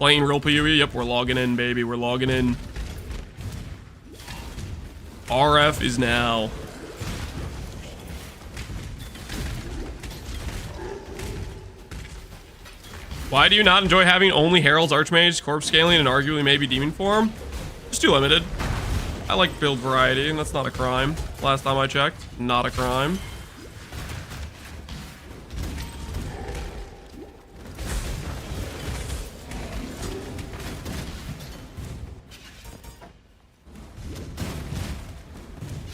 Playing real PoE. Yep, we're logging in, baby. We're logging in. RF is now. Why do you not enjoy having only Heralds, Archmage, Corpse Scaling, and arguably maybe Demon form? Just too limited. I like build variety, and that's not a crime. Last time I checked, not a crime.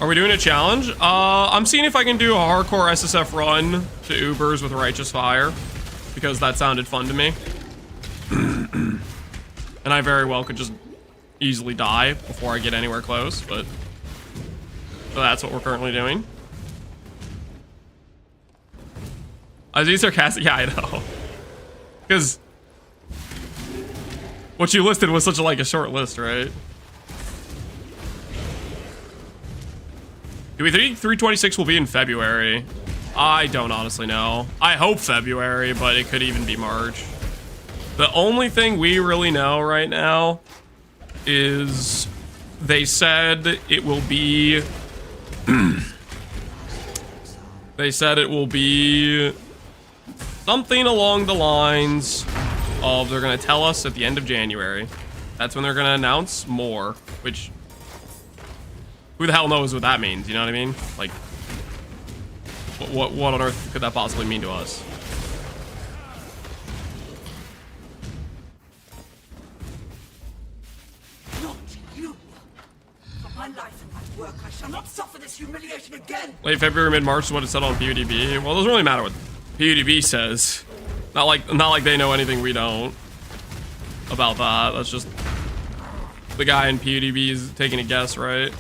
Are we doing a challenge? I'm seeing if I can do a hardcore SSF run to Ubers with Righteous Fire, because that sounded fun to me. And I very well could just easily die before I get anywhere close, but so that's what we're currently doing. I was being sarcastic. Yeah, I know. Because what you listed was such a short list, right? Do we think 326 will be in February? I don't honestly know. I hope February, but it could even be March. The only thing we really know right now is they said it will be... they said it will be something along the lines of they're going to tell us at the end of January. That's when they're going to announce more, which... who the hell knows what that means, you know what I mean? Like, what on earth could that possibly mean to us? Not you. For my life and my work, I shall not suffer this humiliation again. Late February, mid-March is what it said on PUDB. Well, it doesn't really matter what PUDB says. Not like they know anything we don't about that. That's just the guy in PUDB is taking a guess, right?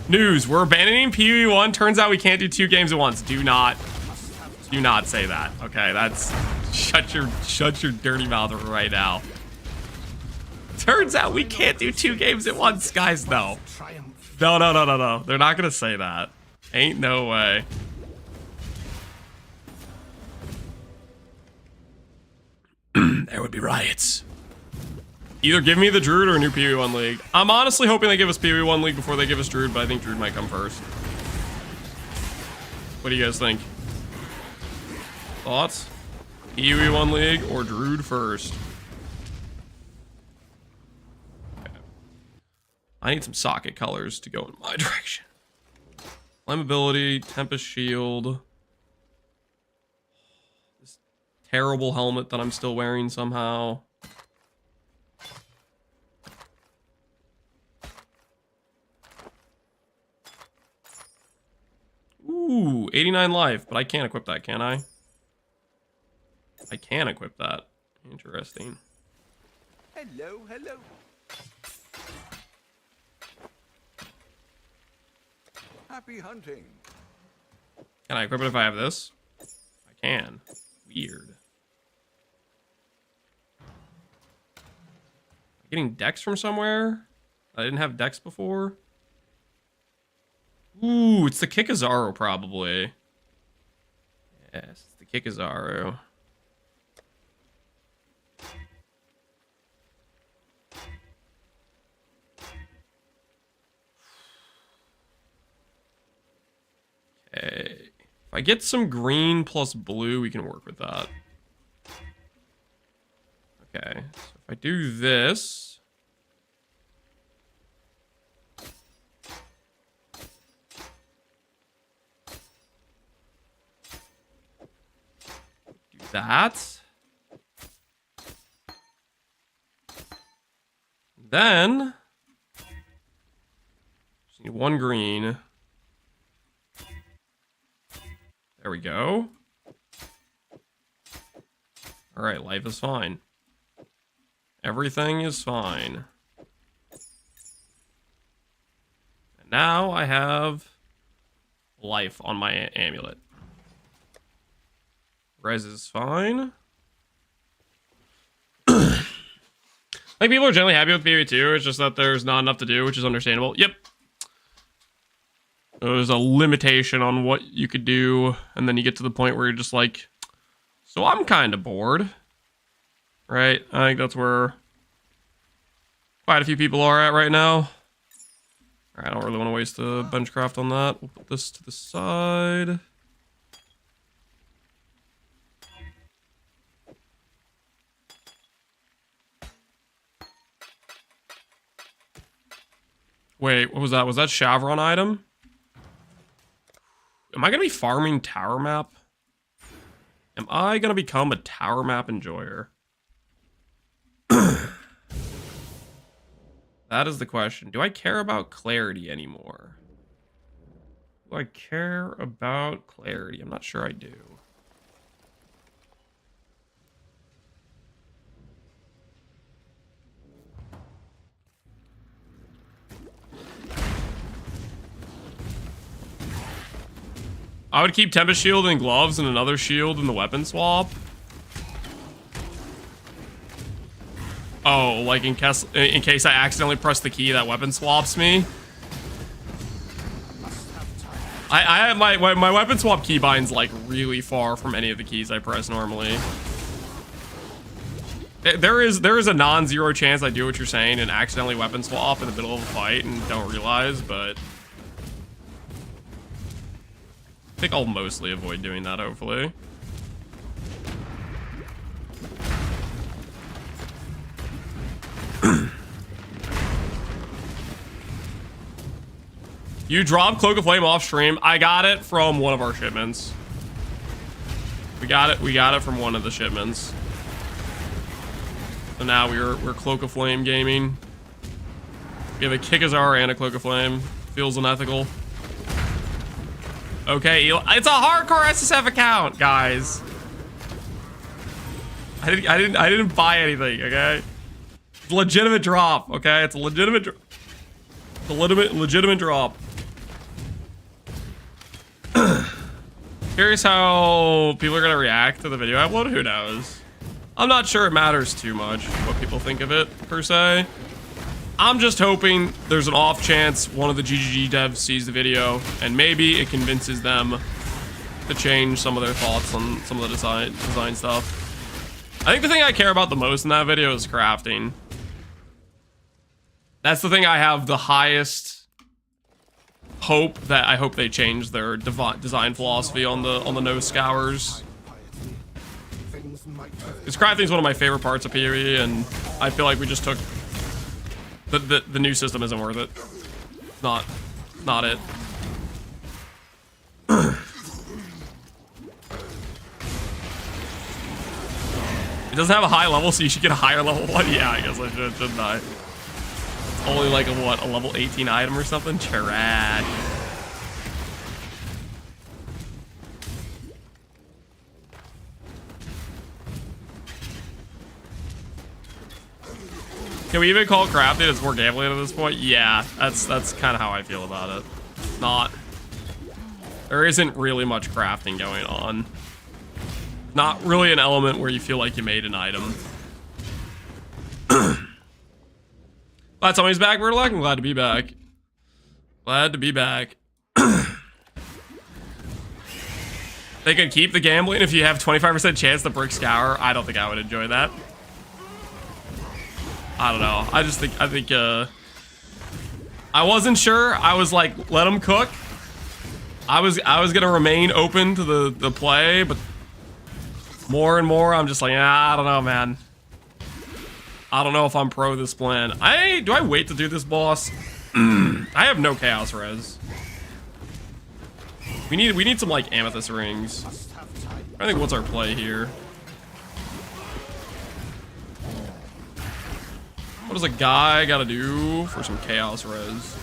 News, we're abandoning PoE 1. Turns out we can't do 2 games at once. Do not say that. Okay, that's shut your dirty mouth right now. Turns out we can't do 2 games at once, guys. No. No. They're not gonna say that. Ain't no way. There would be riots. Either give me the Druid or a new PoE 1 League. I'm honestly hoping they give us PoE 1 League before they give us Druid, but I think Druid might come first. What do you guys think? Thoughts? PoE 1 League or Druid first? Okay. I need some socket colors to go in my direction. Flammability, Tempest Shield. This terrible helmet that I'm still wearing somehow. Ooh, 89 life, but I can't equip that, can I? I can equip that. Interesting. Hello. Happy hunting. Can I equip it if I have this? I can. Weird. Getting dex from somewhere? I didn't have dex before. Ooh, it's the Kikazaru, probably. Yes, it's the Kikazaru. Okay. If I get some green plus blue, we can work with that. Okay, so if I do this... that. Then just need 1 green. There we go. All right, life is fine. Everything is fine. And now I have life on my amulet. Res is fine. I think people are generally happy with PoE 2. It's just that there's not enough to do, which is understandable. Yep. there's a limitation on what you could do, and then you get to the point where you're just like, so I'm kind of bored, right? I think that's where quite a few people are at right now. I don't really want to waste the benchcraft on that. We'll put this to the side. Wait, what was that? Was that Chevron item? Am I going to be farming tower map? Am I going to become a tower map enjoyer? That is the question. Do I care about clarity anymore? Do I care about clarity? I'm not sure I do. I would keep Tempest Shield and gloves and another shield in the weapon swap. Oh, like in case I accidentally press the key that weapon swaps me. I have my weapon swap keybind's like really far from any of the keys I press normally. There is a non-zero chance I do what you're saying and accidentally weapon swap in the middle of a fight and don't realize, but I think I'll mostly avoid doing that, hopefully. You dropped Cloak of Flame off stream. I got it from one of our shipments. We got it from one of the shipments. So now we're Cloak of Flame gaming. We have a Kikazar and a Cloak of Flame. Feels unethical. Okay, it's a hardcore SSF account, guys. I didn't buy anything, okay? It's a legitimate drop, okay? It's a legitimate legitimate drop. Curious how people are gonna react to the video upload. Who knows? I'm not sure it matters too much what people think of it, per se. I'm just hoping there's an off chance one of the GGG devs sees the video and maybe it convinces them to change some of their thoughts on some of the design stuff. I think the thing I care about the most in that video is crafting. That's the thing I have the highest hope that I hope they change their design philosophy on the nose scours. Because crafting is one of my favorite parts of PoE, and I feel like we just took the new system isn't worth it. Not it. It doesn't have a high level, so you should get a higher level one. Yeah, I guess I should, shouldn't I? It's only like a what, a level 18 item or something? Trash. Can we even call crafting as more gambling at this point? Yeah, that's kind of how I feel about it. There isn't really much crafting going on. Not really an element where you feel like you made an item. Glad somebody's back, Murderlock. I'm glad to be back. Glad to be back. They could keep the gambling if you have 25% chance to brick scour. I don't think I would enjoy that. I don't know. I think I wasn't sure. I was like, let them cook. I was gonna remain open to the play, but more and more I'm just like, I don't know, man. I don't know if I'm pro this plan. Do I wait to do this boss? I have no chaos res. We need some like amethyst rings. I think what's our play here? What does a guy gotta do for some chaos res?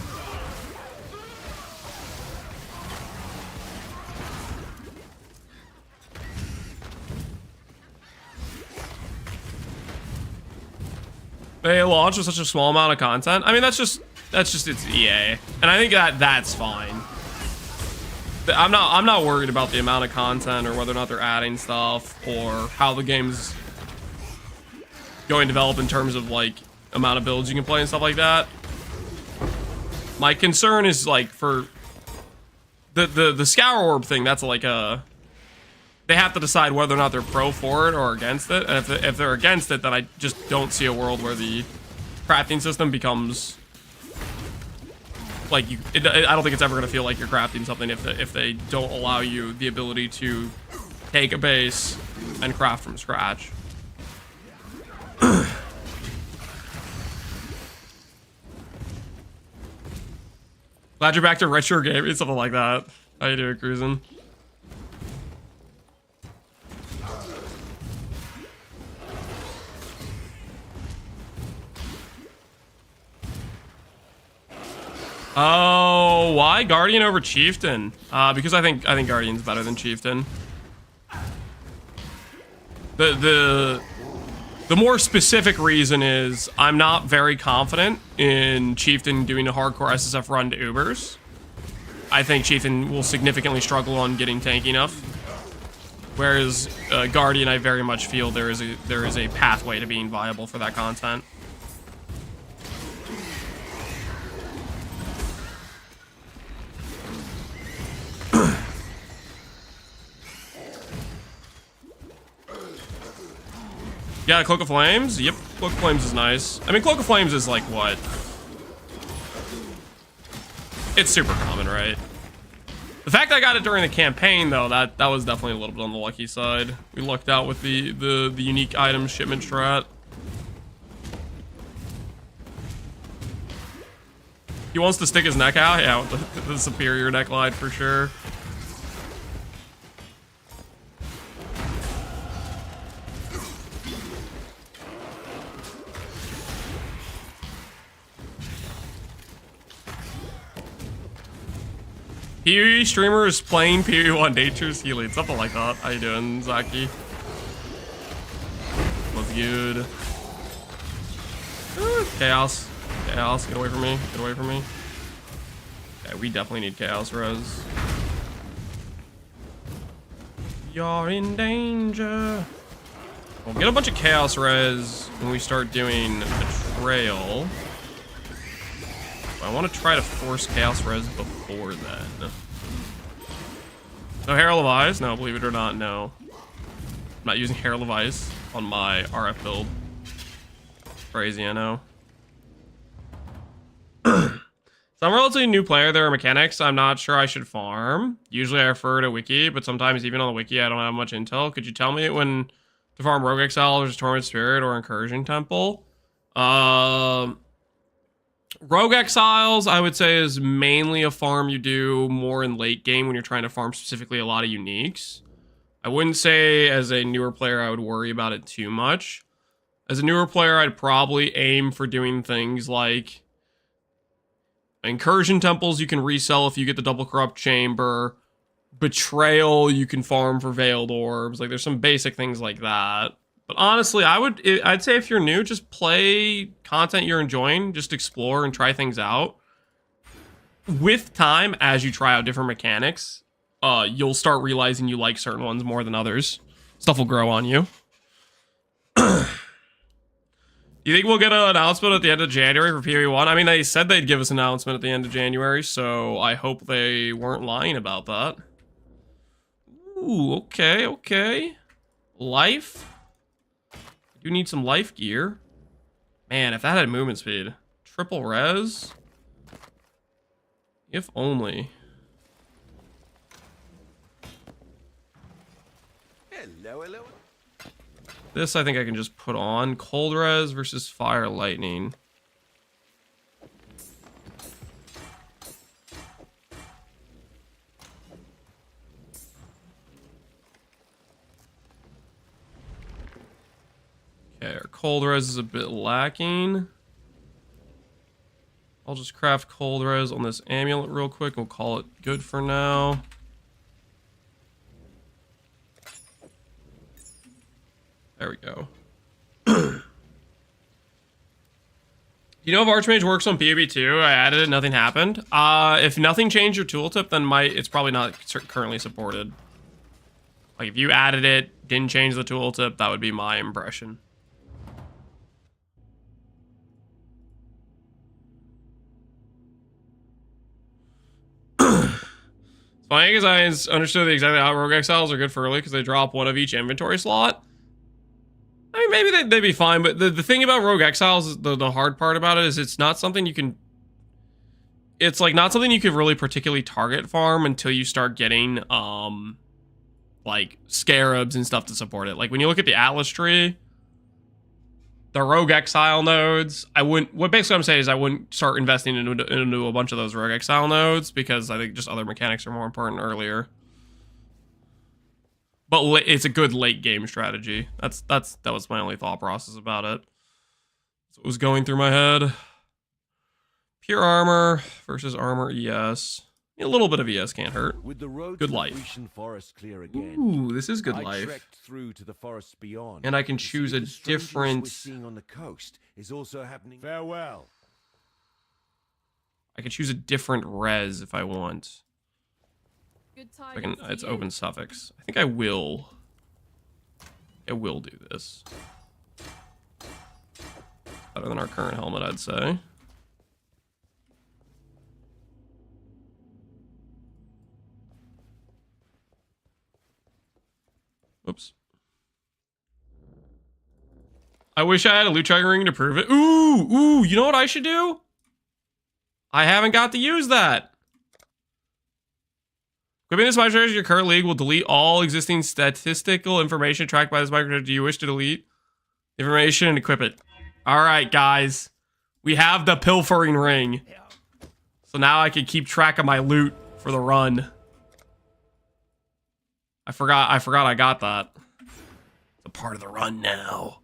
They launch with such a small amount of content. I mean, that's just it's EA, and I think that's fine. I'm not worried about the amount of content or whether or not they're adding stuff or how the game's going to develop in terms of like amount of builds you can play and stuff like that. My concern is like for the Scour Orb thing, that's like a... They have to decide whether or not they're pro for it or against it. And if they're against it, then I just don't see a world where the crafting system becomes... Like, I don't think it's ever going to feel like you're crafting something if they don't allow you the ability to take a base and craft from scratch. Glad you're back to retro gaming, something like that. How you doing, cruising? Oh, why Guardian over Chieftain? Because I think Guardian's better than Chieftain. The more specific reason is I'm not very confident in Chieftain doing a hardcore SSF run to Ubers. I think Chieftain will significantly struggle on getting tank enough. Whereas Guardian, I very much feel there is a pathway to being viable for that content. Yeah, Cloak of Flames? Yep, Cloak of Flames is nice. I mean, Cloak of Flames is like what? It's super common, right? The fact I got it during the campaign, though, that was definitely a little bit on the lucky side. We lucked out with the unique item shipment strat. He wants to stick his neck out? Yeah, with the superior neckline for sure. PvE streamers playing PvE1 Nature's Healing, something like that. How you doing, Zaki? What's good? Chaos. Chaos, get away from me. Get away from me. Yeah, we definitely need Chaos Res. You're in danger. We'll get a bunch of Chaos Res when we start doing Betrayal. I want to try to force Chaos Res before then. No Herald of Ice? No, believe it or not, no. I'm not using Herald of Ice on my RF build. Crazy, I know. So I'm a relatively new player. There are mechanics I'm not sure I should farm. Usually I refer to Wiki, but sometimes even on the Wiki I don't have much intel. Could you tell me when to farm Rogue Exile versus Torment Spirit or Incursion Temple? Rogue Exiles, I would say, is mainly a farm you do more in late game when you're trying to farm specifically a lot of uniques. I wouldn't say as a newer player I would worry about it too much. As a newer player, I'd probably aim for doing things like Incursion Temples you can resell if you get the Double Corrupt Chamber. Betrayal you can farm for Veiled Orbs. Like, there's some basic things like that. But honestly, I'd say if you're new, just play content you're enjoying. Just explore and try things out. With time, as you try out different mechanics, you'll start realizing you like certain ones more than others. Stuff will grow on you. You think we'll get an announcement at the end of January for PvE1? I mean, they said they'd give us an announcement at the end of January, so I hope they weren't lying about that. Ooh, okay, okay. Life. You need some life gear. Man, if that had movement speed. Triple res? If only. Hello, hello. This I think I can just put on. Cold res versus fire lightning. Okay, our cold res is a bit lacking. I'll just craft cold res on this amulet real quick. We'll call it good for now. There we go. You know if Archmage works on PvP2? I added it, nothing happened. If nothing changed your tooltip, then it's probably not currently supported. Like if you added it, didn't change the tooltip, that would be my impression. Funny because I understood exactly how Rogue Exiles are good for early because they drop one of each inventory slot. I mean, maybe they'd be fine, but the thing about Rogue Exiles, the hard part about it is it's not something you can... It's like not something you could really particularly target farm until you start getting, like, scarabs and stuff to support it. Like, when you look at the Atlas tree, the Rogue Exile nodes, what basically I'm saying is I wouldn't start investing into a bunch of those Rogue Exile nodes because I think just other mechanics are more important earlier. But it's a good late game strategy. That was my only thought process about it. That's what was going through my head. Pure armor versus armor ES. A little bit of ES can't hurt. With the road Good to life. the Grecian forest clear again, Ooh, this is good I life. trekked through to the forests beyond, And I can to see choose a the strangeness different... we're seeing on the coast is also happening. Farewell. I can choose a different res if I want. Good I can, tidings to it's you. open suffix. I think I will. I will do this. Better than our current helmet, I'd say. Oops. I wish I had a loot tracker ring to prove it. Ooh, you know what I should do? I haven't got to use that. Equipping this microtracker to your current league will delete all existing statistical information tracked by this microtracker. Do you wish to delete information and equip it? All right, guys. We have the pilfering ring. So now I can keep track of my loot for the run. I forgot I got that. It's a part of the run now.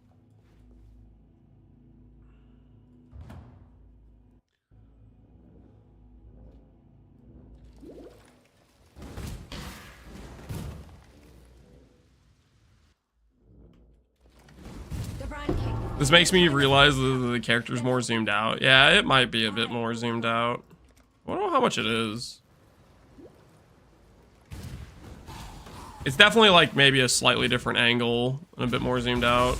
The Brand King. This makes me realize the character's more zoomed out. Yeah, it might be a bit more zoomed out. I don't know how much it is. It's definitely like maybe a slightly different angle and a bit more zoomed out.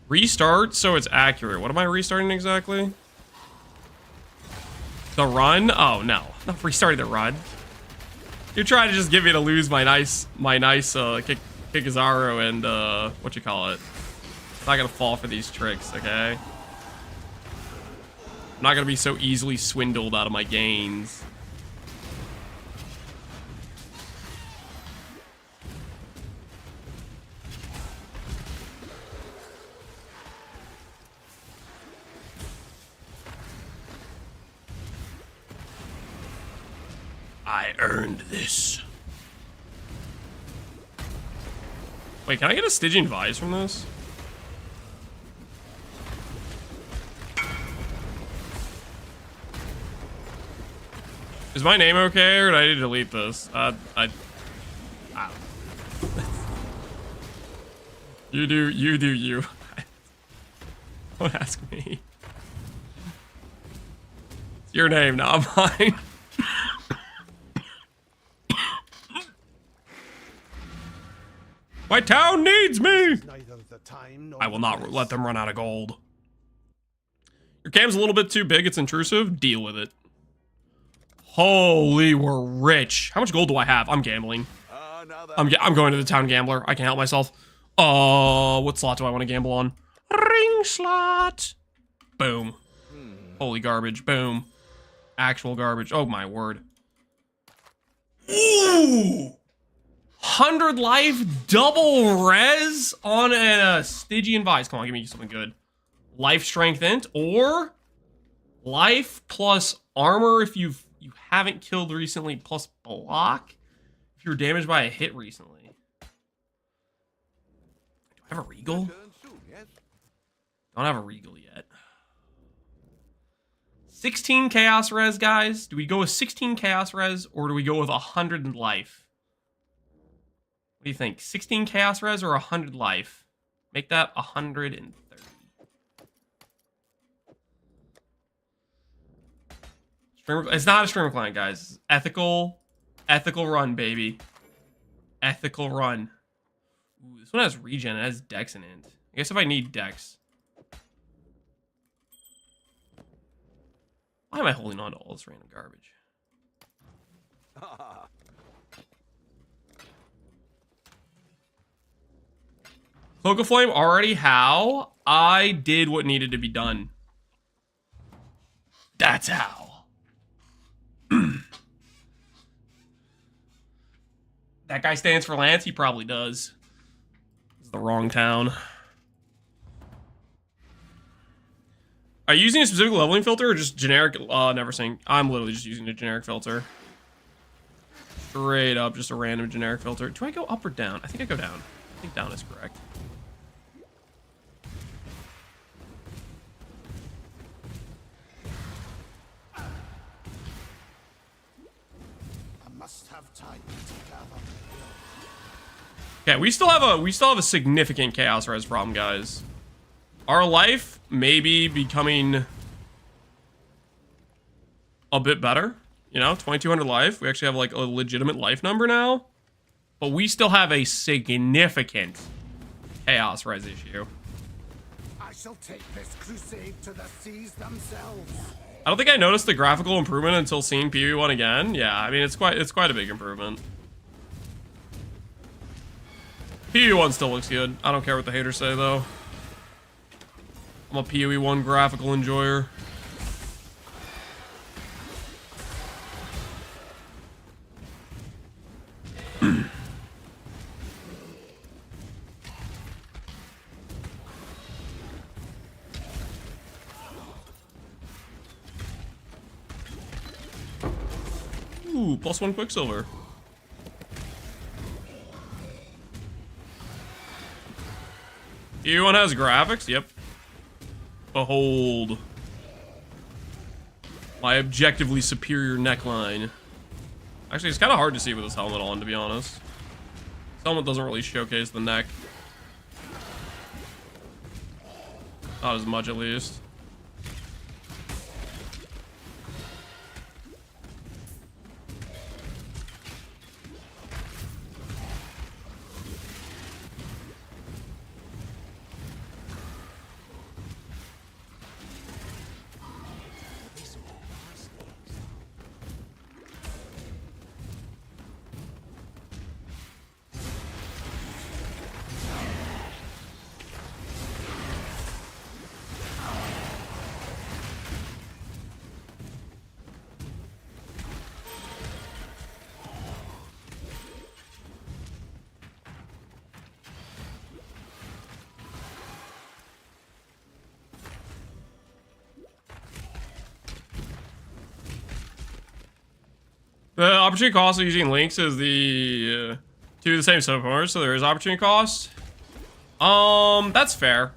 Restart so it's accurate. What am I restarting exactly? The run? Oh no, not restarting the run. You're trying to just get me to lose my nice Kikazaro and what you call it. I'm not gonna fall for these tricks, okay? I'm not gonna be so easily swindled out of my gains. I earned this. Wait, can I get a Stygian Vise from this? Is my name okay, or do I need to delete this? You do you. Don't ask me. It's your name, not mine. My town needs me! I will not let them run out of gold. Your cam's a little bit too big, it's intrusive. Deal with it. Holy, we're rich. How much gold do I have? I'm gambling. I'm going to the town gambler. I can help myself. What slot do I want to gamble on? Ring slot. Boom. Holy garbage. Boom. Actual garbage. Oh my word. Ooh! 100 life, double res on a Stygian Vise. Come on, give me something good. Life strength int, or life plus armor if you haven't killed recently, plus block if you're damaged by a hit recently. Do I have a regal? Don't have a regal yet. 16 chaos res, guys. Do we go with 16 chaos res, or do we go with 100 in life? What do you think? 16 chaos res or 100 life? Make that 130. It's not a streamer client, guys. Ethical run, baby. Ethical run. Ooh, this one has regen. It has dex in it. I guess if I need dex. Why am I holding on to all this random garbage? Cloak of Flame already? How? I did what needed to be done. That's how. That guy stands for Lance? He probably does. It's the wrong town. Are you using a specific leveling filter or just generic? Never saying. I'm literally just using a generic filter. Straight up, just a random generic filter. Do I go up or down? I think I go down. I think down is correct. Okay, we still have a significant chaos res problem, guys. Our life may be becoming a bit better. You know, 2200 life. We actually have like a legitimate life number now. But we still have a significant chaos res issue. I shall take this crusade to the seas themselves. I don't think I noticed the graphical improvement until seeing PvE1 again. Yeah, I mean it's quite a big improvement. PvE1 still looks good. I don't care what the haters say though. I'm a PvE1 graphical enjoyer. Ooh, +1 Quicksilver. PvE1 has graphics? Yep. Behold. My objectively superior neckline. Actually, it's kind of hard to see with this helmet on, to be honest. This helmet doesn't really showcase the neck. Not as much, at least. The opportunity cost of using links is the two of the same supporters, so there is opportunity cost. That's fair.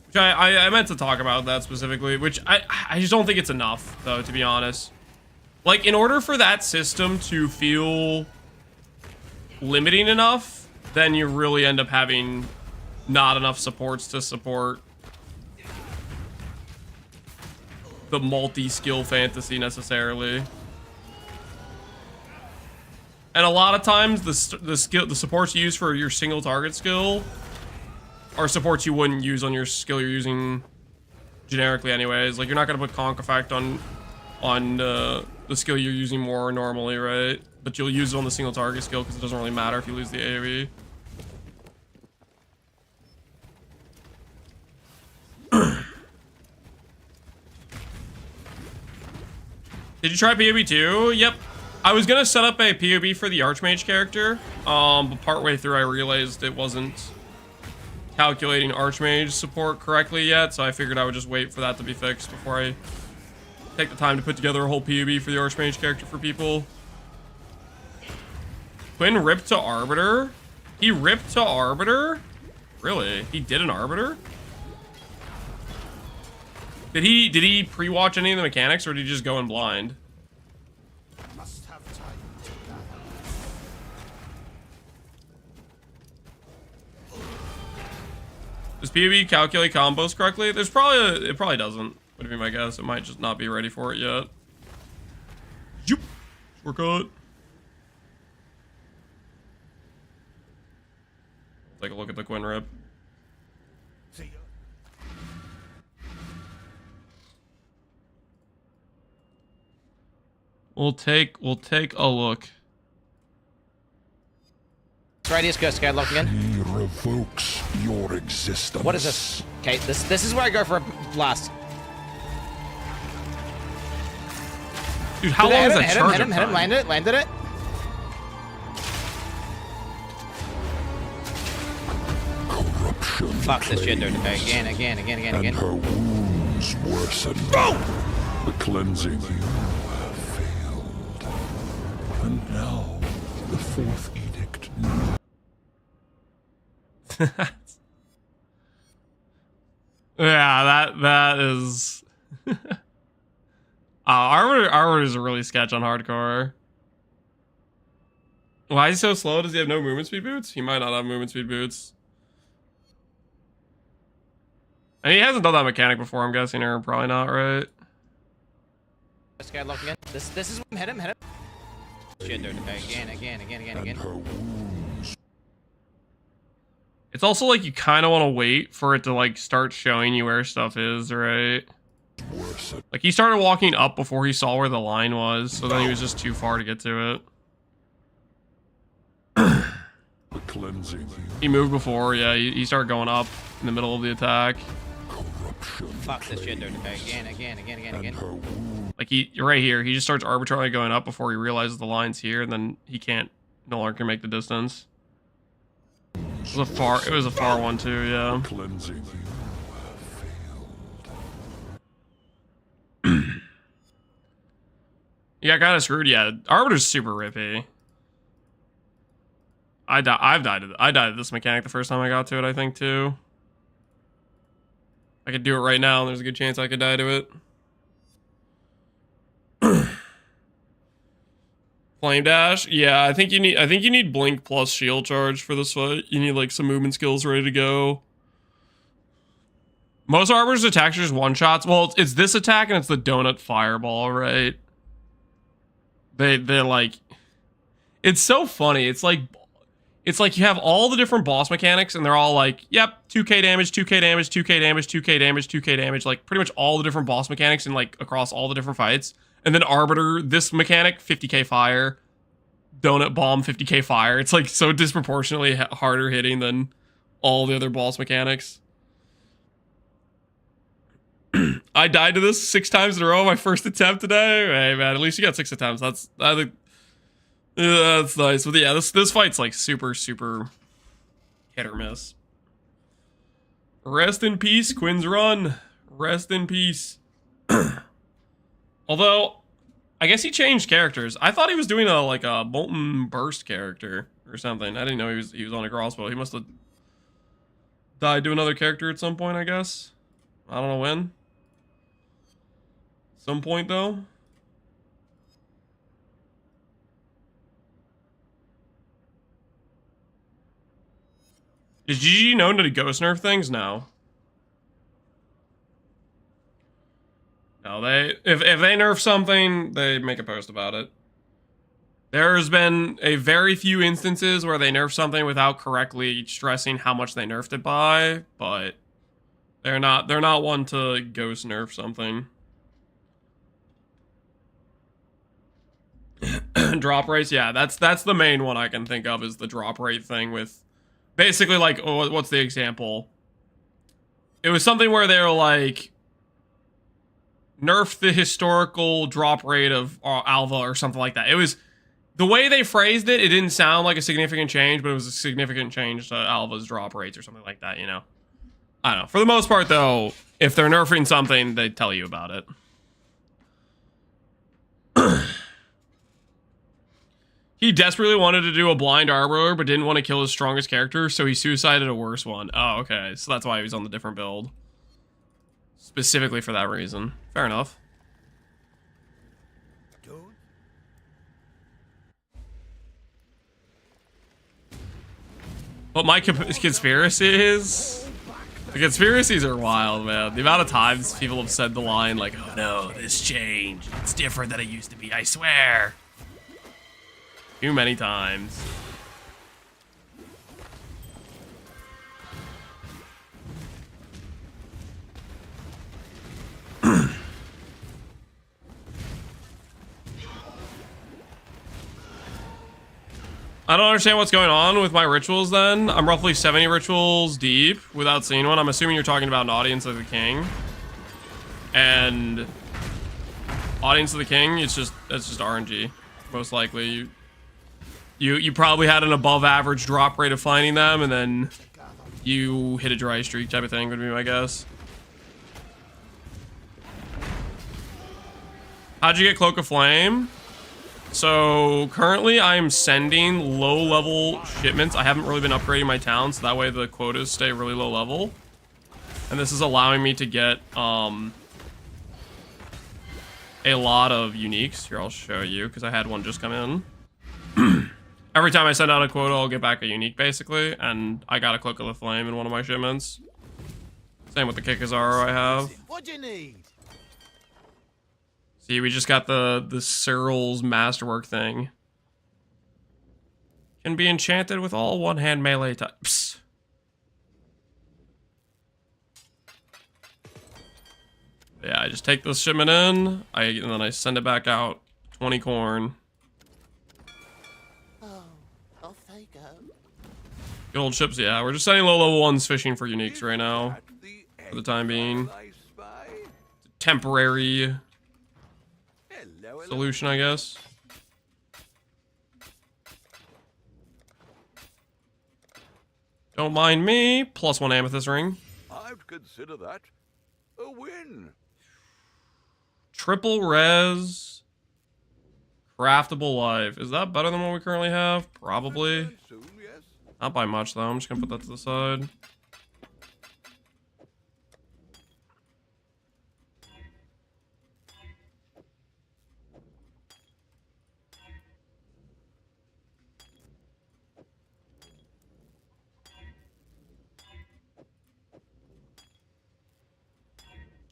Which I meant to talk about that specifically, which I just don't think it's enough, though, to be honest. Like, in order for that system to feel limiting enough, then you really end up having not enough supports to support the multi-skill fantasy necessarily. And a lot of times the supports you use for your single target skill are supports you wouldn't use on your skill you're using generically anyways. Like, you're not gonna put Conk Effect on the skill you're using more normally, right? But you'll use it on the single target skill because it doesn't really matter if you lose the AoE. Did you try PoB too? Yep. I was gonna set up a PoB for the Archmage character, but partway through I realized it wasn't calculating Archmage support correctly yet, so I figured I would just wait for that to be fixed before I take the time to put together a whole PoB for the Archmage character for people. Quinn ripped to Arbiter? He ripped to Arbiter? Really? He did an Arbiter? Did he pre-watch any of the mechanics, or did he just go in blind? Must have time to gather. Does PoB calculate combos correctly? There's probably it probably doesn't. Would be my guess. It might just not be ready for it yet. Zoop. Shortcut. Take a look at the Quinn rip. See ya. We'll take a look. Radius Ghost Guard locked again. He revokes your existence. What is this? Okay, this is where I go for a blast. Dude, how long is that charge? Hit him, landed it. Corruption. Fuck this shit, dude. Again. And her wounds worsen. The cleansing you have failed. And now, the fourth edict. Yeah, that is. Arbiter is a really sketch on hardcore. Why is he so slow? Does he have no movement speed boots? He might not have movement speed boots. And he hasn't done that mechanic before, I'm guessing, or probably not, right? This guy locked again. This is hit him. Shit, dude. Again. And her wounds. It's also like you kind of want to wait for it to like start showing you where stuff is, right? Worsen. Like he started walking up before he saw where the line was, so then he was just too far to get to it. The cleansing you. He moved before, yeah, he started going up in the middle of the attack. Corruption. Fuck this shit, dude. Again. And her wounds. Like you're right here, he just starts arbitrarily going up before he realizes the line's here, and then he no longer can make the distance. It was a far one too, yeah. Cleansing you have failed. Yeah, kind of screwed. Yeah, Arbiter's super rippy. I died to this mechanic the first time I got to it, I think, too. I could do it right now, and there's a good chance I could die to it. Flame dash, yeah. I think you need blink plus shield charge for this fight. You need like some movement skills ready to go. Most Arbor's attacks are just one shots. Well, it's this attack and it's the donut fireball, right? They're like, it's so funny. It's like you have all the different boss mechanics and they're all like, yep, 2k damage, 2k damage, 2k damage, 2k damage, 2k damage, like pretty much all the different boss mechanics and like across all the different fights. And then Arbiter, this mechanic, 50k fire, donut bomb, 50k fire. It's like so disproportionately harder hitting than all the other boss mechanics. I died to this 6 times in a row my first attempt today. Hey man, at least you got 6 attempts. I think that's nice. But yeah, this fight's like super hit or miss. Rest in peace, Quinn's run. Rest in peace. Although, I guess he changed characters. I thought he was doing a Molten Burst character or something. I didn't know he was on a crossbow. He must have died to another character at some point, I guess. I don't know when. Some point though. Is GG known to ghost nerf things? No. No, if they nerf something, they make a post about it. There's been a very few instances where they nerf something without correctly stressing how much they nerfed it by, but they're not one to ghost nerf something. Drop rates, yeah, that's the main one I can think of is the drop rate thing with basically like, oh, what's the example? It was something where they were like, nerf the historical drop rate of Alva or something like that. It was the way they phrased it. It didn't sound like a significant change, but it was a significant change to Alva's drop rates or something like that. You know, I don't know. For the most part, though, if they're nerfing something, they tell you about it. He desperately wanted to do a blind Arbiter, but didn't want to kill his strongest character, so he suicided a worse one. Oh, okay. So that's why he was on the different build. Specifically for that reason. Fair enough. But my conspiracy is... The conspiracies are wild, man. The amount of times people have said the line like, oh no, this changed. It's different than it used to be, I swear. Too many times. I don't understand what's going on with my rituals then. I'm roughly 70 rituals deep without seeing one. I'm assuming you're talking about an Audience of the King. And Audience of the King, that's just RNG. Most likely. You probably had an above average drop rate of finding them, and then you hit a dry streak type of thing would be my guess. How'd you get Cloak of Flame? So currently I'm sending low level shipments. I haven't really been upgrading my town, so that way the quotas stay really low level. And this is allowing me to get a lot of uniques. Here, I'll show you, because I had one just come in. Every time I send out a quota, I'll get back a unique, basically. And I got a Cloak of the Flame in one of my shipments. Same with the Kikazaro I have. What do you need? See, we just got the Cyril's Masterwork thing. Can be enchanted with all one-hand melee types. Yeah, I just take this shipment in, and then I send it back out. 20 corn. Oh, off they go. Good old ships, yeah. We're just sending low-level ones fishing for uniques right now. For the time being. Temporary solution, I guess. Don't mind me. +1 amethyst ring. I'd consider that a win. Triple res. Craftable life. Is that better than what we currently have? Probably. Soon, yes. Not by much, though. I'm just gonna put that to the side.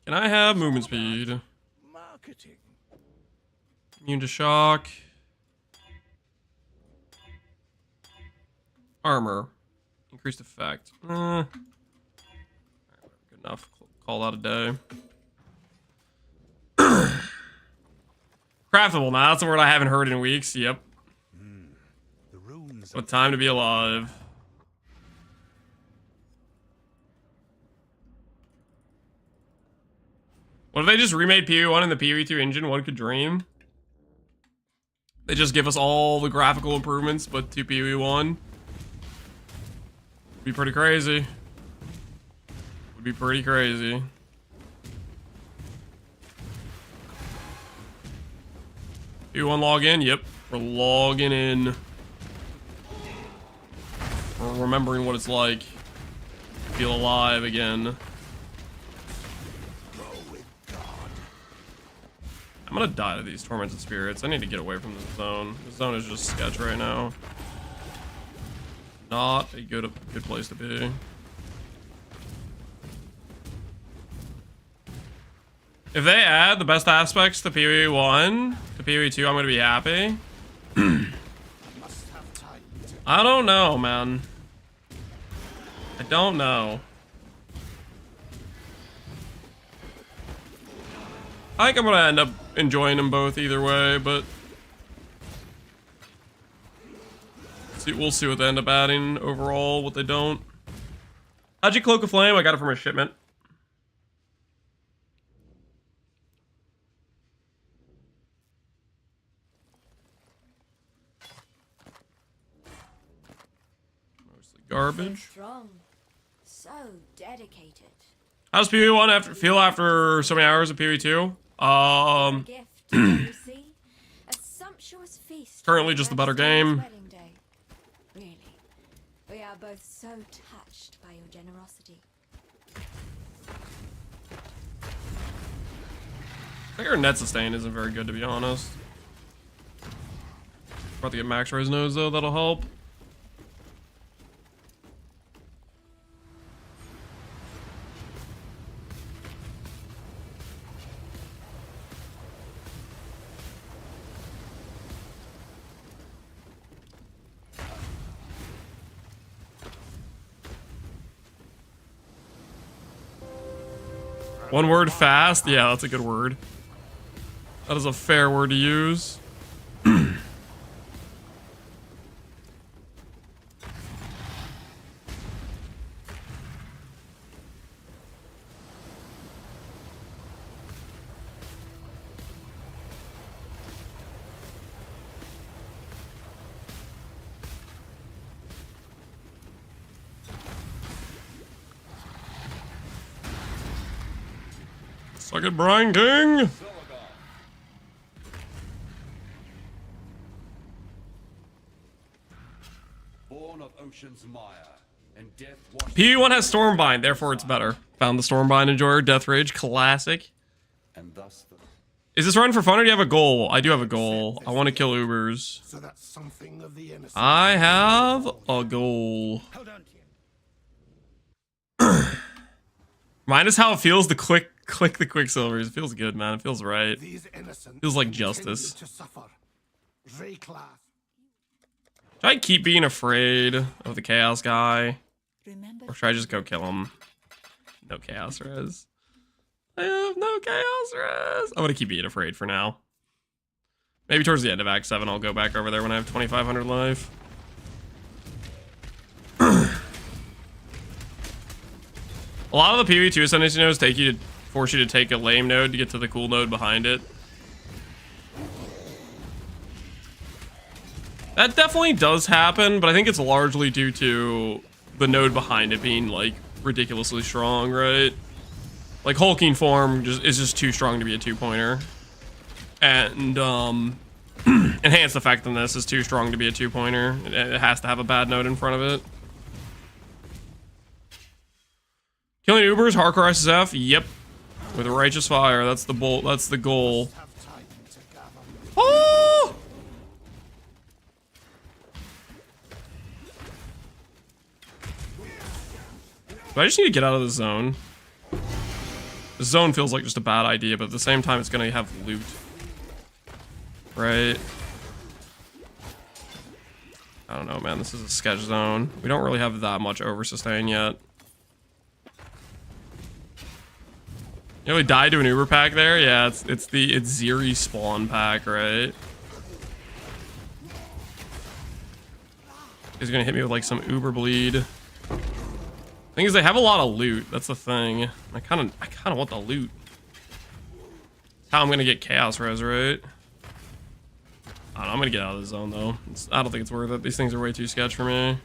Can I have movement speed? Marketing. Immune to shock. Armor. Increased effect. Alright, good enough. Call that a day. Craftable. Now that's a word I haven't heard in weeks. Yep. The runes. What time to be alive. What if they just remade PoE1 in the PoE2 engine? One could dream. They just give us all the graphical improvements, but to PoE1. Would be pretty crazy. Would be pretty crazy. PoE1 log in? Yep. We're logging in. We're remembering what it's like. Feel alive again. I'm gonna die to these tormented spirits. I need to get away from this zone. This zone is just sketch right now. Not a good place to be. If they add the best aspects to PoE1 to PoE2, I'm gonna be happy. I don't know, man. I don't know. I think I'm gonna end up enjoying them both either way, but we'll see what they end up adding overall, what they don't. How'd you Cloak of Flame? I got it from a shipment. Mostly garbage. Strong, so dedicated. How does PoE1 feel after so many hours of PoE2? Gift, you see? A sumptuous feast. Currently just the better game. Wedding day. Really, we are both so touched by your generosity. I think our net sustain isn't very good, to be honest. About to get max res nodes though, that'll help. One word, fast. Yeah, that's a good word. That is a fair word to use. Suck it, Brian King! Born of ocean's mire, and death washed PV1 has Stormbind, therefore it's better. Found the Stormbind Enjoyer, Death Rage, classic. and thus the Is this run for fun or do you have a goal? I do have a goal. I want to kill Ubers. So that's something of the innocent. I have a goal. Hold on to you. Mind us how it feels to click the Quicksilvers. It feels good, man. It feels right. These innocent Feels like continue justice. to suffer. Reclass. Should I keep being afraid of the Chaos guy? Remember, Or should I just go kill him? No Chaos Res. I have no Chaos Res. I'm gonna keep being afraid for now. Maybe towards the end of Act 7 I'll go back over there when I have 2,500 life. A lot of the PV2 Ascendancy nodes force you to take a lame node to get to the cool node behind it. That definitely does happen, but I think it's largely due to the node behind it being, like, ridiculously strong, right? Like, hulking form is just too strong to be a two-pointer. And, enhanced effectiveness is too strong to be a two-pointer. It has to have a bad node in front of it. Killing Ubers, hardcore SSF, yep. With a righteous fire, that's the goal. Oh! Do I just need to get out of the zone? The zone feels like just a bad idea, but at the same time it's gonna have loot. Right? I don't know, man. This is a sketch zone. We don't really have that much over sustain yet. You know, we died to an Uber pack there? Yeah, it's Zeri spawn pack, right? He's gonna hit me with like some Uber bleed. Thing is, they have a lot of loot. That's the thing. I kind of want the loot. That's how I'm gonna get Chaos Res, right? I don't know, I'm gonna get out of the zone though. I don't think it's worth it. These things are way too sketch for me.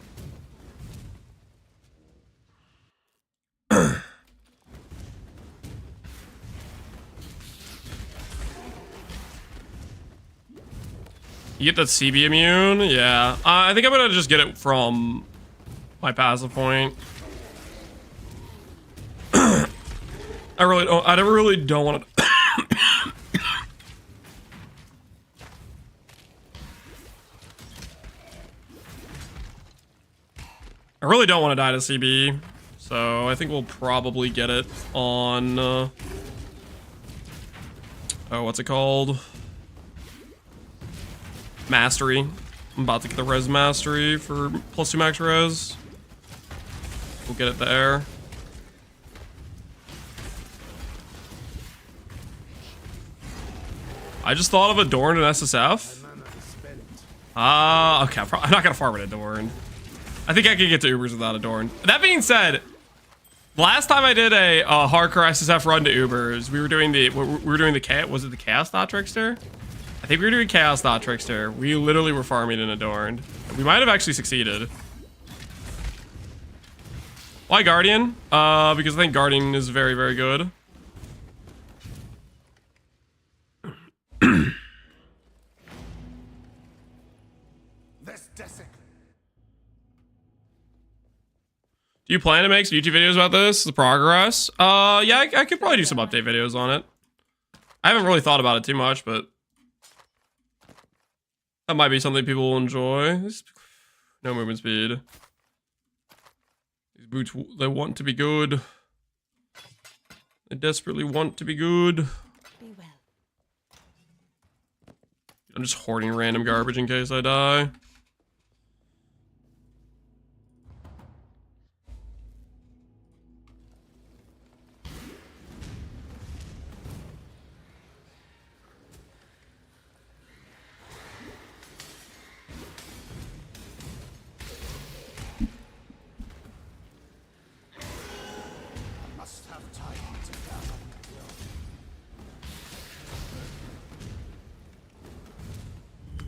You get that CB immune? Yeah. I think I'm gonna just get it from my passive point. I really don't want to. I really don't want to die to CB, so I think we'll probably get it on. Oh, what's it called? Mastery. I'm about to get the res mastery for +2 max res. We'll get it there. I just thought of Adorned and SSF. Okay, I'm not gonna farm it Adorned. I think I can get to Ubers without Adorned. That being said, last time I did a hardcore SSF run to Ubers, we were doing the was it the Chaos Dot Trickster? I think we were doing Chaos Dot Trickster. We literally were farming an Adorned. We might have actually succeeded. Why Guardian? Because I think Guardian is very, very good. Do you plan to make some YouTube videos about this? The progress? Yeah, I could probably do some update videos on it. I haven't really thought about it too much, but that might be something people will enjoy. No movement speed. These boots, they want to be good. They desperately want to be good. be well. I'm just hoarding random garbage in case I die.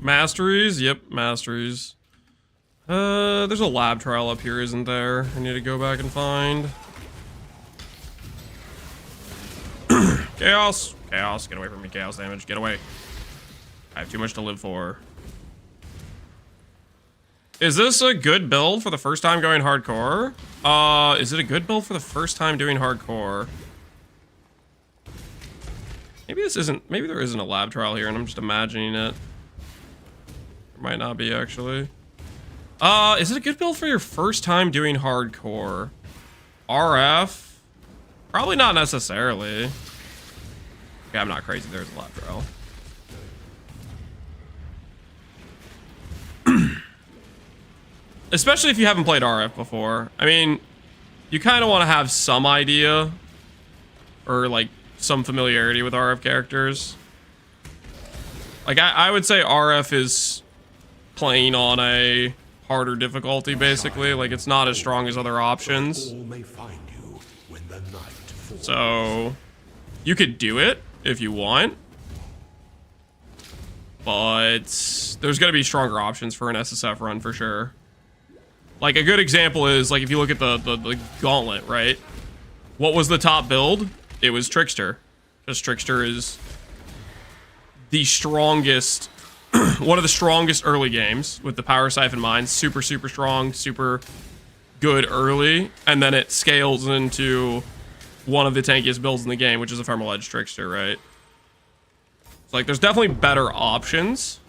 Masteries? Yep, masteries. There's a lab trial up here, isn't there? I need to go back and find. Chaos! Chaos, get away from me, chaos damage, get away. I have too much to live for. Is this a good build for the first time going hardcore? Is it a good build for the first time doing hardcore? Maybe this isn't, maybe there isn't a lab trial here and I'm just imagining it. There might not be, actually. Is it a good build for your first time doing hardcore? RF? Probably not necessarily. Okay, I'm not crazy, there's a lab trial. Especially if you haven't played RF before. I mean, you kind of want to have some idea or like some familiarity with RF characters. Like I would say RF is playing on a harder difficulty, basically. Like it's not as strong as other options. So you could do it if you want, but there's going to be stronger options for an SSF run for sure. Like, a good example is, like, if you look at the gauntlet, right? What was the top build? It was Trickster. Because Trickster is the strongest, one of the strongest early games with the Power Siphon Mine. Super, super strong, super good early. And then it scales into one of the tankiest builds in the game, which is Ephemeral Edge Trickster, right? So, like, there's definitely better options.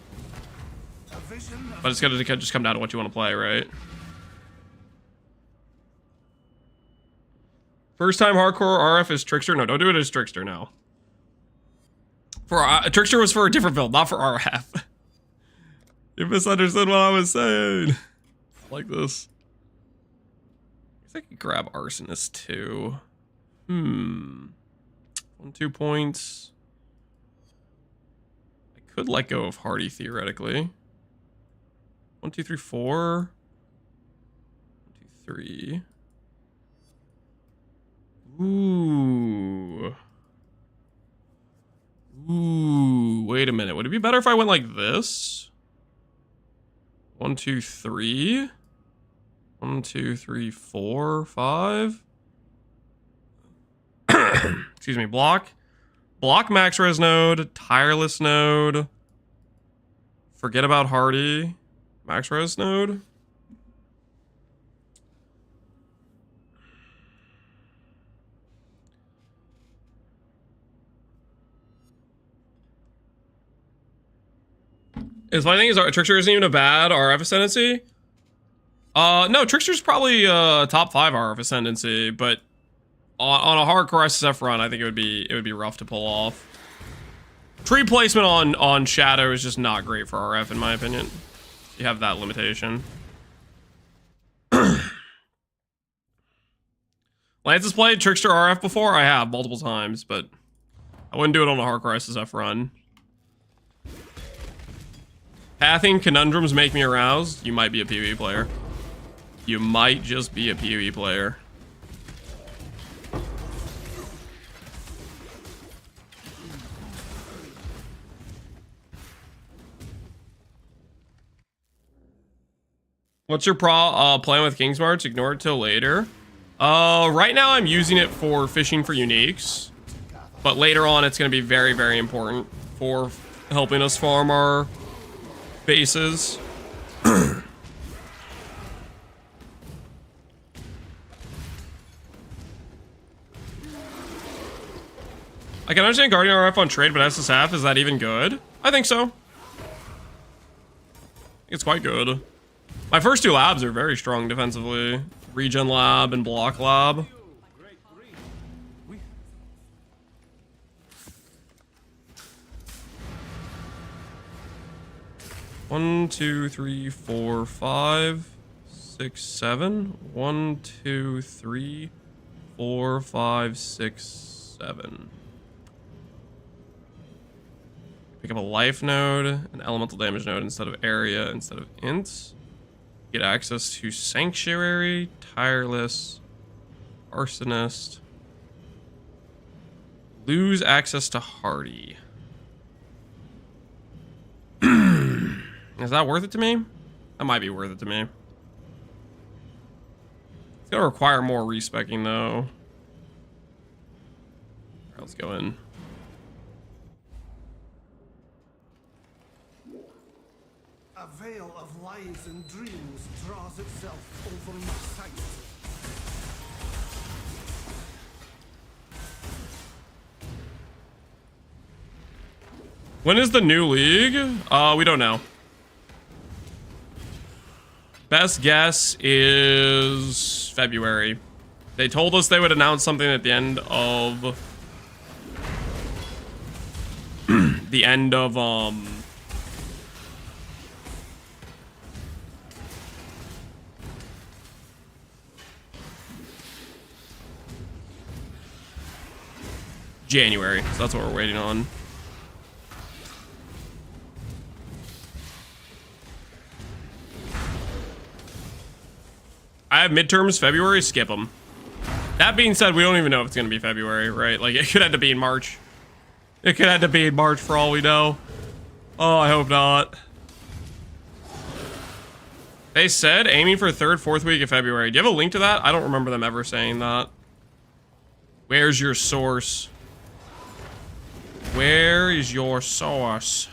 But it's going to just come down to what you want to play, right? First time hardcore RF is Trickster? No, don't do it as Trickster now. For Trickster was for a different build, not for RF. You misunderstood what I was saying. Like this. I guess I could grab Arsonist too. 1, 2 points. I could let go of Hardy theoretically. 1, 2, 3, 4. 1, 2, 3. Ooh. Ooh. Wait a minute. Would it be better if I went like this? 1, 2, 3. 1, 2, 3, 4, 5. Excuse me. Block max res node. Tireless node. Forget about Hardy. Max res node. His funny thing is, Trickster isn't even a bad RF Ascendancy. No, Trickster's probably top 5 RF Ascendancy, but on a hardcore SSF run, I think it would be rough to pull off. Tree placement on Shadow is just not great for RF, in my opinion. You have that limitation. Lance has played Trickster RF before? I have, multiple times, but I wouldn't do it on a hardcore SSF run. Pathing conundrums make me aroused. You might be a PvE player. You might just be a PvE player. What's your plan with King Smarts? Ignore it till later. Right now I'm using it for fishing for uniques, but later on it's going to be very, very important for helping us farm our bases. I can understand Guardian RF on trade, but SSF, is that even good? I think so. It's quite good. My first 2 labs are very strong defensively. Regen lab and block lab. One, 2, 3, 4, 5, 6, 7. 1, 2, 3, 4, 5, 6, 7. Pick up a life node, an elemental damage node instead of area, instead of int. Get access to Sanctuary, Tireless, Arsonist. Lose access to Hardy. Is that worth it to me? That might be worth it to me. It's gonna require more respecking though. All right, let's go in. A veil of lies and dreams draws itself over my sight. When is the new league? We don't know. Best guess is February. They told us they would announce something at the end of January. So that's what we're waiting on. I have midterms February, skip them. That being said, we don't even know if it's going to be February, right? Like, it could end up being March. It could end up being March for all we know. Oh, I hope not. They said aiming for 3rd, 4th week of February. Do you have a link to that? I don't remember them ever saying that. Where's your source? Where is your source?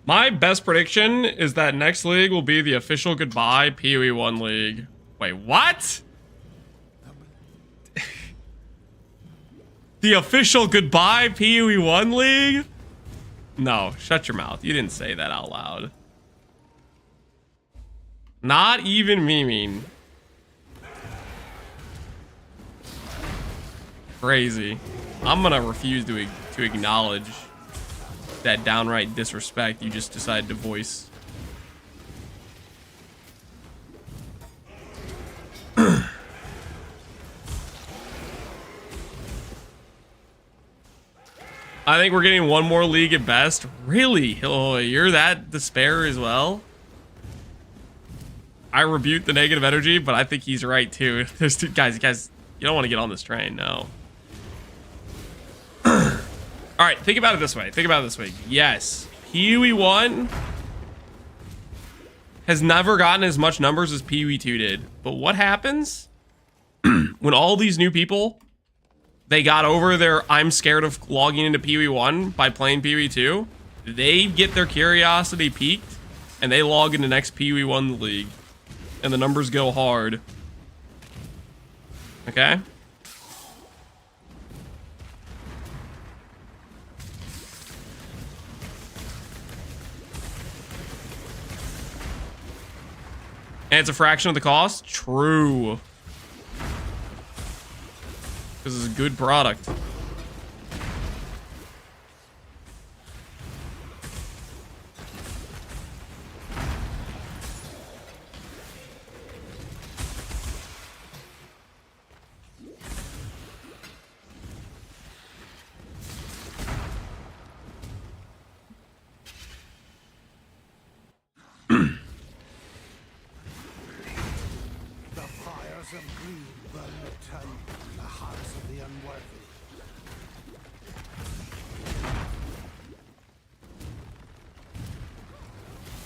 My best prediction is that next league will be the official goodbye PoE 1 league. Wait, what? The official goodbye PoE 1 league? No, shut your mouth. You didn't say that out loud. Not even memeing. Crazy. I'm gonna refuse to acknowledge that downright disrespect you just decided to voice. I think we're getting one more league at best. Really? Oh, you're that despair as well? I rebuke the negative energy, but I think he's right too. There's two guys, you don't want to get on this train, no. All right, think about it this way. Yes, PoE 1 has never gotten as much numbers as PoE 2 did. But what happens when all these new people, they got over their I'm scared of logging into PoE 1 by playing PoE 2, they get their curiosity piqued and they log into next PoE 1 league and the numbers go hard. Okay? And it's a fraction of the cost? True. This is a good product.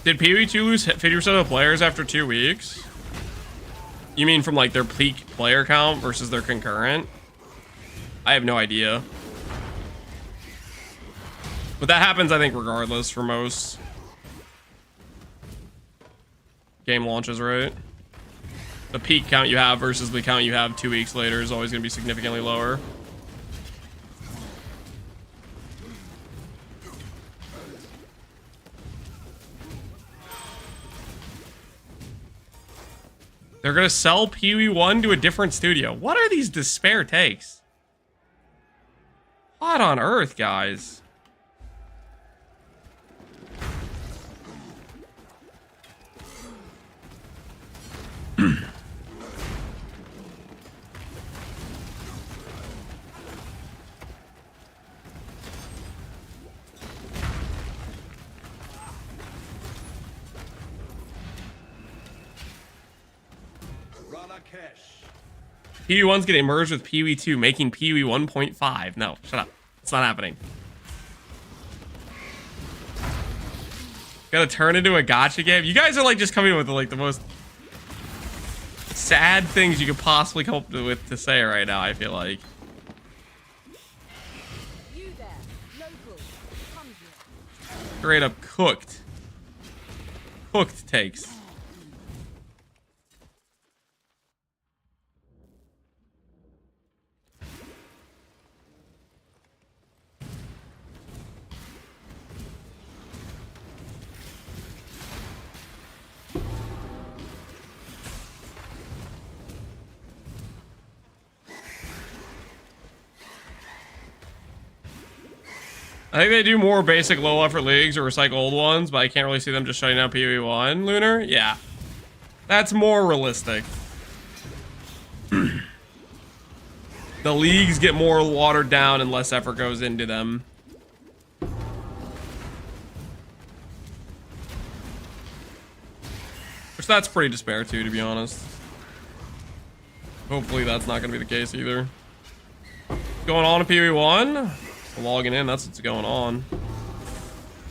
Did PoE 2 lose 50% of the players after 2 weeks? You mean from like their peak player count versus their concurrent? I have no idea. But that happens, I think, regardless for most game launches, right? The peak count you have versus the count you have 2 weeks later is always going to be significantly lower. They're gonna sell PoE 1 to a different studio. What are these despair takes? What on earth, guys? Marrakesh. PoE1's getting merged with PoE2, making PoE 1.5. No, shut up. It's not happening. Gotta turn into a gacha game. You guys are like just coming with like the most sad things you could possibly come up with to say right now, I feel like. You there, local, come here. Straight up cooked. Cooked takes. I think they do more basic low effort leagues or recycle old ones, but I can't really see them just shutting down PoE1. Lunar? Yeah. That's more realistic. The leagues get more watered down and less effort goes into them. Which that's pretty despair too, to be honest. Hopefully that's not going to be the case either. Going on in PoE1? Logging in, that's what's going on.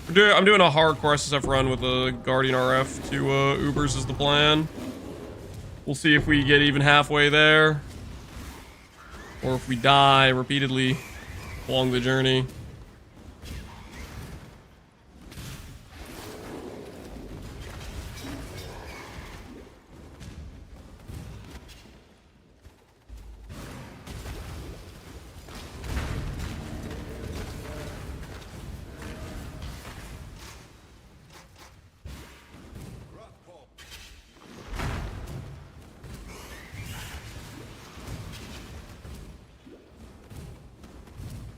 I'm doing a hardcore SSF run with a Guardian RF to Ubers is the plan. We'll see if we get even halfway there, or if we die repeatedly along the journey.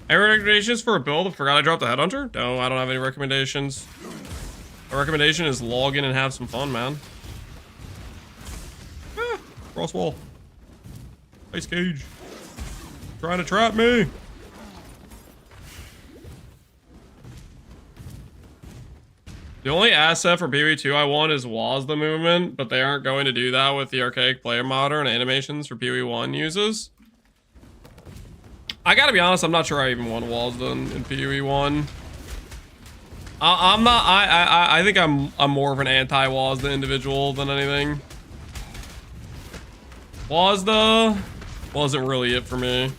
Any recommendations for a build? I forgot I dropped the Headhunter? No, I don't have any recommendations. My recommendation is log in and have some fun, man. Ah, cross wall. Ice cage. Trying to trap me. The only asset for PoE2 I want is was the movement, but they aren't going to do that with the archaic player modder and animations for PoE1 uses. I gotta be honest, I'm not sure I even want walls done in PoE1. I'm not. I think I'm more of an anti-Wazda individual than anything. Wazda wasn't really it for me.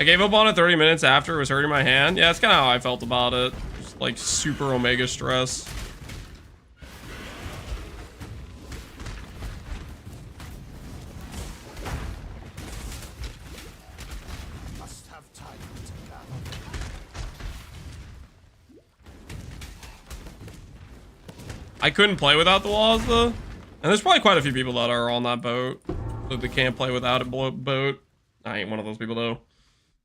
I gave up on it 30 minutes after it was hurting my hand. Yeah, that's kind of how I felt about it. Just like super Omega stress. Must have time to gather. I couldn't play without the walls though. And there's probably quite a few people that are on that boat. That they can't play without a boat. I ain't one of those people though.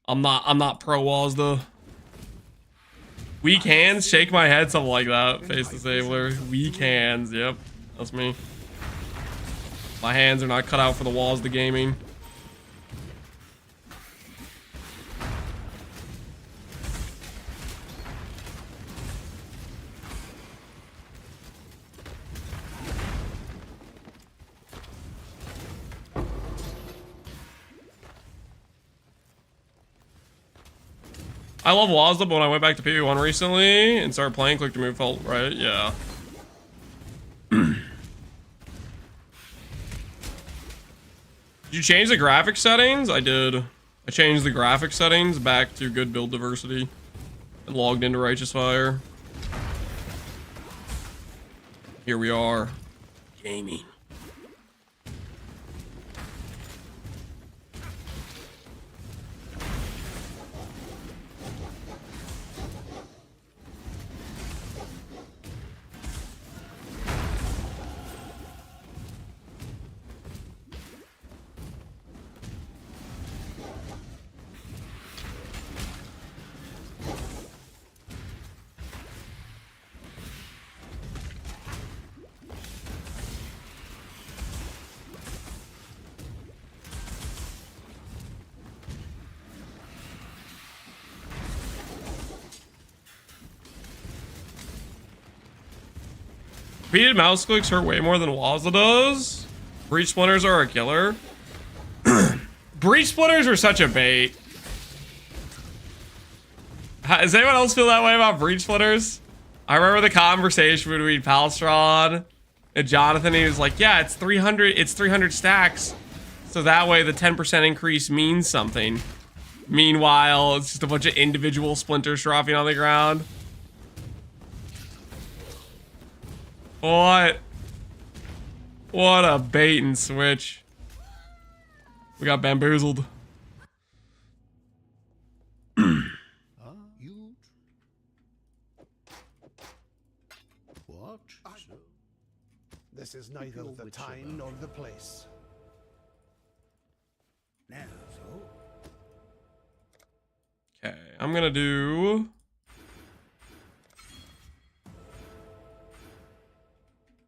I'm not pro walls though. Weak hands, shake my head, something like that. Face disabler. Weak hands, yep. That's me. My hands are not cut out for the walls of the gaming. I love Wazda, but when I went back to PoE1 recently and started playing, click to move felt right. Yeah. Did you change the graphic settings? I did. I changed the graphic settings back to good build diversity and logged into Righteous Fire. Here we are. Gaming. Repeated mouse clicks hurt way more than Wazza does. Breach splinters are a killer. Breach splinters are such a bait. Does anyone else feel that way about breach splinters? I remember the conversation between Palstron and Jonathan. He was like, yeah, it's 300 stacks. So that way the 10% increase means something. Meanwhile, it's just a bunch of individual splinters dropping on the ground. What a bait and switch. We got bamboozled. What? This is neither the time nor the place. Now, so. Okay, I'm gonna do.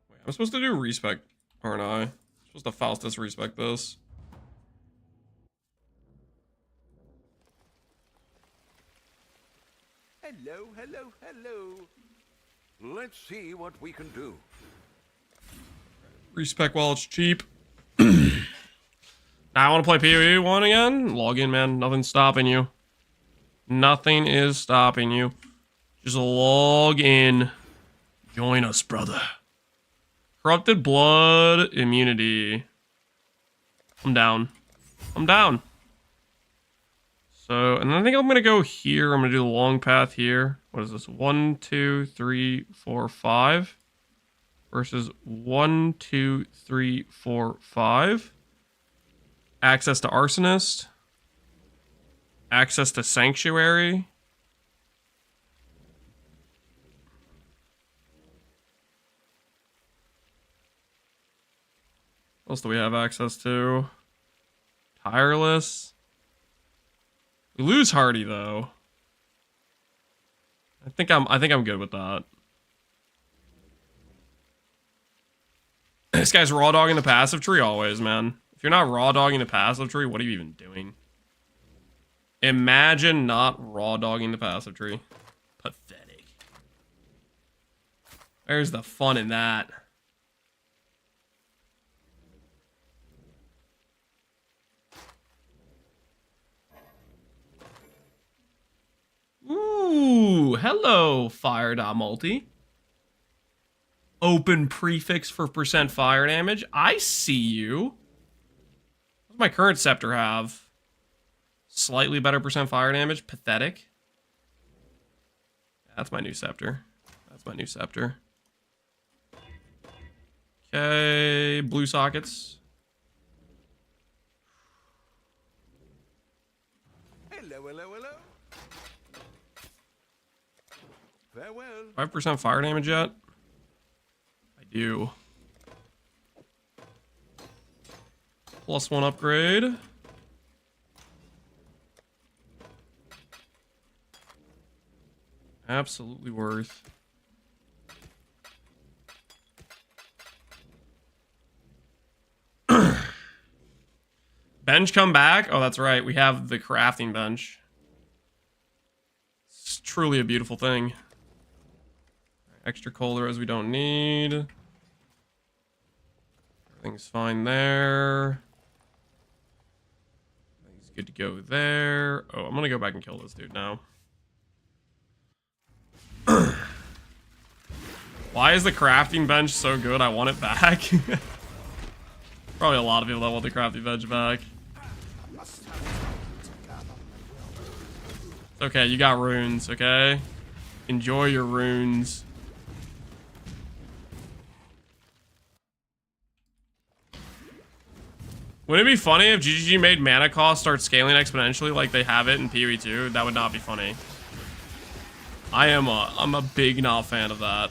Wait, I'm supposed to do respec, aren't I? I'm supposed to Faustus respec this. Hello, hello, hello. Let's see what we can do. Respec while it's cheap. Now I want to play PoE 1 again. Log in, man. Nothing's stopping you. Nothing is stopping you. Just log in. Join us, brother. Corrupted blood immunity. I'm down. I'm down. So, and I think I'm going to go here. I'm going to do the long path here. What is this? 1, 2, 3, 4, 5. Versus 1, 2, 3, 4, 5. Access to Arsonist. Access to Sanctuary. What else do we have access to? Tireless. We lose Hardy though. I think I'm good with that. This guy's raw dogging the passive tree always, man. If you're not raw dogging the passive tree, what are you even doing? Imagine not raw dogging the passive tree. Pathetic. Where's the fun in that? Ooh, hello, Fire.multi. Open prefix for % fire damage. I see you. What does my current scepter have? Slightly better % fire damage. Pathetic. That's my new scepter. That's my new scepter. Okay, blue sockets. Hello, hello, hello. Farewell. 5% fire damage yet? I do. +1 upgrade. Absolutely worth. Bench come back? Oh, that's right. We have the crafting bench. It's truly a beautiful thing. Extra coal as we don't need. Everything's fine there. Everything's good to go there. Oh, I'm gonna go back and kill this dude now. Why is the crafting bench so good? I want it back. Probably a lot of people that want the crafting bench back. It's okay, you got runes, okay? Enjoy your runes. Wouldn't it be funny if GGG made mana cost start scaling exponentially like they have it in PoE 2? That would not be funny. I'm a big not fan of that.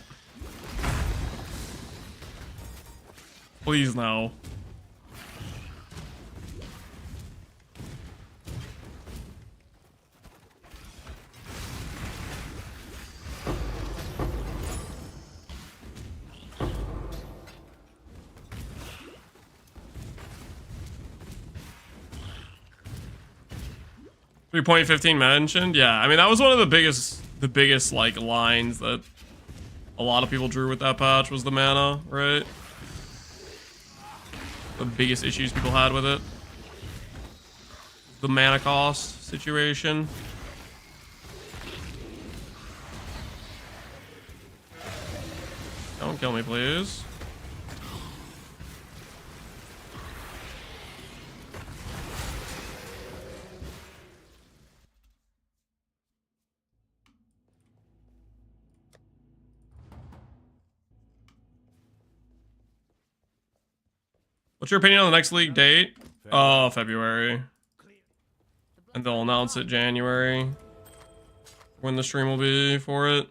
Please no. .15 mentioned, yeah. I mean, that was one of the biggest like lines that a lot of people drew with that patch was the mana, right? The biggest issues people had with it. The mana cost situation. Don't kill me, please. What's your opinion on the next league date? February. And they'll announce it January. When the stream will be for it.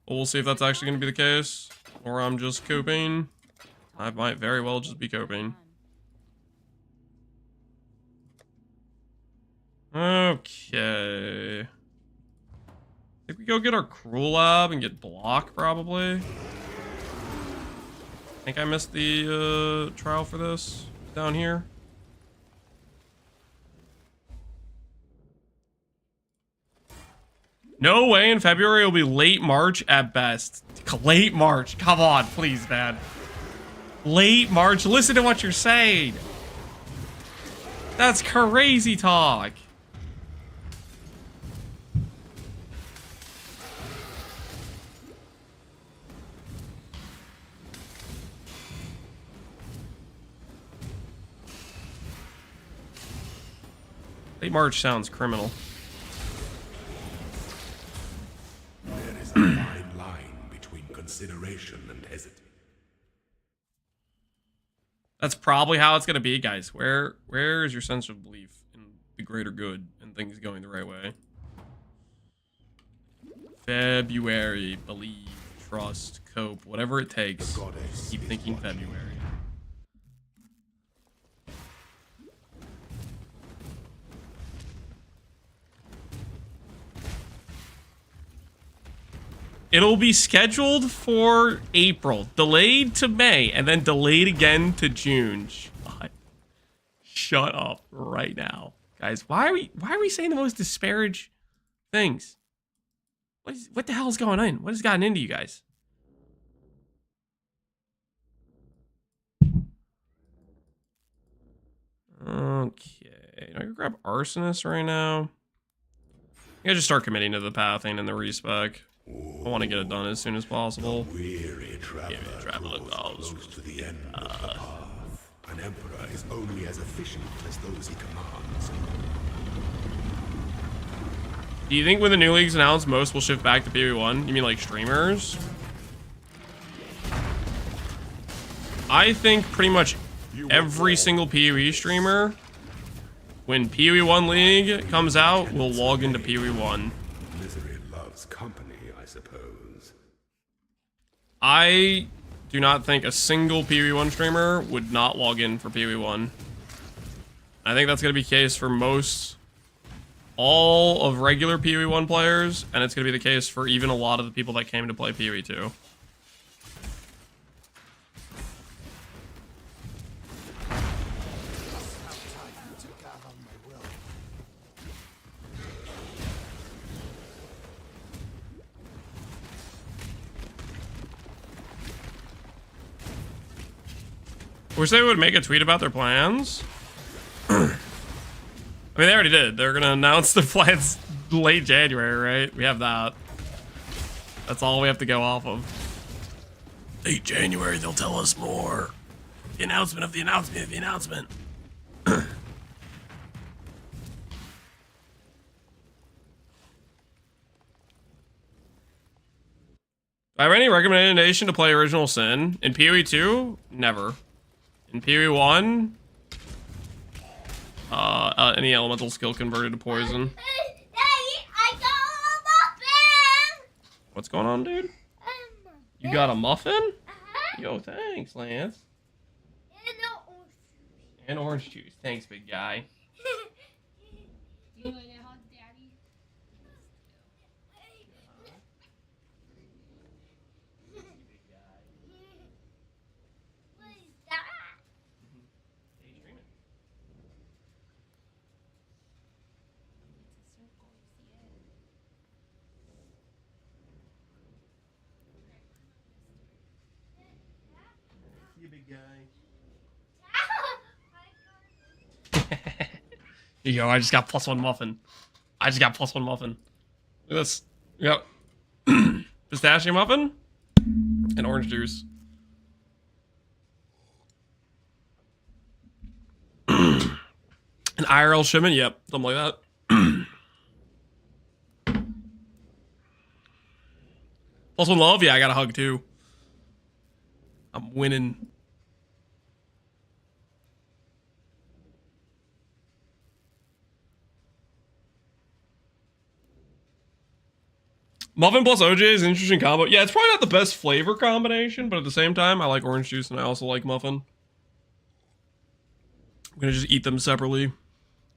But we'll see if that's actually going to be the case. Or I'm just coping. I might very well just be coping. Okay. I think we go get our Cruel Lab and get Block, probably. I think I missed the trial for this down here. No way in February. It'll be late March at best. Late March. Come on, please, man. Late March. Listen to what you're saying. That's crazy talk. Late March sounds criminal. There is a fine line between consideration and hesitation. That's probably how it's gonna be, guys. Where is your sense of belief in the greater good and things going the right way? February, believe, trust, cope, whatever it takes. Keep thinking February. It'll be scheduled for April, delayed to May, and then delayed again to June. Shut up right now, guys. Why are we saying the most disparage things? What the hell's going on? What has gotten into you guys? Okay, I can grab Arsonist right now. I gotta just start committing to the pathing and the respec. I want to get it done as soon as possible. Weary traveler goes close to the end of the path. An emperor is only as efficient as those he commands. Do you think when the new league's announced, most will shift back to PoE1? You mean like streamers? I think pretty much every single PoE streamer, when PoE1 League comes out, will log into PoE1. Misery loves company, I suppose. I do not think a single PoE1 streamer would not log in for PoE1. I think that's going to be the case for all of regular PoE1 players, and it's going to be the case for even a lot of the people that came to play PoE2. Wish they would make a tweet about their plans. I mean, they already did. They're gonna announce their plans late January, right? We have that. That's all we have to go off of. Late January, they'll tell us more. The announcement of the announcement of the announcement. Do I have any recommendation to play Original Sin? In PoE2? Never. In PoE1? Any elemental skill converted to poison. I got a muffin! What's going on, dude? You got a muffin? Yo, thanks, Lance. And orange juice. Thanks, big guy. You want to hug Daddy? What is that? Here you go. I just got +1 muffin. I just got +1 muffin. Look at this. We got pistachio muffin and orange juice. An IRL shipment? Yep. Something like that. +1 love? Yeah, I got a hug too. I'm winning. Muffin plus OJ is an interesting combo. Yeah, it's probably not the best flavor combination, but at the same time, I like orange juice and I also like muffin. I'm gonna just eat them separately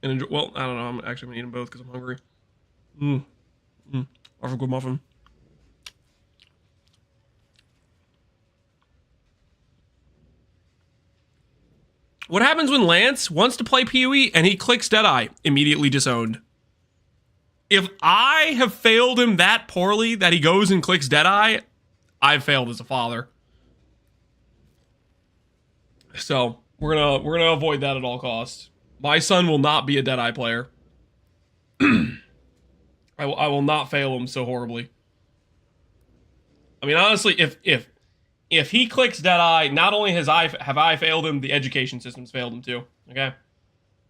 and enjoy. Well, I don't know. I'm actually gonna eat them both because I'm hungry. Have a good muffin. What happens when Lance wants to play PoE and he clicks Deadeye? Immediately disowned. If I have failed him that poorly that he goes and clicks Deadeye, I've failed as a father. So we're gonna avoid that at all costs. My son will not be a Deadeye player. I will not fail him so horribly. I mean, honestly, if he clicks Deadeye, not only have I failed him, the education system's failed him too. Okay,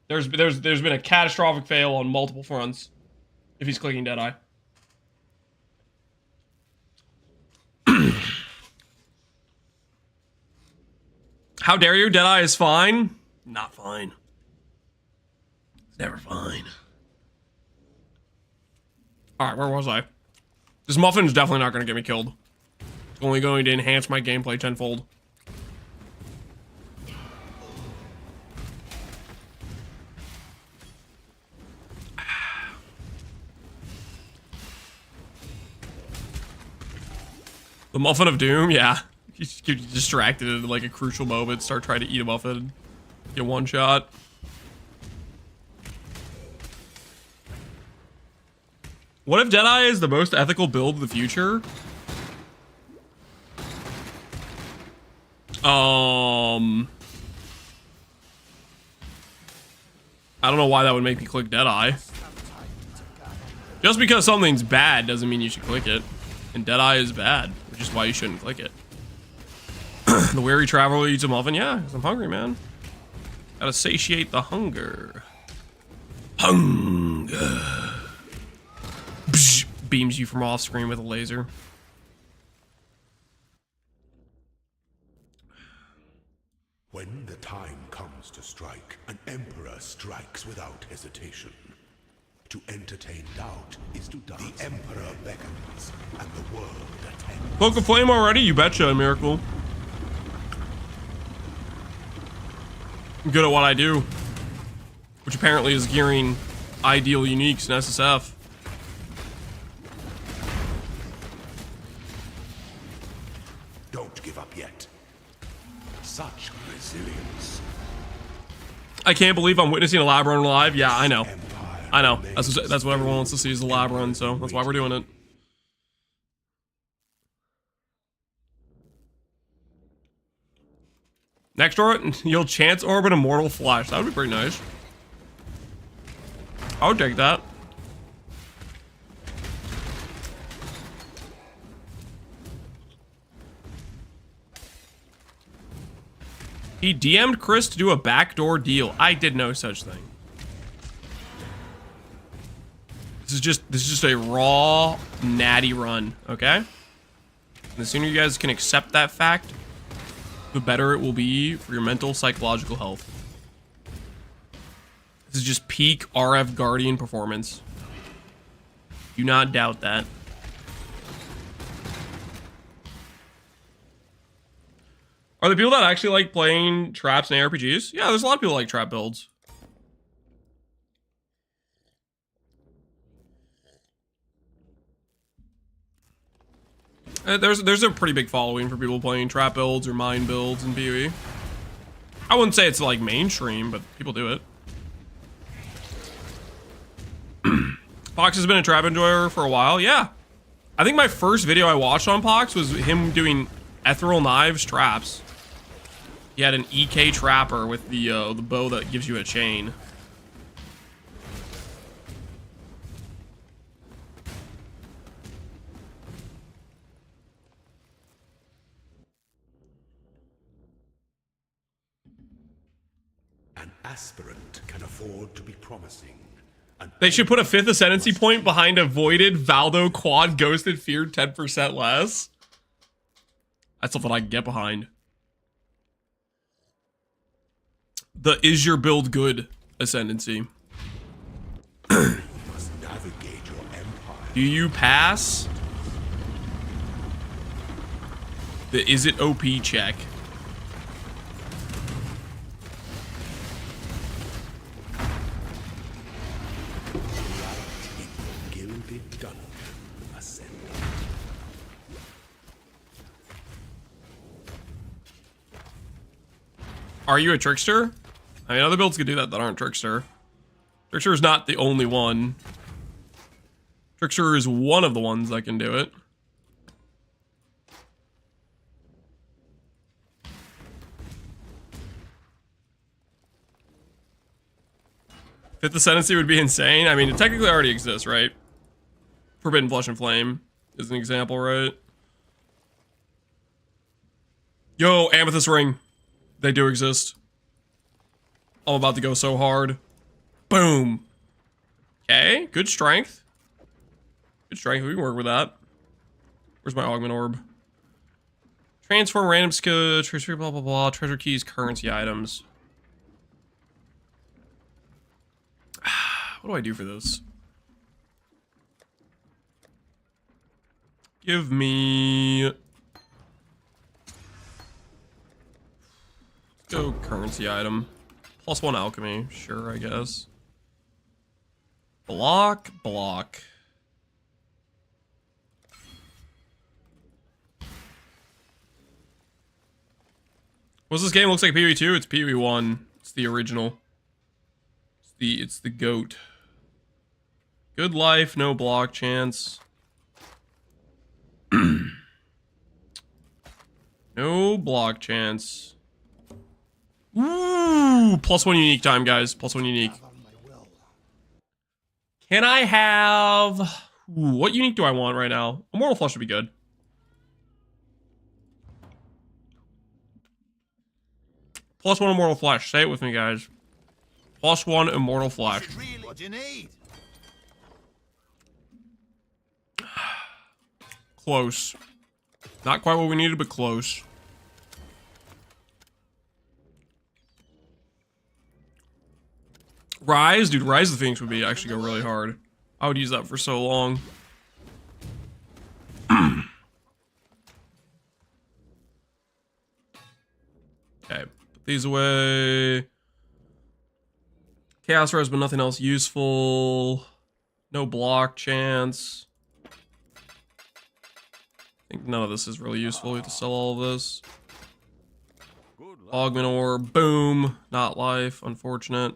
there's been a catastrophic fail on multiple fronts. If he's clicking Deadeye. How dare you? Deadeye is fine. Not fine. It's never fine. Alright, where was I? This muffin is definitely not going to get me killed. It's only going to enhance my gameplay tenfold. The Muffin of Doom, yeah. You just get distracted at like a crucial moment, start trying to eat a muffin, get one shot. What if Deadeye is the most ethical build of the future? I don't know why that would make me click Deadeye. Just because something's bad doesn't mean you should click it. And Deadeye is bad, which is why you shouldn't click it. The weary traveler eats a muffin. Yeah, because I'm hungry, man. Gotta satiate the hunger. Hunger. Psh, beams you from off screen with a laser. When the time comes to strike, an emperor strikes without hesitation. To entertain doubt is to dance. The emperor beckons, and the world attends. Cloak of Flame already? You betcha, Miracle. I'm good at what I do. Which apparently is gearing ideal uniques in SSF. Don't give up yet. Such resilience. I can't believe I'm witnessing a lab run live. Yeah, I know. I know. That's what everyone wants to see is the lab run, so that's why we're doing it. Next orbit, you'll chance orbit Immortal Flash. That would be pretty nice. I would take that. He DM'd Chris to do a backdoor deal. I did no such thing. This is just a raw, natty run, okay? And the sooner you guys can accept that fact, the better it will be for your mental, psychological health. This is just peak RF Guardian performance. Do not doubt that. Are there people that actually like playing traps and ARPGs? Yeah, there's a lot of people that like trap builds. There's a pretty big following for people playing trap builds or mine builds in PoE. I wouldn't say it's like mainstream, but people do it. Pox has been a trap enjoyer for a while. Yeah. I think my first video I watched on Pox was him doing ethereal knives traps. He had an EK Trapper with the bow that gives you a chain. An aspirant can afford to be promising. They should put a 5th Ascendancy point behind a Voided, Valdo, Quad, Ghosted, Feared 10% less. That's something I can get behind. The is your build good Ascendancy. You must navigate your empire. Do you pass the is it OP check? Gilded dungeon ascending. Are you a trickster? I mean, other builds can do that aren't trickster. Trickster is not the only one. Trickster is one of the ones that can do it. Fifth Ascendancy would be insane. I mean, it technically already exists, right? Forbidden Flesh and Flame is an example, right? Yo, Amethyst Ring. They do exist. I'm about to go so hard. Boom. Okay, good strength. Good strength, we can work with that. Where's my Augment Orb? Transform random skill, treasure, blah, blah, blah. Treasure keys, currency items. What do I do for this? Give me... Let's go currency item. +1 alchemy. Sure, I guess. Block, block. What's this game? Looks like PoE2. It's PoE1. It's the original. It's the GOAT. Good life, no block chance. No block chance. Ooh, +1 unique time, guys. +1 unique. Can I have... Ooh, what unique do I want right now? Immortal Flush would be good. +1 Immortal Flesh. Say it with me, guys. +1 Immortal Flesh. What do you need? Close. Not quite what we needed, but close. Rise? Dude, Rise of the Phoenix would be actually go really hard. I would use that for so long. Okay. Put these away. Chaos Rose, but nothing else useful. No block chance. I think none of this is really useful. We have to sell all of this. Augment Orb. Boom. Not life. Unfortunate.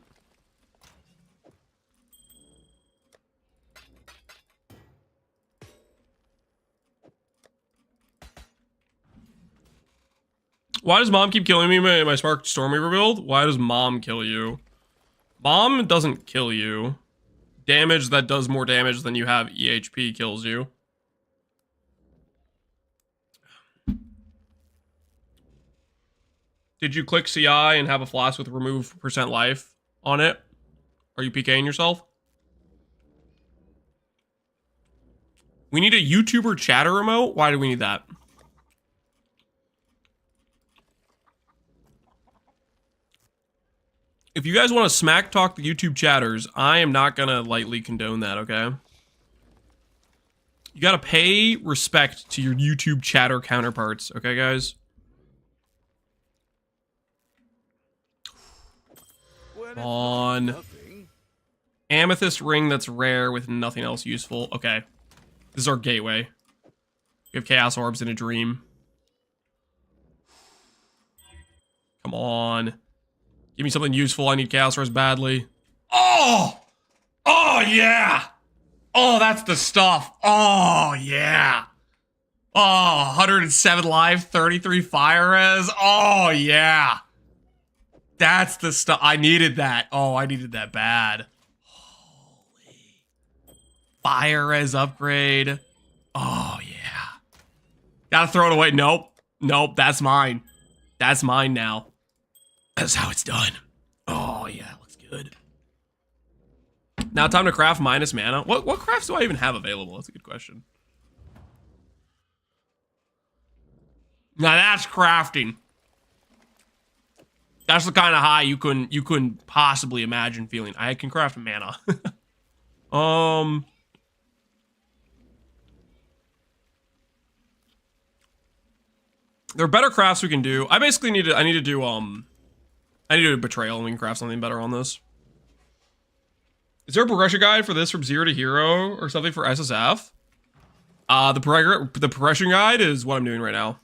Why does Mom keep killing me in my Spark Stormweaver build? Why does Mom kill you? Mom doesn't kill you. Damage that does more damage than you have EHP kills you. Did you click CI and have a flask with remove % life on it? Are you PKing yourself? We need a YouTuber chatter remote? Why do we need that? If you guys want to smack talk the YouTube chatters, I am not gonna lightly condone that, okay? You gotta pay respect to your YouTube chatter counterparts, okay, guys? Come on. Amethyst ring that's rare with nothing else useful. Okay. This is our gateway. We have Chaos Orbs in a dream. Come on. Give me something useful. I need Chaos Orbs badly. Oh! Oh, yeah! Oh, that's the stuff. Oh, yeah. Oh, 107 life, 33 fire res. Oh, yeah. That's the stuff. I needed that. Oh, I needed that bad. Holy. Fire res upgrade. Oh, yeah. Gotta throw it away. Nope. Nope, that's mine. That's mine now. That's how it's done. Oh, yeah, looks good. Now time to craft minus mana. What crafts do I even have available? That's a good question. Now that's crafting. That's the kind of high you couldn't possibly imagine feeling. I can craft mana. There are better crafts we can do. I basically need to do a betrayal and we can craft something better on this. Is there a progression guide for this from 0 to hero or something for SSF? The progression guide is what I'm doing right now.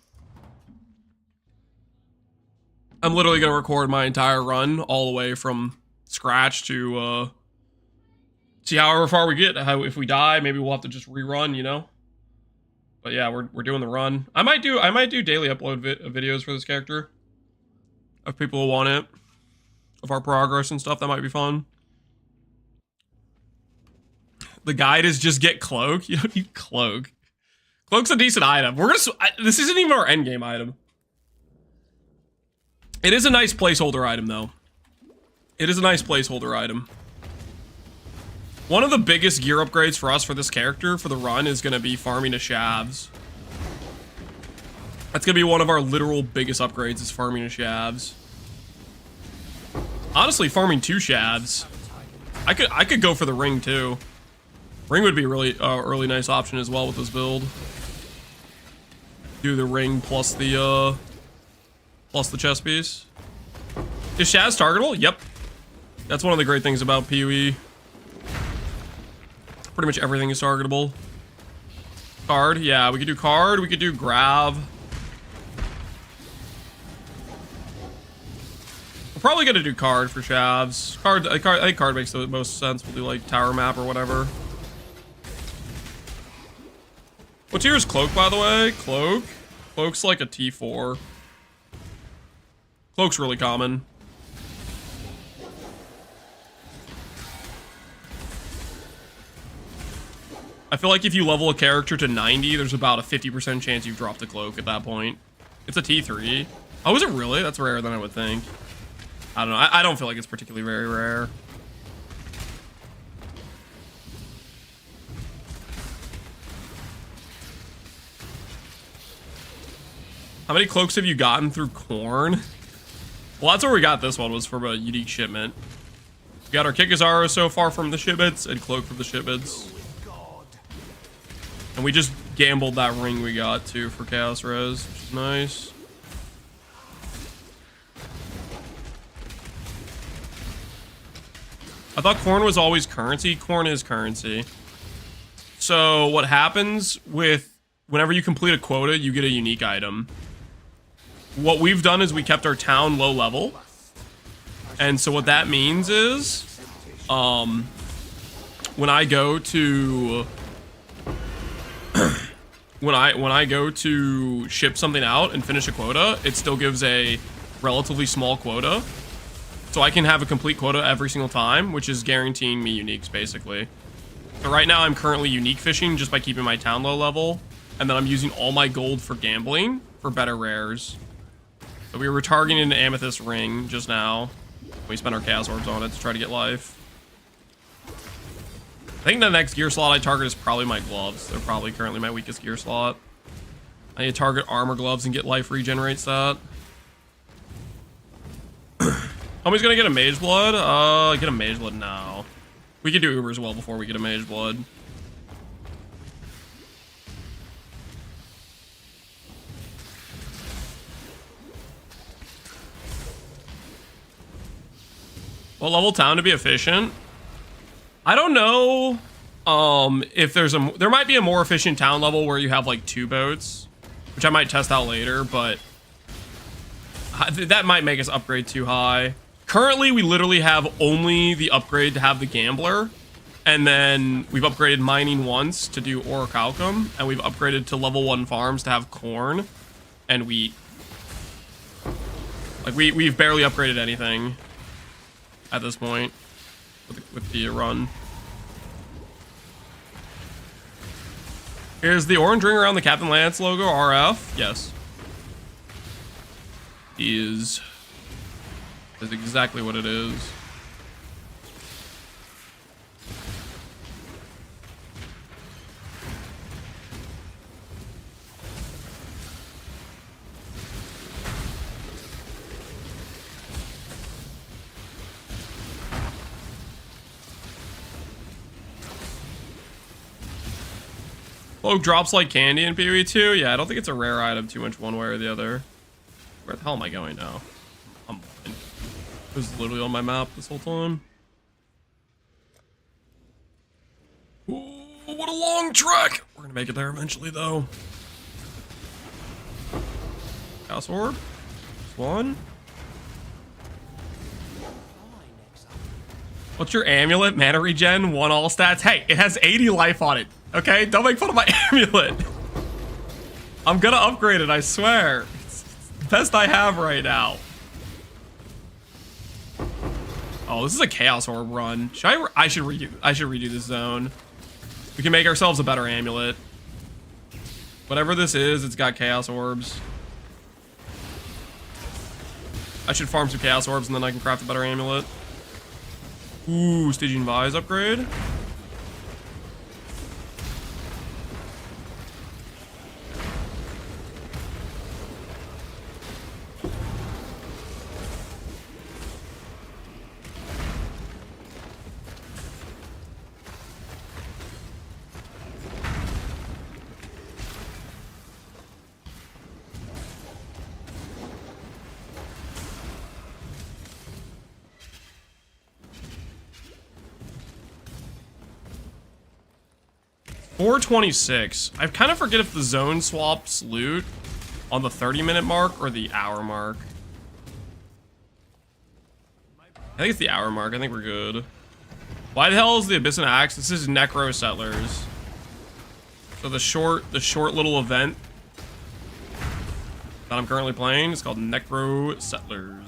I'm literally gonna record my entire run all the way from scratch to see however far we get. If we die, maybe we'll have to just rerun, you know. But yeah, we're doing the run. I might do daily upload videos for this character. If people will want it, of our progress and stuff, that might be fun. The guide is just get cloak. You don't need cloak. Cloak's a decent item. This isn't even our endgame item. It is a nice placeholder item, though. It is a nice placeholder item. One of the biggest gear upgrades for us for this character for the run is going to be farming to shavs. That's going to be one of our literal biggest upgrades is farming to shavs. Honestly, farming 2 shavs. I could go for the ring too. Ring would be really really nice option as well with this build. Do the ring plus the chest piece. Is Shaz targetable? Yep. That's one of the great things about PoE. Pretty much everything is targetable. Card, yeah, we could do card, we could do grab. We're probably gonna do card for Shavs. I think card makes the most sense. We'll do like tower map or whatever. What tier is Cloak, by the way? Cloak? Cloak's like a T4. Cloak's really common. I feel like if you level a character to 90, there's about a 50% chance you've dropped a cloak at that point. It's a T3. Oh, is it really? That's rarer than I would think. I don't know. I don't feel like it's particularly very rare. How many cloaks have you gotten through Corn? Well, that's where we got this one, was from a unique shipment. We got our Kikazaro so far from the shipments and Cloak from the shipments. And we just gambled that ring we got too for Chaos Res, which is nice. I thought Corn was always currency. Corn is currency. So what happens with whenever you complete a quota, you get a unique item. What we've done is we kept our town low level. And so what that means is when I go to when I go to ship something out and finish a quota, it still gives a relatively small quota. So I can have a complete quota every single time, which is guaranteeing me uniques, basically. So right now I'm currently unique fishing just by keeping my town low level. And then I'm using all my gold for gambling for better rares. So we were targeting an amethyst ring just now. We spent our chaos orbs on it to try to get life. I think the next gear slot I target is probably my gloves. They're probably currently my weakest gear slot. I need to target armor gloves and get life regenerates that. Homie's gonna get a mage blood? Get a mage blood now. We could do Uber as well before we get a mage blood. What level town to be efficient? I don't know if there might be a more efficient town level where you have like 2 boats, which I might test out later, but that might make us upgrade too high. Currently, we literally have only the upgrade to have the gambler, and then we've upgraded mining once to do orichalcum, and we've upgraded to level 1 farms to have corn and wheat. Like, we've barely upgraded anything at this point with the run. Is the orange ring around the Captain Lance logo RF? Yes. Is exactly what it is. Cloak drops like candy in PoE 2? Yeah, I don't think it's a rare item too much one way or the other. Where the hell am I going now? I'm blind. It was literally on my map this whole time. Ooh, what a long trek! We're gonna make it there eventually, though. House Orb. One. What's your amulet? Mana regen, 1 all stats. Hey, it has 80 life on it. Okay, don't make fun of my amulet. I'm gonna upgrade it, I swear. It's the best I have right now. Oh, this is a Chaos Orb run. I should redo this zone. We can make ourselves a better amulet. Whatever this is, it's got Chaos Orbs. I should farm some Chaos Orbs and then I can craft a better amulet. Ooh, Stygian Vise upgrade. $426. I kind of forget if the zone swaps loot on the 30-minute mark or the hour mark. I think it's the hour mark. I think we're good. Why the hell is the Abyss and Axe? This is Necro Settlers. So the short little event that I'm currently playing is called Necro Settlers.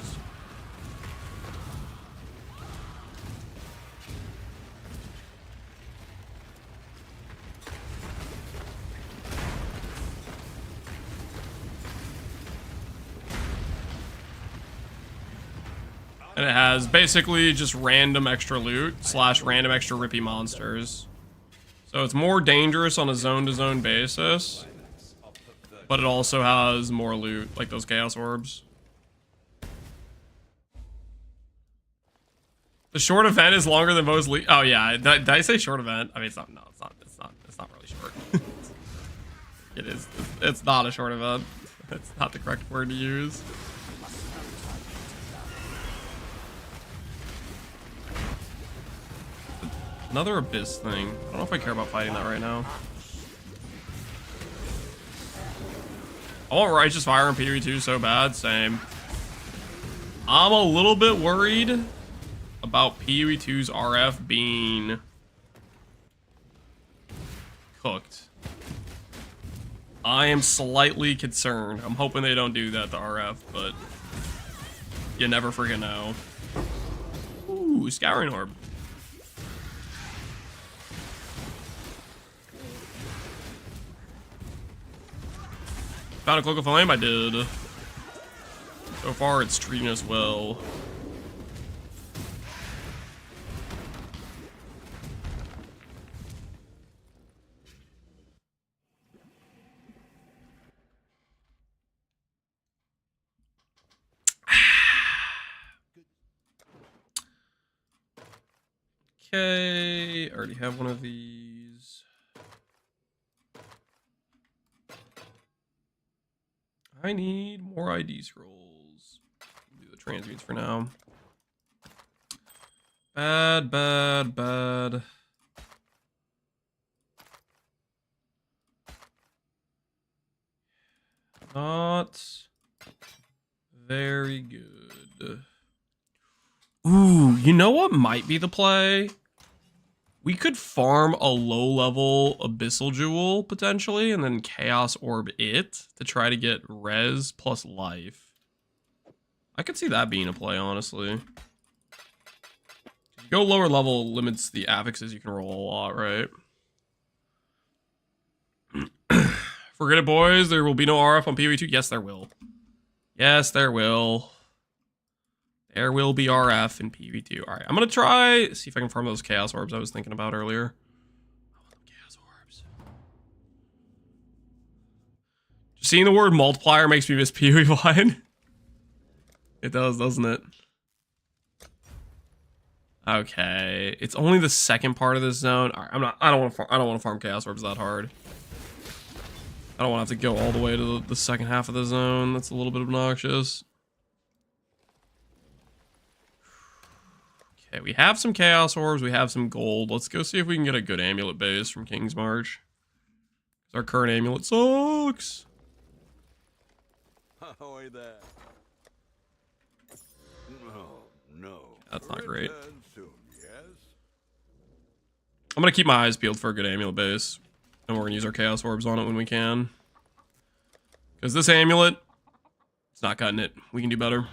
And it has basically just random extra loot / random extra rippy monsters. So it's more dangerous on a zone-to-zone basis. But it also has more loot, like those Chaos Orbs. The short event is longer than most oh yeah, did I say short event? I mean, it's not, no, it's not really short. It is, it's not a short event. It's not the correct word to use. Another Abyss thing. I don't know if I care about fighting that right now. I want Righteous Fire in PoE 2 so bad. Same. I'm a little bit worried about PoE 2's RF being cooked. I am slightly concerned. I'm hoping they don't do that to RF, but you never freaking know. Ooh, Scouring Orb. Found a Cloak of Flame? I did. So far, it's treating us well. Okay, already have one of these. I need more ID scrolls. Do the transmutes for now. Bad, bad, bad. Not very good. Ooh, you know what might be the play? We could farm a low-level Abyssal Jewel, potentially, and then Chaos Orb it to try to get res plus life. I could see that being a play, honestly. Go lower level limits the affixes you can roll a lot, right? Forget it, boys. There will be no RF on PoE2. Yes, there will. Yes, there will. There will be RF in PoE2. All right, I'm going to try, see if I can farm those Chaos Orbs I was thinking about earlier. Chaos Orbs. Just seeing the word multiplier makes me miss PoE Vine. It does, doesn't it? Okay, it's only the second part of this zone. All right, I don't want to farm Chaos Orbs that hard. I don't want to have to go all the way to the second half of the zone. That's a little bit obnoxious. Okay, we have some Chaos Orbs. We have some gold. Let's go see if we can get a good amulet base from King's March. Our current amulet sucks. Ahoy there. No. That's not great. Soon, yes? I'm going to keep my eyes peeled for a good amulet base. And we're going to use our Chaos Orbs on it when we can. Because this amulet, it's not cutting it. We can do better.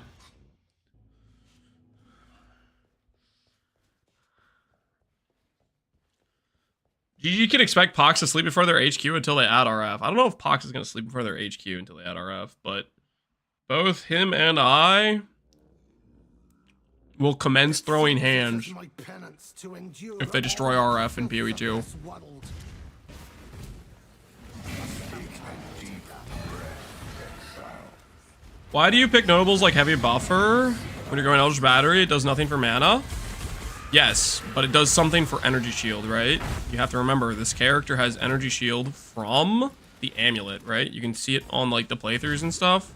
You can expect Pox to sleep before their HQ until they add RF. I don't know if Pox is going to sleep before their HQ until they add RF, but both him and I will commence throwing hands if they destroy RF in PoE2. Why do you pick notables like Heavy Buffer? When you're going Eldritch Battery, it does nothing for mana. Yes, but it does something for Energy Shield, right? You have to remember, this character has Energy Shield from the amulet, right? You can see it on, like, the playthroughs and stuff.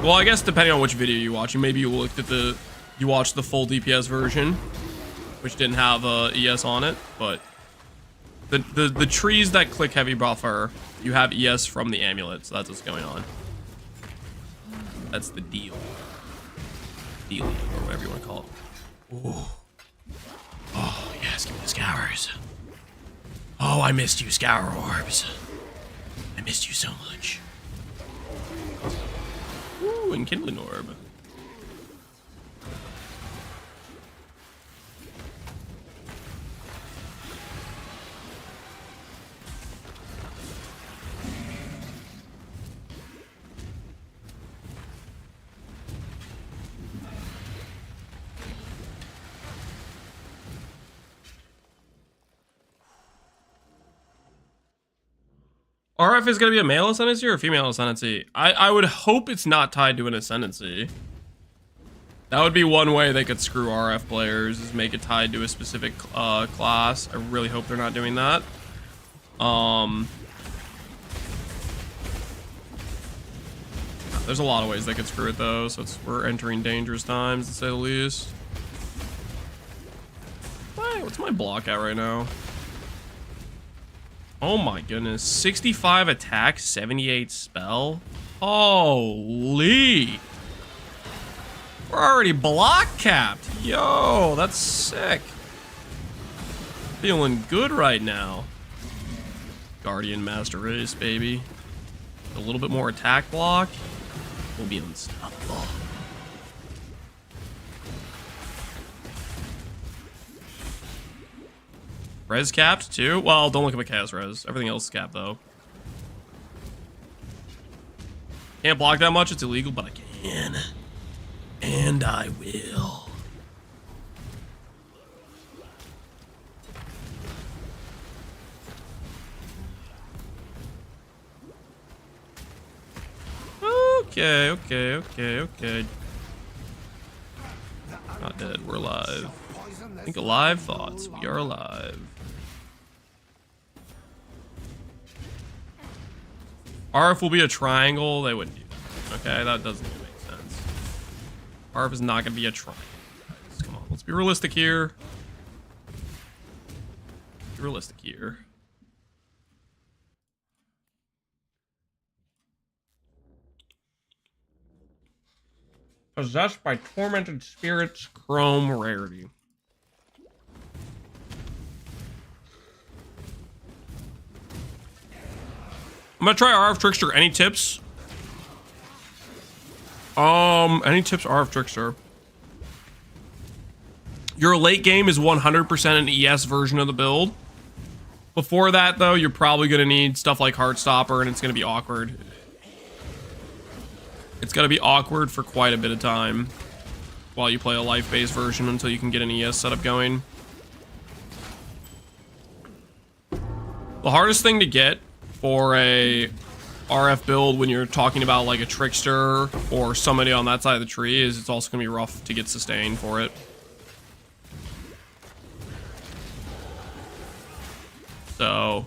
Well, I guess depending on which video you watch, maybe you looked at you watched the full DPS version, which didn't have ES on it, but the trees that click Heavy Buffer, you have ES from the amulet, so that's what's going on. That's the deal. Deal, or whatever you want to call it. Ooh. Oh, yes, give me the scours. Oh, I missed you, Scour Orbs. I missed you so much. Ooh, and Kindling Orb. RF is going to be a male ascendancy or a female ascendancy? I would hope it's not tied to an ascendancy. That would be one way they could screw RF players, is make it tied to a specific class. I really hope they're not doing that. There's a lot of ways they could screw it though, so we're entering dangerous times to say the least. What's my block at right now? Oh my goodness, 65 attack, 78 spell. Holy. We're already block capped. Yo, that's sick. Feeling good right now. Guardian Master Race, baby. A little bit more attack block. We'll be unstoppable. Res capped too? Well, don't look at my chaos res. Everything else is capped though. Can't block that much, it's illegal, but I can. And I will. Okay. Not dead, we're alive. Think alive thoughts. We are alive. RF will be a triangle. They wouldn't do that. Okay, that doesn't even make sense. RF is not going to be a triangle. Guys. Come on, let's be realistic here. Be realistic here. Possessed by tormented spirits, chrome rarity. I'm gonna try RF Trickster. Any tips? Any tips are of Trickster? Your late game is 100% an ES version of the build. Before that, though, you're probably going to need stuff like Heartstopper, and it's going to be awkward. It's going to be awkward for quite a bit of time while you play a life-based version until you can get an ES setup going. The hardest thing to get for a RF build when you're talking about like a Trickster or somebody on that side of the tree is it's also going to be rough to get sustain for it. So,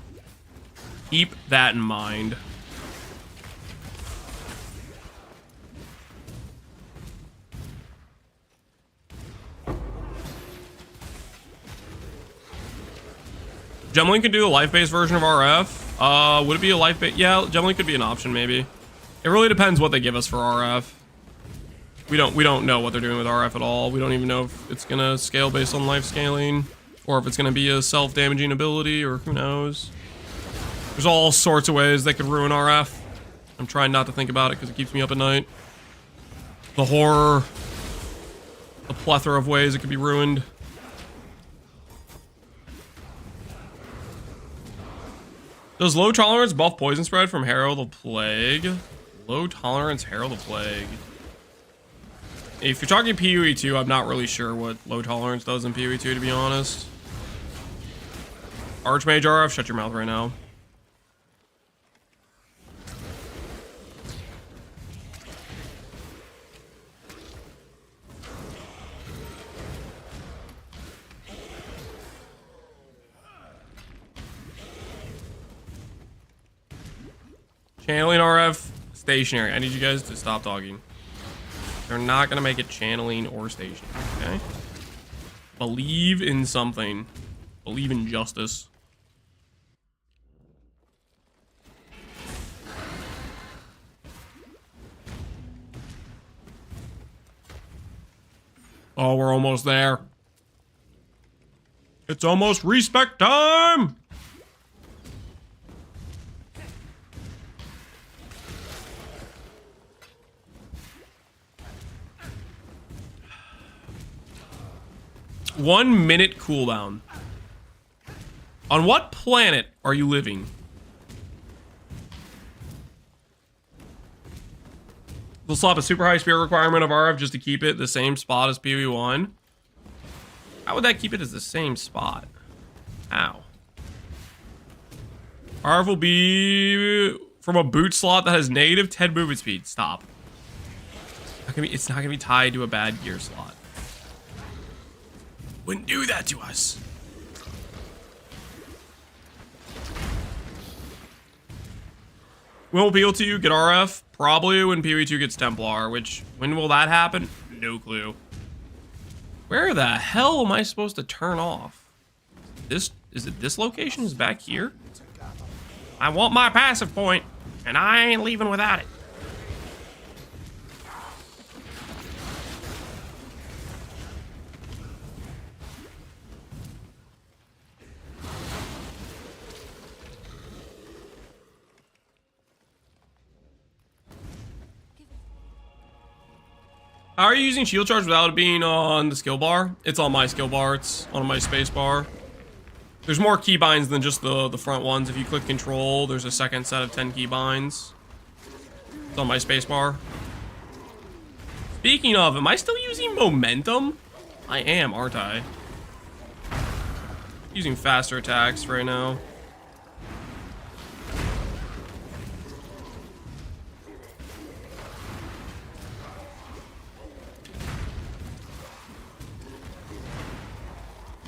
keep that in mind. Gemlin could do the life-based version of RF. Would it be a life-based? Yeah, Gemlin could be an option, maybe. It really depends what they give us for RF. We don't know what they're doing with RF at all. We don't even know if it's gonna scale based on life scaling, or if it's gonna be a self-damaging ability, or who knows. There's all sorts of ways they could ruin RF. I'm trying not to think about it because it keeps me up at night. The horror, the plethora of ways it could be ruined. Does low tolerance buff poison spread from Herald of Plague? Low tolerance Herald of Plague. If you're talking PoE 2, I'm not really sure what low tolerance does in PoE 2, to be honest. Archmage RF, shut your mouth right now. Channeling RF, stationary. I need you guys to stop talking. They're not gonna make it channeling or stationary, okay? Believe in something. Believe in justice. Oh, we're almost there. It's almost respec time! One minute cooldown. On what planet are you living? They'll slap a super high spirit requirement of RF just to keep it the same spot as PoE 1. How would that keep it as the same spot? How? RF will be from a boot slot that has negative 10 movement speed. Stop. It's not gonna be tied to a bad gear slot. Wouldn't do that to us. When will appeal to you get RF? Probably when PoE 2 gets Templar, which, when will that happen? No clue. Where the hell am I supposed to turn off? Is it this location is back here? I want my passive point, and I ain't leaving without it. How are you using shield charge without it being on the skill bar? It's on my skill bar. It's on my space bar. There's more keybinds than just the front ones. If you click control, there's a second set of 10 keybinds. It's on my space bar. Speaking of, am I still using momentum? I am, aren't I? Using faster attacks right now.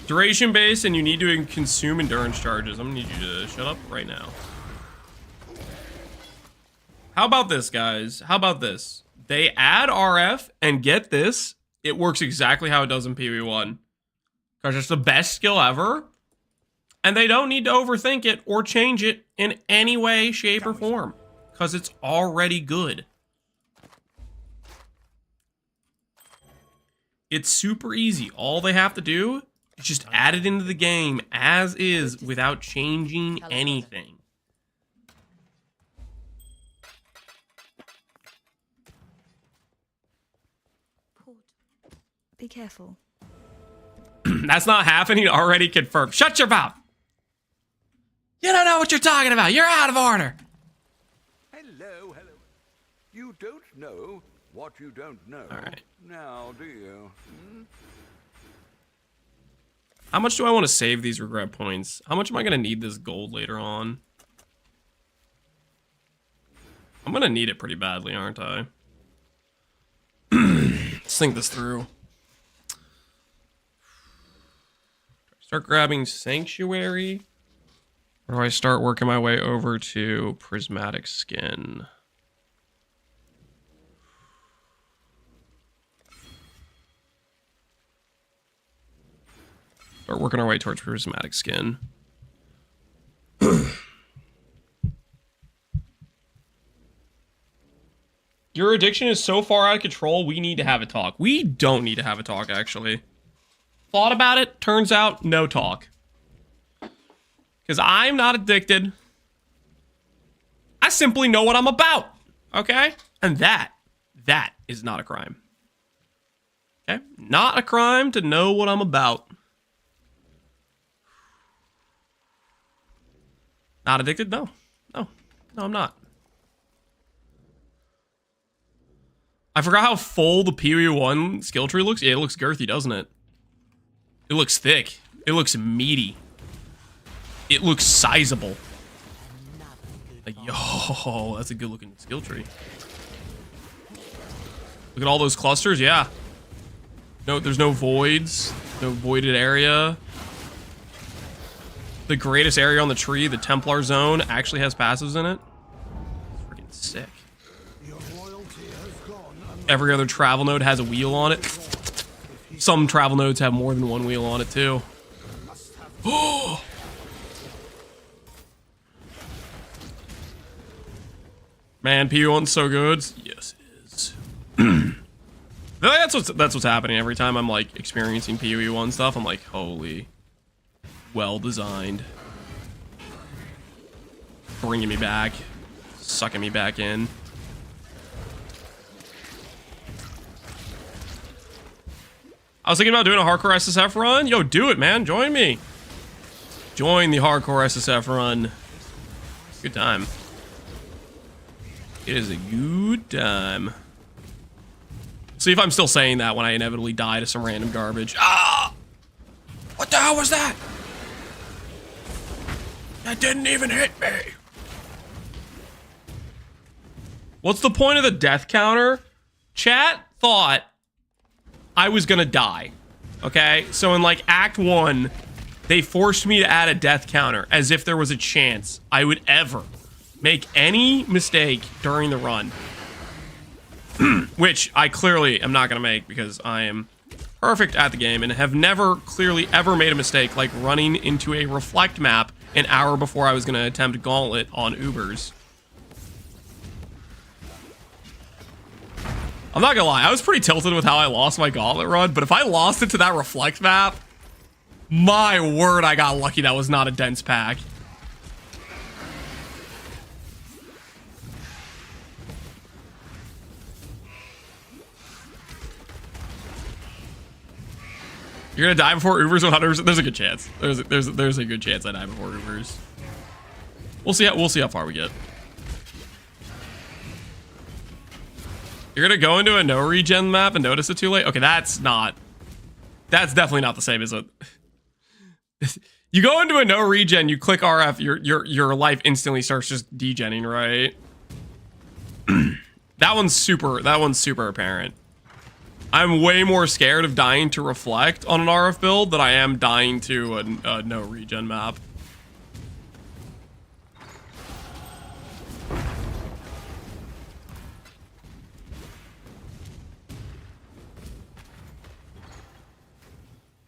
Duration based, and you need to consume endurance charges. I'm gonna need you to shut up right now. How about this, guys? How about this? They add RF, and get this, it works exactly how it does in PoE 1. Because it's the best skill ever, and they don't need to overthink it or change it in any way, shape, or form. Because it's already good. It's super easy. All they have to do is just add it into the game as is without changing anything. Be careful. That's not happening. Already confirmed. Shut your mouth. You don't know what you're talking about. You're out of order. Hello, hello. You don't know what you don't know. All right. Now, do you? Hmm? How much do I want to save these regret points? How much am I going to need this gold later on? I'm going to need it pretty badly, aren't I? Let's think this through. Start grabbing Sanctuary. Or do I start working my way over to Prismatic Skin? Start working our way towards Prismatic Skin. Your addiction is so far out of control, we need to have a talk. We don't need to have a talk, actually. Thought about it, turns out, no talk. Because I'm not addicted. I simply know what I'm about, okay? And that is not a crime. Okay? Not a crime to know what I'm about. Not addicted? No. No, I'm not. I forgot how full the PoE1 skill tree looks. Yeah, it looks girthy, doesn't it? It looks thick. It looks meaty. It looks sizable. Like, yo, that's a good looking skill tree. Look at all those clusters, yeah. No, there's no voids. No voided area. The greatest area on the tree, the Templar Zone, actually has passives in it. Freaking sick. Every other travel node has a wheel on it. Some travel nodes have more than one wheel on it too. Oh! Man, PoE1's so good. Yes, it is. That's what's happening every time I'm like experiencing PoE1 stuff. I'm like, holy, well designed, bringing me back, sucking me back in. I was thinking about doing a hardcore SSF run. Yo, do it, man. Join me. Join the hardcore SSF run. Good time. It is a good time. See if I'm still saying that when I inevitably die to some random garbage. Ah! What the hell was that? That didn't even hit me. What's the point of the death counter? Chat thought I was gonna die. Okay? So in like Act 1, they forced me to add a death counter as if there was a chance I would ever make any mistake during the run. Which I clearly am not gonna make because I am perfect at the game and have never clearly ever made a mistake like running into a reflect map an hour before I was gonna attempt Gauntlet on Ubers. I'm not gonna lie, I was pretty tilted with how I lost my Gauntlet run, but if I lost it to that reflect map, my word, I got lucky that was not a dense pack. You're gonna die before Ubers 100%. There's a good chance. There's a good chance I die before Ubers. We'll see how far we get. You're gonna go into a no regen map and notice it too late? Okay, that's definitely not the same as a... You go into a no regen, you click RF, your life instantly starts just degenning, right? That one's super apparent. I'm way more scared of dying to reflect on an RF build than I am dying to a no regen map.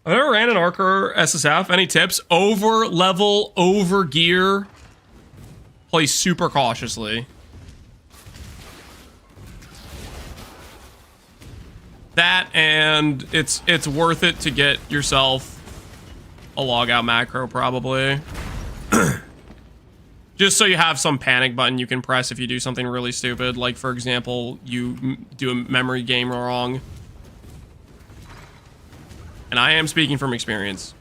I never ran an Archer SSF. Any tips? Over level, over gear. Play super cautiously. That and it's worth it to get yourself a logout macro probably. Just so you have some panic button you can press if you do something really stupid. Like for example, you do a memory game wrong. And I am speaking from experience.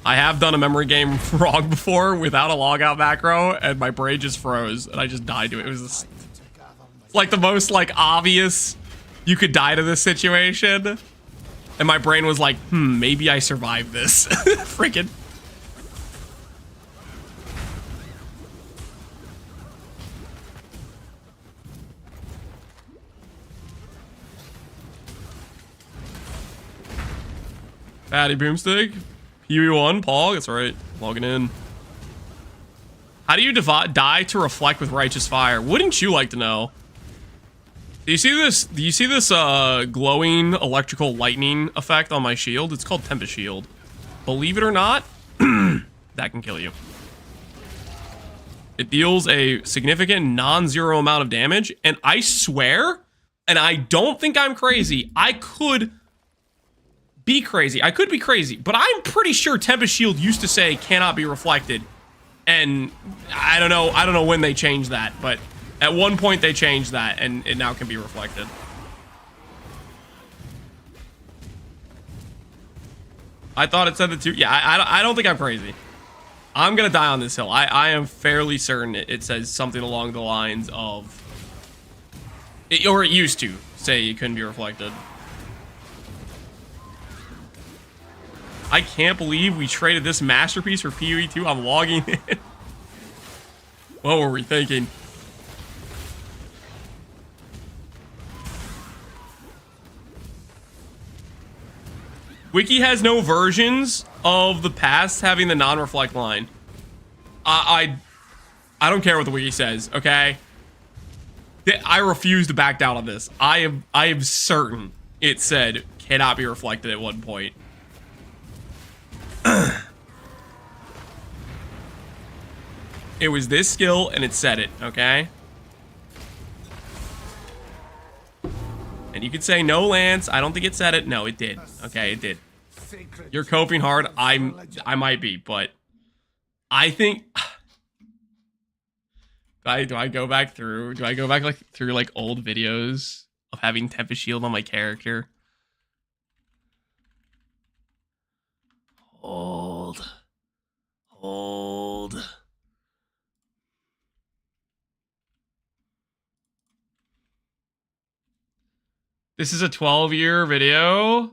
I have done a memory game wrong before without a logout macro, and my brain just froze, and I just died to it. It was just, like the most like obvious you could die to this situation, and my brain was like, maybe I survived this. Freaking. Patty Boomstick. PUE1, Paul, that's right. Logging in. How do you die to reflect with righteous fire? Wouldn't you like to know? Do you see this? Do you see this glowing electrical lightning effect on my shield? It's called Tempest Shield. Believe it or not, that can kill you. It deals a significant non-zero amount of damage, and I swear, and I don't think I'm crazy, I could be crazy. I could be crazy, but I'm pretty sure Tempest Shield used to say cannot be reflected. And I don't know when they changed that, but at one point they changed that and it now can be reflected. I thought it said that too. Yeah, I don't think I'm crazy. I'm gonna die on this hill. I am fairly certain it says something along the lines of, or it used to say it couldn't be reflected. I can't believe we traded this masterpiece for PUE2. I'm logging in. What were we thinking? Wiki has no versions of the past having the non-reflect line. I don't care what the wiki says, okay? I refuse to back down on this. I am certain it said cannot be reflected at one point. It was this skill and it said it, okay? And you could say no, Lance, I don't think it said it. No, it did. Okay, it did. You're coping hard. I might be, but I think do I go back through? Do I go back through old videos of having Tempest Shield on my character? Hold. This is a 12-year video.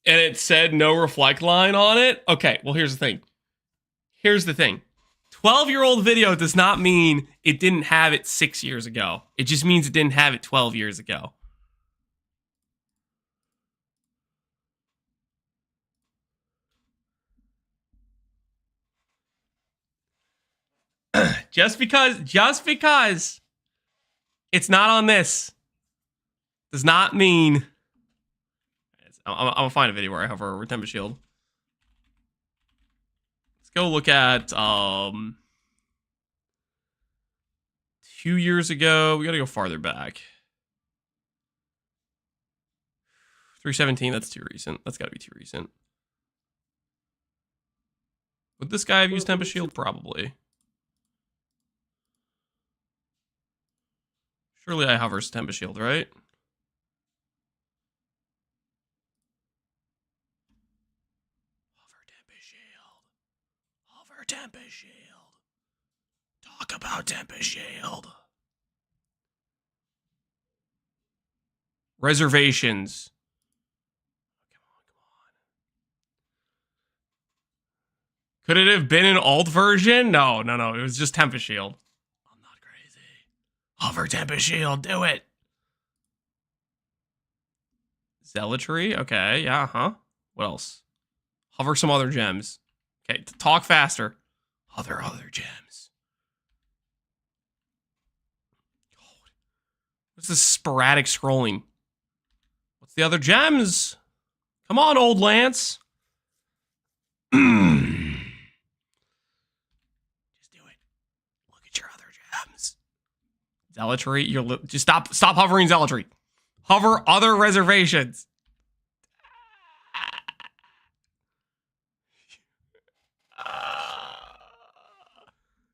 And it said no reflect line on it. Okay, well, here's the thing. 12-year-old video does not mean it didn't have it 6 years ago. It just means it didn't have it 12 years ago. Just because it's not on this does not mean. I'm gonna find a video where I hover over Tempest Shield. Let's go look at 2 years ago. We gotta go farther back. 317. That's too recent. That's gotta be too recent. Would this guy have used Tempest Shield? Probably. Surely I hover Tempest Shield, right? Hover Tempest Shield. Talk about Tempest Shield. Reservations. Come on. Could it have been an alt version? No. It was just Tempest Shield. I'm not crazy. Hover Tempest Shield. Do it. Zealotry. Okay. Yeah. Huh. What else? Hover some other gems. Okay. Talk faster. Other gems. What's this sporadic scrolling? What's the other gems? Come on, old Lance. Just do it. Look at your other gems. Zealotry. Just stop hovering Zealotry. Hover other reservations.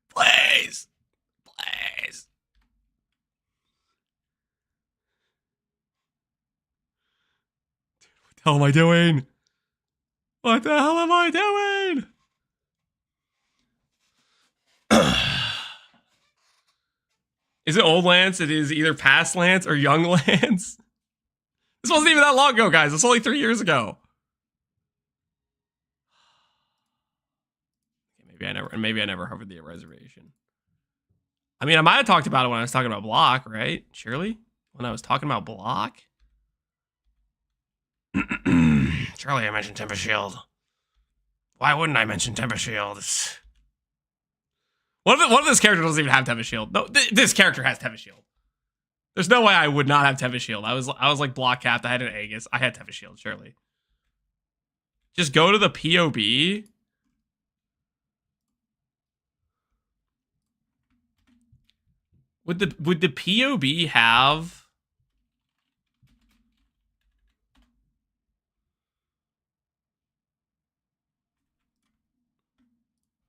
Please. hell am I doing? What the hell am I doing? Is it old Lance? It is either past Lance or young Lance. This wasn't even that long ago, guys. It's only 3 years ago. Maybe I never hovered the reservation. I mean, I might have talked about it when I was talking about block, right? Surely? When I was talking about block? Surely I mentioned Temper Shield. Why wouldn't I mention Temper Shield? What if this character doesn't even have Temper Shield? No, this character has Temper Shield. There's no way I would not have Temper Shield. I was like block capped. I had an Aegis. I had Temper Shield, surely. Just go to the POB. Would the POB have...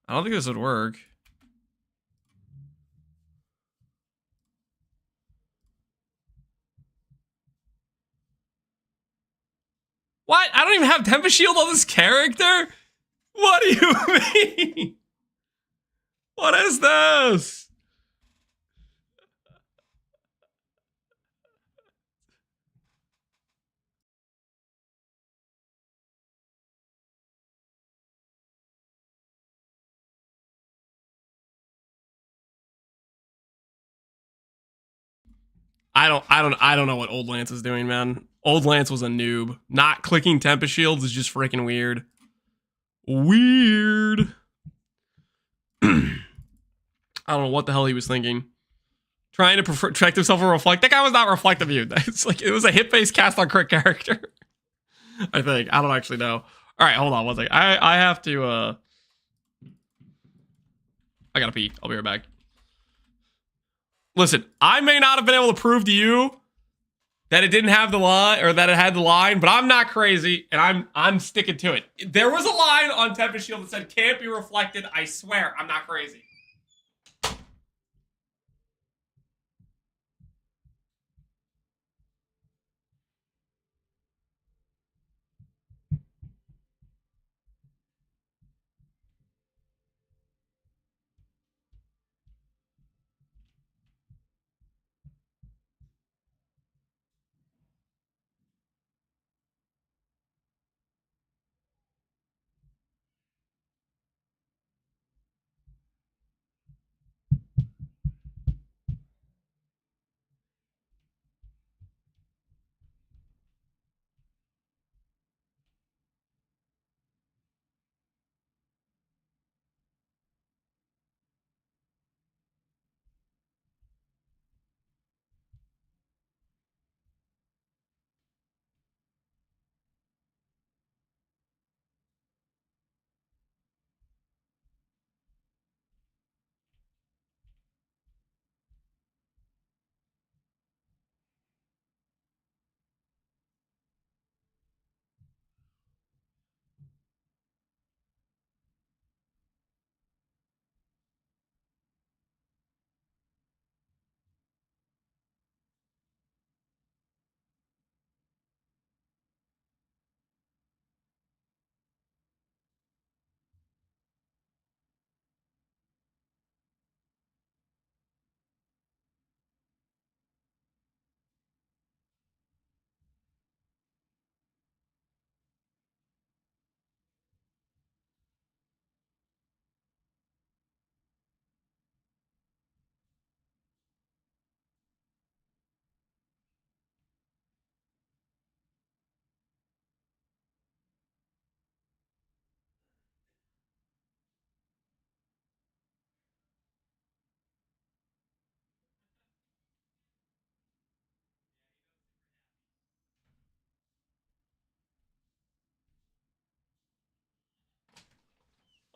I don't think this would work. What? I don't even have Temper Shield on this character? What do you mean? What is this? I don't know what Old Lance is doing, man. Old Lance was a noob. Not clicking Tempest Shields is just freaking weird. Weird. I don't know what the hell he was thinking. Trying to protect himself from Reflect. That guy was not Reflective View. It's like, it was a hit-based cast on crit character. I think. I don't actually know. All right, hold on one second. I have to, I gotta pee. I'll be right back. Listen, I may not have been able to prove to you that it didn't have the line, or that it had the line, but I'm not crazy, and I'm sticking to it. There was a line on Tempest Shield that said, can't be reflected. I swear, I'm not crazy.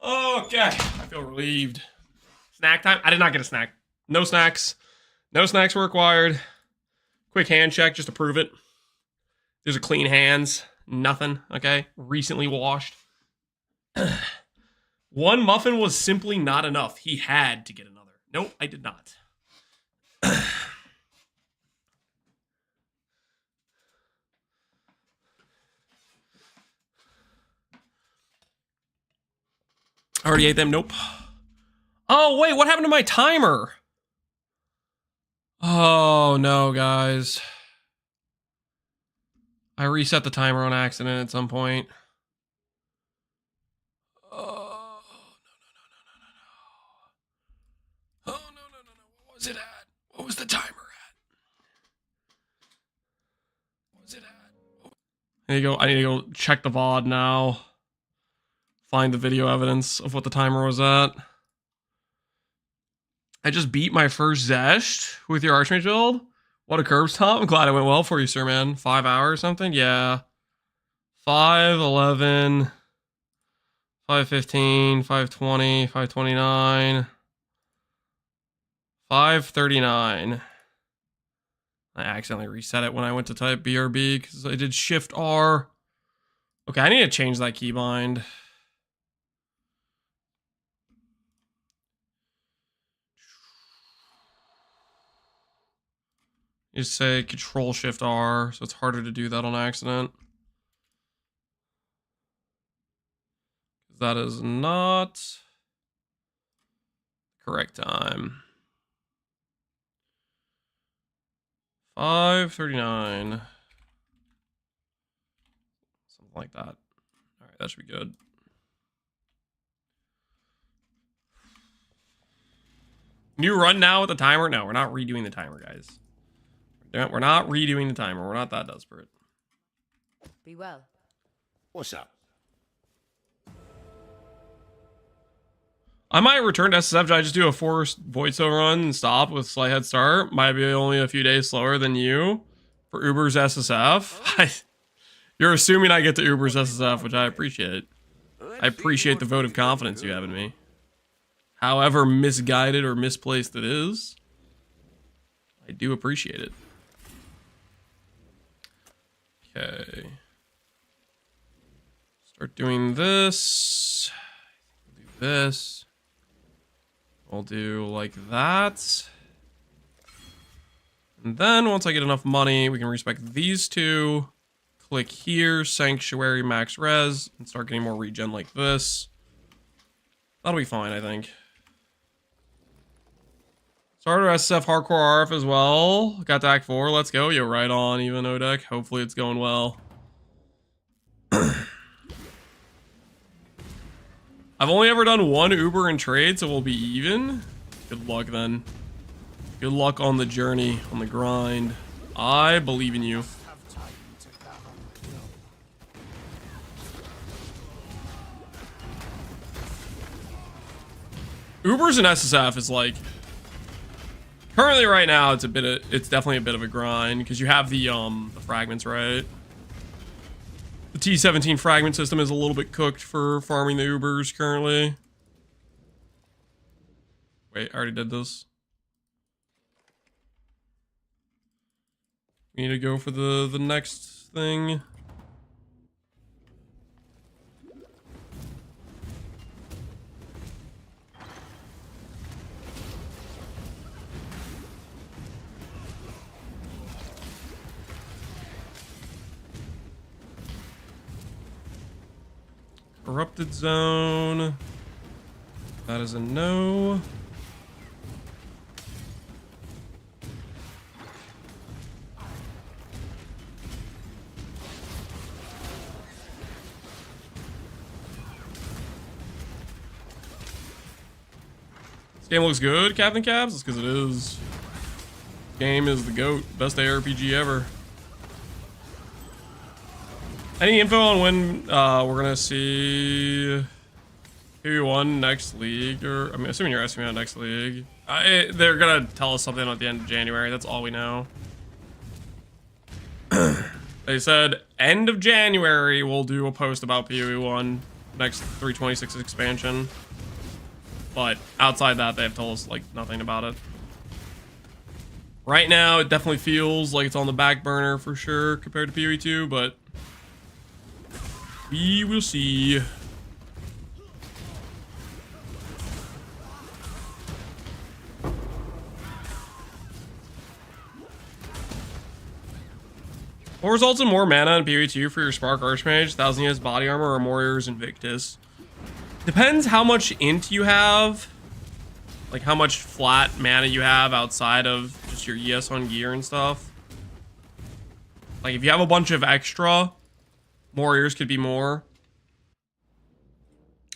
Okay, I feel relieved. Snack time? I did not get a snack. No snacks. No snacks were required. Quick hand check just to prove it. There's a clean hands. Nothing, okay? Recently washed. One muffin was simply not enough. He had to get another. Nope, I did not. I already ate them. Nope. Oh, wait. What happened to my timer? Oh, no, guys. I reset the timer on accident at some point. Oh, no. Oh, no. What was it at? What was the timer at? What was it at? I need to go check the VOD now. Find the video evidence of what the timer was at. I just beat my first Zesht with your Archmage build. What a curbs top. I'm glad it went well for you, sir, man. 5 hours or something? Yeah. 5:11, 5:15, 5:20, 5:29, 5:39. I accidentally reset it when I went to type BRB because I did Shift R. Okay, I need to change that keybind. You just say Control Shift R, so it's harder to do that on accident. That is not the correct time. 5:39. Something like that. All right, that should be good. New run now with the timer? No, we're not redoing the timer, guys. We're not redoing the timer. We're not that desperate. Be well. What's up? I might return to SSF. Should I just do a forced voiceover run and stop with slight head start? Might be only a few days slower than you for Uber's SSF. You're assuming I get to Uber's SSF, which I appreciate. I appreciate the vote of confidence you have in me. However misguided or misplaced it is, I do appreciate it. Okay. Start doing this. Do this. We'll do like that. And then once I get enough money, we can respec these two. Click here, Sanctuary, Max Res, and start getting more regen like this. That'll be fine, I think. Starter SSF Hardcore RF as well. Got to Act 4. Let's go. Yo, right on, even Odek. Hopefully it's going well. I've only ever done one Uber and trade, so we'll be even. Good luck then. Good luck on the journey, on the grind. I believe in you. Ubers and SSF is like, currently right now it's definitely a bit of a grind because you have the fragments, right? The T17 fragment system is a little bit cooked for farming the Ubers currently. Wait, I already did this. We need to go for the next thing. Corrupted zone. That is a no. This game looks good, Captain Cabs. It's because it is. This game is the GOAT. Best ARPG ever. Any info on when we're gonna see who won next league? Or I'm assuming you're asking me about next league. They're gonna tell us something at the end of January. That's all we know. They said end of January we'll do a post about PoE 1 next 326 expansion. But outside that, they have told us like nothing about it. Right now, it definitely feels like it's on the back burner for sure compared to PoE 2, but we will see. What results in more mana in PoE 2 for your Spark Archmage, 1000 years body armor, or more Warriors Invictus? Depends how much int you have. Like how much flat mana you have outside of just your ES on gear and stuff. Like if you have a bunch of extra, warriors could be more.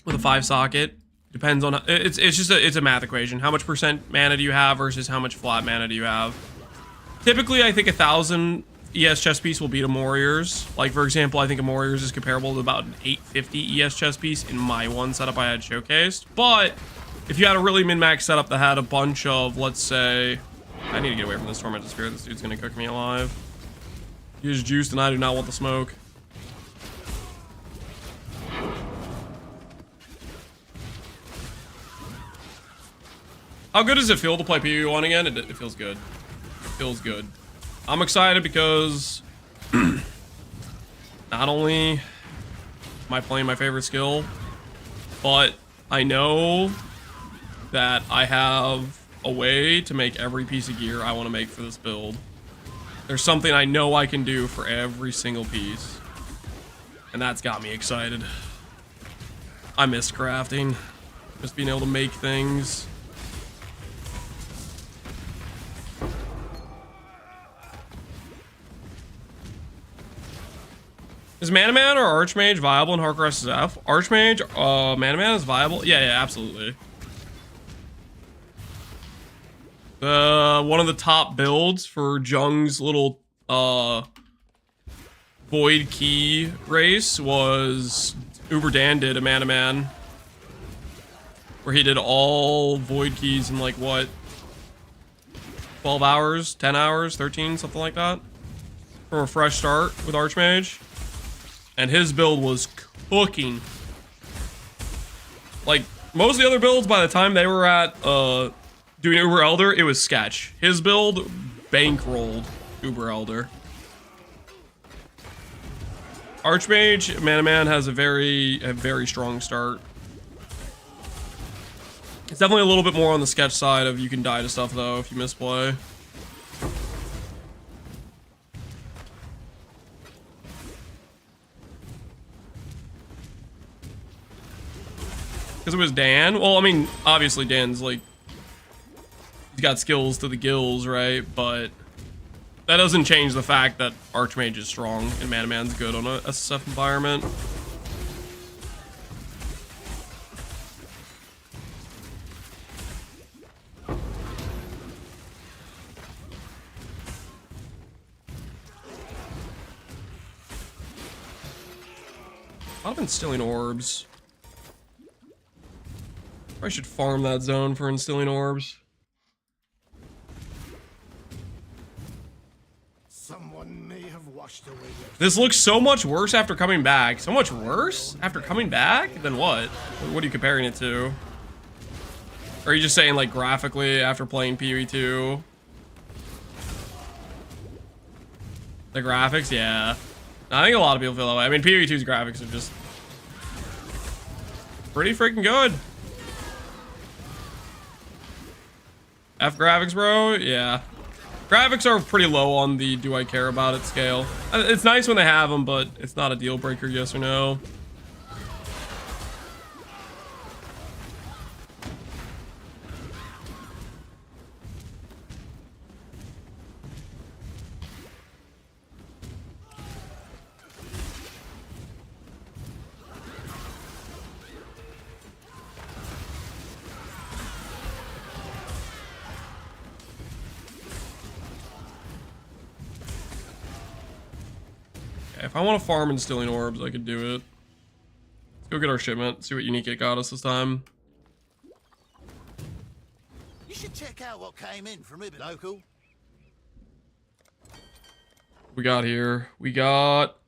With a 5 socket. Depends on, it's just it's a math equation. How much percent mana do you have versus how much flat mana do you have? Typically, I think 1,000 ES chess piece will beat a warriors. Like for example, I think a warriors is comparable to about an 850 ES chess piece in my one setup I had showcased. But if you had a really min-max setup that had a bunch of, let's say, I need to get away from this tormented spirit. This dude's gonna cook me alive. He is juiced and I do not want the smoke. How good does it feel to play PvE1 again? It feels good. It feels good. I'm excited because not only am I playing my favorite skill, but I know that I have a way to make every piece of gear I want to make for this build. There's something I know I can do for every single piece. And that's got me excited. I miss crafting. Just being able to make things. Is Mana Man or Archmage viable in Hardcore SSF? Archmage, Mana Man is viable? Yeah, absolutely. One of the top builds for Jung's little, Void Key race was Uber Dan did a Mana Man. Where he did all Void Keys in like, what? 12 hours? 10 hours? 13? Something like that? From a fresh start with Archmage. And his build was cooking. Like, most of the other builds, by the time they were at doing Uber Elder, it was sketch. His build bankrolled Uber Elder. Archmage, Mana Man has a very strong start. It's definitely a little bit more on the sketch side of you can die to stuff, though, if you misplay. Because it was Dan. Well, I mean, obviously Dan's like, he's got skills to the gills, right? But that doesn't change the fact that Archmage is strong and Mana Man's good on a SSF environment. I've been stealing orbs. I should farm that zone for instilling orbs. Someone may have washed away your... This looks so much worse after coming back. So much worse after coming back? Then what? What are you comparing it to? Or are you just saying like graphically after playing PoE2? The graphics? Yeah. I think a lot of people feel that way. I mean, PoE2's graphics are just pretty freaking good. F graphics, bro? Yeah. Graphics are pretty low on the do I care about it scale. It's nice when they have them, but it's not a deal breaker, yes or no. If I want to farm instilling orbs, I could do it. Let's go get our shipment. See what unique it got us this time. You should check out what came in from Ibn Local. We got here. We got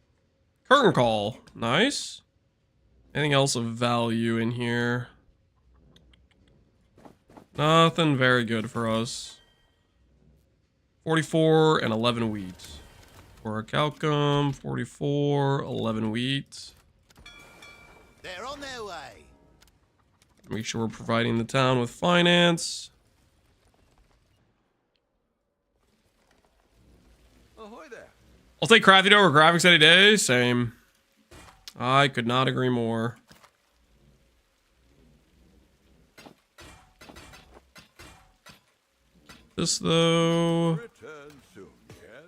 Curtain Call. Nice. Anything else of value in here? Nothing very good for us. 44 and 11 wheat. For a Calcum, 44, 11 wheat. They're on their way. Make sure we're providing the town with finance. Ahoy there. I'll take crafting over graphics any day. Same. I could not agree more. This though. Return soon, yes?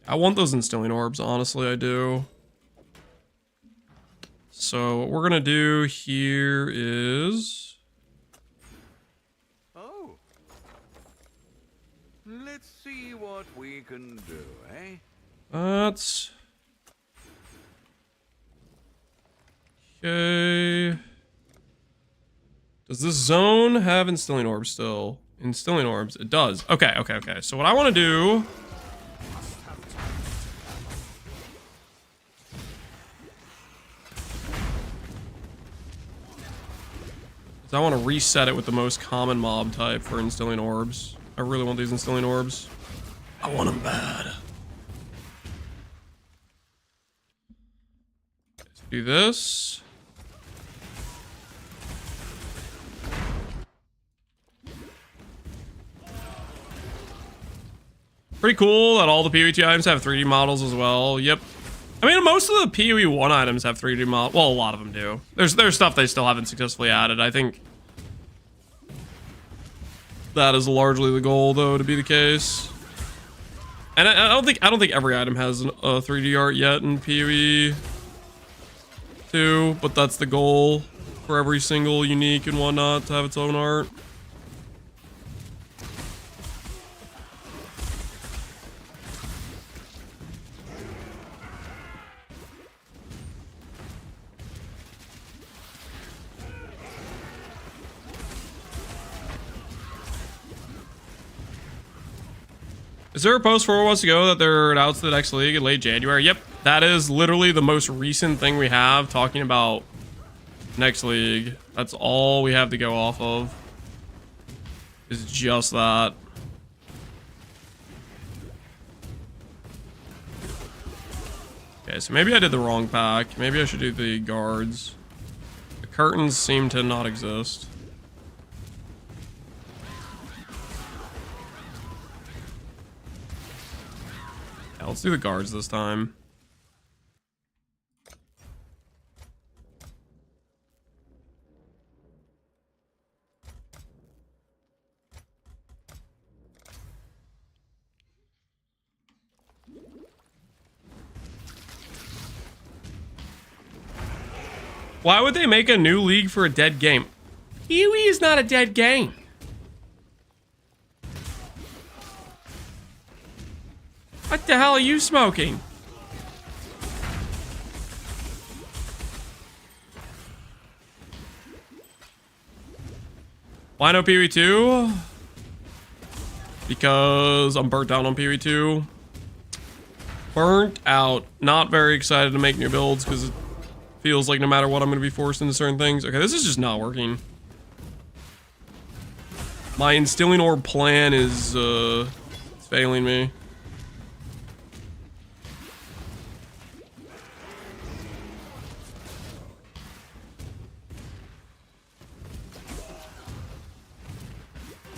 I want those instilling orbs, honestly, I do. So what we're gonna do here is... Oh. Let's see what we can do, eh? That's... Okay. Does this zone have instilling orbs still? Instilling orbs, it does. Okay, okay, okay. So what I want to do... is I want to reset it with the most common mob type for instilling orbs. I really want these instilling orbs. I want them bad. Let's do this. Pretty cool that all the PoE2 items have 3D models as well. Yep. I mean, most of the PoE1 items have 3D models. Well, a lot of them do. There's stuff they still haven't successfully added. I think that is largely the goal, though, to be the case. And I don't think every item has a 3D art yet in PoE2, but that's the goal for every single unique and whatnot to have its own art. Is there a post 4 months ago that they're announced the next league in late January? Yep, that is literally the most recent thing we have talking about next league. That's all we have to go off of. Is just that. Okay, so maybe I did the wrong pack. Maybe I should do the guards. The curtains seem to not exist. Let's do the guards this time. Why would they make a new league for a dead game? PoE is not a dead game. What the hell are you smoking? Why no PoE2? Because I'm burnt out on PoE2. Burnt out. Not very excited to make new builds because it feels like no matter what I'm going to be forced into certain things. Okay, this is just not working. My instilling orb plan is failing me.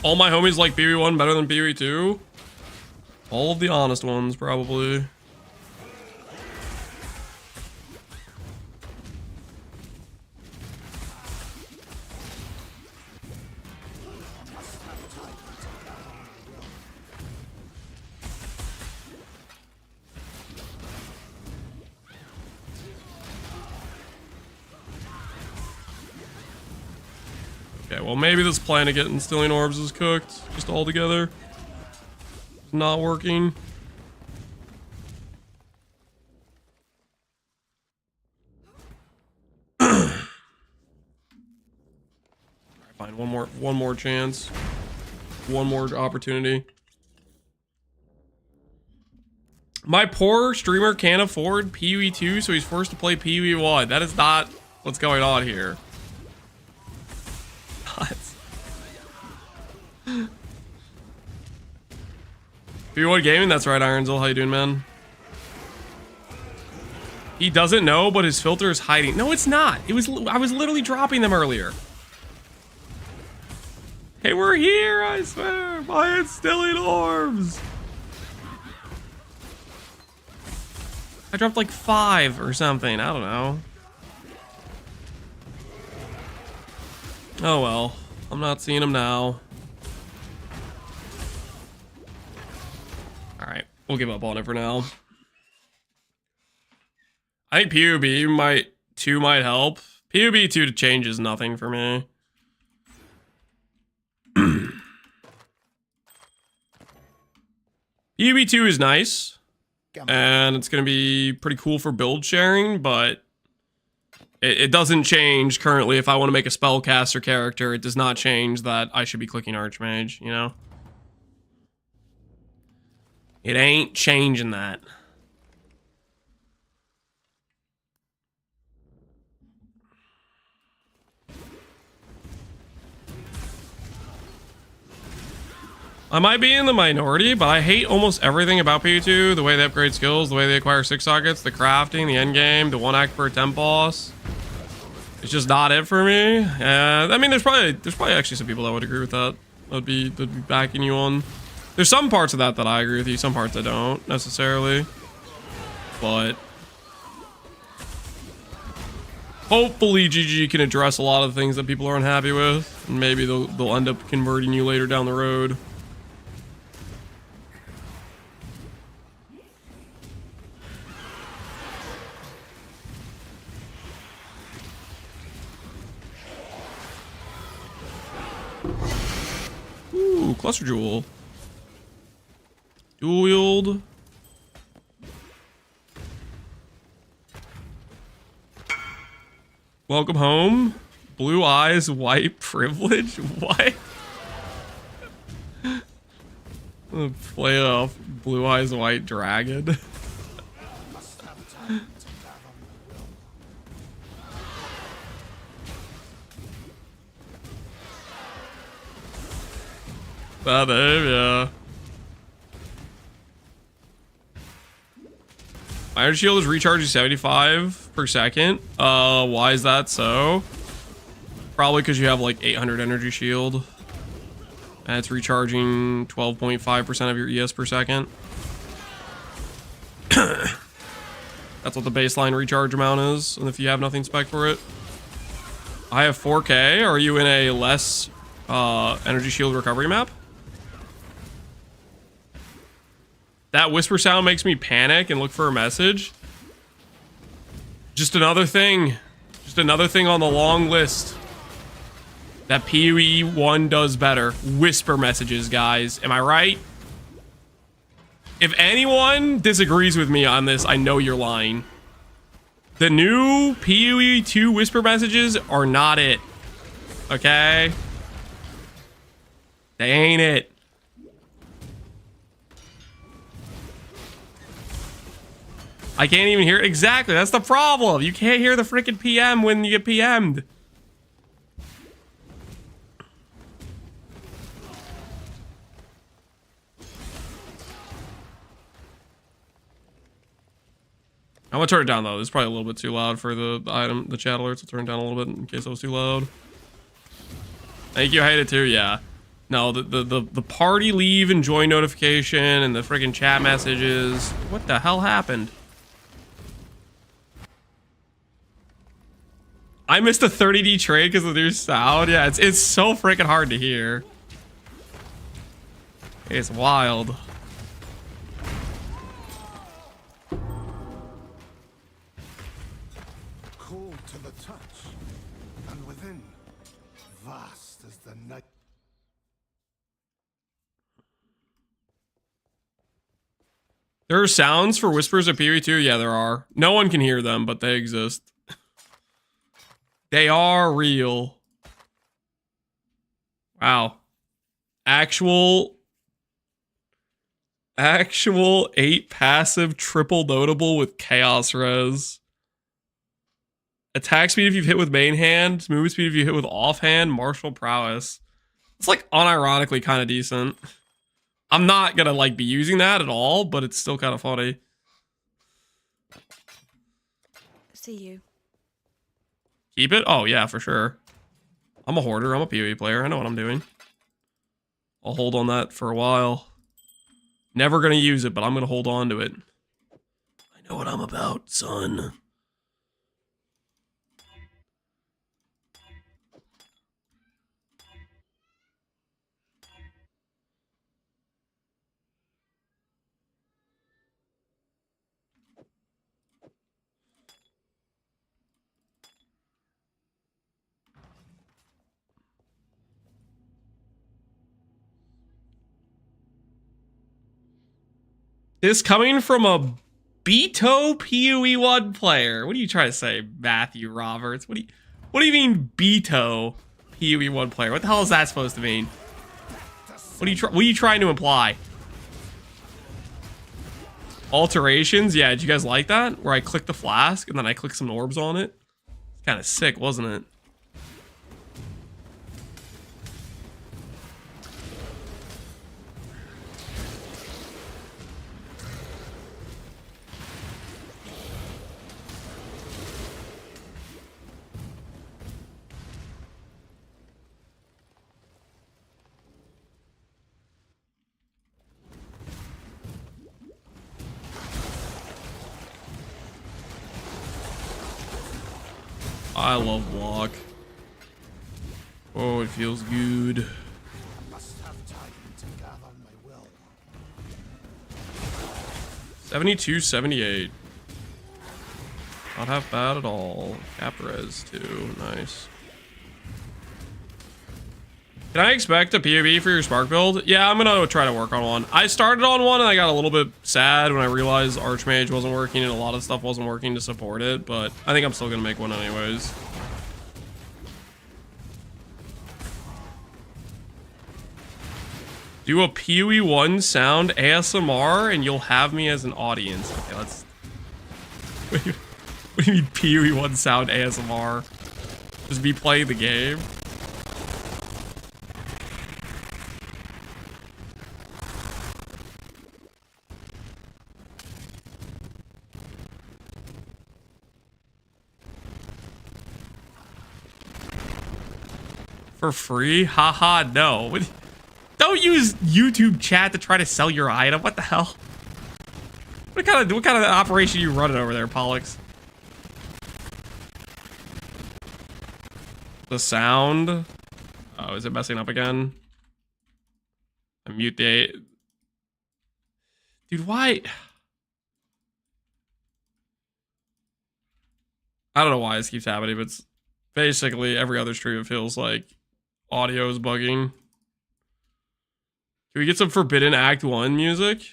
All my homies like PoE1 better than PoE2. All of the honest ones, probably. Okay, well maybe this plan to get instilling orbs is cooked just altogether. Not working. Fine, one more chance. One more opportunity. My poor streamer can't afford PoE2, so he's forced to play PoE1. That is not what's going on here. PoE1 Gaming, that's right, Ironsel. How you doing, man? He doesn't know, but his filter is hiding. No, it's not. I was literally dropping them earlier. Hey, we're here, I swear. My instilling orbs. I dropped like 5 or something. I don't know. Oh well. I'm not seeing him now. Alright, we'll give up on it for now. I think PUB 2 might help. PUB 2 to change is nothing for me. PUB 2 is nice. And it's going to be pretty cool for build sharing, but it doesn't change currently. If I want to make a spellcaster character, it does not change that I should be clicking Archmage, you know? It ain't changing that. I might be in the minority, but I hate almost everything about PU2. The way they upgrade skills, the way they acquire 6 sockets, the crafting, the endgame, the 1 act per temp boss. It's just not it for me. And I mean, there's probably actually some people that would agree with that. That'd be backing you on. There's some parts of that I agree with you, some parts I don't necessarily. But hopefully GG can address a lot of the things that people are unhappy with, and maybe they'll end up converting you later down the road. Ooh, Cluster Jewel. Dual wield. Welcome home. Blue eyes, white privilege. What? Play off blue eyes, white dragon. That name, yeah. Iron Shield is recharging 75 per second. Why is that so? Probably because you have like 800 energy shield. And it's recharging 12.5% of your ES per second. That's what the baseline recharge amount is. And if you have nothing spec for it. I have 4K. Are you in a less energy shield recovery map? That whisper sound makes me panic and look for a message. Just another thing. Just another thing on the long list that PUE 1 does better. Whisper messages, guys. Am I right? If anyone disagrees with me on this, I know you're lying. The new PUE 2 whisper messages are not it. Okay? They ain't it. I can't even hear. Exactly, that's the problem. You can't hear the freaking PM when you get PM'd. I'm gonna turn it down though. This is probably a little bit too loud for the item, the chat alerts. I'll turn it down a little bit in case it was too loud. Thank you, I hate it too, yeah. No, the party leave and join notification and the freaking chat messages. What the hell happened? I missed a 30D trade because of their sound. Yeah, it's so freaking hard to hear. It's wild. Cold to the touch, and within, vast as the night. There are sounds for whispers of PV2. Yeah, there are. No one can hear them, but they exist. They are real. Wow. Actual 8 passive triple notable with chaos res. Attack speed if you've hit with main hand. Movement speed if you hit with offhand. Martial prowess. It's like unironically kind of decent. I'm not gonna like be using that at all, but it's still kind of funny. See you. Keep it? Oh, yeah, for sure. I'm a hoarder. I'm a PoE player. I know what I'm doing. I'll hold on that for a while. Never gonna use it, but I'm gonna hold on to it. I know what I'm about, son. This coming from a Beto PoE1 player. What are you trying to say, Matthew Roberts? What do you mean Beto PoE1 player? What the hell is that supposed to mean? What are you trying to imply? Alterations? Yeah, did you guys like that? Where I click the flask and then I click some orbs on it? Kind of sick, wasn't it? I love block. Oh, it feels good. Must have time to gather my will. 72-78. Not half bad at all. Caprez too. Nice. Can I expect a PoB for your Spark build? Yeah, I'm gonna try to work on one. I started on one and I got a little bit sad when I realized Archmage wasn't working and a lot of stuff wasn't working to support it, but I think I'm still gonna make one anyways. Do a PoE1 sound ASMR and you'll have me as an audience. Okay, let's... What do you mean PoE1 sound ASMR? Just be playing the game? For free? Haha, no. Don't use YouTube chat to try to sell your item. What the hell? What kind of operation are you running over there, Pollux? The sound? Oh, is it messing up again? I mute the... Dude, why? I don't know why this keeps happening, but it's basically every other stream it feels like audio is bugging. Can we get some Forbidden Act 1 music?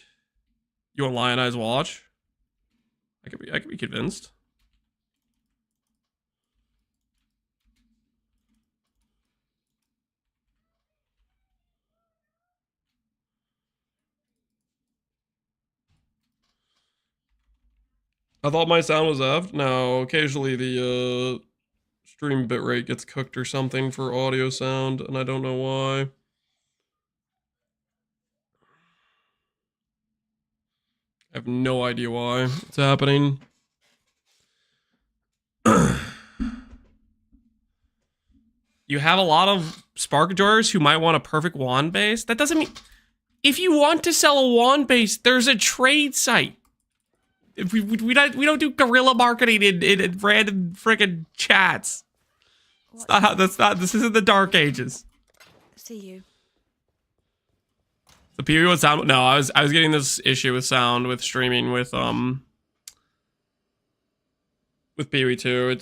You want Lionize Watch? I could be convinced. I thought my sound was effed. No, occasionally the stream bitrate gets cooked or something for audio sound, and I don't know why. I have no idea why it's happening. You have a lot of Spark enjoyers who might want a perfect wand base. That doesn't mean... If you want to sell a wand base, there's a trade site. If we don't do guerrilla marketing in random freaking chats. It's not how, this isn't the Dark Ages. See you. The PoE1 sound, no, I was getting this issue with sound with streaming with PoE2.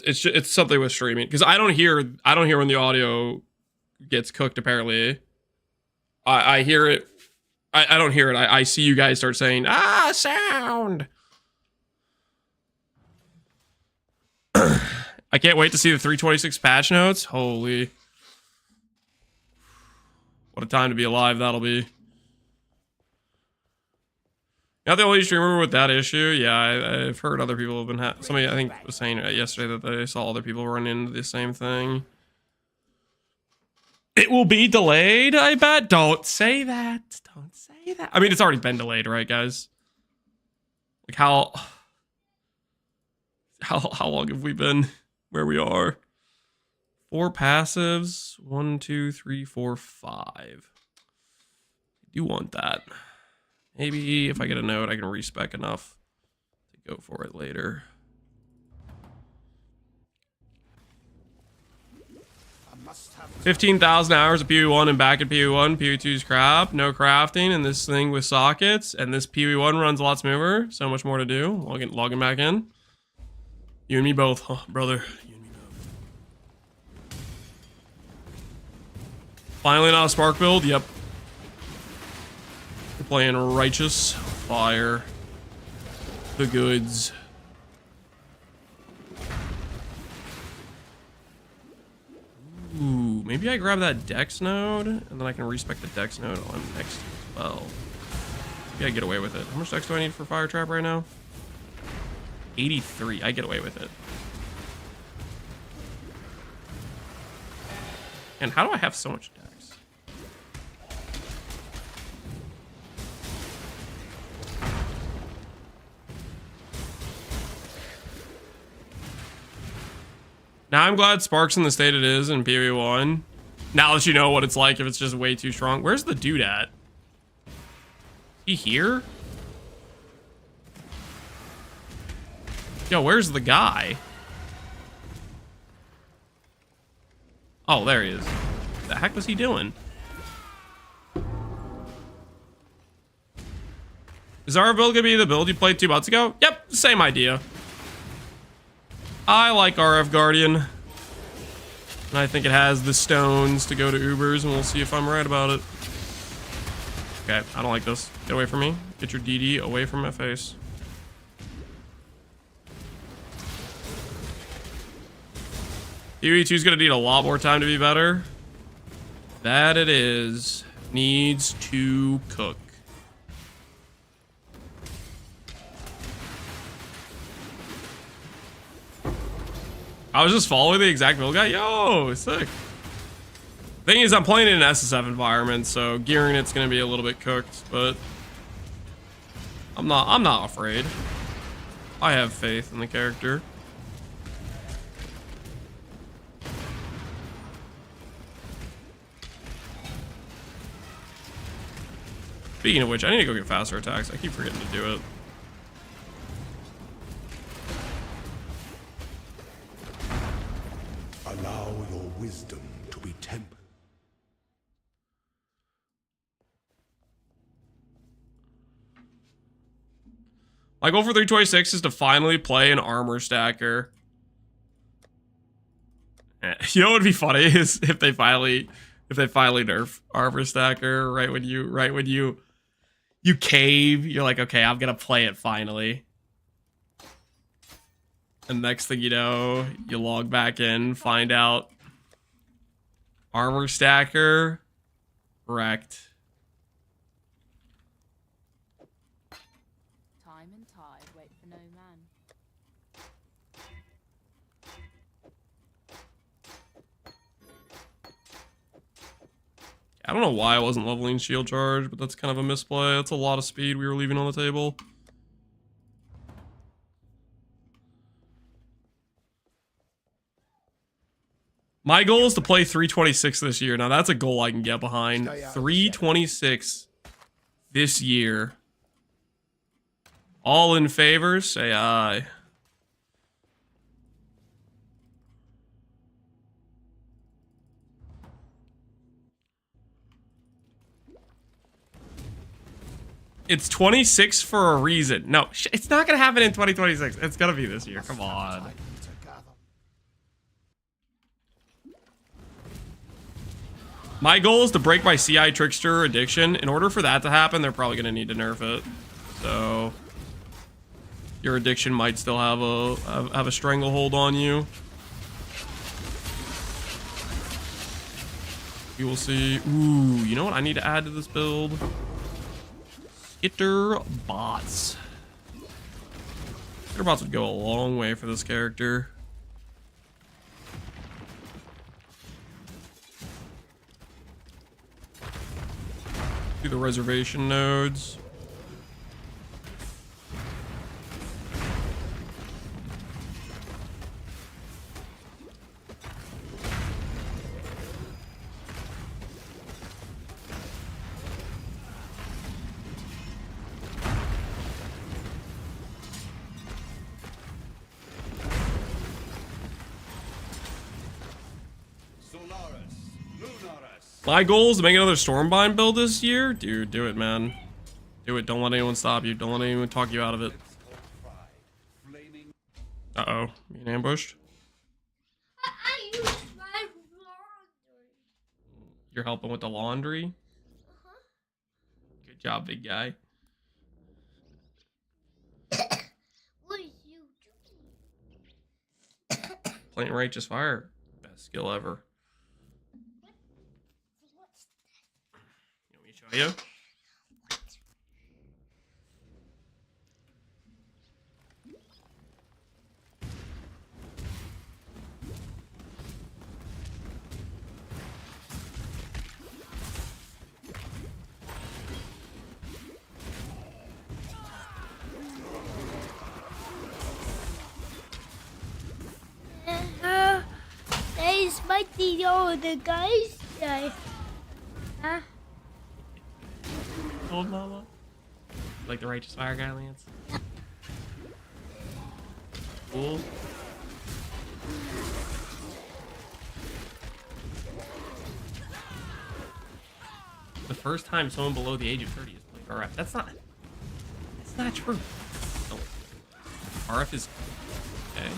It's something with streaming because I don't hear when the audio gets cooked. Apparently, I hear it. I don't hear it. I see you guys start saying sound. I can't wait to see the 326 patch notes. Holy, what a time to be alive that'll be. Not the only streamer with that issue. Yeah, I've heard other people have been... somebody, I think, was saying yesterday that they saw other people run into the same thing. It will be delayed, I bet. Don't say that. Don't say that. I mean, it's already been delayed, right, guys? Like, how long have we been where we are? 4 passives. 1, 2, 3, 4, 5. I do want that. Maybe if I get a note, I can respec enough to go for it later. I must have 15,000 hours of PoE1 and back at PoE1. PoE2's crap. No crafting and this thing with sockets. And this PoE1 runs a lot smoother. So much more to do. Logging back in. You and me both, huh, brother? You and me both. Finally not a Spark build? Yep. We're playing Righteous Fire. the goods. Ooh, maybe I grab that dex node, and then I can respec the dex node on next as well. Maybe I get away with it. How much dex do I need for fire trap right now? 83. I get away with it. And how do I have so much dex? Now I'm glad Spark's in the state it is in PvE1. Now that you know what it's like if it's just way too strong. Where's the dude at? He here? Yo, where's the guy? Oh, there he is. What the heck was he doing? Is our build gonna be the build you played 2 months ago? Yep, same idea. I like RF Guardian. And I think it has the stones to go to Ubers, and we'll see if I'm right about it. Okay, I don't like this. Get away from me. Get your DD away from my face. PvE2 is gonna need a lot more time to be better. That it is. Needs to cook. I was just following the exact build guy. Yo, sick. Thing is, I'm playing in an SSF environment, so gearing it's gonna be a little bit cooked, but I'm not afraid. I have faith in the character. Speaking of which, I need to go get faster attacks. I keep forgetting to do it. Allow your wisdom to be tempered. My goal for 326 is to finally play an armor stacker. You know what would be funny is if they finally nerf armor stacker right when you cave, you're like, okay, I'm gonna play it finally. And next thing you know, you log back in, find out armor stacker wrecked. Time and tide wait for no man. I don't know why I wasn't leveling shield charge, but that's kind of a misplay. That's a lot of speed we were leaving on the table. My goal is to play 326 this year. Now that's a goal I can get behind. 326 this year. All in favor, say aye. It's 26 for a reason. No, it's not going to happen in 2026. It's going to be this year. Come on. My goal is to break my CI Trickster addiction. In order for that to happen, they're probably going to need to nerf it. So your addiction might still have a stranglehold on you. We will see. Ooh, you know what I need to add to this build? Skitter bots. Skitter bots would go a long way for this character. Do the reservation nodes. My goal is to make another Stormbind build this year. Dude, do it, man. Do it. Don't let anyone stop you. Don't let anyone talk you out of it. Uh-oh. Being ambushed. I used my laundry. You're helping with the laundry? Good job, big guy. playing Righteous Fire. Best skill ever. You want me to show you? There's mighty older guys. Huh? Old mama. Like the Righteous Fire guy, Lance. Cool. The first time someone below the age of 30 is playing RF. That's not true. Oh. RF is okay.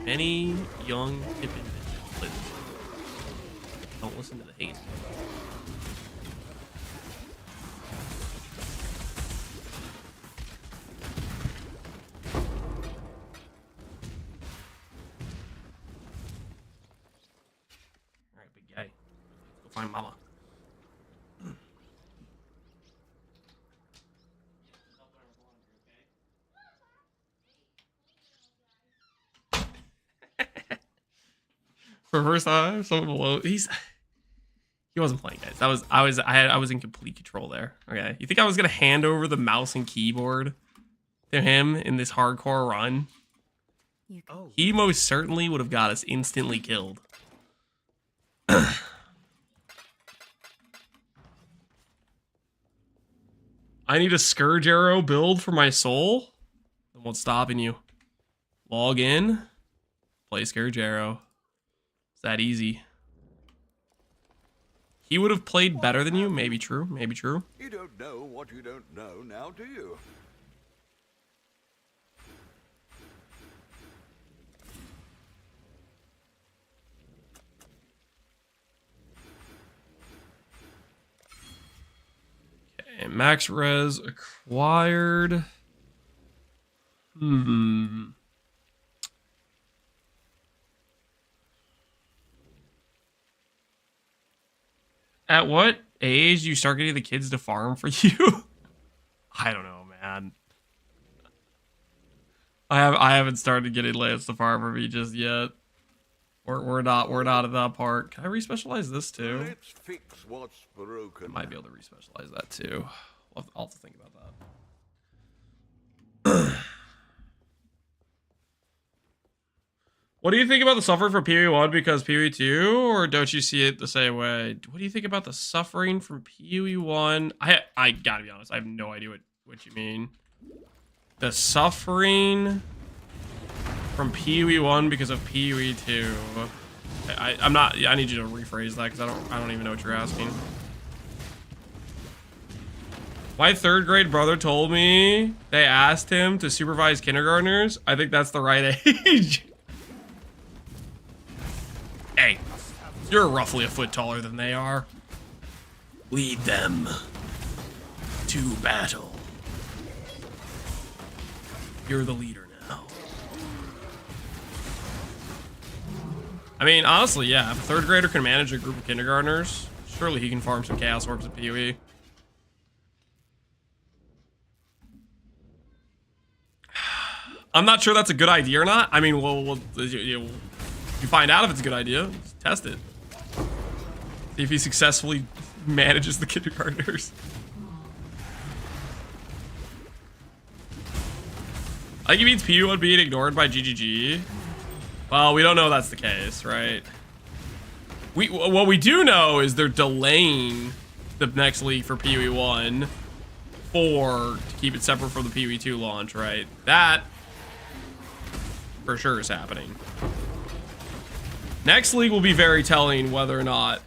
Many young hip individuals don't listen to the hate. Alright, big guy. Let's go find mama. For first time, someone below. He wasn't playing, guys. I was in complete control there. Okay, you think I was gonna hand over the mouse and keyboard to him in this hardcore run? He most certainly would have got us instantly killed. I need a Scourge Arrow build for my soul. What's stopping you? Log in, play Scourge Arrow. It's that easy. He would have played better than you. Maybe true. Maybe true. You don't know what you don't know now, do you? Okay, max res acquired. At what age do you start getting the kids to farm for you? I don't know, man. I haven't started getting Lance to farm for me just yet. We're not at that part. Can I respecialize this too? Let's fix what's broken. Might be able to respecialize that too. I'll have to think about that. What do you think about the suffering from PoE1 because PoE2, or don't you see it the same way? What do you think about the suffering from PoE1? I gotta be honest, I have no idea what you mean. The suffering from PoE1 because of PoE2. I need you to rephrase that because I don't even know what you're asking. My 3rd grade brother told me they asked him to supervise kindergartners. I think that's the right age. Hey, you're roughly a foot taller than they are. Lead them to battle. You're the leader now. I mean, honestly, yeah, if a 3rd grader can manage a group of kindergartners, surely he can farm some Chaos Orbs at PoE. I'm not sure that's a good idea or not. I mean, you find out if it's a good idea. Just test it. See if he successfully manages the kindergartners. I think he means PoE1 being ignored by GGG. Well, we don't know that's the case, right? What we do know is they're delaying the next league for PoE1 to keep it separate from the PoE2 launch, right? That for sure is happening. Next league will be very telling whether or not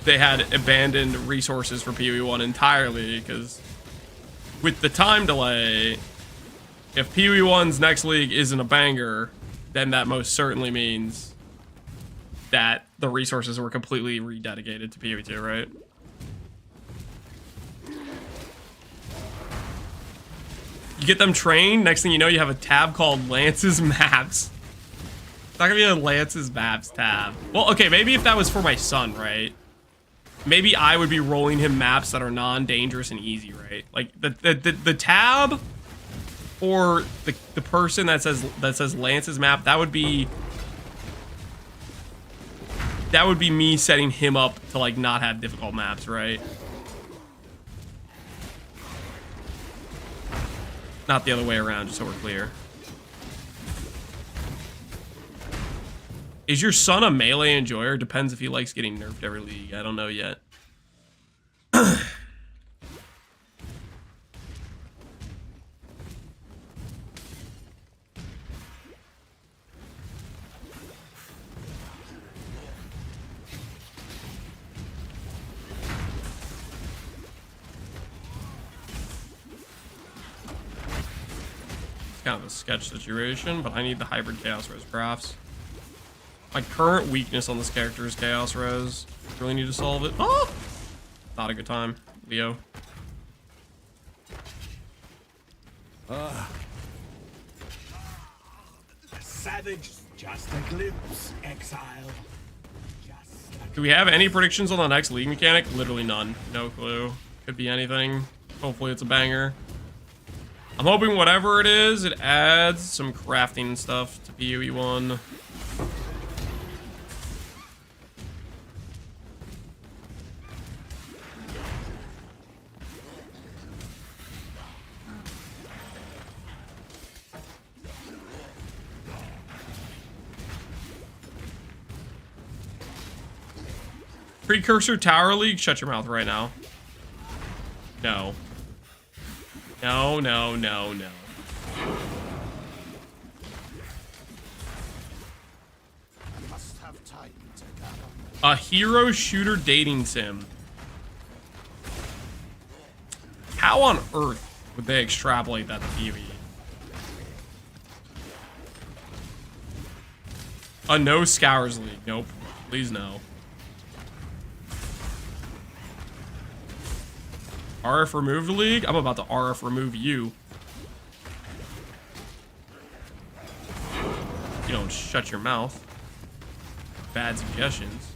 they had abandoned resources for PoE1 entirely, because with the time delay, if PoE1's next league isn't a banger, then that most certainly means that the resources were completely rededicated to PoE2, right? You get them trained. Next thing you know, you have a tab called Lance's Maps. It's not gonna be a Lance's Maps tab. Well, okay, maybe if that was for my son, right? Maybe I would be rolling him maps that are non-dangerous and easy, right? Like the tab or the person that says Lance's map, that would be me setting him up to like not have difficult maps, right? Not the other way around, just so we're clear. Is your son a melee enjoyer? Depends if he likes getting nerfed every league. I don't know yet. Kind of a sketch situation, but I need the hybrid Chaos Res crafts. My current weakness on this character is Chaos Res. Really need to solve it. Oh! Not a good time, Leo. Savage, just a glimpse, Exile. Do we have any predictions on the next league mechanic? Literally none. No clue. Could be anything. Hopefully it's a banger. I'm hoping whatever it is, it adds some crafting stuff to PoE 1. Precursor Tower League? Shut your mouth right now. No. No, no, no, no. Must have time to gather. A hero shooter dating sim. How on earth would they extrapolate that to PvE? A no Scours League. Nope. Please no. RF removed league? I'm about to RF remove you. You don't shut your mouth. Bad suggestions.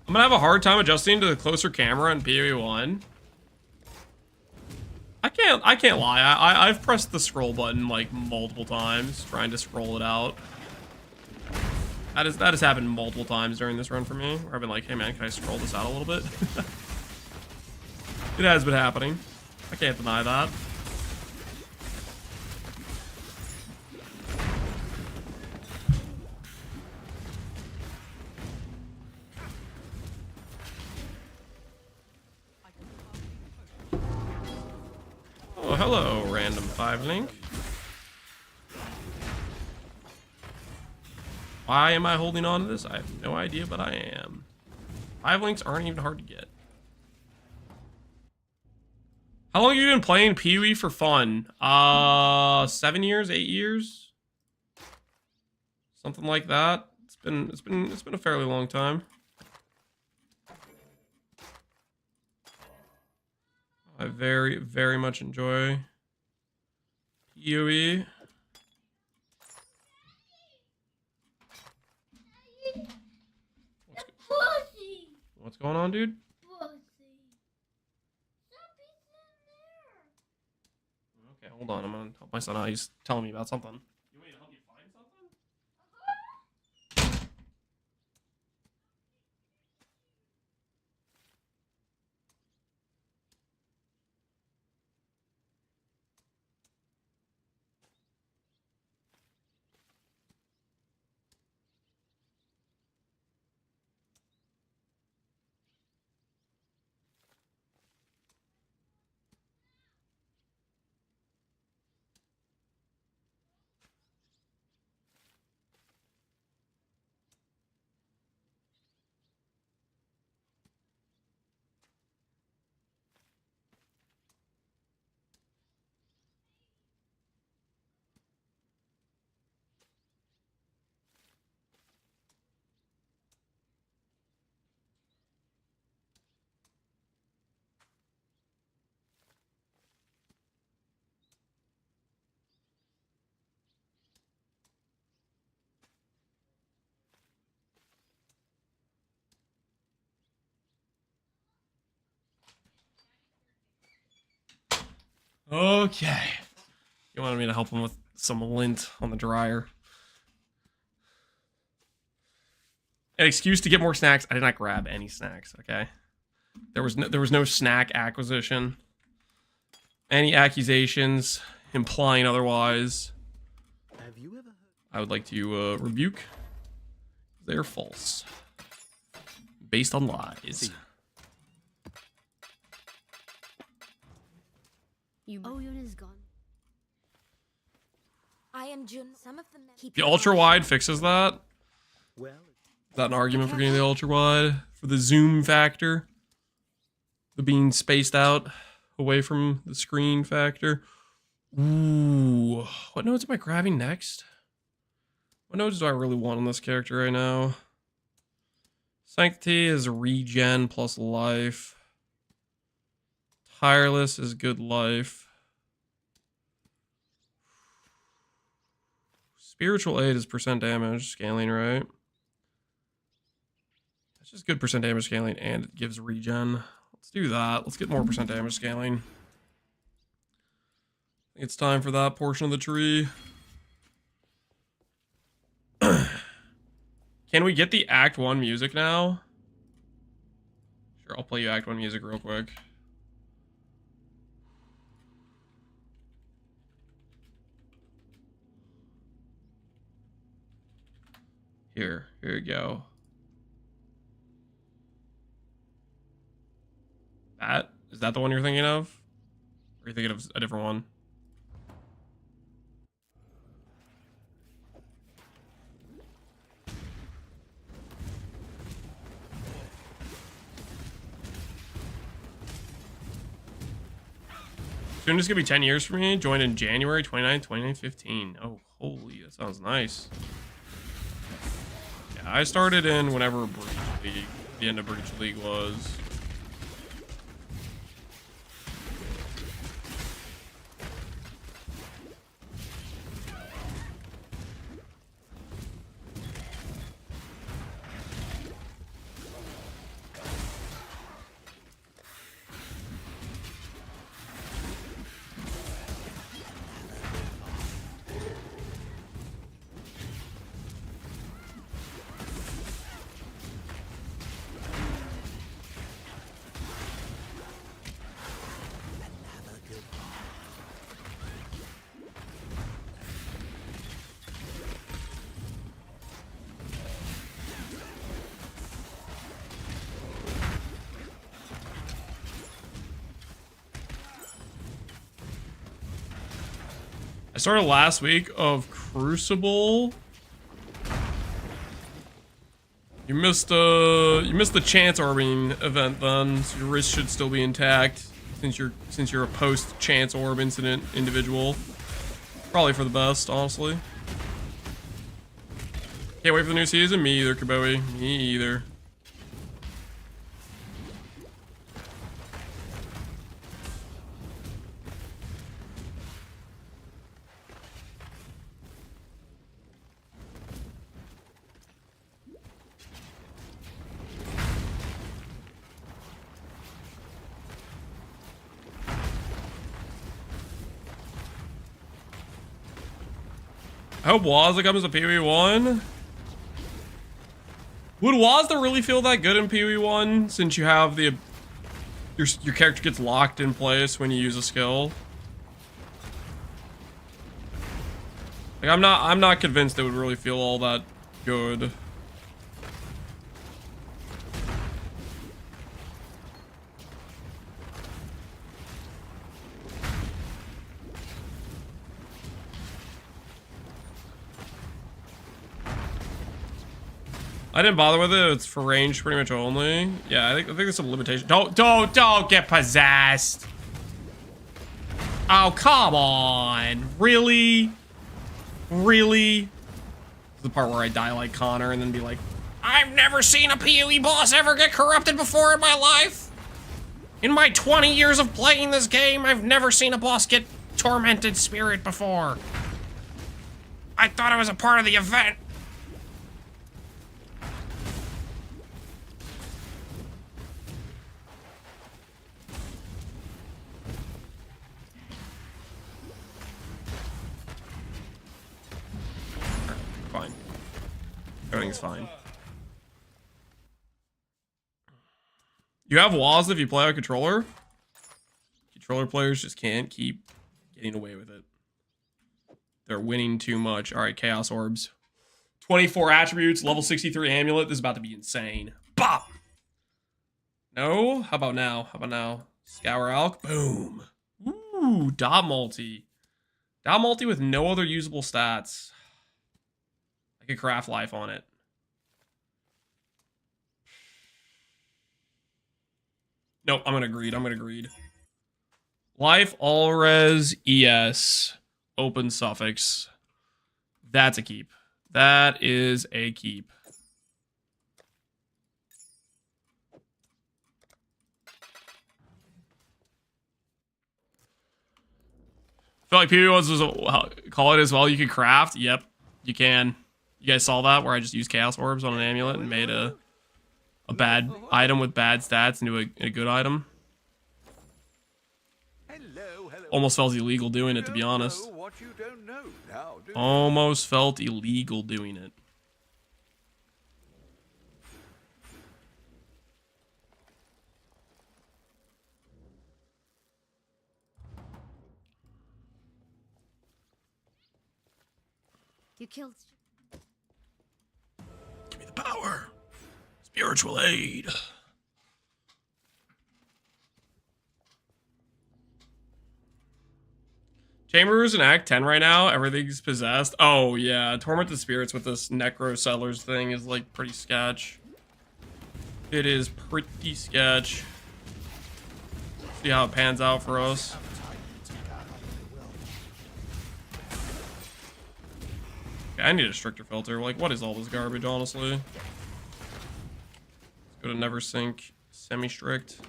I'm gonna have a hard time adjusting to the closer camera in PoE 1. I can't lie. I've pressed the scroll button like multiple times trying to scroll it out. That has happened multiple times during this run for me, where I've been like, hey man, can I scroll this out a little bit? It has been happening. I can't deny that. Oh, hello, random 5 link. Why am I holding on to this? I have no idea, but I am. 5 links aren't even hard to get. How long have you been playing PoE for fun? 7 years, 8 years? Something like that. It's been a fairly long time. I very, very much enjoy PoE. What's going on, dude? Okay, hold on. I'm gonna help my son out. He's telling me about something. You want me to help you find something? Okay. You wanted me to help him with some lint on the dryer. An excuse to get more snacks. I did not grab any snacks, okay? There was no snack acquisition. Any accusations implying otherwise, Have you ever heard? I would like to rebuke. They're false. Based on lies. Yun is gone. I am Jun. Some of them keep The ultra wide fixes that. Well, Is that an argument for getting the ultra wide? For the zoom factor? The being spaced out away from the screen factor? Ooh. What nodes am I grabbing next? What nodes do I really want on this character right now? Sanctity is regen plus life. Tireless is good life. Spiritual aid is percent damage scaling, right? That's just good percent damage scaling and it gives regen. Let's do that. Let's get more percent damage scaling. I think it's time for that portion of the tree. Can we get the Act 1 music now? Sure, I'll play you Act 1 music real quick. Here you go. Is that the one you're thinking of? Or are you thinking of a different one? Soon it's gonna be 10 years for me. Joined in January 29th, 2015. Oh, holy, that sounds nice. Yeah, I started in whenever Breach League, the end of Breach League was. I started last week of Crucible. You missed the chance orbing event then, so your wrist should still be intact since you're a post chance orb incident individual. Probably for the best, honestly. Can't wait for the new season. Me either, Kabowie. Me either. I hope Wazda comes to PoE1. Would Wazda really feel that good in PoE1 since you have the your character gets locked in place when you use a skill? Like I'm not convinced it would really feel all that good. I didn't bother with it. It's for range pretty much only. Yeah, I think there's some limitation. Don't get possessed. Oh, come on. Really? Really? This is the part where I die like Connor and then be like, I've never seen a PoE boss ever get corrupted before in my life. In my 20 years of playing this game, I've never seen a boss get tormented spirit before. I thought it was a part of the event. fine. Everything's fine. You have walls if you play a controller. Controller players just can't keep getting away with it. They're winning too much. All right, Chaos Orbs. 24 attributes, level 63 amulet. This is about to be insane. Bop! No? How about now? How about now? Scour Alk. Boom. Ooh, dot multi. Dot multi with no other usable stats. I could craft life on it. Nope, I'm gonna greed. I'm gonna greed. Life, all res, ES, open suffix. That's a keep. That is a keep. I feel like PvE was call it as well. You can craft. Yep, you can. You guys saw that where I just used Chaos Orbs on an amulet and made a bad item with bad stats into a good item. Almost felt illegal doing it, to be honest. Almost felt illegal doing it. You killed. Give me the power. Spiritual aid. Chambers in Act 10 right now. Everything's possessed. Oh, yeah. Torment the Spirits with this Necro Settlers thing is, like, pretty sketch. It is pretty sketch. See how it pans out for us. Okay, I need a stricter filter. Like, what is all this garbage, honestly? Let's go to Never Sink. Semi-strict.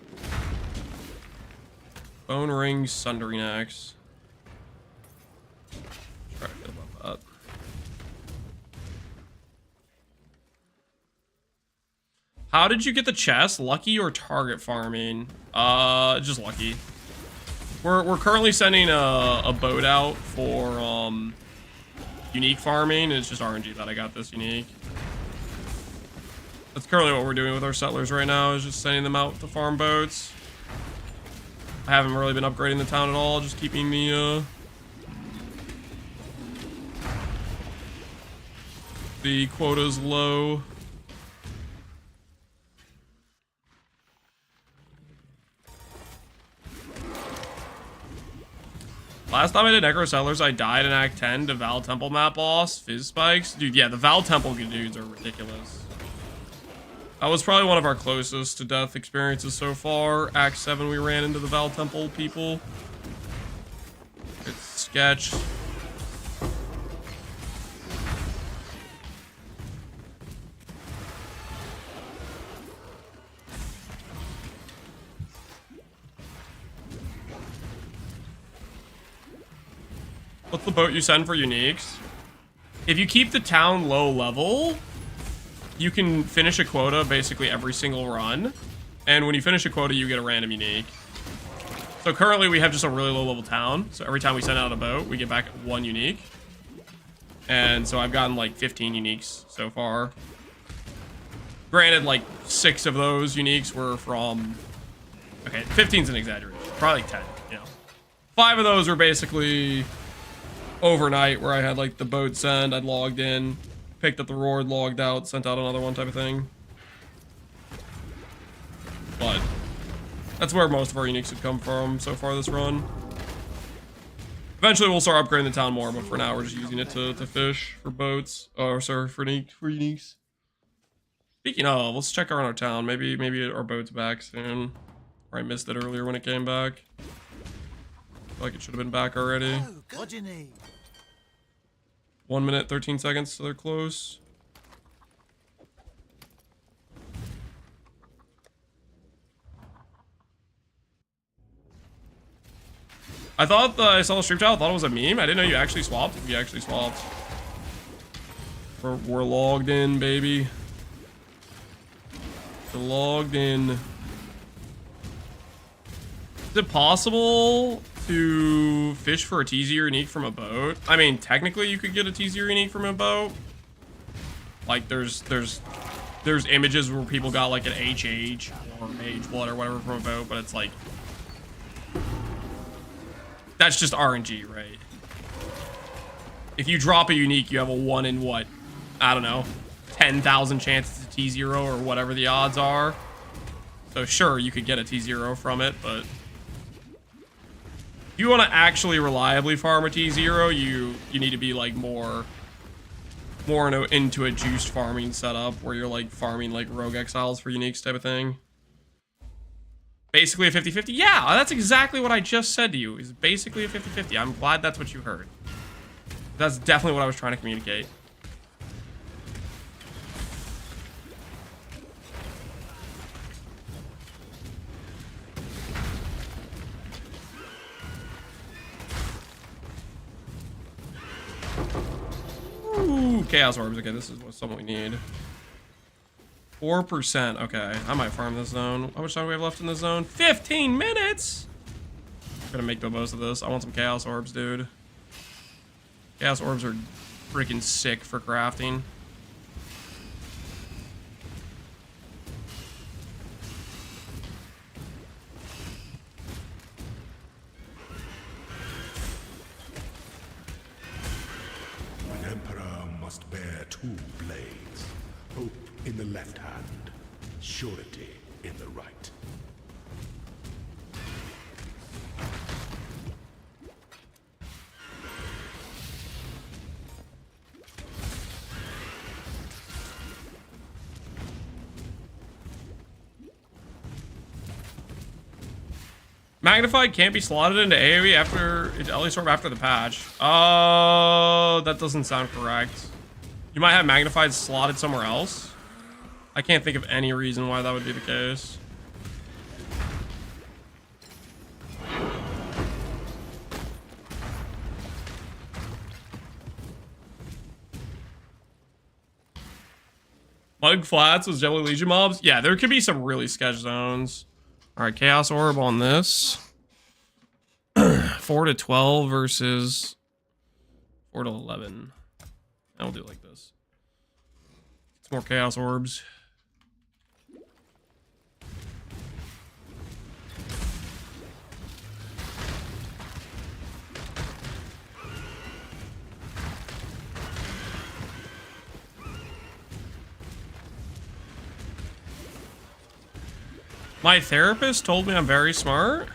Bone Ring, Sundering Axe. Try to get above that. How did you get the chest? Lucky or target farming? Just lucky. We're currently sending a boat out for unique farming. It's just RNG that I got this unique. That's currently what we're doing with our settlers right now, is just sending them out to farm boats. I haven't really been upgrading the town at all, just keeping the quotas low. Last time I did Necro Settlers, I died in Act 10 to Val Temple map boss, Fizz Spikes. Dude, yeah, the Val Temple dudes are ridiculous. That was probably one of our closest to death experiences so far. Act 7, we ran into the Val Temple people. It's sketch. What's the boat you send for uniques? If you keep the town low level, you can finish a quota basically every single run. And when you finish a quota, you get a random unique. So currently we have just a really low level town. So every time we send out a boat, we get back one unique. And so I've gotten like 15 uniques so far. Granted, like 6 of those uniques were from... Okay, 15's an exaggeration. Probably like 10, you know. 5 of those were basically overnight, where I had like the boat send, I'd logged in, picked up the reward, logged out, sent out another one type of thing. But that's where most of our uniques have come from so far this run. Eventually we'll start upgrading the town more, but for now we're just using it to fish for boats. Or sorry, for uniques. Speaking of, let's check around our town. Maybe our boat's back soon. Or I missed it earlier when it came back. I feel like it should have been back already. Oh, what do you need? 1 minute, 13 seconds, so they're close. I thought I saw the stream chat. I thought it was a meme. I didn't know you actually swapped. You actually swapped. We're logged in, baby. We're logged in. Is it possible to fish for a TZ unique from a boat? I mean, technically you could get a TZ unique from a boat, Like there's images where people got like an HH or Mage Blood or whatever from a vote, but it's like that's just RNG, right? If you drop a unique, you have a 1 in what? I don't know, 10,000 chances to T0 or whatever the odds are. So sure, you could get a T0 from it, but if you want to actually reliably farm a T0, you need to be like more into a juiced farming setup where you're like farming like rogue exiles for uniques type of thing. Basically a 50-50. Yeah, that's exactly what I just said to you. Is basically a 50-50. I'm glad that's what you heard. That's definitely what I was trying to communicate. Ooh, Chaos Orbs. Okay, this is what we need. 4%. Okay, I might farm this zone. How much time do we have left in this zone? 15 minutes! I'm gonna make the most of this. I want some Chaos Orbs, dude. Chaos Orbs are freaking sick for crafting. An emperor must bear 2 blades. Hope in the left hand, surety in the right. Magnified can't be slotted into AoE after, at least after the patch. Oh, that doesn't sound correct. You might have Magnified slotted somewhere else. I can't think of any reason why that would be the case. Mug Flats was Jelly Legion mobs? Yeah, there could be some really sketch zones. Alright, Chaos Orb on this. 4 to 12 versus 4 to 11. I'll do it like this. It's more Chaos Orbs. My therapist told me I'm very smart.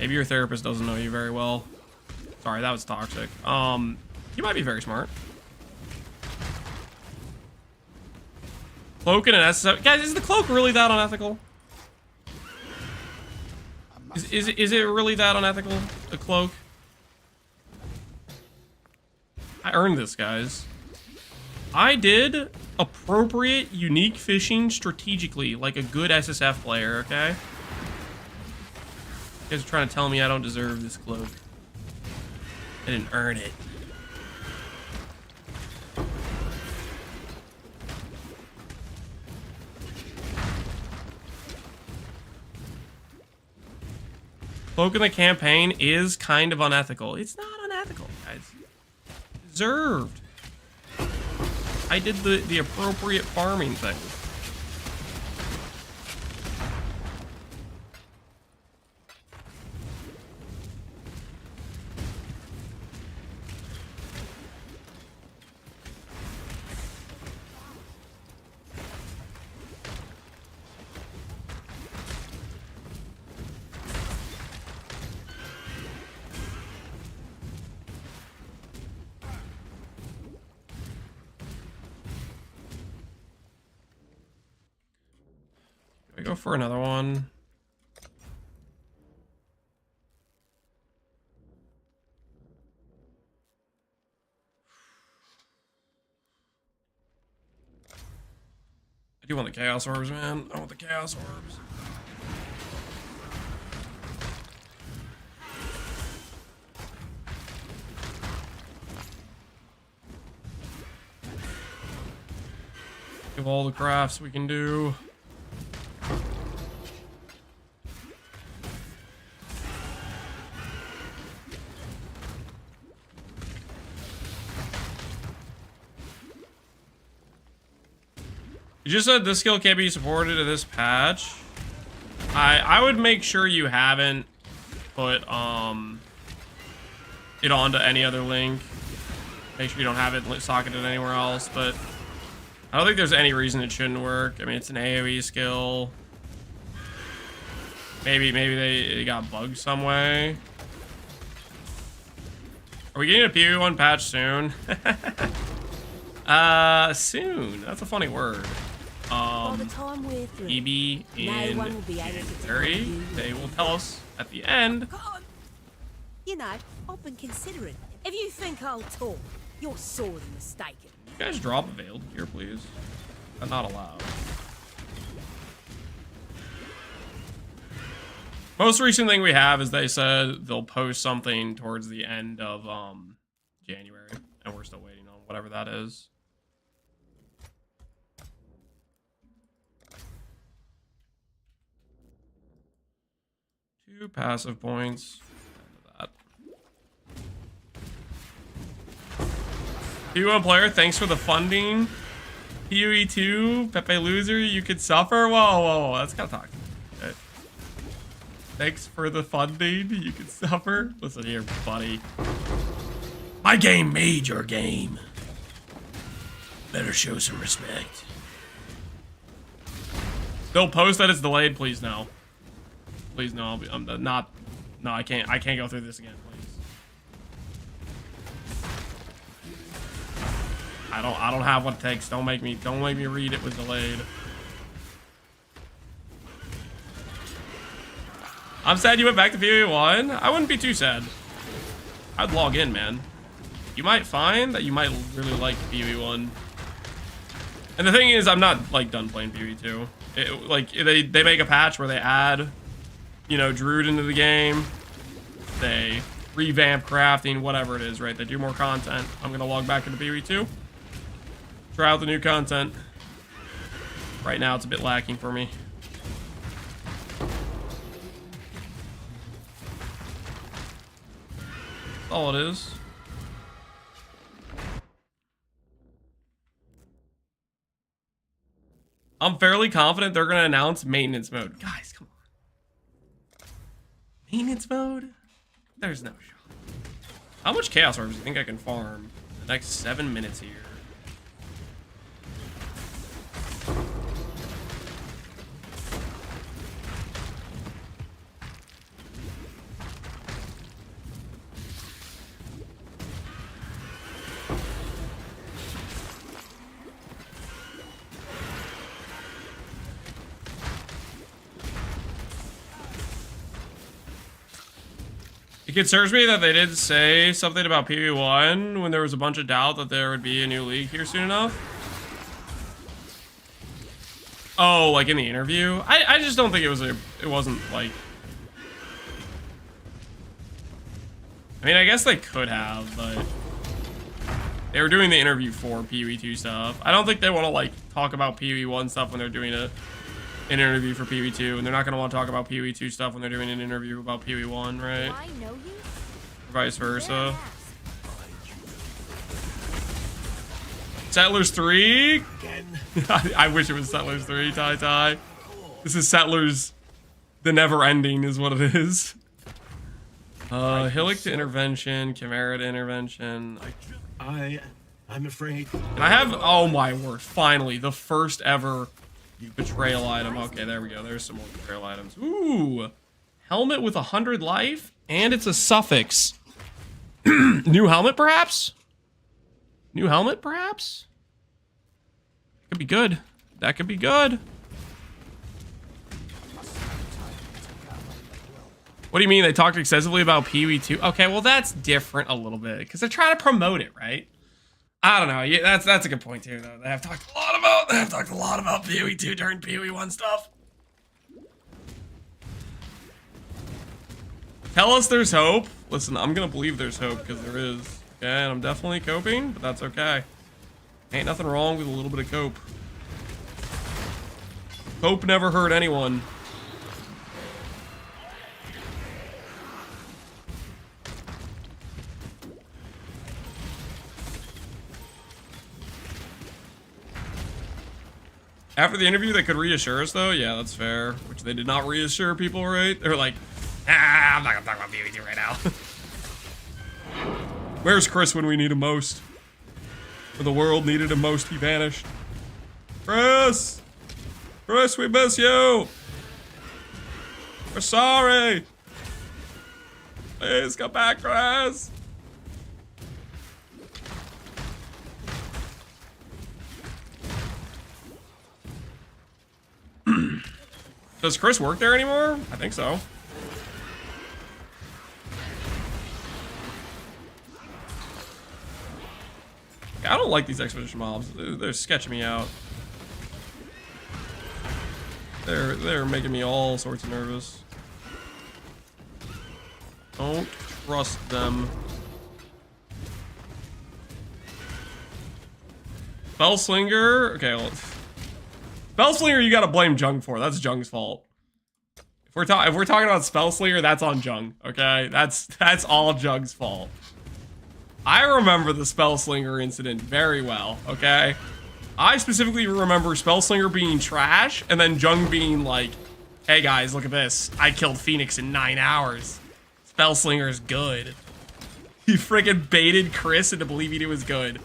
Maybe your therapist doesn't know you very well. Sorry, that was toxic. You might be very smart. Cloak and an SSF. Guys, is the cloak really that unethical? Is it really that unethical? The cloak? I earned this, guys. I did appropriate unique fishing strategically, like a good SSF player, okay? You guys are trying to tell me I don't deserve this cloak. I didn't earn it. Cloak in the campaign is kind of unethical. It's not unethical, guys. Deserved. I did the appropriate farming thing. Go for another one. I do want the Chaos Orbs, man. I want the Chaos Orbs. Give all the crafts we can do. You just said this skill can't be supported in this patch. I would make sure you haven't put it onto any other link. Make sure you don't have it socketed anywhere else, but I don't think there's any reason it shouldn't work. I mean, it's an AoE skill. Maybe they got bugged some way. Are we getting a PvE1 patch soon? Soon. That's a funny word. EB in January. They will tell us at the end. You know, I've been considering. If you think I'll talk, you're sorely mistaken. You guys drop a veiled here, please. I'm not allowed. Most recent thing we have is they said they'll post something towards the end of January, and we're still waiting on whatever that is. Two passive points. That. PoE1 player, thanks for the funding. PoE2, Pepe loser, you could suffer. Whoa, that's gotta talk. Okay. Thanks for the funding. You can suffer. Listen here, buddy. My game made your game. Better show some respect. They'll post that it's delayed. Please no. Please no. I'm not. No, I can't. I can't go through this again. Please. I don't have what it takes. Don't make me read it was delayed. I'm sad you went back to PvE1. I wouldn't be too sad. I'd log in, man. You might find that you might really like PvE1. And the thing is, I'm not like done playing PvE2. Like they make a patch where they add, you know, Druid into the game. They revamp crafting, whatever it is, right? They do more content. I'm gonna log back into PvE2. Try out the new content. Right now, it's a bit lacking for me. That's all it is. I'm fairly confident they're gonna announce maintenance mode. Guys, come on. Maintenance mode? There's no shot. How much chaos orbs do you think I can farm in the next 7 minutes here? It concerns me that they did say something about PvE1 when there was a bunch of doubt that there would be a new league here soon enough. Oh, like in the interview? I just don't think it wasn't like... I mean, I guess they could have, but... They were doing the interview for PvE2 stuff. I don't think they want to like talk about PvE1 stuff when they're doing an interview for PvE2, and they're not going to want to talk about PvE2 stuff when they're doing an interview about PvE1, right? I know you. Or vice versa. Settlers 3? I wish it was Settlers 3, Ty. This is Settlers the Never Ending is what it is. Hillick to intervention, Chimera to intervention. I'm afraid. And I have, oh my word, finally, the first ever betrayal item. Okay, there we go. There's some more betrayal items. Ooh, helmet with 100 life, and it's a suffix. New helmet, perhaps? New helmet, perhaps? Could be good. That could be good. What do you mean? They talked excessively about PvE2? Okay, well, that's different a little bit, because they're trying to promote it, right? I don't know. Yeah, that's a good point too, though. They have talked a lot about PoE2 during PoE1 stuff. Tell us there's hope. Listen, I'm gonna believe there's hope because there is. Okay, and I'm definitely coping, but that's okay. Ain't nothing wrong with a little bit of cope. Hope never hurt anyone. After the interview, they could reassure us, though. Yeah, that's fair. Which they did not reassure people, right? They were like, I'm not gonna talk about PvE right now. Where's Chris when we need him most? When the world needed him most, he vanished. Chris! Chris, we miss you! We're sorry! Please come back, Chris! Does Chris work there anymore? I think so. I don't like these expedition mobs. They're sketching me out. They're making me all sorts of nervous. Don't trust them. Spellslinger? Okay, well, Spellslinger you gotta blame Jung for. That's Jung's fault. If we're talking about Spellslinger, that's on Jung. Okay? That's all Jung's fault. I remember the Spellslinger incident very well, okay? I specifically remember Spellslinger being trash, and then Jung being like, hey guys, look at this. I killed Phoenix in 9 hours. Spellslinger is good. He freaking baited Chris into believing it was good.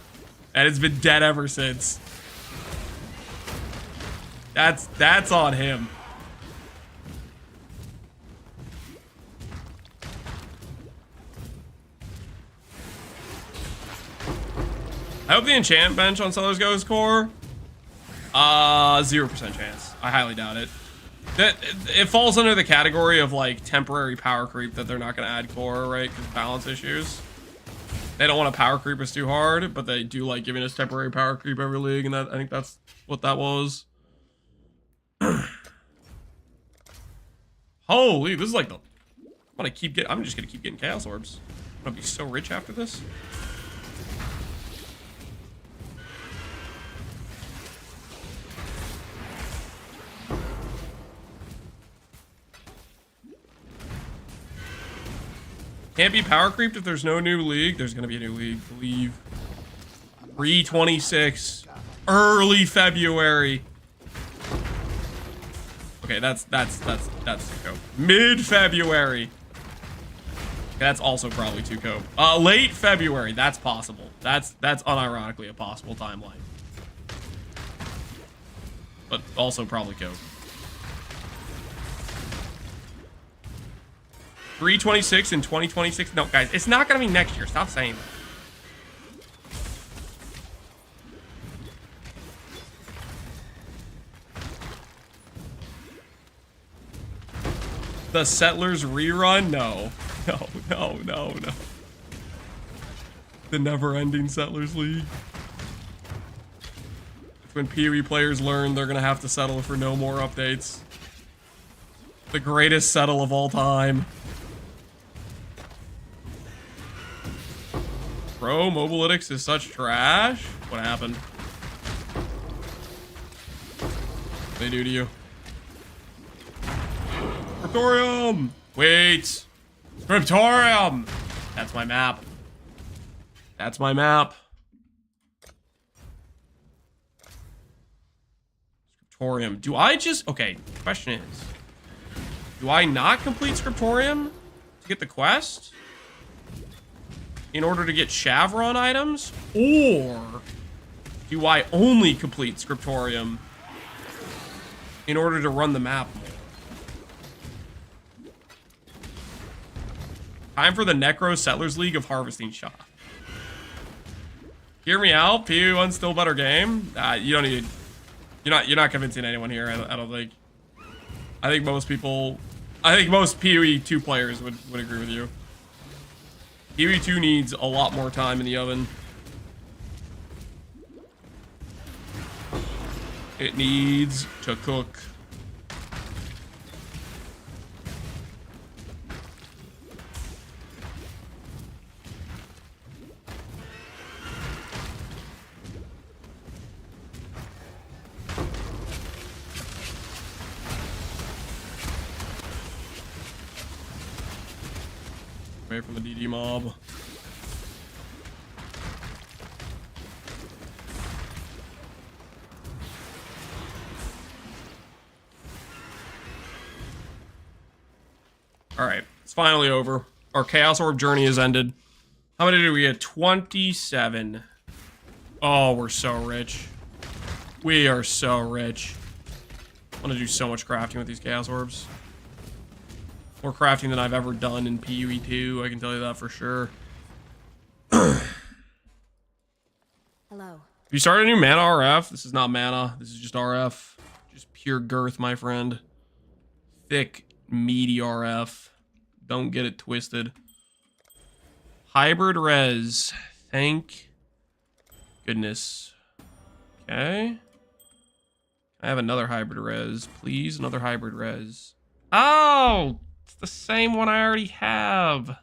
And it's been dead ever since. That's on him. I hope the enchant bench on Sellers Go's core. 0% chance. I highly doubt it. It falls under the category of like temporary power creep that they're not going to add core, right? Because balance issues. They don't want to power creep us too hard, but they do like giving us temporary power creep every league, and that I think that's what that was. Holy, this is like the. I'm just gonna keep getting chaos orbs. I'm gonna be so rich after this. Can't be power creeped if there's no new league. There's gonna be a new league, believe. 3/26, early February. Okay, that's too cope. Mid-February. Okay, that's also probably too cope. Late February, that's possible. That's unironically a possible timeline. But also probably cope. 3/26 in 2026. No, guys, it's not gonna be next year. Stop saying that. The Settlers rerun? No. No. The never-ending Settlers League. It's when PoE players learn they're gonna have to settle for no more updates. The greatest settle of all time. Bro, Mobalytics is such trash. What happened? What they do to you? Scriptorium! Wait! Scriptorium! That's my map. That's my map. Scriptorium. Do I just... Okay, question is... Do I not complete Scriptorium to get the quest? In order to get Chavron items? Or do I only complete Scriptorium in order to run the map more? Time for the Necro Settlers League of Harvesting Shop. Hear me out. PoE1's still a better game. You don't need. You're not convincing anyone here. I don't think. I think most people. I think most PoE2 players would agree with you. PoE2 needs a lot more time in the oven. It needs to cook. Away from the DD mob. Alright, it's finally over. Our Chaos Orb journey has ended. How many did we get? 27. Oh, we're so rich. We are so rich. I'm gonna do so much crafting with these Chaos Orbs. More crafting than I've ever done in PoE 2, I can tell you that for sure. Hello. Have you started a new mana RF? This is not mana, this is just RF. Just pure girth, my friend. Thick, meaty RF. Don't get it twisted. Hybrid res. Thank goodness. Okay. I have another hybrid res. Please, another hybrid res. Oh! It's the same one I already have. I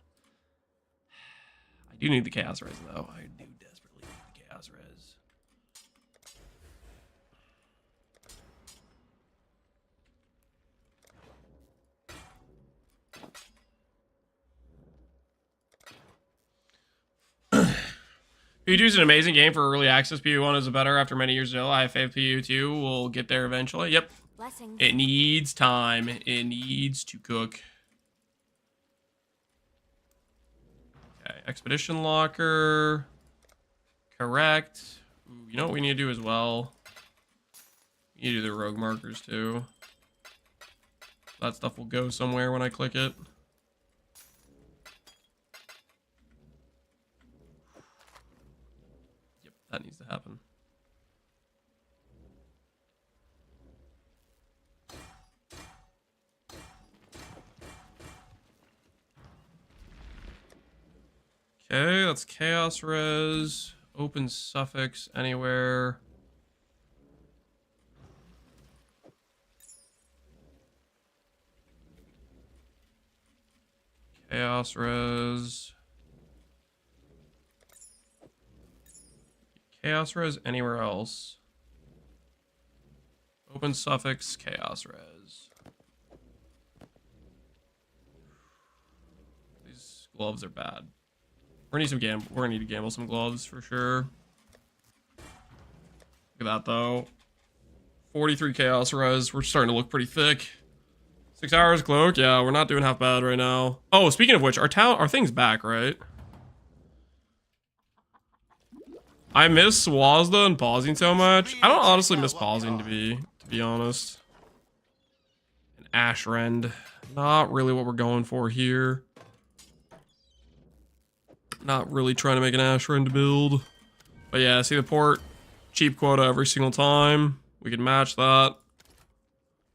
do need the chaos res, though. I do desperately need the chaos res. PoE2 is an amazing game for early access. PoE1 is better after many years ago. I have faith PoE2 will get there eventually. Yep. Blessings. It needs time. It needs to cook. Okay, expedition locker. Correct. Ooh, you know what we need to do as well? We need to do the rogue markers too. That stuff will go somewhere when I click it. Yep, that needs to happen. Okay, that's chaos res. Open suffix anywhere. Chaos res. Chaos res anywhere else. Open suffix chaos res. These gloves are bad. We're gonna need to gamble some gloves for sure. Look at that though. 43 chaos res. We're starting to look pretty thick. 6 hours cloak. Yeah, we're not doing half bad right now. Oh, speaking of which, our thing's back, right? I miss Swazda and pausing so much. I don't honestly miss pausing to be honest. An Ash Rend. Not really what we're going for here. Not really trying to make an Ash Rend build. But yeah, see the port. Cheap quota every single time. We can match that.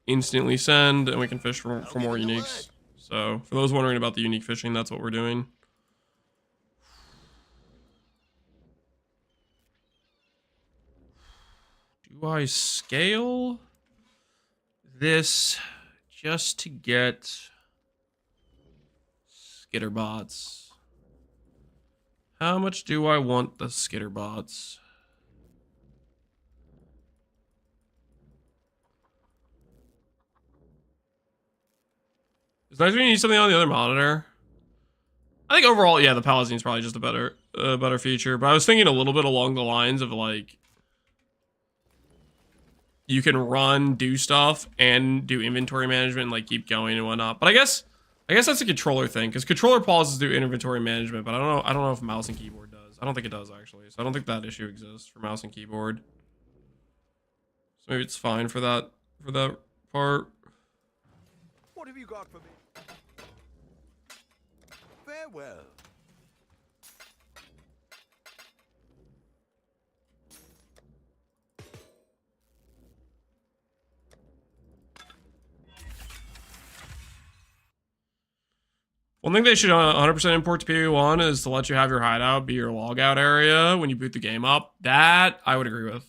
Instantly send, and we can fish for more uniques. So, for those wondering about the unique fishing, that's what we're doing. Do I scale this just to get skitterbots? How much do I want the skitterbots? It's nice when you need something on the other monitor. I think overall, yeah, the Palatine's probably just a better feature. But I was thinking a little bit along the lines of like, you can run, do stuff, and do inventory management, and like keep going and whatnot. But I guess that's a controller thing, because controller pauses do inventory management, but I don't know if mouse and keyboard does. I don't think it does actually. So I don't think that issue exists for mouse and keyboard. So maybe it's fine for that part. What have you got for me? Farewell. One thing they should 100% import to PoE1 is to let you have your hideout be your logout area when you boot the game up. That I would agree with.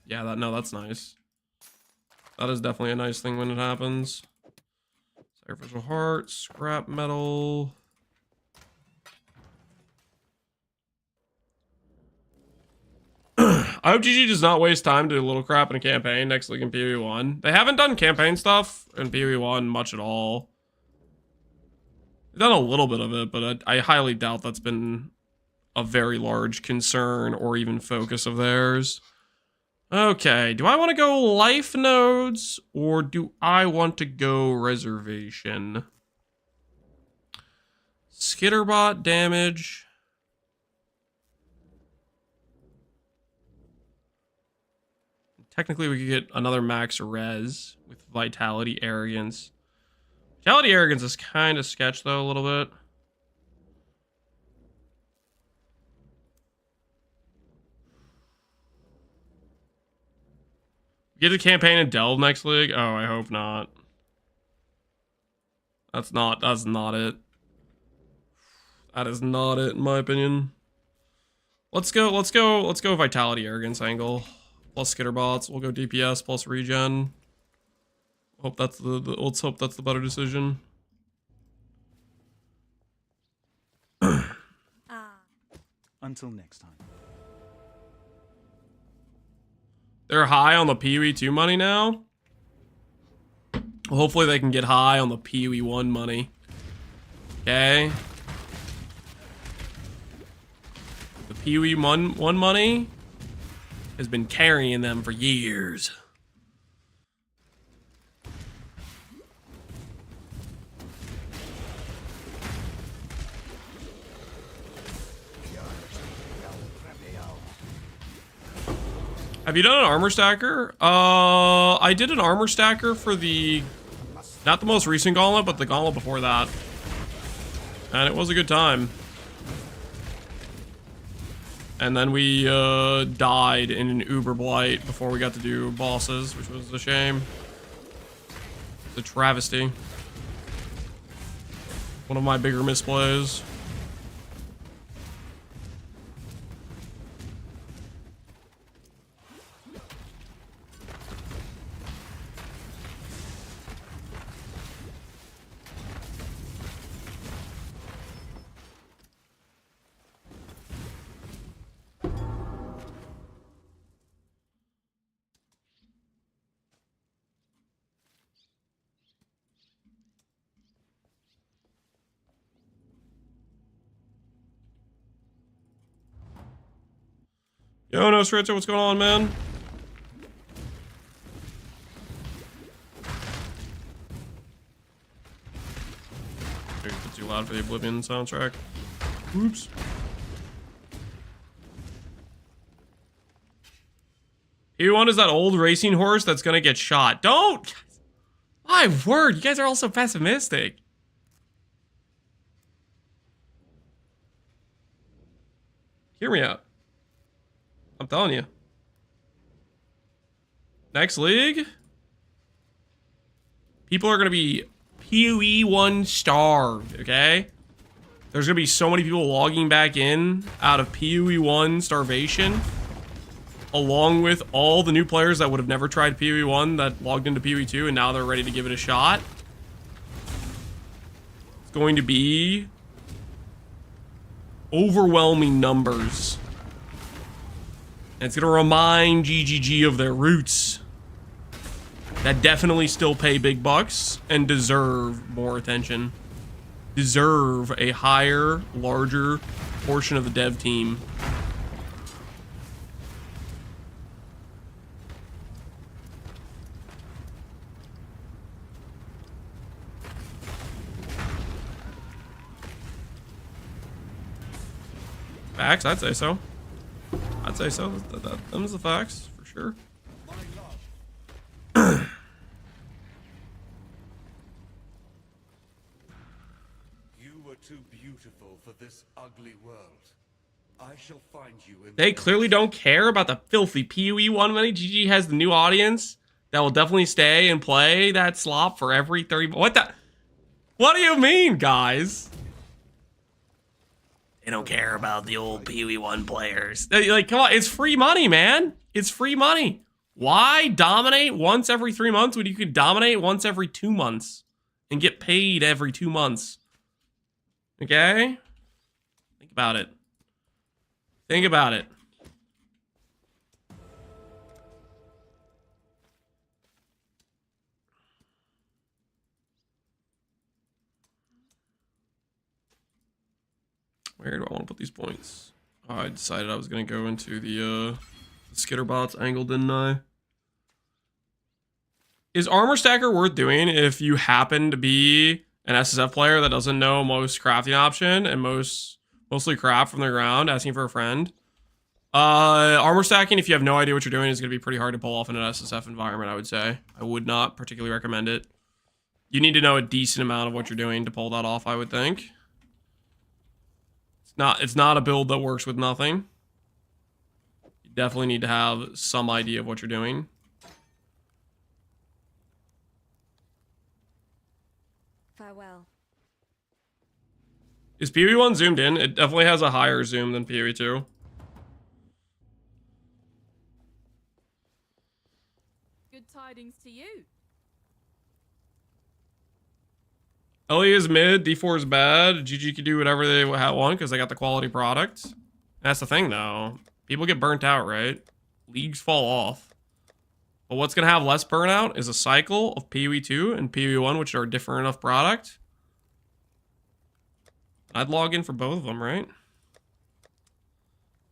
Yeah, that's nice. That is definitely a nice thing when it happens. Sacrificial heart, scrap metal. I hope GG does not waste time to do a little crap in a campaign next week in PoE1. They haven't done campaign stuff in PoE1 much at all. They've done a little bit of it, but I highly doubt that's been a very large concern or even focus of theirs. Okay, do I want to go life nodes or do I want to go reservation? Skitterbot damage. Technically, we could get another max res with Vitality Arrogance. Vitality Arrogance is kind of sketch, though, a little bit. Get the campaign and delve next league? Oh, I hope not. That's not it. That is not it, in my opinion. Let's go Vitality Arrogance angle. Plus Skitterbots. We'll go DPS plus regen. Hope that's let's hope that's the better decision. Until next time. They're high on the PoE 2 money now. Hopefully they can get high on the PoE 1 money. Okay. The PoE 1 money has been carrying them for years. Have you done an armor stacker? I did an armor stacker for the, not the most recent gauntlet, but the gauntlet before that. And it was a good time. And then we died in an Uber Blight before we got to do bosses, which was a shame. It's a travesty. One of my bigger misplays. Yo, no, Stretcher, what's going on, man? Maybe it's too loud for the Oblivion soundtrack. Oops. P1 is that old racing horse that's gonna get shot. Don't! My word, you guys are all so pessimistic. Hear me out. I'm telling you. Next league, people are going to be PoE 1 starved, okay? There's going to be so many people logging back in out of PoE 1 starvation, along with all the new players that would have never tried PoE 1 that logged into PoE 2 and now they're ready to give it a shot. It's going to be overwhelming numbers. And it's going to remind GGG of their roots. That definitely still pay big bucks and deserve more attention. Deserve a higher, larger portion of the dev team. Facts, I'd say so. I'd say so. Them's the facts, for sure. You were too beautiful for this ugly world. I shall find you in They clearly don't care about the filthy PoE 1 money. GG has the new audience that will definitely stay and play that slop for every 30. What the? What do you mean, guys? They don't care about the old PoE 1 players. Like, come on, it's free money, man. It's free money. Why dominate once every 3 months when you could dominate once every 2 months and get paid every 2 months? Okay? Think about it. Think about it. Where do I want to put these points? Oh, I decided I was going to go into the Skitterbots angle, didn't I? Is Armor Stacker worth doing if you happen to be an SSF player that doesn't know most crafting option and mostly craft from the ground, asking for a friend. Armor stacking, if you have no idea what you're doing, is going to be pretty hard to pull off in an SSF environment, I would say. I would not particularly recommend it. You need to know a decent amount of what you're doing to pull that off, I would think. It's not a build that works with nothing. You definitely need to have some idea of what you're doing. Farewell. Is PoE 1 zoomed in? It definitely has a higher zoom than PoE 2. Good tidings to you. LE is mid, D4 is bad. GG can do whatever they want because they got the quality product. That's the thing, though. People get burnt out, right? Leagues fall off. But what's going to have less burnout is a cycle of PoE 2 and PoE 1, which are a different enough product. I'd log in for both of them, right?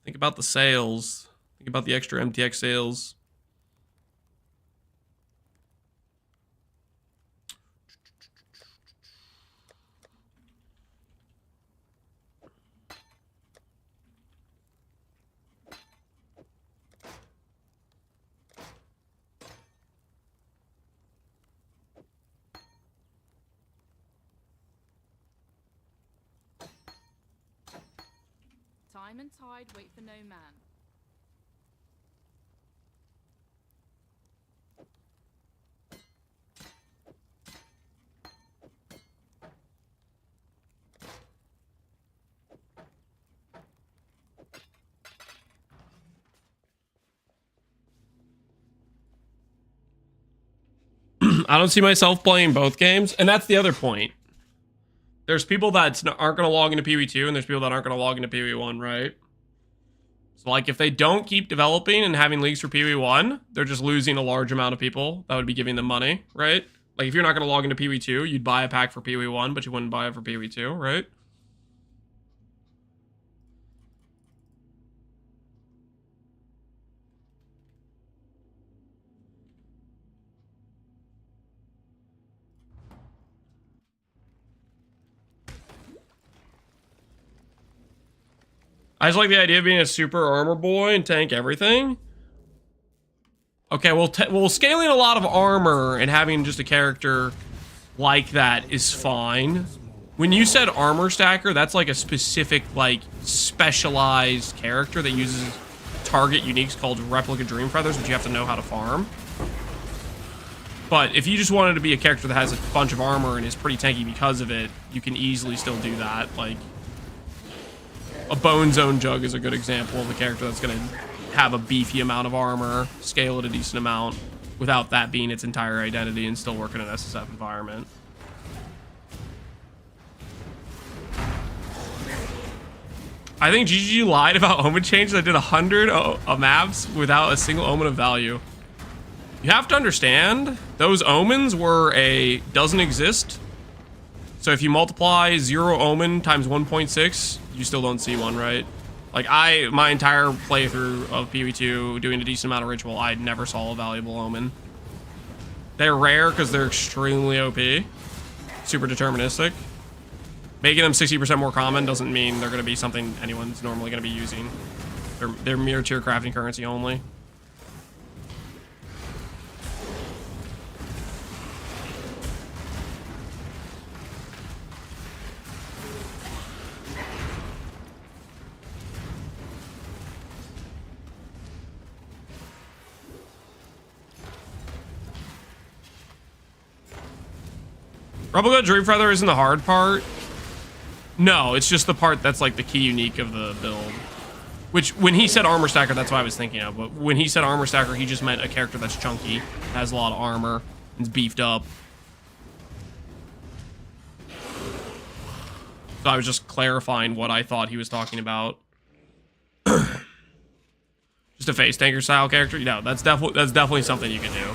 Think about the sales. Think about the extra MTX sales. Time and tide wait for no man. I don't see myself playing both games, and that's the other point. There's people that aren't going to log into PoE 2, and there's people that aren't going to log into PoE 1, right? So, like, if they don't keep developing and having leagues for PoE 1, they're just losing a large amount of people that would be giving them money, right? Like, if you're not going to log into PoE 2, you'd buy a pack for PoE 1, but you wouldn't buy it for PoE 2, right? I just like the idea of being a super armor boy and tank everything. Okay, well, scaling a lot of armor and having just a character like that is fine. When you said armor stacker, that's like a specific, like, specialized character that uses target uniques called replica dream feathers, which you have to know how to farm. But if you just wanted to be a character that has a bunch of armor and is pretty tanky because of it, you can easily still do that. Like, a Bone Zone Jug is a good example of a character that's going to have a beefy amount of armor, scale it a decent amount, without that being its entire identity and still work in an SSF environment. I think GG lied about omen changes. I did 100 maps without a single omen of value. You have to understand, those omens were a doesn't exist. So if you multiply 0 omen times 1.6, you still don't see one, right? Like, my entire playthrough of PoE 2 doing a decent amount of ritual, I never saw a valuable omen. They're rare because they're extremely OP. Super deterministic. Making them 60% more common doesn't mean they're going to be something anyone's normally going to be using. They're mere tier crafting currency only. Replica Dream Feather isn't the hard part. No, it's just the part that's like the key unique of the build. Which, when he said armor stacker, that's what I was thinking of. But when he said armor stacker, he just meant a character that's chunky, has a lot of armor, and is beefed up. So I was just clarifying what I thought he was talking about. Just a face tanker style character? No, that's definitely something you can do.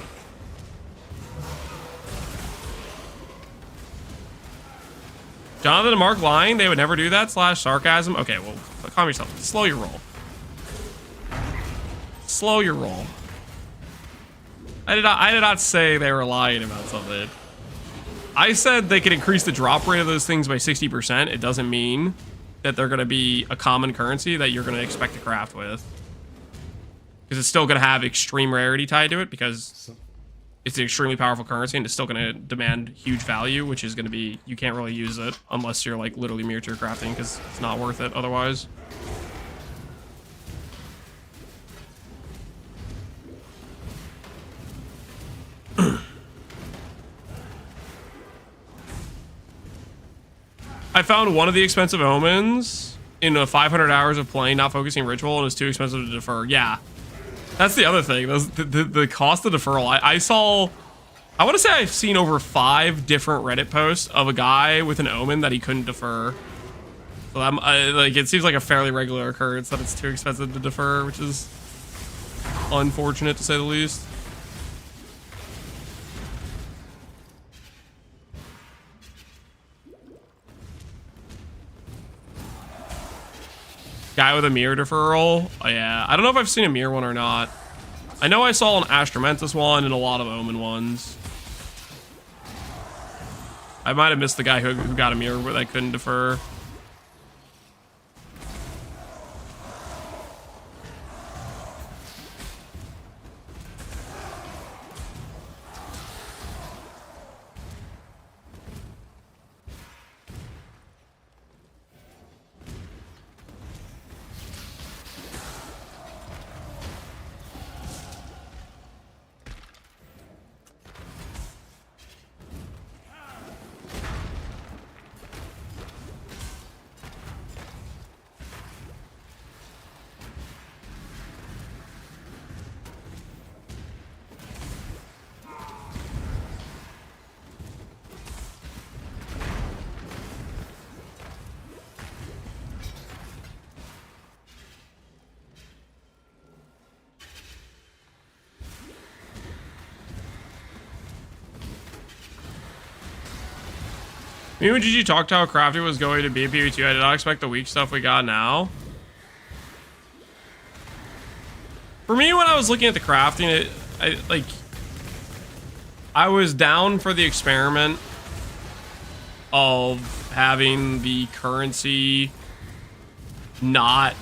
Jonathan and Mark lying? They would never do that? / sarcasm? Okay, well, calm yourself. Slow your roll. Slow your roll. I did not say they were lying about something. I said they could increase the drop rate of those things by 60%. It doesn't mean that they're going to be a common currency that you're going to expect to craft with. Because it's still going to have extreme rarity tied to it because it's an extremely powerful currency and it's still going to demand huge value, which is going to be, you can't really use it unless you're like literally miniature crafting because it's not worth it otherwise. I found one of the expensive omens in 500 hours of playing, not focusing ritual, and it was too expensive to defer. Yeah, that's the other thing. The cost of deferral. I saw, I want to say I've seen over 5 different Reddit posts of a guy with an omen that he couldn't defer. So like, it seems like a fairly regular occurrence that it's too expensive to defer, which is unfortunate to say the least. Guy with a mirror deferral. Oh, yeah. I don't know if I've seen a mirror one or not. I know I saw an Astromentus one and a lot of Omen ones. I might have missed the guy who got a mirror but I couldn't defer. Me when GG talked how crafting was going to be PvP, I did not expect the weak stuff we got now. For me, when I was looking at the crafting, I was down for the experiment of having the currency not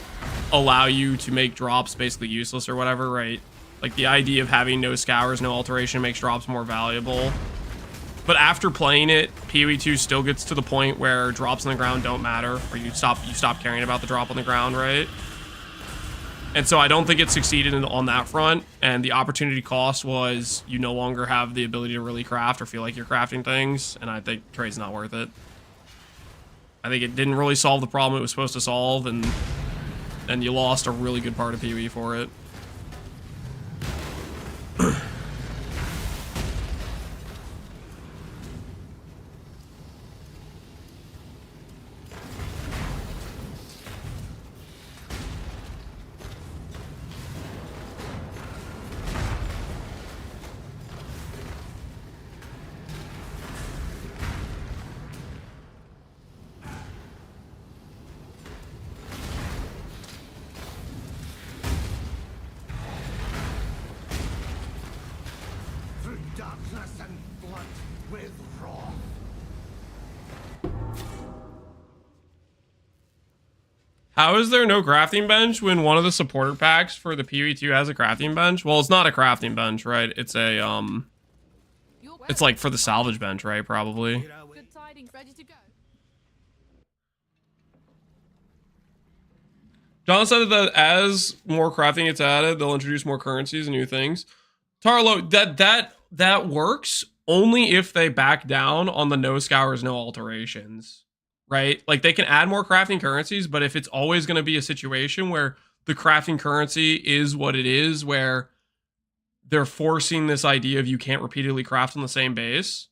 allow you to make drops basically useless or whatever, right? Like the idea of having no scours, no alteration makes drops more valuable. But after playing it, PoE 2 still gets to the point where drops on the ground don't matter, or you stop caring about the drop on the ground, right? And so I don't think it succeeded on that front, and the opportunity cost was you no longer have the ability to really craft or feel like you're crafting things, and I think trade's not worth it. I think it didn't really solve the problem it was supposed to solve, and you lost a really good part of PoE for it. How is there no crafting bench when one of the supporter packs for the PoE 2 has a crafting bench? Well, it's not a crafting bench, right? It's a, it's like for the salvage bench, right? Probably. Good tidings, ready to go. John said that as more crafting gets added, they'll introduce more currencies and new things. Tarlo, that works only if they back down on the no scours, no alterations. Right? Like they can add more crafting currencies, but if it's always going to be a situation where the crafting currency is what it is, where they're forcing this idea of you can't repeatedly craft on the same base,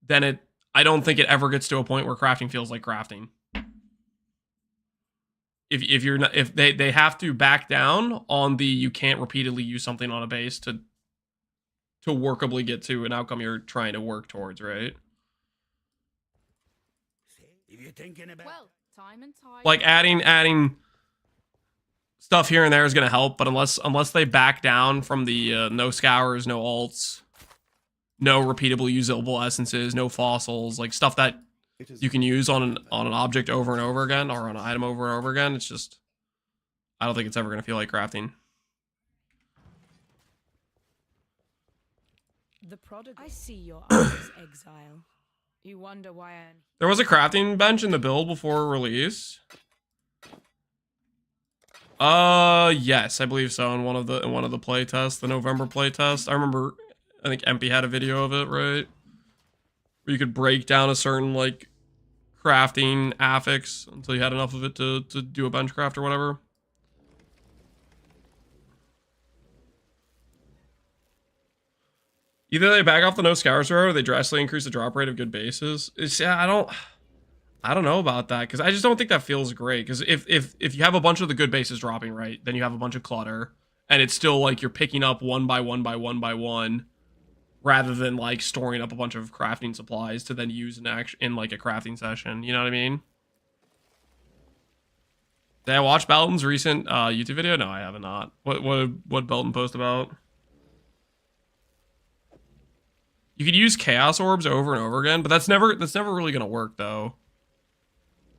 then I don't think it ever gets to a point where crafting feels like crafting. If you're not, if they have to back down on the you can't repeatedly use something on a base to workably get to an outcome you're trying to work towards, right? Well, time and tide. Like adding stuff here and there is going to help, but unless they back down from the no scours, no alts, no repeatable usable essences, no fossils, like stuff that you can use on an object over and over again, or on an item over and over again. It's just, I don't think it's ever going to feel like crafting. The prodigal. I see your eyes, Exile. You wonder why I'm... There was a crafting bench in the build before release. Yes, I believe so. In one of the play tests, the November play test. I remember, I think MP had a video of it, right? Where you could break down a certain like crafting affix until you had enough of it to do a bench craft or whatever. Either they back off the no scours or they drastically increase the drop rate of good bases. I don't know about that, because I just don't think that feels great. Because if you have a bunch of the good bases dropping, right, then you have a bunch of clutter, and it's still like you're picking up one by one by one by one, rather than like storing up a bunch of crafting supplies to then use in like a crafting session. You know what I mean? Did I watch Belton's recent YouTube video? No, I have not. What Belton post about? You could use Chaos Orbs over and over again, but that's never really gonna work though.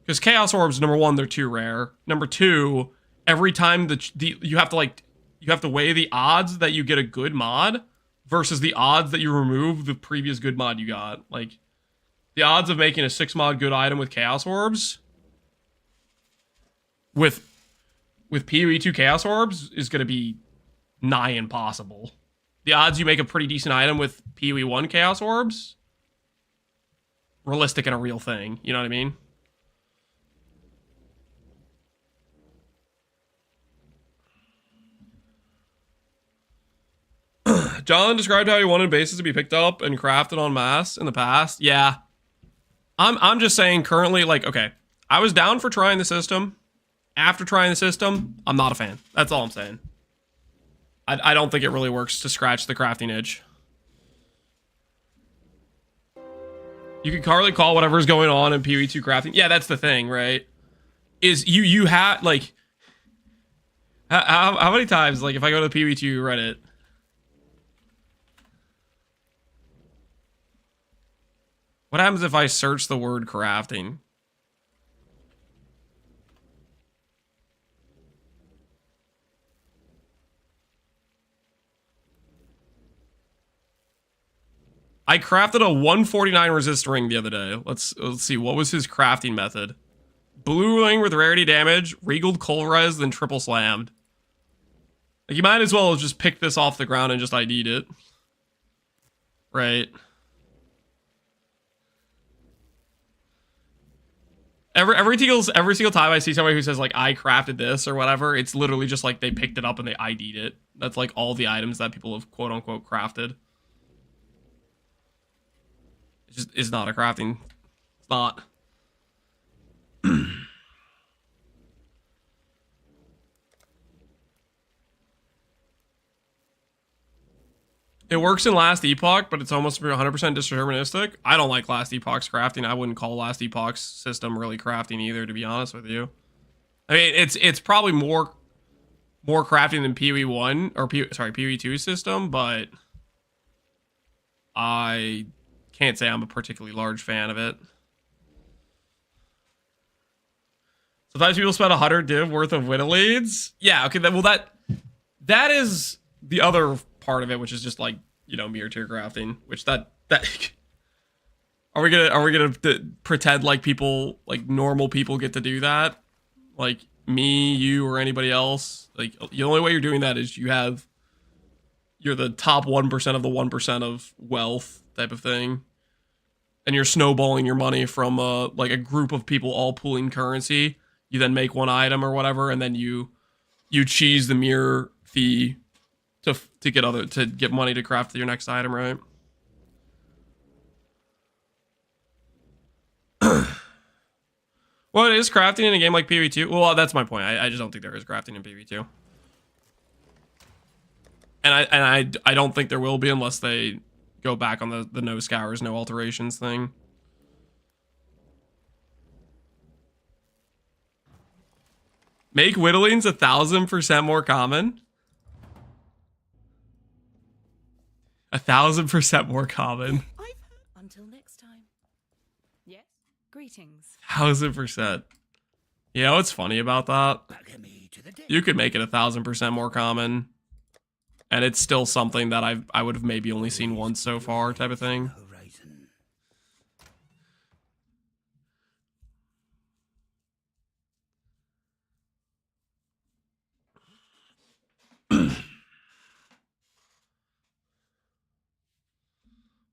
Because Chaos Orbs, number one, they're too rare. Number two, every time you have to weigh the odds that you get a good mod versus the odds that you remove the previous good mod you got. Like, the odds of making a 6 mod good item with Chaos Orbs with PoE 2 Chaos Orbs is gonna be nigh impossible. The odds you make a pretty decent item with PoE 1 Chaos Orbs, realistic and a real thing. You know what I mean? John described how he wanted bases to be picked up and crafted en masse in the past. Yeah. I'm just saying currently, like, okay, I was down for trying the system. After trying the system, I'm not a fan. That's all I'm saying. I don't think it really works to scratch the crafting itch. You can hardly call whatever's going on in PoE 2 crafting. Yeah, that's the thing, right? Is you have, like... How many times, like, if I go to the PoE 2 Reddit... What happens if I search the word crafting? I crafted a 149 resist ring the other day. Let's see. What was his crafting method? Blue ring with rarity damage, regaled coal res, then triple slammed. Like, you might as well have just picked this off the ground and just ID'd it. Right. Every single time I see somebody who says, like, I crafted this or whatever, it's literally just like they picked it up and they ID'd it. That's like all the items that people have quote unquote crafted. It just is not a crafting. It's not. It works in Last Epoch, but it's almost 100% deterministic. I don't like Last Epoch's crafting. I wouldn't call Last Epoch's system really crafting either, to be honest with you. I mean, it's probably more crafting than PoE 1 or PoE 2 system, but I can't say I'm a particularly large fan of it. Sometimes people spend 100 div worth of winnow leads. Yeah, okay, well that is the other part of it, which is just like, you know, mirror tier crafting, which that are we gonna pretend like people, like normal people get to do that? Like me, you, or anybody else? Like, the only way you're doing that is you're the top 1% of the 1% of wealth type of thing. And you're snowballing your money from like a group of people all pooling currency. You then make one item or whatever, and then you cheese the mirror fee to get money to craft your next item, right? Well, it is crafting in a game like PoE 2. Well, that's my point. I just don't think there is crafting in PoE 2. And I don't think there will be unless they go back on the no scours, no alterations thing. Make whittlings 1000% more common. 1,000% more common. Until next time. Yes. Greetings. 1,000%. You know what's funny about that? You could make it 1,000% more common, and it's still something that I would have maybe only seen once so far, type of thing.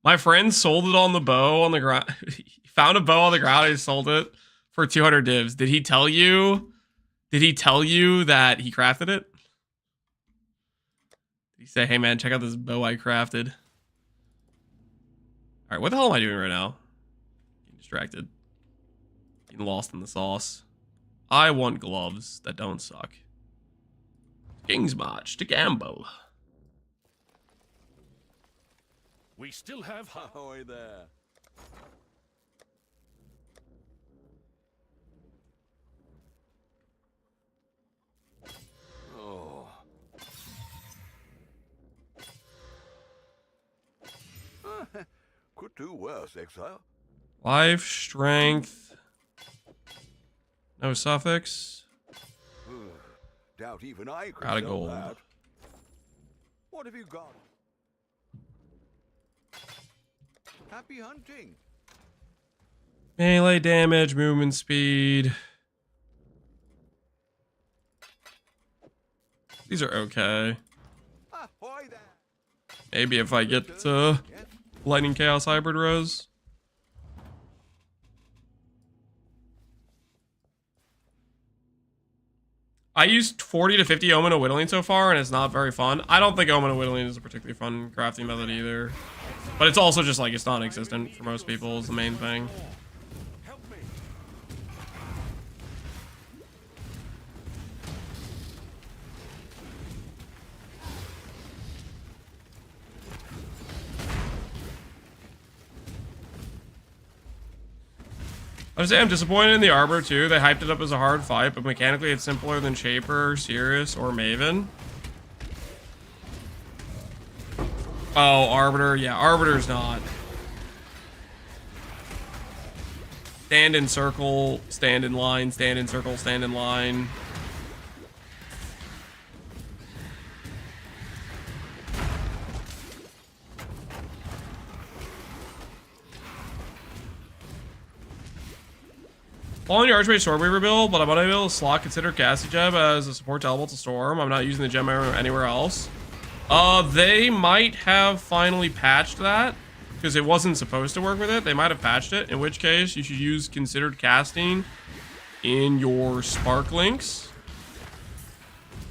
My friend sold it on the bow on the ground. He found a bow on the ground and he sold it for 200 divs. Did he tell you? Did he tell you that he crafted it? Did he say, hey man, check out this bow I crafted? Alright, what the hell am I doing right now? Getting distracted. Getting lost in the sauce. I want gloves that don't suck. King's March to Gamble. We still have Ahoy there. Oh. Could do worse, Exile. Life, strength. No suffix. Doubt even I could Got a sell gold. that. What have you got? Happy hunting. Melee damage, movement speed. These are okay. Ahoy there. Maybe if I get Lightning Chaos Hybrid Rose. I used 40 to 50 Omen of Whittling so far, and it's not very fun. I don't think Omen of Whittling is a particularly fun crafting method either. But it's also just like, it's non-existent for most people is the main thing. I would say I'm disappointed in the Arbor too. They hyped it up as a hard fight, but mechanically it's simpler than Shaper, Sirius, or Maven. Oh, Arbiter. Yeah, Arbiter's not. Stand in circle, stand in line, stand in circle, stand in line. Following your Archmage Swordweaver build, but I'm unable to slot consider Cassie Gem as a support to Elemental Storm. I'm not using the gem anywhere else. They might have finally patched that because it wasn't supposed to work with it. They might have patched it, in which case you should use considered casting in your Spark links.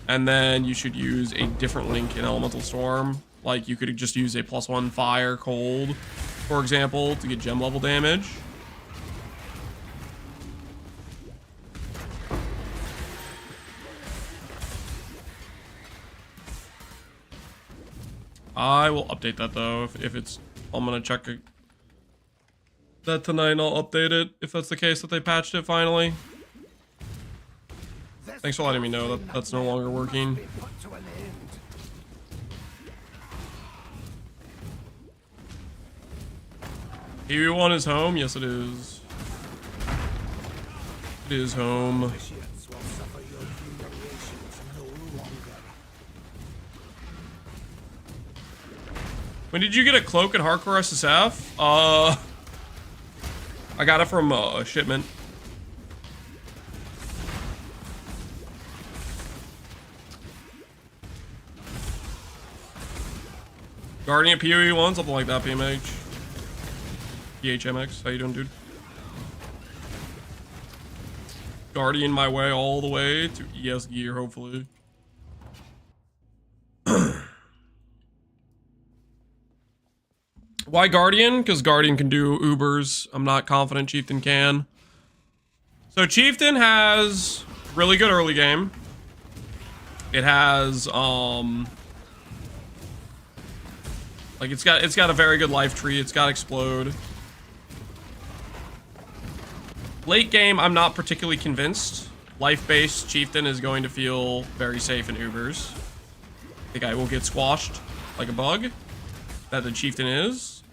And then you should use a different link in Elemental Storm. Like you could just use a +1 fire cold, for example, to get gem level damage. I will update that though if it's. I'm gonna check that tonight and I'll update it if that's the case that they patched it finally. Thanks for letting me know that that's no longer working. PV1 is home? Yes, it is. It is home. When did you get a cloak at Hardcore SSF? I got it from a shipment. Guardian PoE1, something like that, PMH. PHMX, how you doing, dude? Guardian my way all the way to ES gear, hopefully. Why Guardian? Because Guardian can do Ubers. I'm not confident Chieftain can. So Chieftain has really good early game. It has like it's got a very good life tree. It's got Explode. Late game, I'm not particularly convinced. Life-based Chieftain is going to feel very safe in Ubers. I think I will get squashed like a bug. that the chieftain is.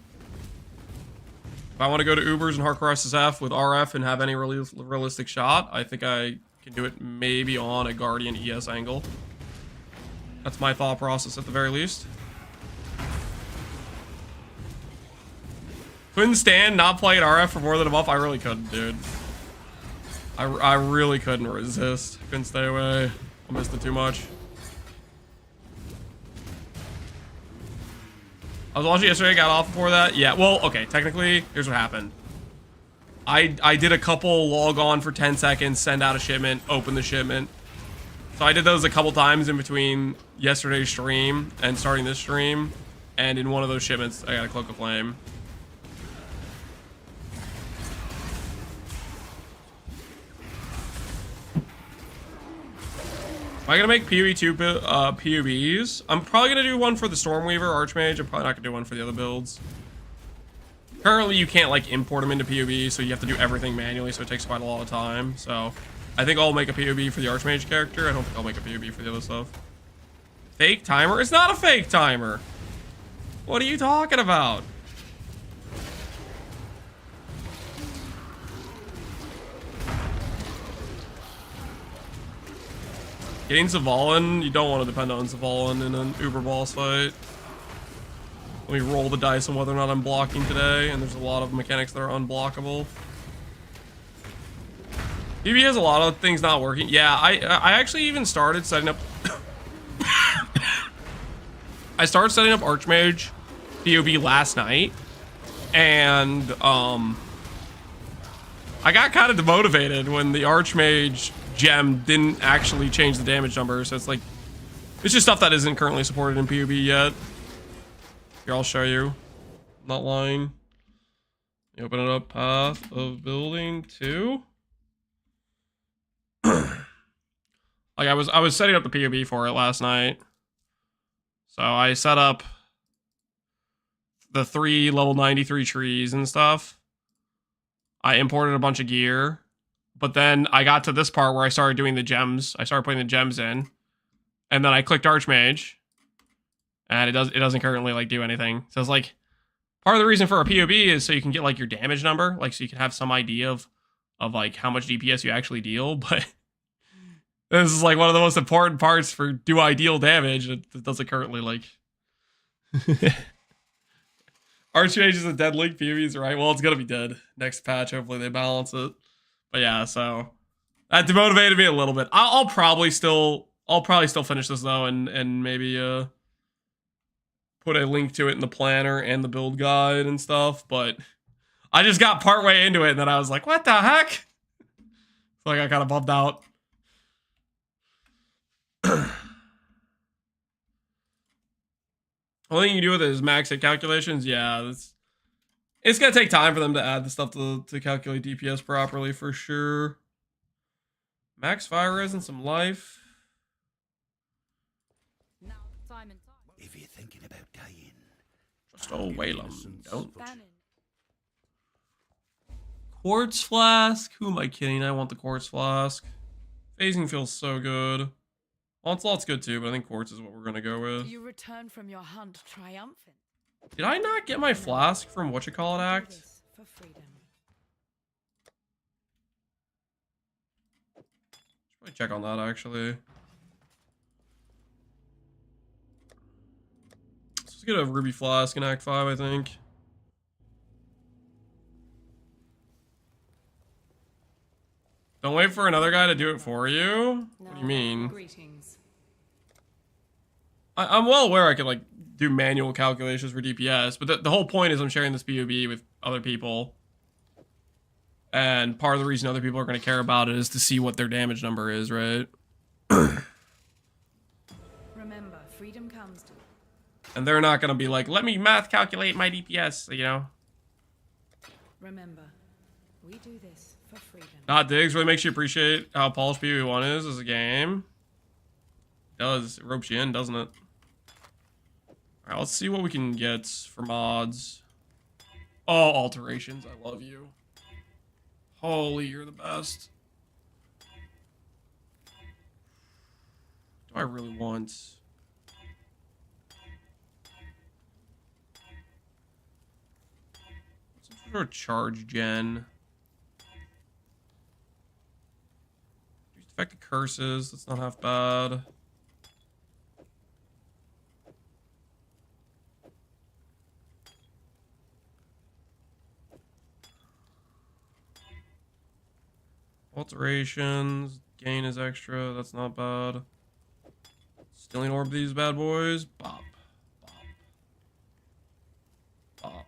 If I want to go to Ubers and hardcore SSF with RF and have any really realistic shot, I think I can do it maybe on a Guardian ES angle. That's my thought process at the very least. Couldn't stand not playing RF for more than a month. I really couldn't, dude. I really couldn't resist. Couldn't stay away. I missed it too much. I was watching yesterday, got off before that. Yeah, well, okay, technically, here's what happened. I did a couple log on for 10 seconds, send out a shipment, open the shipment. So I did those a couple times in between yesterday's stream and starting this stream. And in one of those shipments, I got a Cloak of Flame. Am I gonna make PoE 2 PoBs? I'm probably gonna do one for the Stormweaver Archmage. I'm probably not gonna do one for the other builds. Currently, you can't like import them into PoB, so you have to do everything manually, so it takes quite a lot of time. So I think I'll make a PoB for the Archmage character. I don't think I'll make a PoB for the other stuff. Fake timer? It's not a fake timer. What are you talking about? Getting Zavalin, you don't want to depend on Zavalin in an Uber boss fight. Let me roll the dice on whether or not I'm blocking today, and there's a lot of mechanics that are unblockable. PB has a lot of things not working. Yeah, I actually even started setting up... I started setting up Archmage PoB last night, and I got kind of demotivated when the Archmage gem didn't actually change the damage number, so it's like, it's just stuff that isn't currently supported in PoB yet. Here, I'll show you. I'm not lying. You open it up, path of building 2. Like I was setting up the PoB for it last night. So I set up the 3 level 93 trees and stuff. I imported a bunch of gear. But then I got to this part where I started doing the gems. I started putting the gems in. And then I clicked Archmage. And it doesn't currently like do anything. So it's like, part of the reason for a PoB is so you can get like your damage number. Like so you can have some idea of like how much DPS you actually deal. But this is like one of the most important parts for do I deal damage. It doesn't currently like... Archmage is a dead link. PoBs, right? Well, it's gonna be dead. Next patch, hopefully they balance it. But yeah, so that demotivated me a little bit. I'll probably still finish this though, and maybe put a link to it in the planner and the build guide and stuff. But I just got partway into it, and then I was like, "What the heck?" So I got kind of bummed out. Only thing you can do with it is max hit calculations. Yeah, it's gonna take time for them to add the stuff to calculate DPS properly for sure. Max fire res and some life. Now, Simon. If you're thinking about dying, just wait don't. Quartz flask. Who am I kidding? I want the quartz flask. Phasing feels so good. Onslaught's good too, but I think quartz is what we're gonna go with. You return from your hunt triumphant. Did I not get my flask from whatchamacallit act? For freedom. Should probably check on that actually. Let's get a ruby flask in Act 5, I think. Don't wait for another guy to do it for you? What do you mean? Greetings. I'm well aware I can like do manual calculations for DPS, but the whole point is I'm sharing this PoB with other people. And part of the reason other people are going to care about it is to see what their damage number is, right? Remember, freedom comes to... And they're not going to be like, let me math calculate my DPS, you know? Remember, we do this for freedom. Not Diggs really makes you appreciate how polished PoE1 is as a game. It does. It ropes you in, doesn't it? Alright, let's see what we can get for mods. Oh, alterations. I love you. Holy, you're the best. Do I really want... Or charge gen. Affected curses. That's not half bad. Alterations. Gain is extra. That's not bad. Stealing orb these bad boys. Bop. Bop. Bop.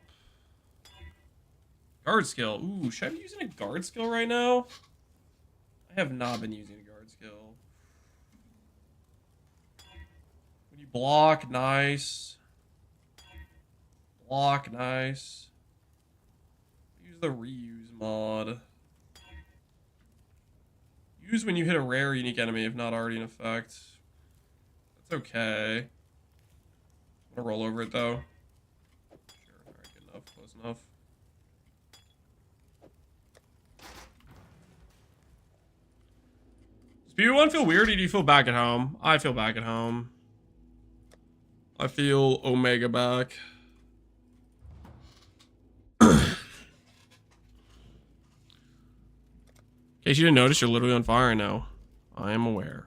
Guard skill. Ooh, should I be using a guard skill right now? I have not been using a guard skill. When you block, nice. Block, nice. Use the reuse mod. Use when you hit a rare unique enemy if not already in effect. That's okay. I'm gonna roll over it though. Sure, alright, good enough, close enough. Does PV1 feel weird or do you feel back at home? I feel back at home. I feel Omega back. In case you didn't notice, you're literally on fire now. I am aware.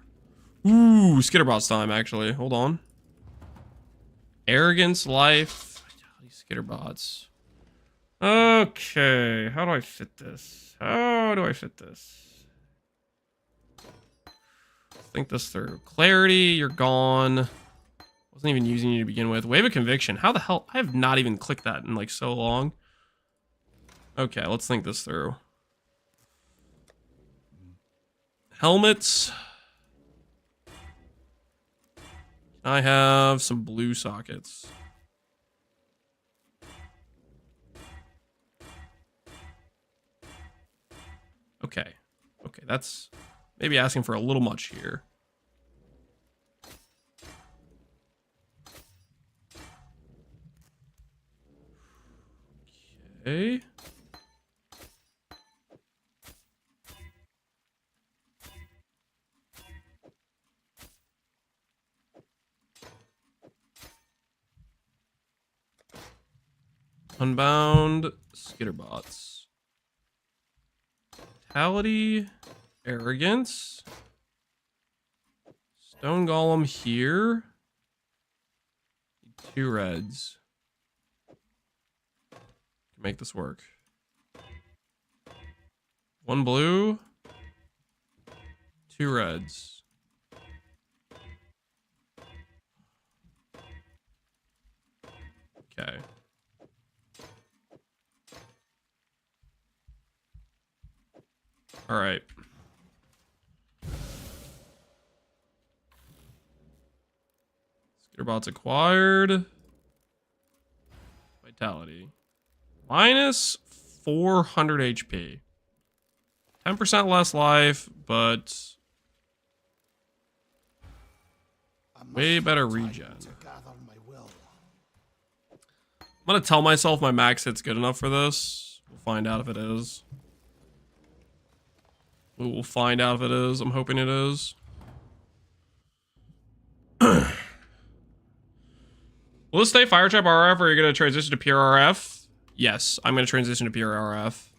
Ooh, Skitterbots time, actually. Hold on. Arrogance, life. Skitterbots. Okay, how do I fit this? How do I fit this? Think this through. Clarity, you're gone. Wasn't even using you to begin with. Wave of Conviction. How the hell? I have not even clicked that in like so long. Okay, let's think this through. Helmets. I have some blue sockets. Okay. Okay, that's maybe asking for a little much here. Okay. Unbound, Skitterbots. Vitality, Arrogance. Stone Golem here. 2 reds. Can make this work. 1 blue. 2 reds. Okay. All right. Skitterbots acquired. Vitality. Minus 400 HP. 10% less life, but way better regen. I'm gonna tell myself my max hit's good enough for this. We'll find out if it is. We will find out if it is. I'm hoping it is. Will this stay Fire Trap RF or are you going to transition to pure RF? Yes, I'm going to transition to pure RF.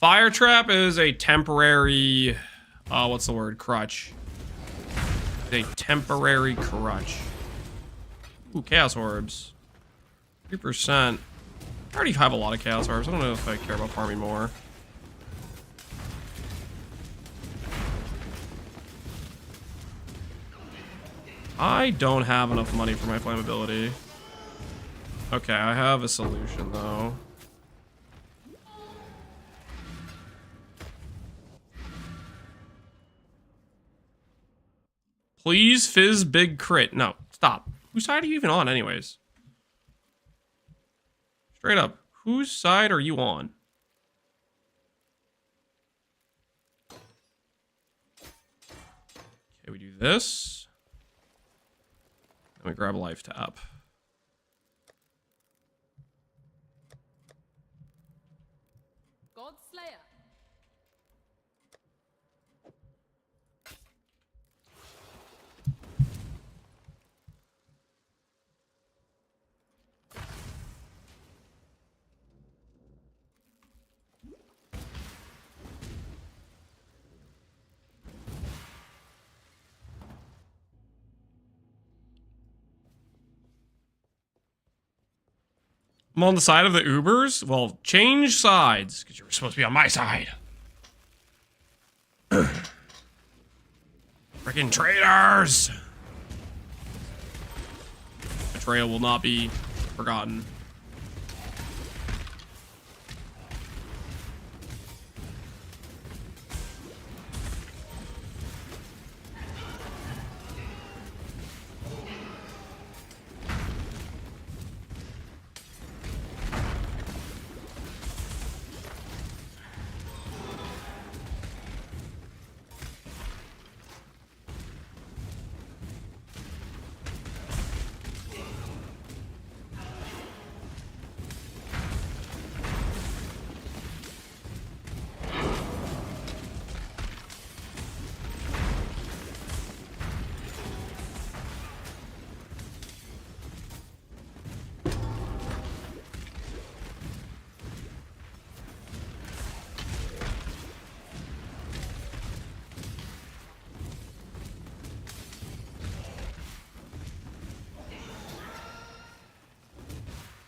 Fire Trap is a temporary... what's the word? Crutch. A temporary crutch. Ooh, Chaos Orbs. 3%. I already have a lot of Chaos Orbs. I don't know if I care about farming more. I don't have enough money for my flammability. Okay, I have a solution though. Please fizz big crit. No, stop. Whose side are you even on anyways? Straight up, whose side are you on? Okay, we do this. Let me grab a life tap. God Slayer. I'm on the side of the Ubers? Well, change sides, because you're supposed to be on my side. Freaking traitors! Betrayal will not be forgotten.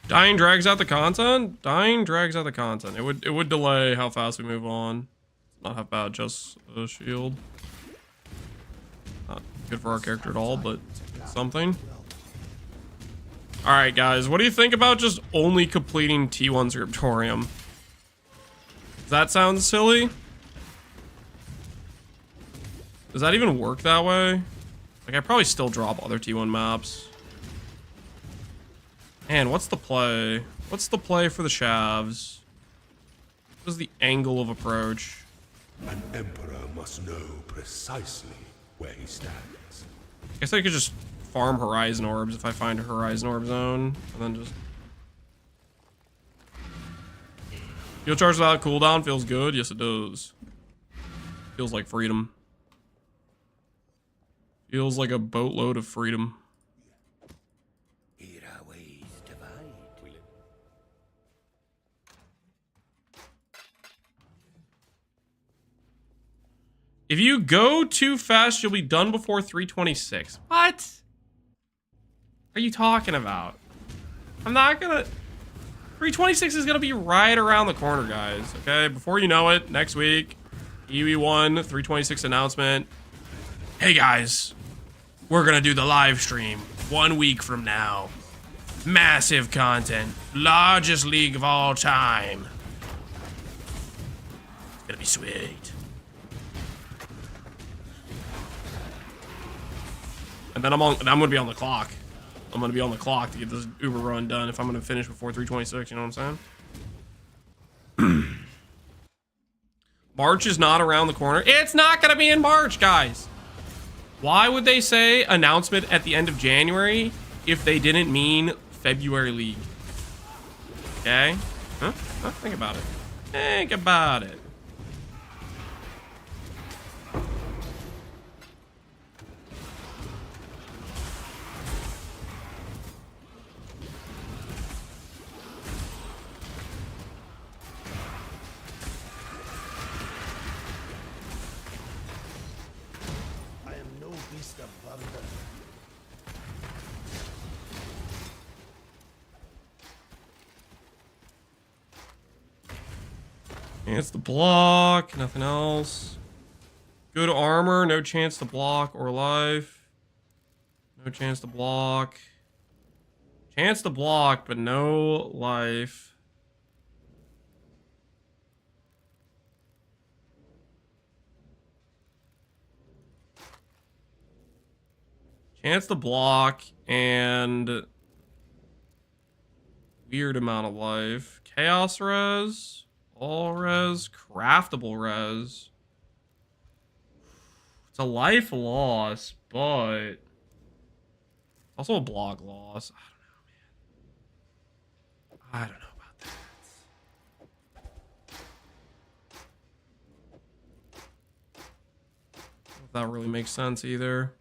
Dying drags out the content? Dying drags out the content. It would delay how fast we move on. Not how bad, just a shield. Not good for our character at all, but something. Alright guys, what do you think about just only completing T1 Scriptorium? Does that sound silly? Does that even work that way? Like, I probably still drop other T1 maps. Man, what's the play? What's the play for the shavs? What is the angle of approach? An emperor must know precisely where he stands. I guess I could just farm Horizon Orbs if I find a Horizon Orb zone, and then just... Heal charge without cooldown feels good? Yes, it does. Feels like freedom. Feels like a boatload of freedom. If you go too fast, you'll be done before 326. What? Are you talking about? I'm not gonna... 326 is gonna be right around the corner, guys. Okay, before you know it, next week, EV1, 326 announcement. Hey guys, we're gonna do the live stream 1 week from now. Massive content, largest league of all time. It's gonna be sweet. And then I'm gonna be on the clock. I'm gonna be on the clock to get this Uber run done if I'm gonna finish before 326, you know what I'm saying? March is not around the corner. It's not gonna be in March, guys. Why would they say announcement at the end of January if they didn't mean February League? Okay? Huh? Think about it. Think about it. Chance to block, nothing else. Good armor, no chance to block or life. No chance to block. Chance to block, but no life. Chance to block and weird amount of life. Chaos res. All res, craftable res. It's a life loss, but also a block loss. I don't know, man. I don't know about that. If that really makes sense either.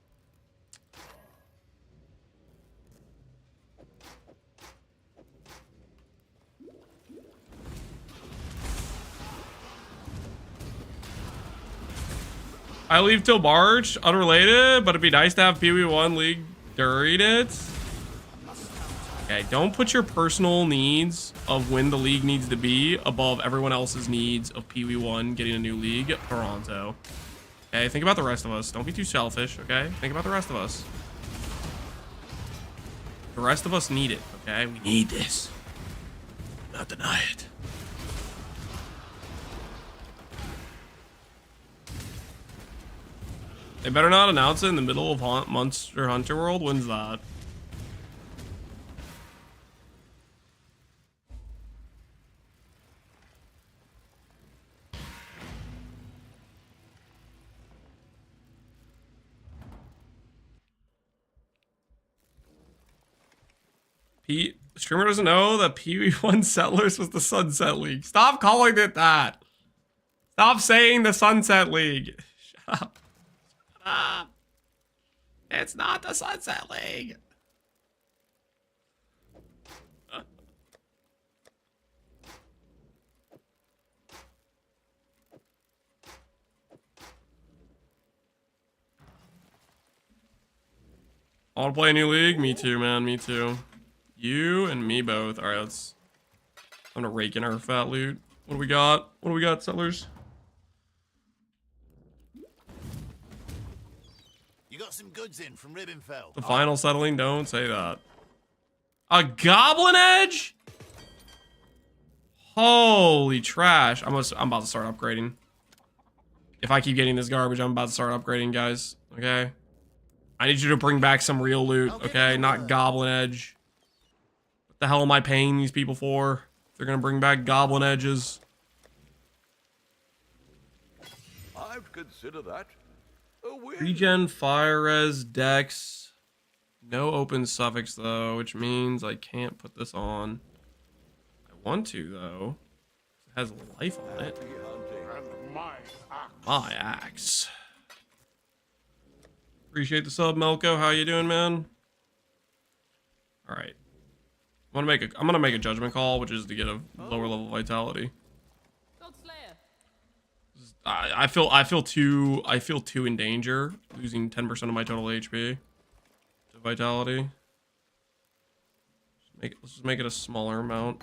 I leave till March, unrelated, but it'd be nice to have PoE1 League during it. Okay, don't put your personal needs of when the league needs to be above everyone else's needs of Pee Wee 1 getting a new league, Toronto. Okay, think about the rest of us. Don't be too selfish, okay? Think about the rest of us. The rest of us need it, okay? We need this. Not deny it. They better not announce it in the middle of Monster Hunter World. When's that? Streamer doesn't know that Pee Wee 1 Settlers was the Sunset League. Stop calling it that. Stop saying the Sunset League. Shut up. Shut up. It's not the Sunset League. I want to play a new league? Me too, man. Me too. You and me both. All right, let's... I'm gonna rake in our fat loot. What do we got? What do we got, Settlers? You got some goods in from Ribbenfeld. The final settling? Don't say that. A Goblin Edge? Holy trash. I'm about to start upgrading. If I keep getting this garbage, I'm about to start upgrading, guys. Okay? I need you to bring back some real loot, okay? Not Goblin Edge. What the hell am I paying these people for? They're gonna bring back Goblin Edges. I'd consider that a win. Regen, Fire Res, Dex. No open suffix, though, which means I can't put this on. I want to, though. It has life on it. My axe. Appreciate the sub, Melko. How you doing, man? All right. I'm gonna make a judgment call, which is to get a lower level vitality. I feel too in danger losing 10% of my total HP to vitality. Let's just make it a smaller amount.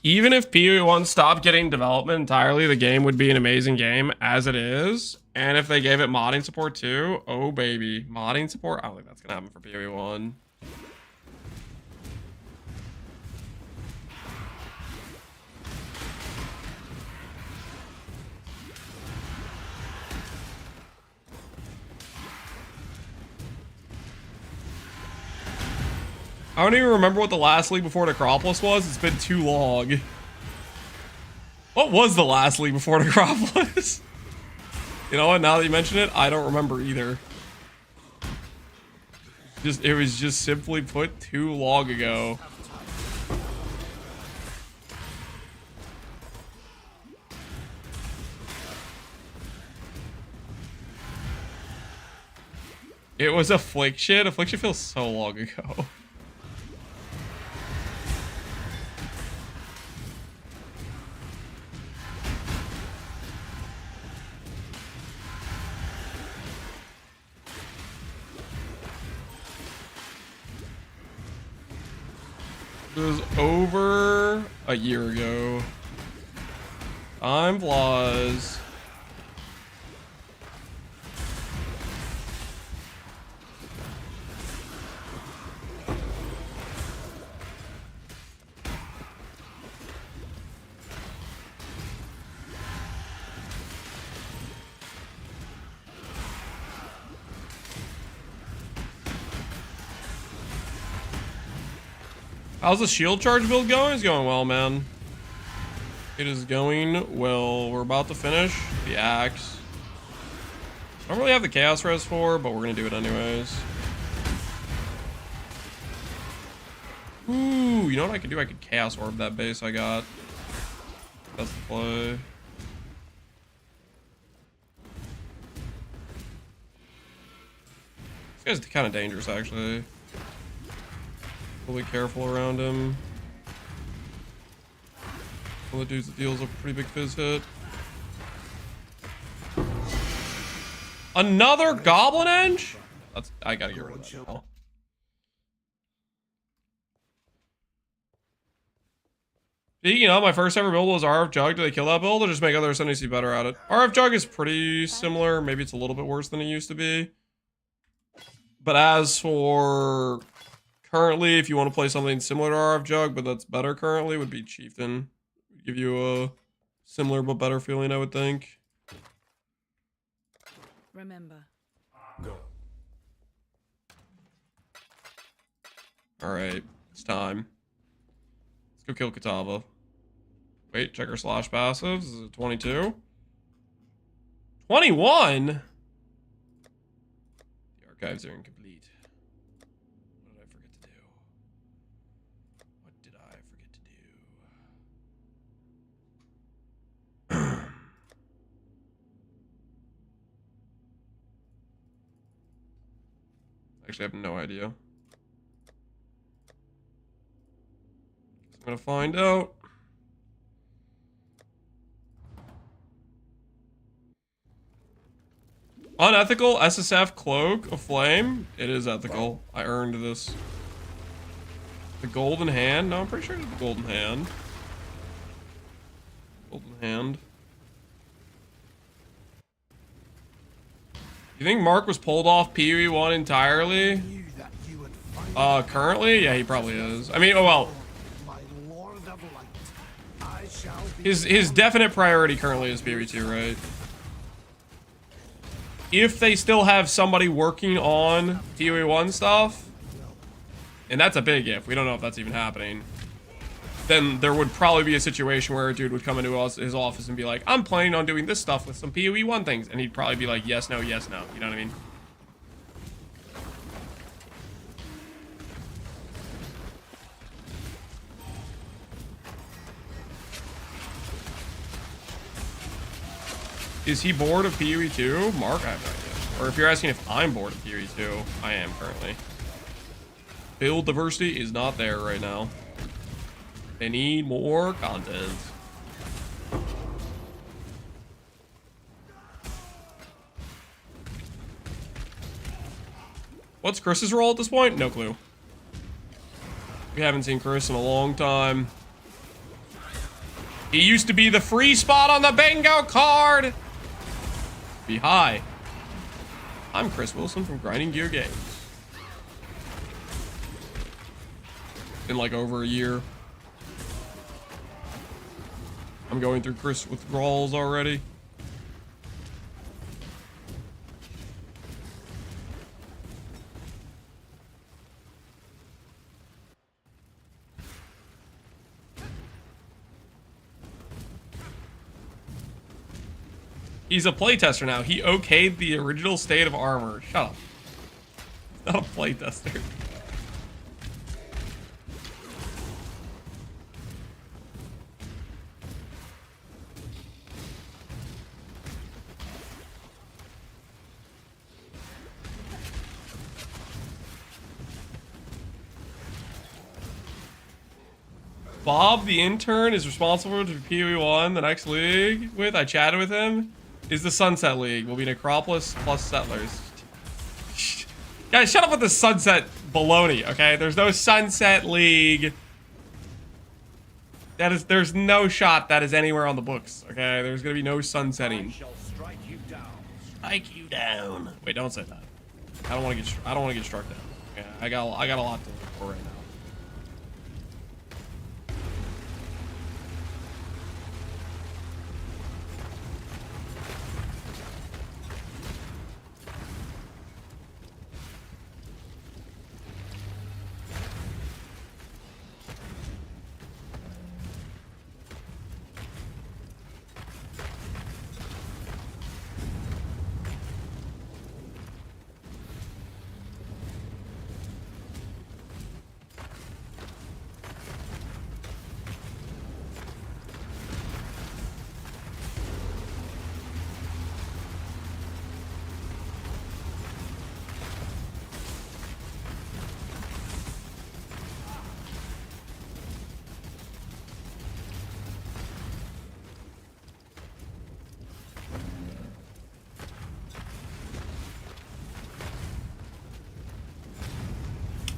Even if Pee Wee 1 stopped getting development entirely, the game would be an amazing game as it is. And if they gave it modding support too, oh baby, modding support? I don't think that's gonna happen for Pee Wee 1. I don't even remember what the last league before Necropolis was. It's been too long. What was the last league before Necropolis? You know what? Now that you mention it, I don't remember either. It was just simply put too long ago. It was Affliction. Affliction feels so long ago. It was over a year ago. Time flies. How's the shield charge build going? It's going well, man. It is going well. We're about to finish the axe. I don't really have the chaos res for, but we're gonna do it anyways. Ooh, you know what I could do? I could chaos orb that base I got. That's the play. This guy's kind of dangerous, actually. We'll be careful around him. One of the dudes that deals a pretty big fizz hit. Another Goblin Edge? That's, I gotta get rid of that now. You know, my first ever build was RF Jug. Did they kill that build or just make other Ascendancy better at it? RF Jug is pretty similar. Maybe it's a little bit worse than it used to be. But as for currently, if you want to play something similar to RF Jug, but that's better currently, would be Chieftain. Would give you a similar but better feeling, I would think. Remember. Go. Alright, it's time. Let's go kill Katava. Wait, check our slash passives. Is it 22? 21? The archives are incomplete. What did I forget to do? What did I forget to do? Actually, I have no idea. I'm gonna find out. Unethical SSF Cloak of Flame. It is ethical. I earned this. The Golden Hand. No, I'm pretty sure it's the Golden Hand. Golden Hand. You think Mark was pulled off PoE1 entirely? Currently? Yeah, he probably is. I mean, oh well. His definite priority currently is PoE2, right? If they still have somebody working on PoE1 stuff, and that's a big if, we don't know if that's even happening, then there would probably be a situation where a dude would come into his office and be like, I'm planning on doing this stuff with some PoE1 things, and he'd probably be like, yes, no, yes, no. You know what I mean? Is he bored of PoE2? Mark, I have no idea. Or if you're asking if I'm bored of PoE2, I am currently. Build diversity is not there right now. They need more content. What's Chris's role at this point? No clue. We haven't seen Chris in a long time. He used to be the free spot on the bingo card. Be hi. I'm Chris Wilson from Grinding Gear Games. Been like over a year. I'm going through Chris withdrawals already. He's a playtester now. He okayed the original state of armor. Shut up. He's not a playtester. Bob, the intern, is responsible for PoE1, the next league with. I chatted with him. Is the Sunset League. Will be Necropolis plus Settlers. Guys, shut up with the Sunset baloney, okay? There's no Sunset League. There's no shot that is anywhere on the books, okay? There's gonna be no sunsetting. Strike you down. Strike you down. Wait, don't say that. I don't want to get struck down. Okay, I got a lot to look for right now.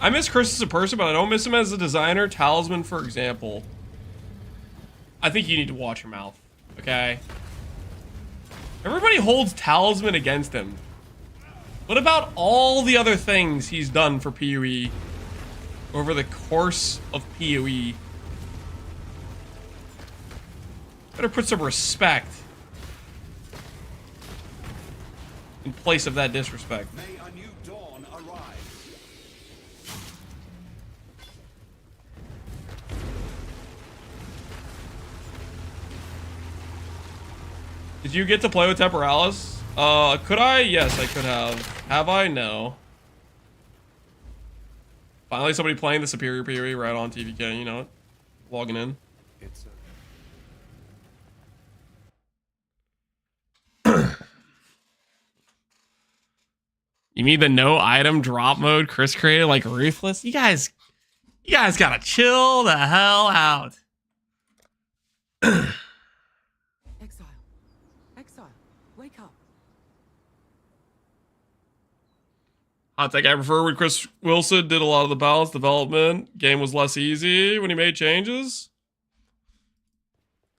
I miss Chris as a person, but I don't miss him as a designer. Talisman, for example. I think you need to watch your mouth, okay? Everybody holds Talisman against him. What about all the other things he's done for PoE over the course of PoE? Better put some respect in place of that disrespect. May a new dawn arise. Did you get to play with Temporalis? Could I? Yes, I could have. Have I? No. Finally, somebody playing the superior PoE right on TVK, you know it. Logging in. It's You mean the no item drop mode Chris created like Ruthless? You guys gotta chill the hell out. Exile, wake up. Hot take, I prefer when Chris Wilson did a lot of the balance development. Game was less easy when he made changes.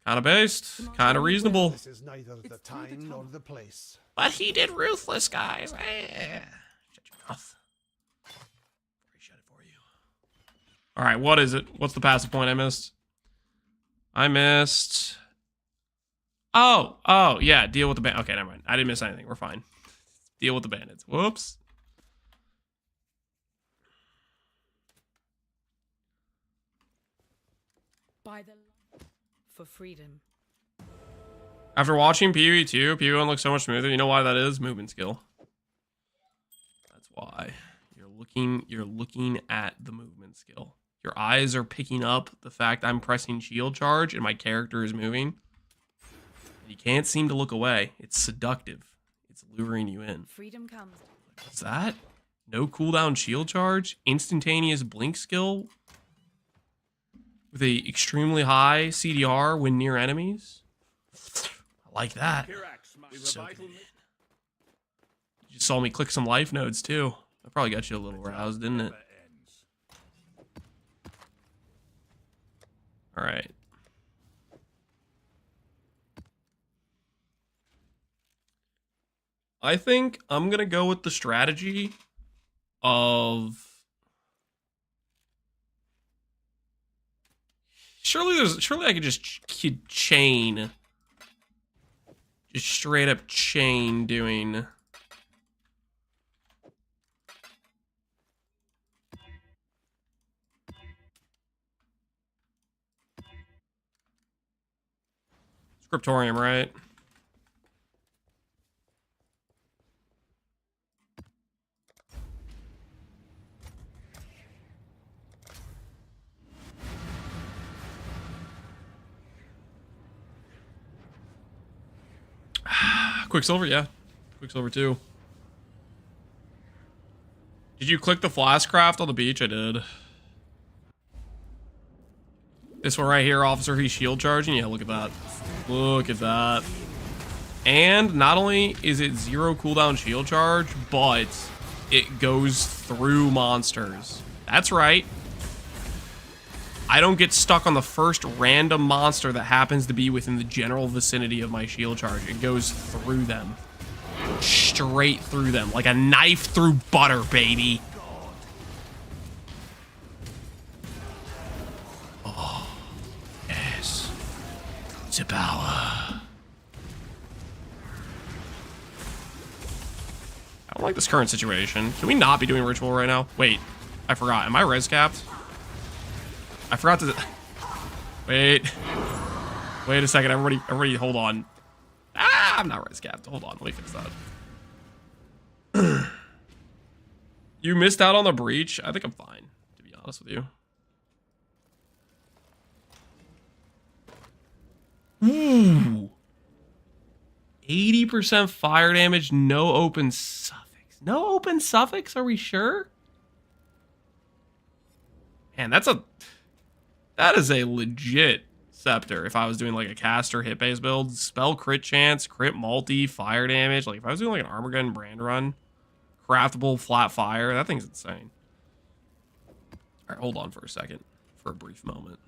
Kind of based, kind of reasonable. This is neither the time nor the place. But he did Ruthless, guys. Shut your mouth. Shut it for you. All right, what is it? What's the passive point I missed? I missed. Oh, yeah. Deal with the bandit. Okay, never mind. I didn't miss anything. We're fine. Deal with the bandits. Whoops. By the for freedom. After watching PoE 2, PoE 1 looks so much smoother. You know why that is? Movement skill. That's why. You're looking at the movement skill. Your eyes are picking up the fact I'm pressing shield charge and my character is moving. You can't seem to look away. It's seductive. It's luring you in. Freedom comes. What's that? No cooldown shield charge? Instantaneous blink skill? With a extremely high CDR when near enemies? I like that. So good. You just saw me click some life nodes too. That probably got you a little roused, didn't it? All right. I think I'm gonna go with the strategy of surely I could just chain. Just straight up chain doing. Scriptorium, right? Quicksilver, yeah. Quicksilver too. Did you click the flask craft on the beach? I did. This one right here, officer, he's shield charging. Yeah, look at that. Look at that. And not only is it 0 cooldown shield charge, but it goes through monsters. That's right. I don't get stuck on the first random monster that happens to be within the general vicinity of my shield charge. It goes through them. Straight through them. Like a knife through butter, baby. Oh, yes. Zabawa. I don't like this current situation. Can we not be doing ritual right now? Wait, I forgot. Am I res capped? I forgot to... Wait a second. Everybody hold on. Ah, I'm not res capped. Hold on. Let me fix that. You missed out on the breach? I think I'm fine, to be honest with you. Ooh. 80% fire damage, no open suffix. No open suffix? Are we sure? Man, that is a legit scepter. If I was doing like a caster hit base build, spell crit chance, crit multi, fire damage. Like if I was doing like an armor gun brand run, craftable flat fire, that thing's insane. All right, hold on for a second, for a brief moment.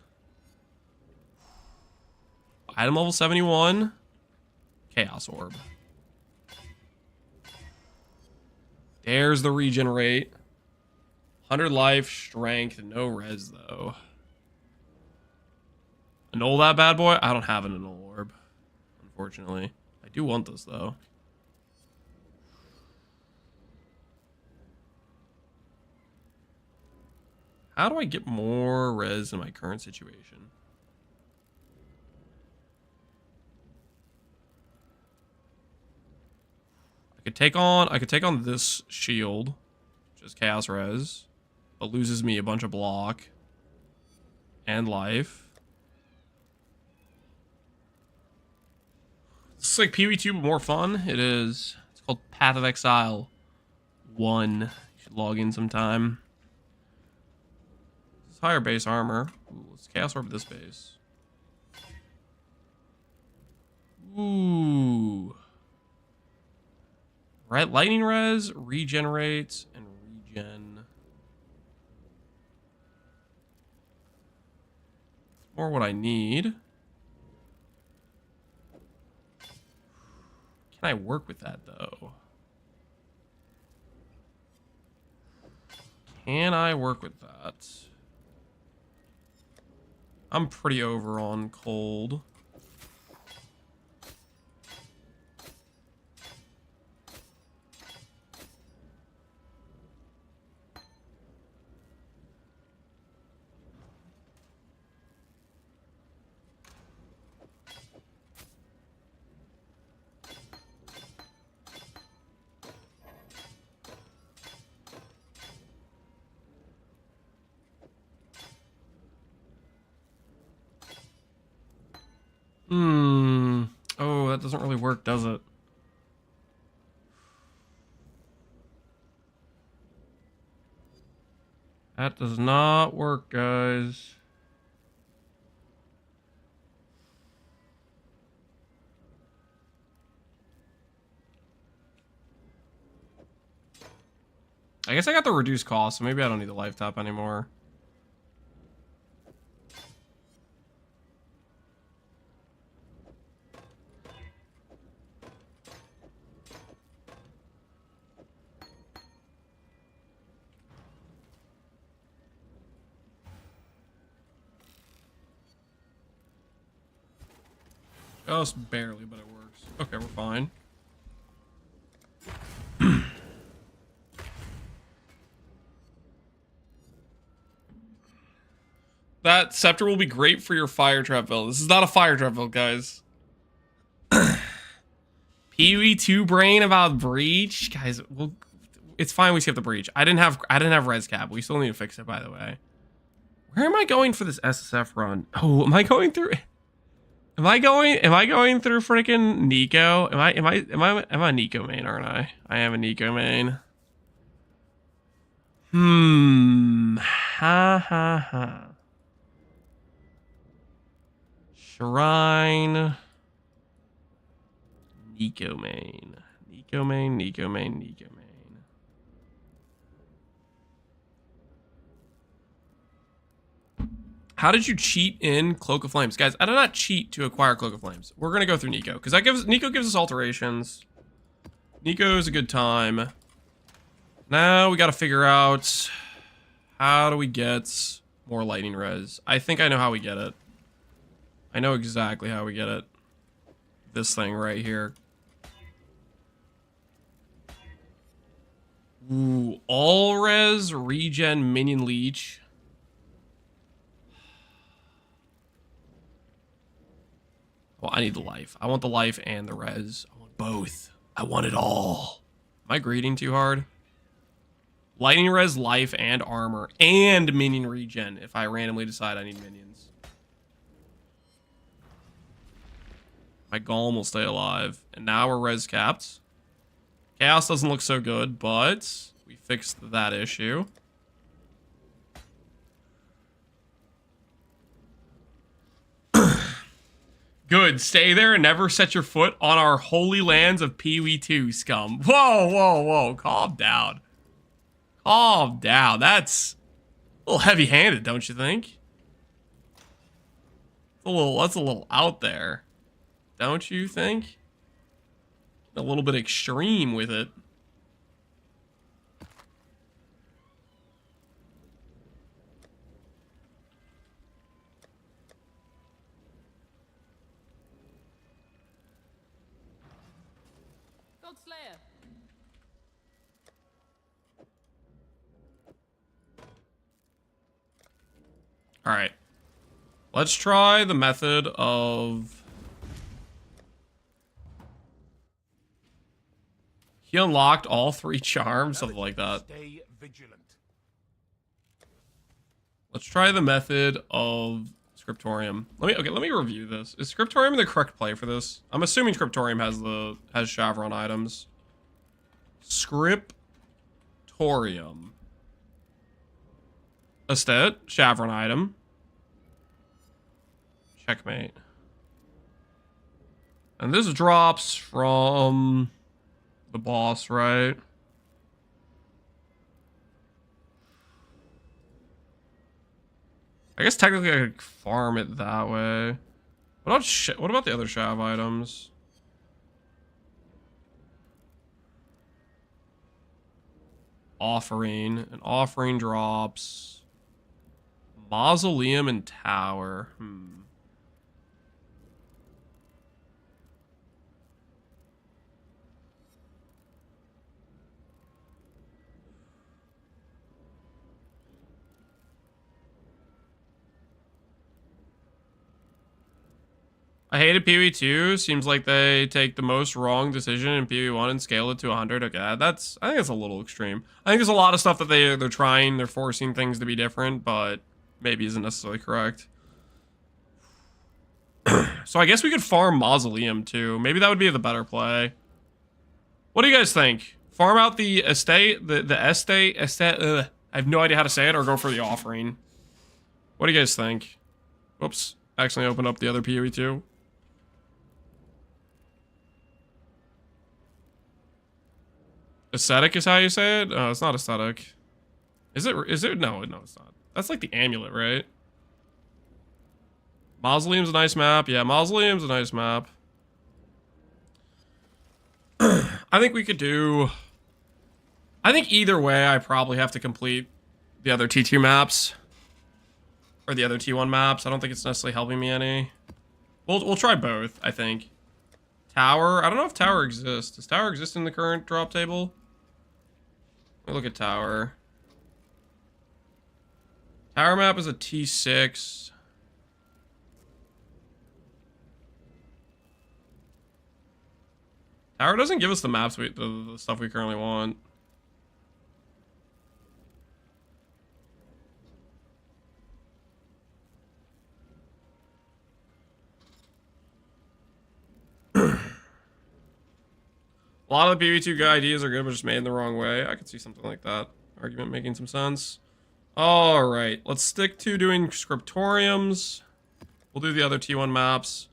Item level 71. Chaos Orb. There's the regenerate. 100 life, strength, no res though. Annul that bad boy? I don't have an annul orb, unfortunately. I do want this though. How do I get more res in my current situation? I could take on this shield, which is chaos res, but loses me a bunch of block and life. It's like PvE2 but more fun. It is. It's called Path of Exile 1. You should log in sometime. It's higher base armor. Ooh, let's chaos orb this base. Ooh. Right, lightning res, regenerate, and regen. More what I need. Can I work with that though? Can I work with that? I'm pretty over on cold. Oh, that doesn't really work, does it? That does not work, guys. I guess I got the reduced cost, so maybe I don't need the life tap anymore. Just barely, but it works. Okay, we're fine. That scepter will be great for your fire trap build. This is not a fire trap build, guys. PvE2 brain about breach, guys. Well, it's fine. We skip the breach. I didn't have res cap. We still need to fix it, by the way. Where am I going for this SSF run? Oh, am I going through? Am I going through freaking Nico? Am I a Nico main, aren't I? I am a Nico main. Ha ha ha. Shrine. Nico main. Nico main, Nico main, Nico main. How did you cheat in Cloak of Flames? Guys, I did not cheat to acquire Cloak of Flames. We're going to go through Nico, because Nico gives us alterations. Nico's a good time. Now we got to figure out how do we get more lightning res. I think I know how we get it. I know exactly how we get it. This thing right here. Ooh, all res, regen, minion leech. Well, I need the life. I want the life and the res. I want both. I want it all. Am I greeting too hard? Lightning res, life, and armor, and minion regen if I randomly decide I need minions. My golem will stay alive. And now we're res capped. Chaos doesn't look so good, but we fixed that issue. Good. Stay there and never set your foot on our holy lands of PvE2, scum. Whoa, whoa, whoa. Calm down. Calm down. That's A little heavy-handed, don't you think? That's a little out there, don't you think? A little bit extreme with it. Slayer. All right. Let's try the method of... He unlocked all 3 charms, something like that. Stay vigilant. Let's try the method of Scriptorium. Let me review this. Is Scriptorium the correct play for this? I'm assuming Scriptorium has Shavron items. Scriptorium. Estet, Shavron item. Checkmate. And this drops from the boss, right? I guess technically I could farm it that way. What about the other Shav items? Offering. An offering drops Mausoleum and Tower. I hated PoE2. Seems like they take the most wrong decision in PoE1 and scale it to 100. Okay, I think that's a little extreme. I think there's a lot of stuff that they're forcing things to be different, but maybe isn't necessarily correct. So I guess we could farm Mausoleum too. Maybe that would be the better play. What do you guys think? Farm out the estate, I have no idea how to say it, or go for the offering. What do you guys think? Whoops, accidentally opened up the other PoE2. Aesthetic is how you say it? Oh, it's not aesthetic. Is it? No, it's not. That's like the amulet, right? Mausoleum's a nice map. Yeah, Mausoleum's a nice map. I think we could do... I think either way, I probably have to complete the other T2 maps. Or the other T1 maps. I don't think it's necessarily helping me any. We'll try both, I think. Tower. I don't know if Tower exists. Does Tower exist in the current drop table? Let me look at Tower. Tower map is a T6. Tower doesn't give us the maps, the stuff we currently want. A lot of the PvE2 ideas are good, but just made in the wrong way. I could see something like that. Argument making some sense. Alright, let's stick to doing scriptoriums. We'll do the other T1 maps.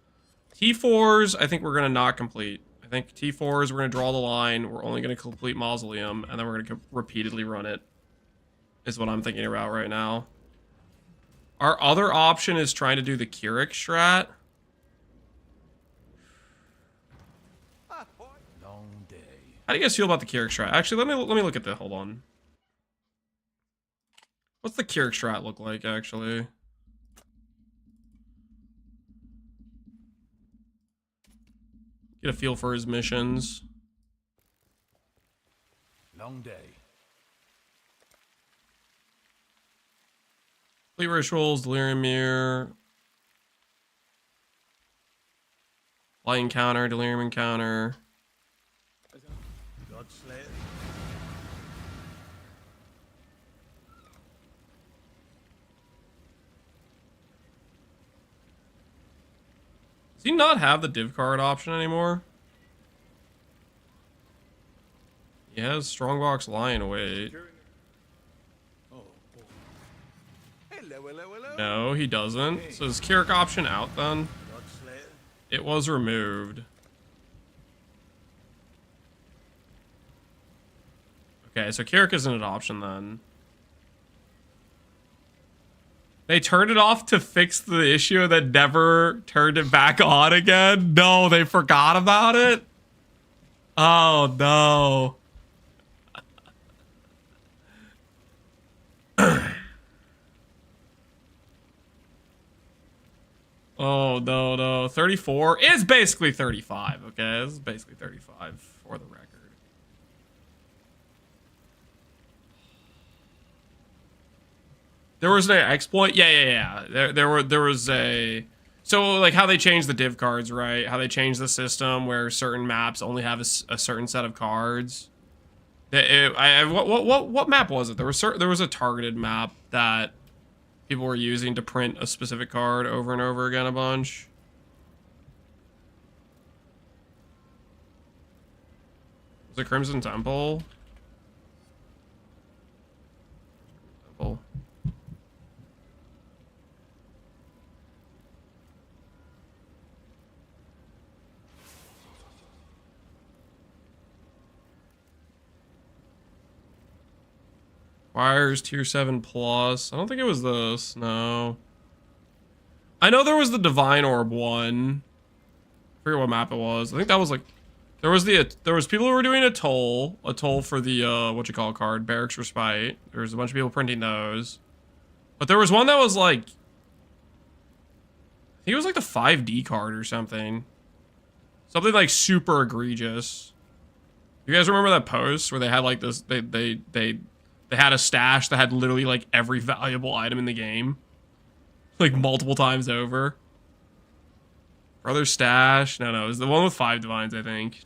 T4s, I think we're going to not complete. I think T4s, we're going to draw the line. We're only going to complete Mausoleum, and then we're going to repeatedly run it. Is what I'm thinking about right now. Our other option is trying to do the Keurig strat. How do you guys feel about the Keurig strat? Actually, let me look at that. Hold on. What's the Keurig strat look like, actually? Get a feel for his missions. Long day. Complete rituals, delirium mirror. Light encounter, delirium encounter. Godslayer. Does he not have the div card option anymore? He has Strongbox Lion Weight. No, he doesn't. So is Keurig option out then? It was removed. Okay, so Keurig isn't an option then. They turned it off to fix the issue and then never turned it back on again? No, they forgot about it? Oh, no. Oh, no, no. 34 is basically 35, okay? This is basically 35 for the record. There was an exploit. Yeah. There was a, so like how they changed the div cards, right? How they changed the system where certain maps only have a certain set of cards. What map was it? There was a targeted map that people were using to print a specific card over and over again a bunch. Was it Crimson Temple? Temple. Fires tier 7 plus. I don't think it was this. No. I know there was the Divine Orb one. I forget what map it was. I think that was like, there was people who were doing a toll for the card, Barracks Respite. There was a bunch of people printing those. But there was one that was like, I think it was like the 5D card or something. Something like super egregious. You guys remember that post where they had like this, they had a stash that had literally like every valuable item in the game, like multiple times over. Brother stash? No, it was the one with 5 divines, I think.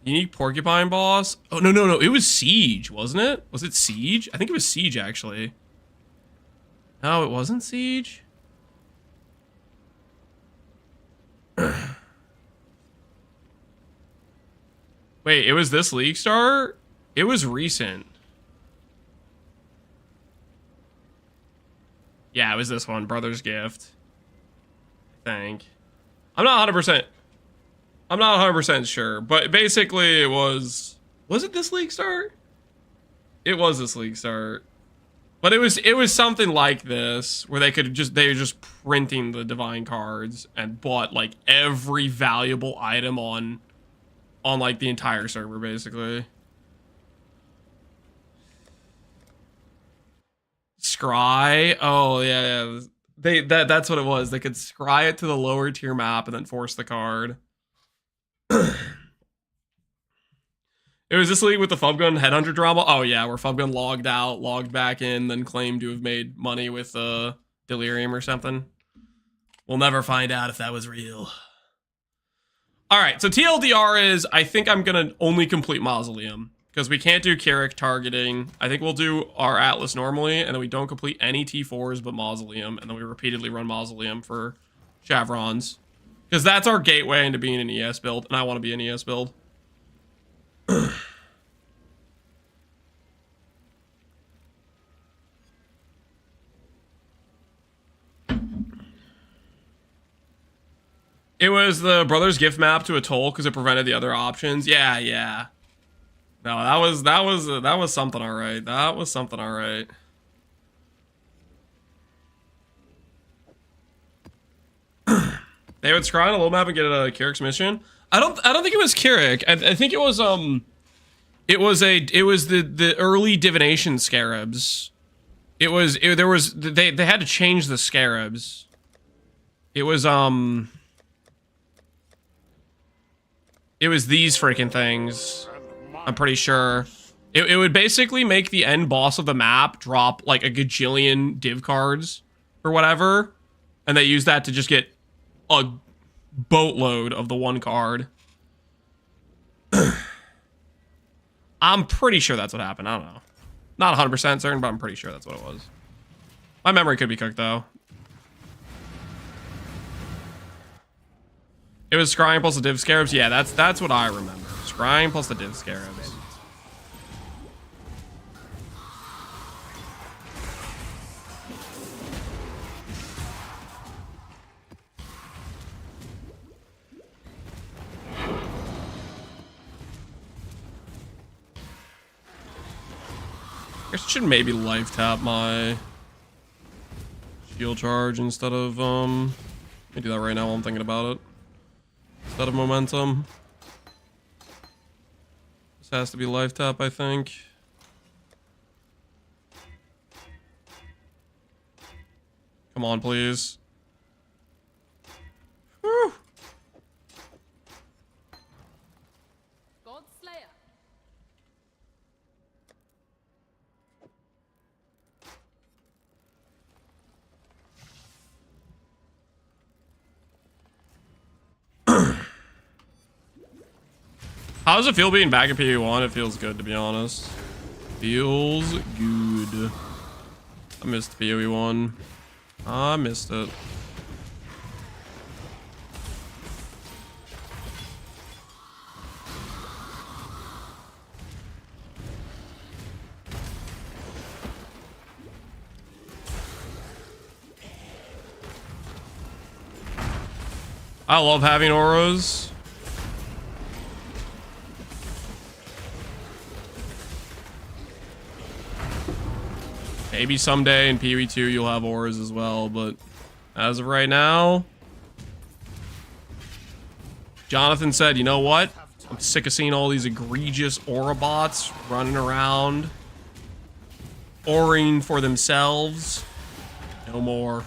Unique porcupine boss? Oh, no, it was Siege, wasn't it? Was it Siege? I think it was Siege, actually. No, it wasn't Siege? Wait, it was this League Star? It was recent. Yeah, it was this one, Brother's Gift. I think. I'm not 100% sure, but basically it was it this League Start? It was this League Start. But it was something like this where they were just printing the divine cards and bought like every valuable item on like the entire server basically. Scry? Oh yeah. That's what it was. They could scry it to the lower tier map and then force the card. It was this league with the Fubgun Headhunter drama. Oh yeah, where Fubgun logged out, logged back in, then claimed to have made money with Delirium or something. We'll never find out if that was real. All right, so TLDR is I think I'm gonna only complete Mausoleum. Because we can't do Carrick targeting. I think we'll do our Atlas normally, and then we don't complete any T4s but Mausoleum, and then we repeatedly run Mausoleum for Chevrons. Because that's our gateway into being an ES build, and I want to be an ES build. It was the Brother's Gift map to a toll because it prevented the other options. Yeah. No, that was something all right. That was something all right. They would scry on a little map and get a Carrick's mission. I don't think it was Carrick. I think it was the early divination scarabs. They had to change the scarabs. It was these freaking things. I'm pretty sure. It would basically make the end boss of the map drop like a gajillion div cards or whatever. And they use that to just get a boatload of the one card. I'm pretty sure that's what happened. I don't know. Not 100% certain, but I'm pretty sure that's what it was. My memory could be cooked though. It was scrying plus the div scarabs. Yeah, that's what I remember. Scrying plus the div scarabs. I guess I should maybe life tap my Heal charge instead of, let me do that right now while I'm thinking about it. Instead of momentum. This has to be life tap, I think. Come on, please. Whew. How does it feel being back in PE1? It feels good, to be honest. Feels good. I missed PoE1. I missed it. I love having auras. Maybe someday in PoE2 you'll have auras as well, but as of right now, Jonathan said, you know what? I'm sick of seeing all these egregious aura bots running around, auring for themselves. No more.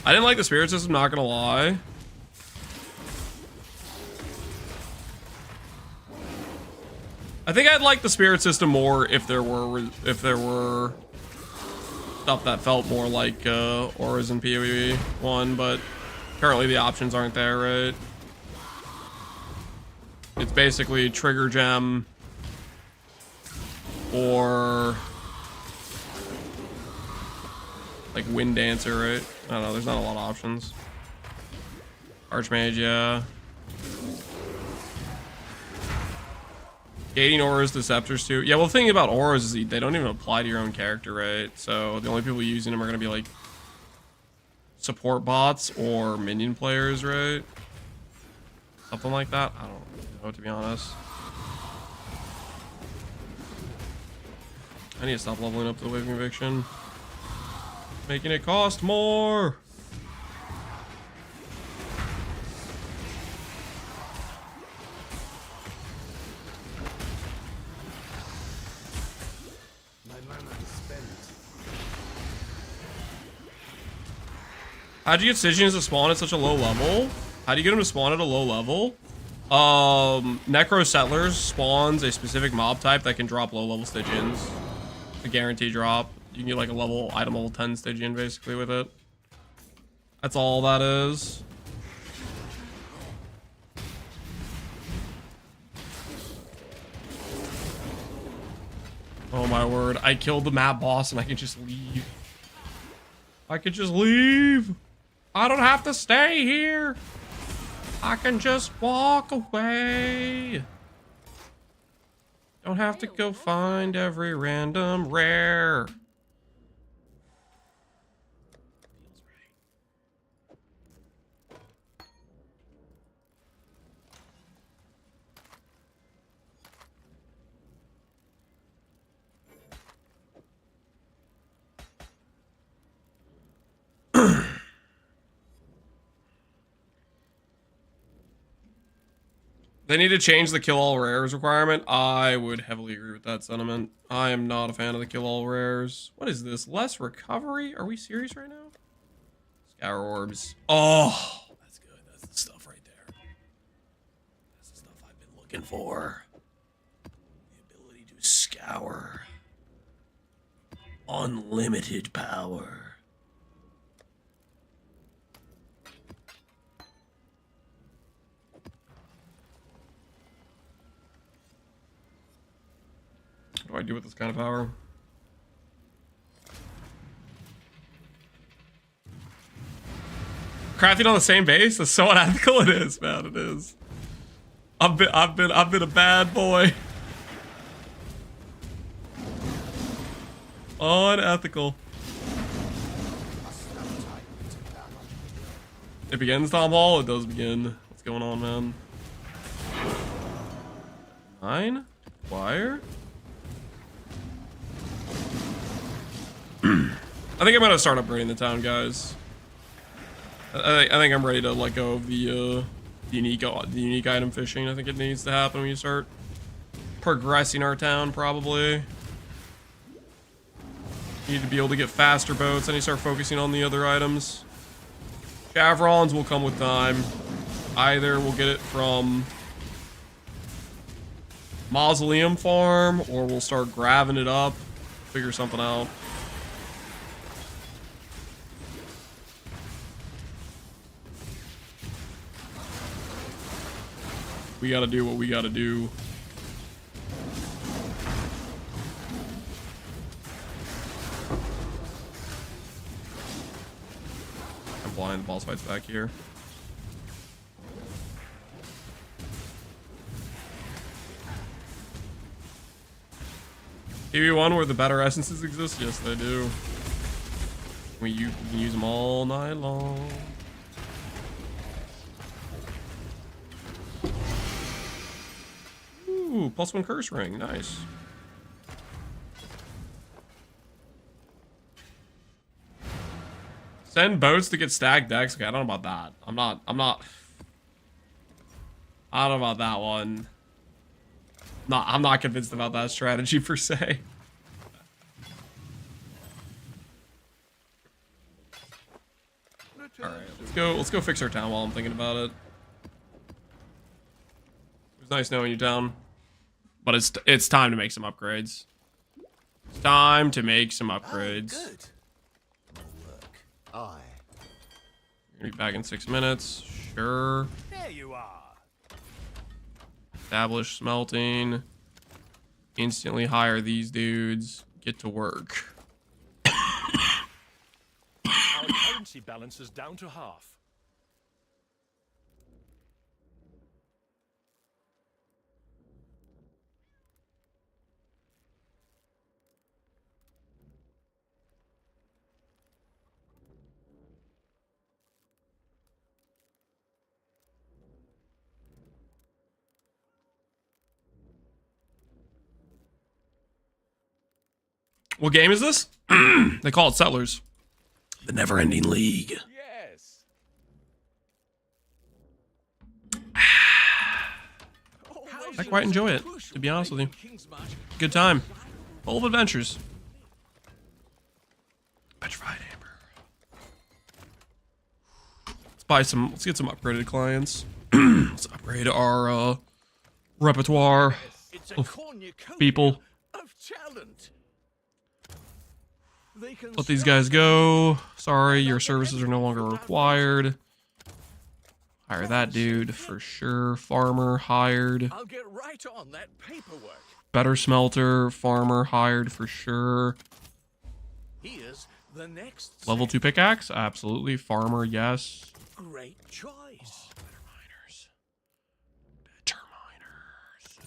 I didn't like the spirit system, not gonna lie. I think I'd like the spirit system more if there were stuff that felt more like auras in PoE 1, but currently the options aren't there, right? It's basically trigger gem or like wind dancer, right? I don't know, there's not a lot of options. Archmage, yeah. Gating auras to scepters too. Yeah, well, the thing about auras is they don't even apply to your own character, right? So the only people using them are going to be like support bots or minion players, right? Something like that. I don't know, to be honest. I need to stop leveling up the Wave Conviction. Making it cost more. How'd you get Stygians to spawn at such a low level? How do you get them to spawn at a low level? Necro Settlers spawns a specific mob type that can drop low level Stygians. A guarantee drop. You can get like a item level 10 Stygian basically with it. That's all that is. Oh my word, I killed the map boss and I can just leave. I could just leave. I don't have to stay here. I can just walk away. Don't have to go find every random rare. They need to change the kill all rares requirement. I would heavily agree with that sentiment. I am not a fan of the kill all rares. What is this? Less recovery? Are we serious right now? Scour orbs. Oh, that's good. That's the stuff right there. That's the stuff I've been looking for. The ability to scour. Unlimited power. What do I do with this kind of power? Crafting on the same base? That's so unethical. It is, man. It is. I've been a bad boy. Unethical. It begins, Tom Hall. It does begin. What's going on, man? 9? Wire? I think I'm gonna start upgrading the town, guys. I think I'm ready to let go of the unique item fishing. I think it needs to happen when you start progressing our town, probably. You need to be able to get faster boats, and you start focusing on the other items. Chevrons will come with time. Either we'll get it from Mausoleum Farm, or we'll start grabbing it up, figure something out. We gotta do what we gotta do. I'm blind, the boss fight's back here. PV1 where the better essences exist? Yes, they do. You can use them all night long. Ooh, +1 curse ring, nice. Send boats to get stacked decks. Okay, I don't know about that. I don't know about that one. I'm not convinced about that strategy per se. All right, let's go fix our town while I'm thinking about it. It was nice knowing you, town, but it's time to make some upgrades. It's time to make some upgrades. Oh, good. Aye. You're gonna be back in 6 minutes. Sure. There you are. Establish smelting. Instantly hire these dudes. Get to work. Our currency balance is down to half. What game is this? They call it Settlers. The Never-Ending League. Yes. I quite enjoy it, to be honest with you. Good time. Full of adventures. Petrified Amber. Let's get some upgraded clients. Let's upgrade our repertoire of people. Let these guys go. Sorry, your services are no longer required. Hire that dude for sure. Farmer hired. I'll get right on that paperwork. Better smelter. Farmer hired for sure. Here's the next Level 2 pickaxe? Absolutely. Farmer, yes. great choice. Better miners.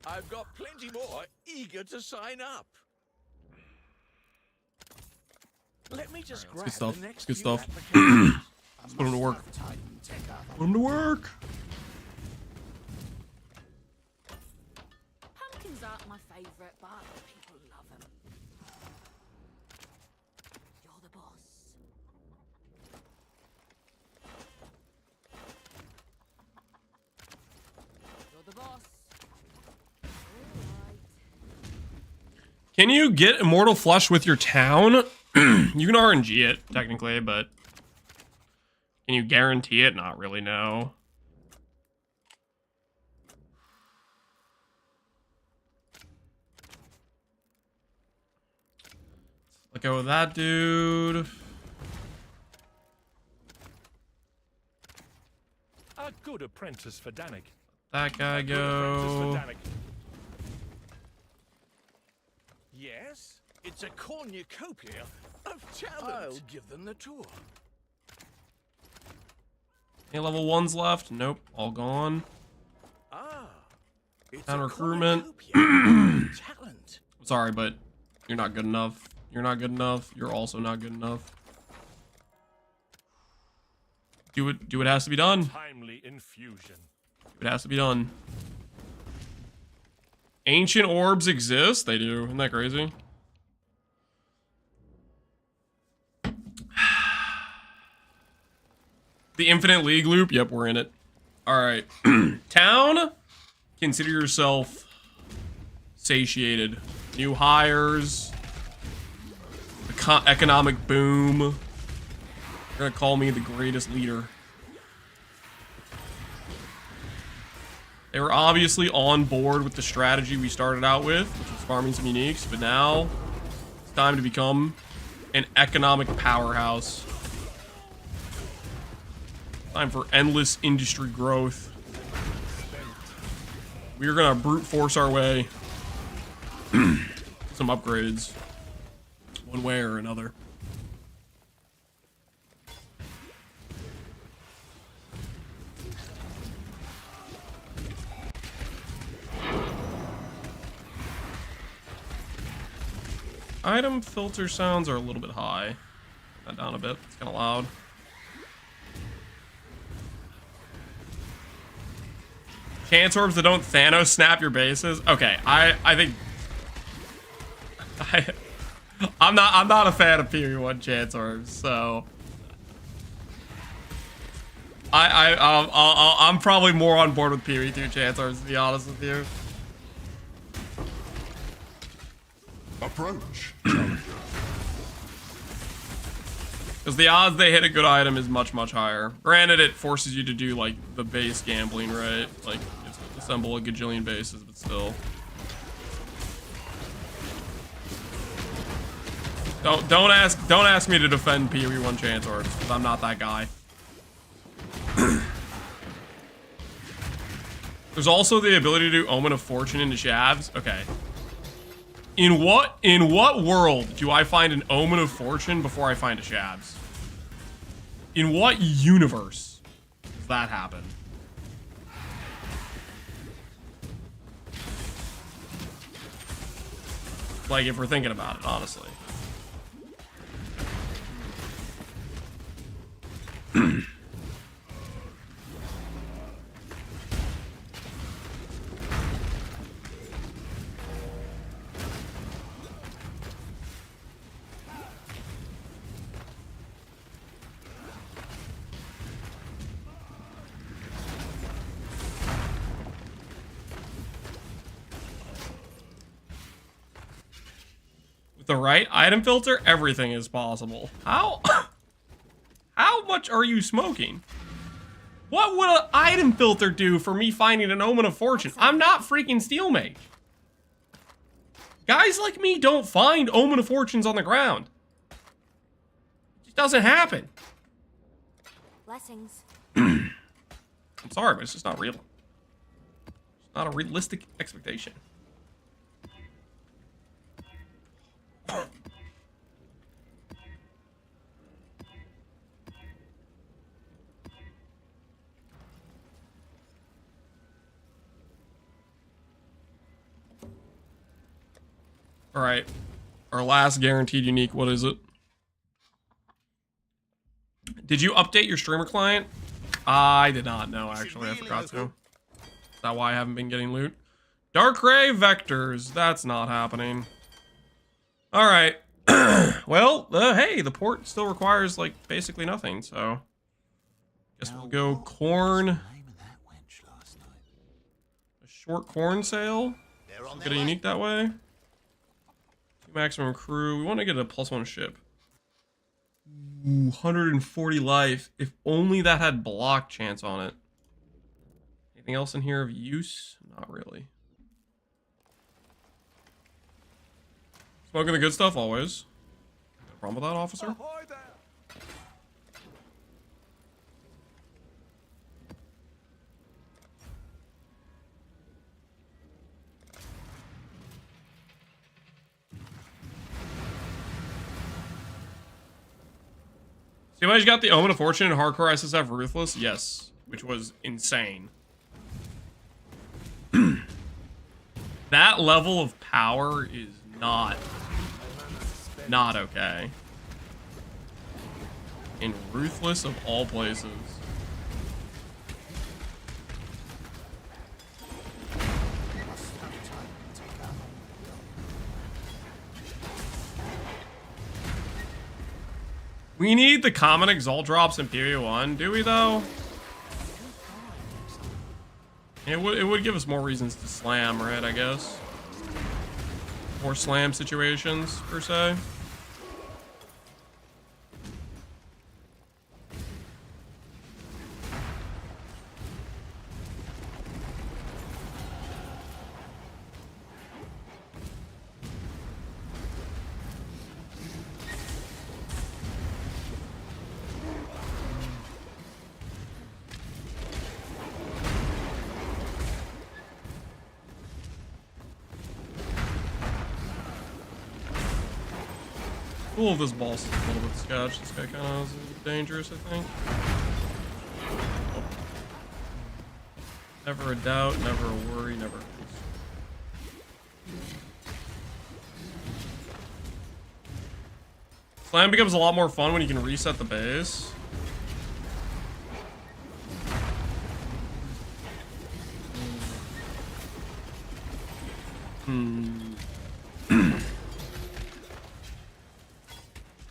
I've got plenty more eager to sign up. Let me just grab Good stuff. the next Good few stuff. applications. Let's put him to work. Put him to work. Pumpkins aren't my favourite, but people love them. You're the boss. You're the boss. Can you get Immortal Flush with your town? You can RNG it, technically, but can you guarantee it? Not really, no. Let go of that dude. A good apprentice for Danik. That guy go. Yes, it's a cornucopia of talent. I'll give them the tour. Any level 1s left? Nope, all gone. It's And a recruitment. cornucopia of talent. Sorry, but you're not good enough. You're not good enough. You're also not good enough. Do what has to be done. Timely infusion. It has to be done. Ancient orbs exist? They do. Isn't that crazy? The Infinite League loop? Yep, we're in it. Alright. Town, consider yourself satiated. New hires. Economic boom. You're gonna call me the greatest leader. They were obviously on board with the strategy we started out with, which was farming some uniques, but now it's time to become an economic powerhouse. Time for endless industry growth. We're gonna brute force our way some upgrades, one way or another. Item filter sounds are a little bit high. That down a bit. It's kind of loud. Chance orbs that don't Thanos snap your bases. Okay, I think I'm not a fan of Period 1 chance orbs, so I'm probably more on board with Period 2 chance orbs, to be honest with you. Approach. Because the odds they hit a good item is much, much higher. Granted, it forces you to do, like, the base gambling, right? Like, just assemble a gajillion bases, but still. Don't ask me to defend Period 1 chance orbs, because I'm not that guy. There's also the ability to do Omen of Fortune into Shavs. Okay. In what world do I find an Omen of Fortune before I find a Shavs? In what universe does that happen? Like, if we're thinking about it, honestly. The right item filter, everything is possible. How much are you smoking? What would an item filter do for me finding an Omen of Fortune? I'm not freaking Steel Mage. Guys like me don't find Omen of Fortunes on the ground. It just doesn't happen. Blessings. I'm sorry, but it's just not real. It's not a realistic expectation. All right, our last guaranteed unique. What is it? Did you update your streamer client? I did not know, actually. I forgot to. Is that why I haven't been getting loot? Dark Ray Vectors. That's not happening. All right. Well, hey, the port still requires, like, basically nothing, so guess we'll go corn. A short corn sale. We'll get a unique that way. Maximum crew. We want to get a +1 ship. Ooh, 140 life. If only that had block chance on it. Anything else in here of use? Not really. Smoking the good stuff always. No problem with that, officer? See, you got the Omen of Fortune and Hardcore SSF Ruthless? Yes, which was insane. That level of power is not okay. In Ruthless of all places. We need the common Exalt drops in PvE1, do we though? It would give us more reasons to slam, right, I guess? More slam situations, per se. Cool if this boss is a little bit sketch. This guy kind of is dangerous, I think. Oh. Never a doubt, never a worry, never a Slam becomes a lot more fun when you can reset the base.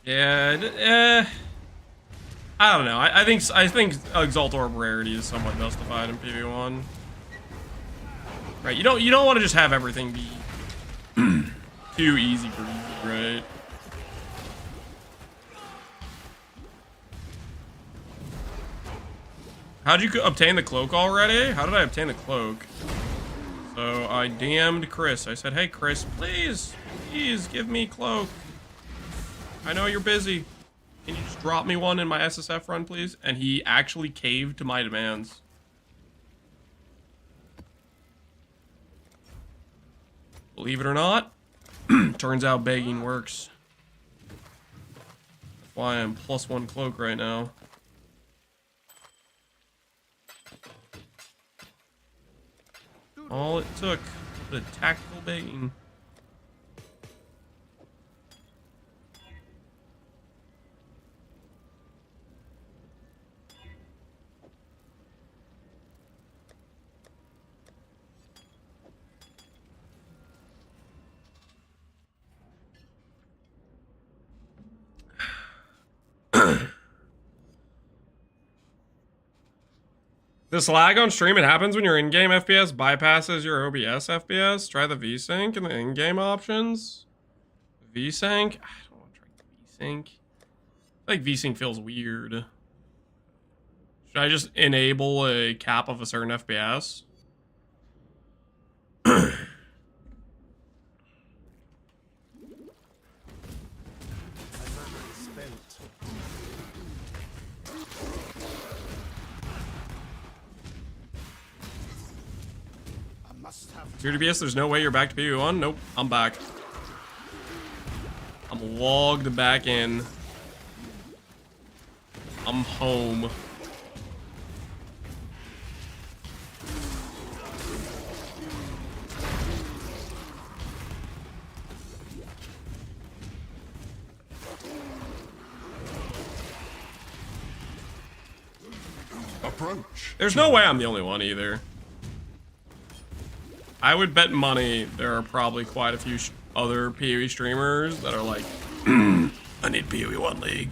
Yeah, I don't know. I think Exalt Orb rarity is somewhat justified in PvE1. Right? You don't want to just have everything be too easy for easy, right? How'd you obtain the cloak already? How did I obtain the cloak? So I DM'd Chris. I said, "Hey Chris, please give me cloak. I know you're busy. Can you just drop me one in my SSF run, please?" And he actually caved to my demands. Believe it or not, turns out begging works. That's why I'm +1 cloak right now. All it took, a bit of tactical begging. This lag on stream, it happens when your in-game FPS bypasses your OBS FPS. Try the VSync in the in-game options. VSync? I don't want to try VSync. I think VSync feels weird. Should I just enable a cap of a certain FPS? Zero DPS, there's no way you're back to PvE1? Nope, I'm back. I'm logged back in. I'm home. Approach. There's no way I'm the only one either. I would bet money there are probably quite a few other PoE streamers that are like, I need PoE1 League.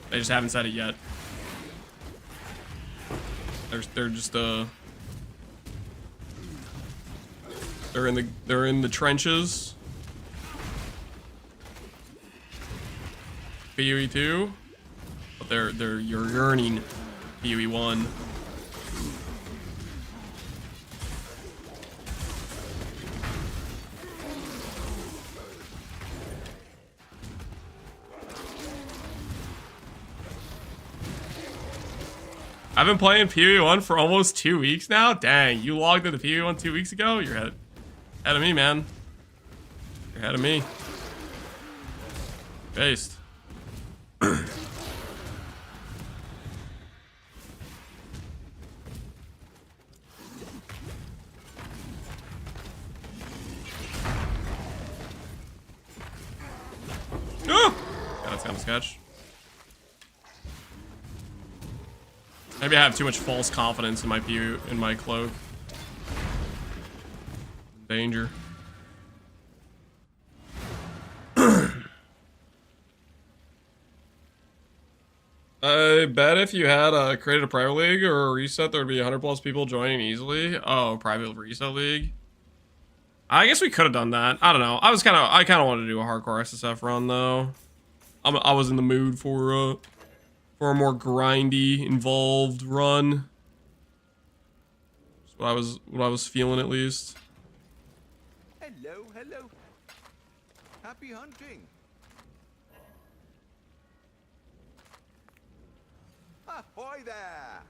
They just haven't said it yet. They're just they're in the trenches. PoE2, but they're yearning PoE1. I've been playing PoE1 for almost 2 weeks now. Dang, you logged into PoE1 2 weeks ago? You're ahead of me, man. You're ahead of me. Based. Oh! Yeah, that's kind of sketch. Maybe I have too much false confidence in my cloak. Danger. I bet if you had created a private league or a reset, there would be 100 plus people joining easily. Oh, private reset league. I guess we could have done that. I don't know. I kind of wanted to do a hardcore SSF run though. I was in the mood for a more grindy, involved run. That's what I was feeling at least. Hello, hello. Happy hunting. Ahoy there.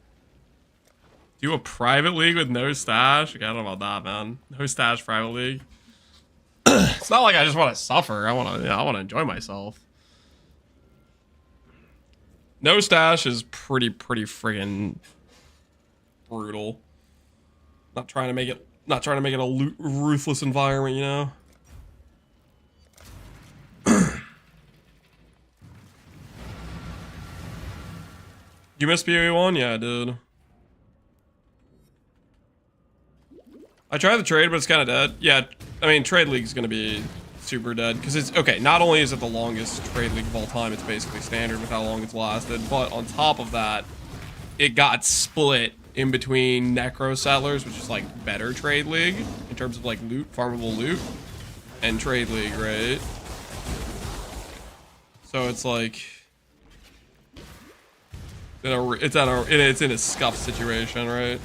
Do a private league with no stash? I don't know about that, man. No stash private league. It's not like I just want to suffer. I want to enjoy myself. No stash is pretty friggin' brutal. Not trying to make it a ruthless environment, you know. You missed PoE1? Yeah, I did. I tried the trade, but it's kind of dead. Yeah, I mean, Trade League's going to be super dead. Because it's, okay, not only is it the longest Trade League of all time, it's basically standard with how long it's lasted. But on top of that, it got split in between Necro Settlers, which is like better Trade League in terms of like loot, farmable loot, and Trade League, right? So it's like... it's in a scuffed situation, right?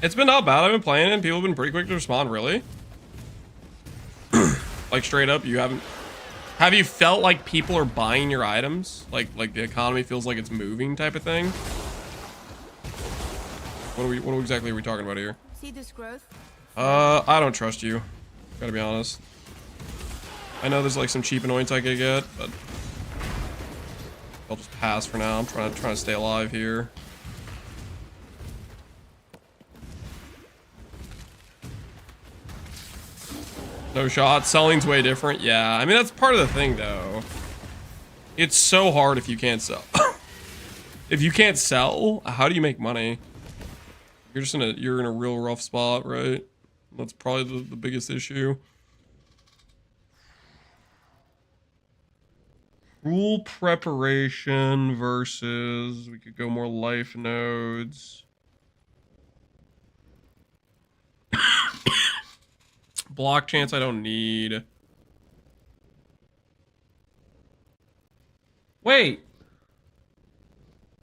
It's been not bad. I've been playing it and people have been pretty quick to respond, really. Like straight up, you haven't... Have you felt like people are buying your items? Like the economy feels like it's moving type of thing? What exactly are we talking about here? See this growth? I don't trust you. Gotta be honest. I know there's like some cheap annoyance I could get, but I'll just pass for now. I'm trying to stay alive here. No shot. Selling's way different. Yeah, I mean, that's part of the thing, though. It's so hard if you can't sell. If you can't sell, how do you make money? You're in a real rough spot, right? That's probably the biggest issue. Rule preparation versus... We could go more life nodes. Block chance I don't need. Wait.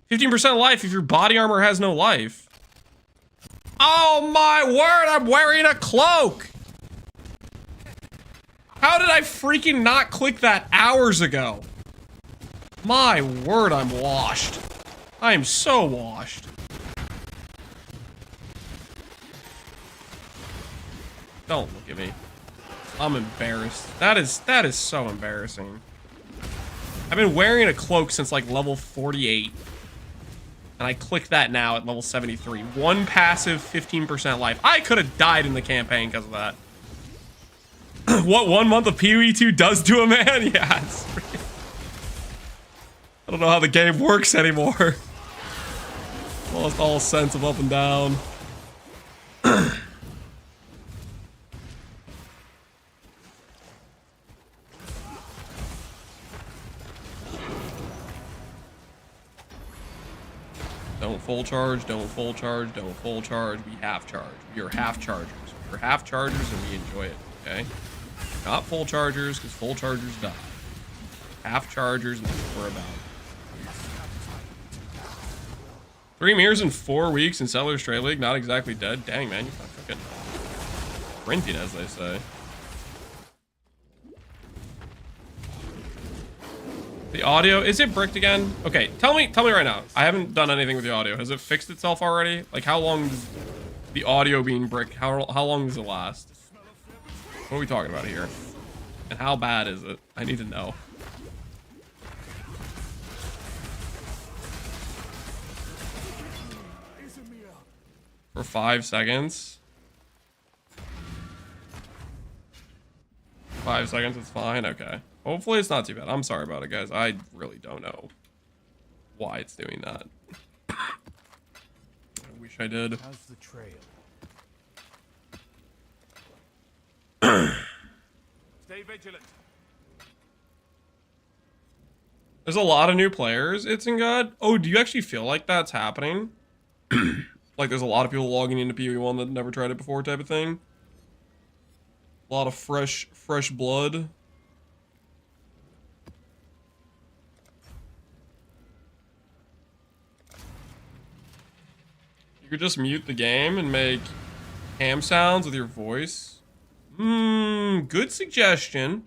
15% life if your body armor has no life. Oh my word, I'm wearing a cloak! How did I freaking not click that hours ago? My word, I'm washed. I am so washed. Don't look at me. I'm embarrassed. That is so embarrassing. I've been wearing a cloak since like level 48. And I click that now at level 73. One passive, 15% life. I could have died in the campaign because of that. What 1 month of PoE 2 does to a man? Yeah, it's freaking... I don't know how the game works anymore. Lost all sense of up and down. Don't full charge, don't full charge, don't full charge. We half charge. We are half chargers. We're half chargers and we enjoy it, okay? Not full chargers, because full chargers die. Half chargers, and that's what we're about. 3 mirrors in 4 weeks in Sellers Trade League, not exactly dead. Dang, man, you're not fucking sprinting, as they say. The audio, is it bricked again? Okay, tell me right now. I haven't done anything with the audio. Has it fixed itself already? Like, how long does the audio being bricked, how long does it last? What are we talking about here? And how bad is it? I need to know. For 5 seconds. 5 seconds, it's fine, okay. Hopefully it's not too bad. I'm sorry about it, guys. I really don't know why it's doing that. I wish I did. How's the trail? Stay vigilant. There's a lot of new players. It's in God. Oh, do you actually feel like that's happening? Like there's a lot of people logging into PoE1 that never tried it before type of thing? A lot of fresh blood. You could just mute the game and make ham sounds with your voice. Good suggestion.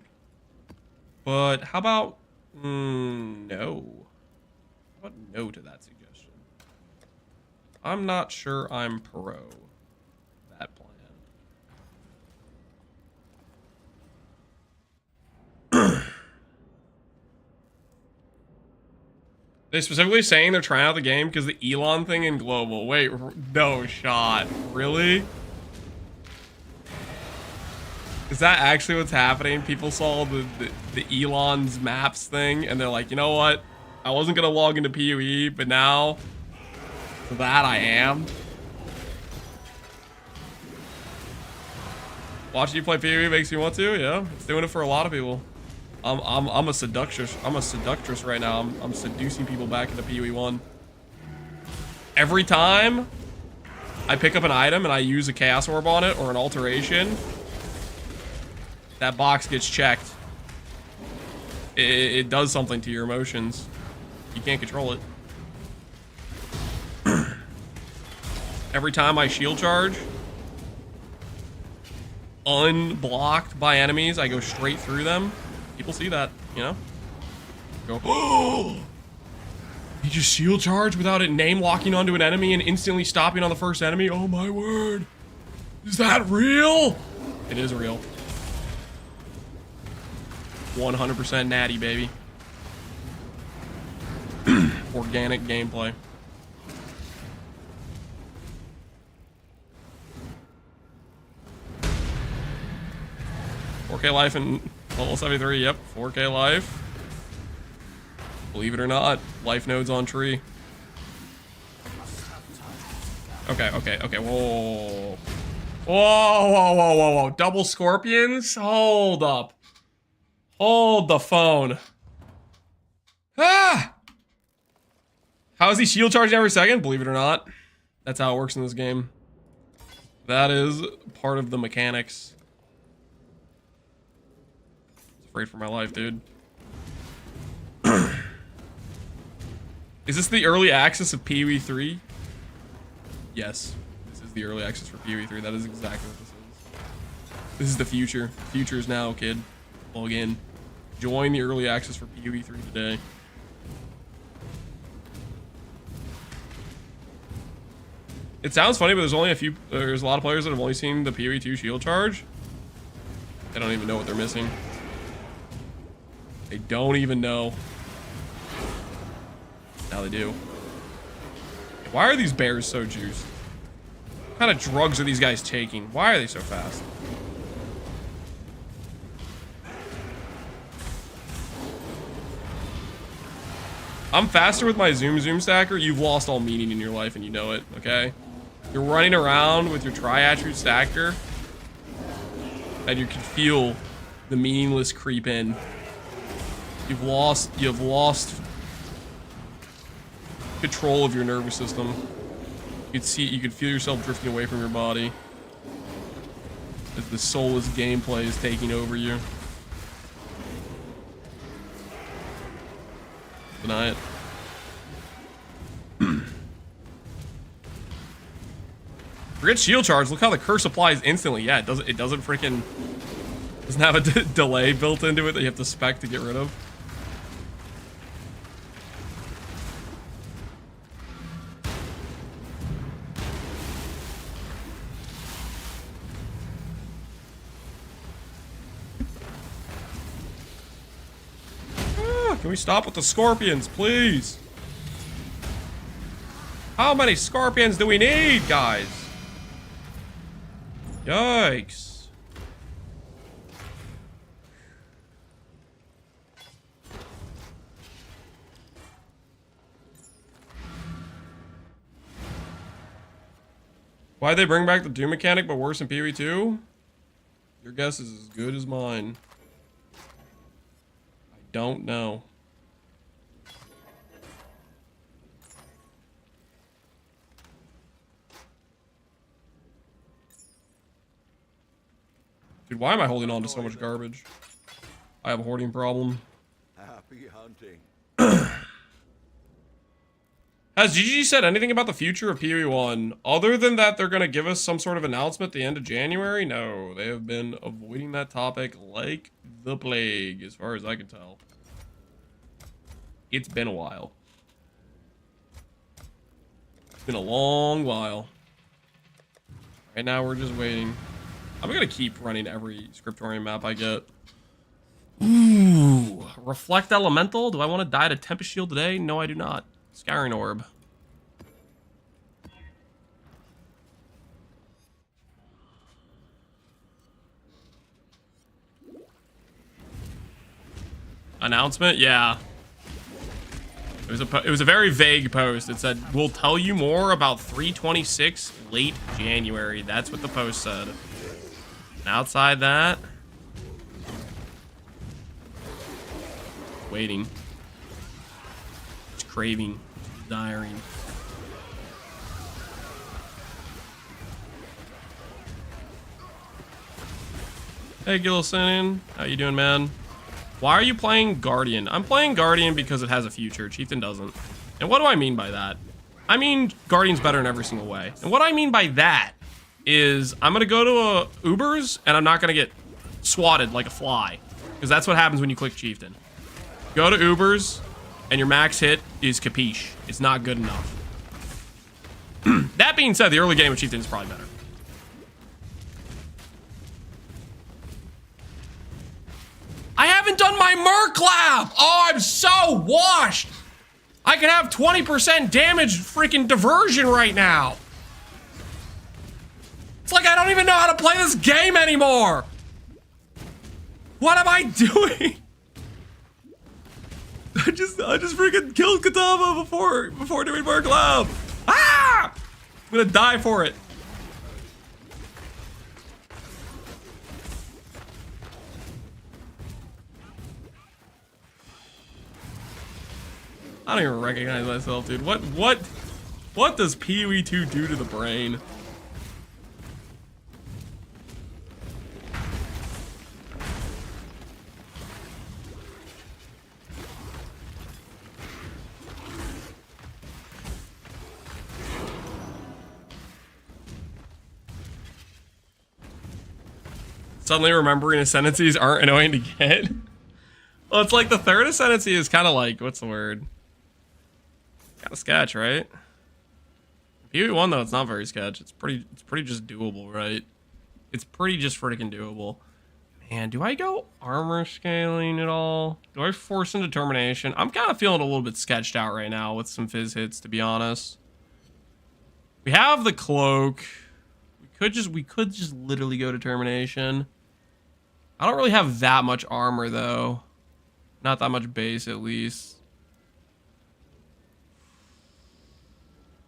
But how about no? How about no to that suggestion? I'm not sure I'm pro that plan. They specifically saying they're trying out the game because the Elon thing in global. Wait, no shot. Really? Is that actually what's happening? People saw the Elon's maps thing and they're like, you know what? I wasn't going to log into PoE, but now for that I am. Watching you play PoE makes me want to, yeah. It's doing it for a lot of people. I'm a seductress. I'm a seductress right now. I'm seducing people back into PoE1. Every time I pick up an item and I use a Chaos Orb on it or an alteration, that box gets checked. It does something to your emotions. You can't control it. Every time I shield charge, unblocked by enemies, I go straight through them. People see that, you know? Go, oh! You just shield charge without it name locking onto an enemy and instantly stopping on the first enemy? Oh my word. Is that real? It is real. 100% natty, baby. Organic gameplay. $4K life and level 73, yep, 4K life. Believe it or not, life nodes on tree. Okay, whoa. Whoa. Double scorpions? Hold up. Hold the phone. Ah! How is he shield charging every second? Believe it or not. That's how it works in this game. That is part of the mechanics. Afraid for my life, dude. Is this the early access of PoE 3? Yes. This is the early access for PoE 3. That is exactly what this is. This is the future. Future is now, kid. Log in. Join the early access for PoE 3 today. It sounds funny, but there's a lot of players that have only seen the PoE 2 shield charge. They don't even know what they're missing. They don't even know. Now they do. Why are these bears so juiced? What kind of drugs are these guys taking? Why are they so fast? I'm faster with my zoom stacker. You've lost all meaning in your life and you know it, okay? You're running around with your tri-attribute stacker and you can feel the meaningless creep in. You've lost control of your nervous system. You could feel yourself drifting away from your body as the soulless gameplay is taking over you. Deny it. Forget shield charge. Look how the curse applies instantly. Yeah, it doesn't freaking doesn't have a delay built into it that you have to spec to get rid of. Can we stop with the scorpions, please? How many scorpions do we need, guys? Yikes. Why'd they bring back the Doom mechanic but worse in PoE 2? Your guess is as good as mine. I don't know. Dude, why am I holding on to so much garbage? I have a hoarding problem. Happy hunting. Has GG said anything about the future of PoE1 other than that they're going to give us some sort of announcement at the end of January? No, they have been avoiding that topic like the plague, as far as I can tell. It's been a while. It's been a long while. Right now, we're just waiting. I'm going to keep running every Scriptorium map I get. Ooh, Reflect Elemental. Do I want to die to Tempest Shield today? No, I do not. Scouring Orb. Announcement? Yeah. It was a very vague post. It said, "We'll tell you more about 326 late January." That's what the post said. And outside that, waiting. It's craving. It's desiring. Hey, Gillisonian. How you doing, man? Why are you playing Guardian? I'm playing Guardian because it has a future. Chieftain doesn't. And what do I mean by that? I mean Guardian's better in every single way. And what I mean by that is I'm going to go to Ubers and I'm not going to get swatted like a fly. Because that's what happens when you click Chieftain. Go to Ubers and your max hit is capiche. It's not good enough. That being said, the early game with Chieftain is probably better. I haven't done my Merc Lab! Oh, I'm so washed! I can have 20% damage freaking diversion right now. It's like I don't even know how to play this game anymore. What am I doing? I just freaking killed Katama before doing Merc Lab. Ah! I'm gonna die for it. I don't even recognize myself, dude. What does PoE 2 do to the brain? Suddenly remembering ascendancies aren't annoying to get. Well, it's like the third ascendancy is kind of like, what's the word? Kind of sketch, right? PoE1 though, it's not very sketch. It's pretty just doable, right? It's pretty just freaking doable. Man, do I go armor scaling at all? Do I force in determination? I'm kind of feeling a little bit sketched out right now with some fizz hits, to be honest. We have the cloak. We could just literally go determination. I don't really have that much armor though. Not that much base at least.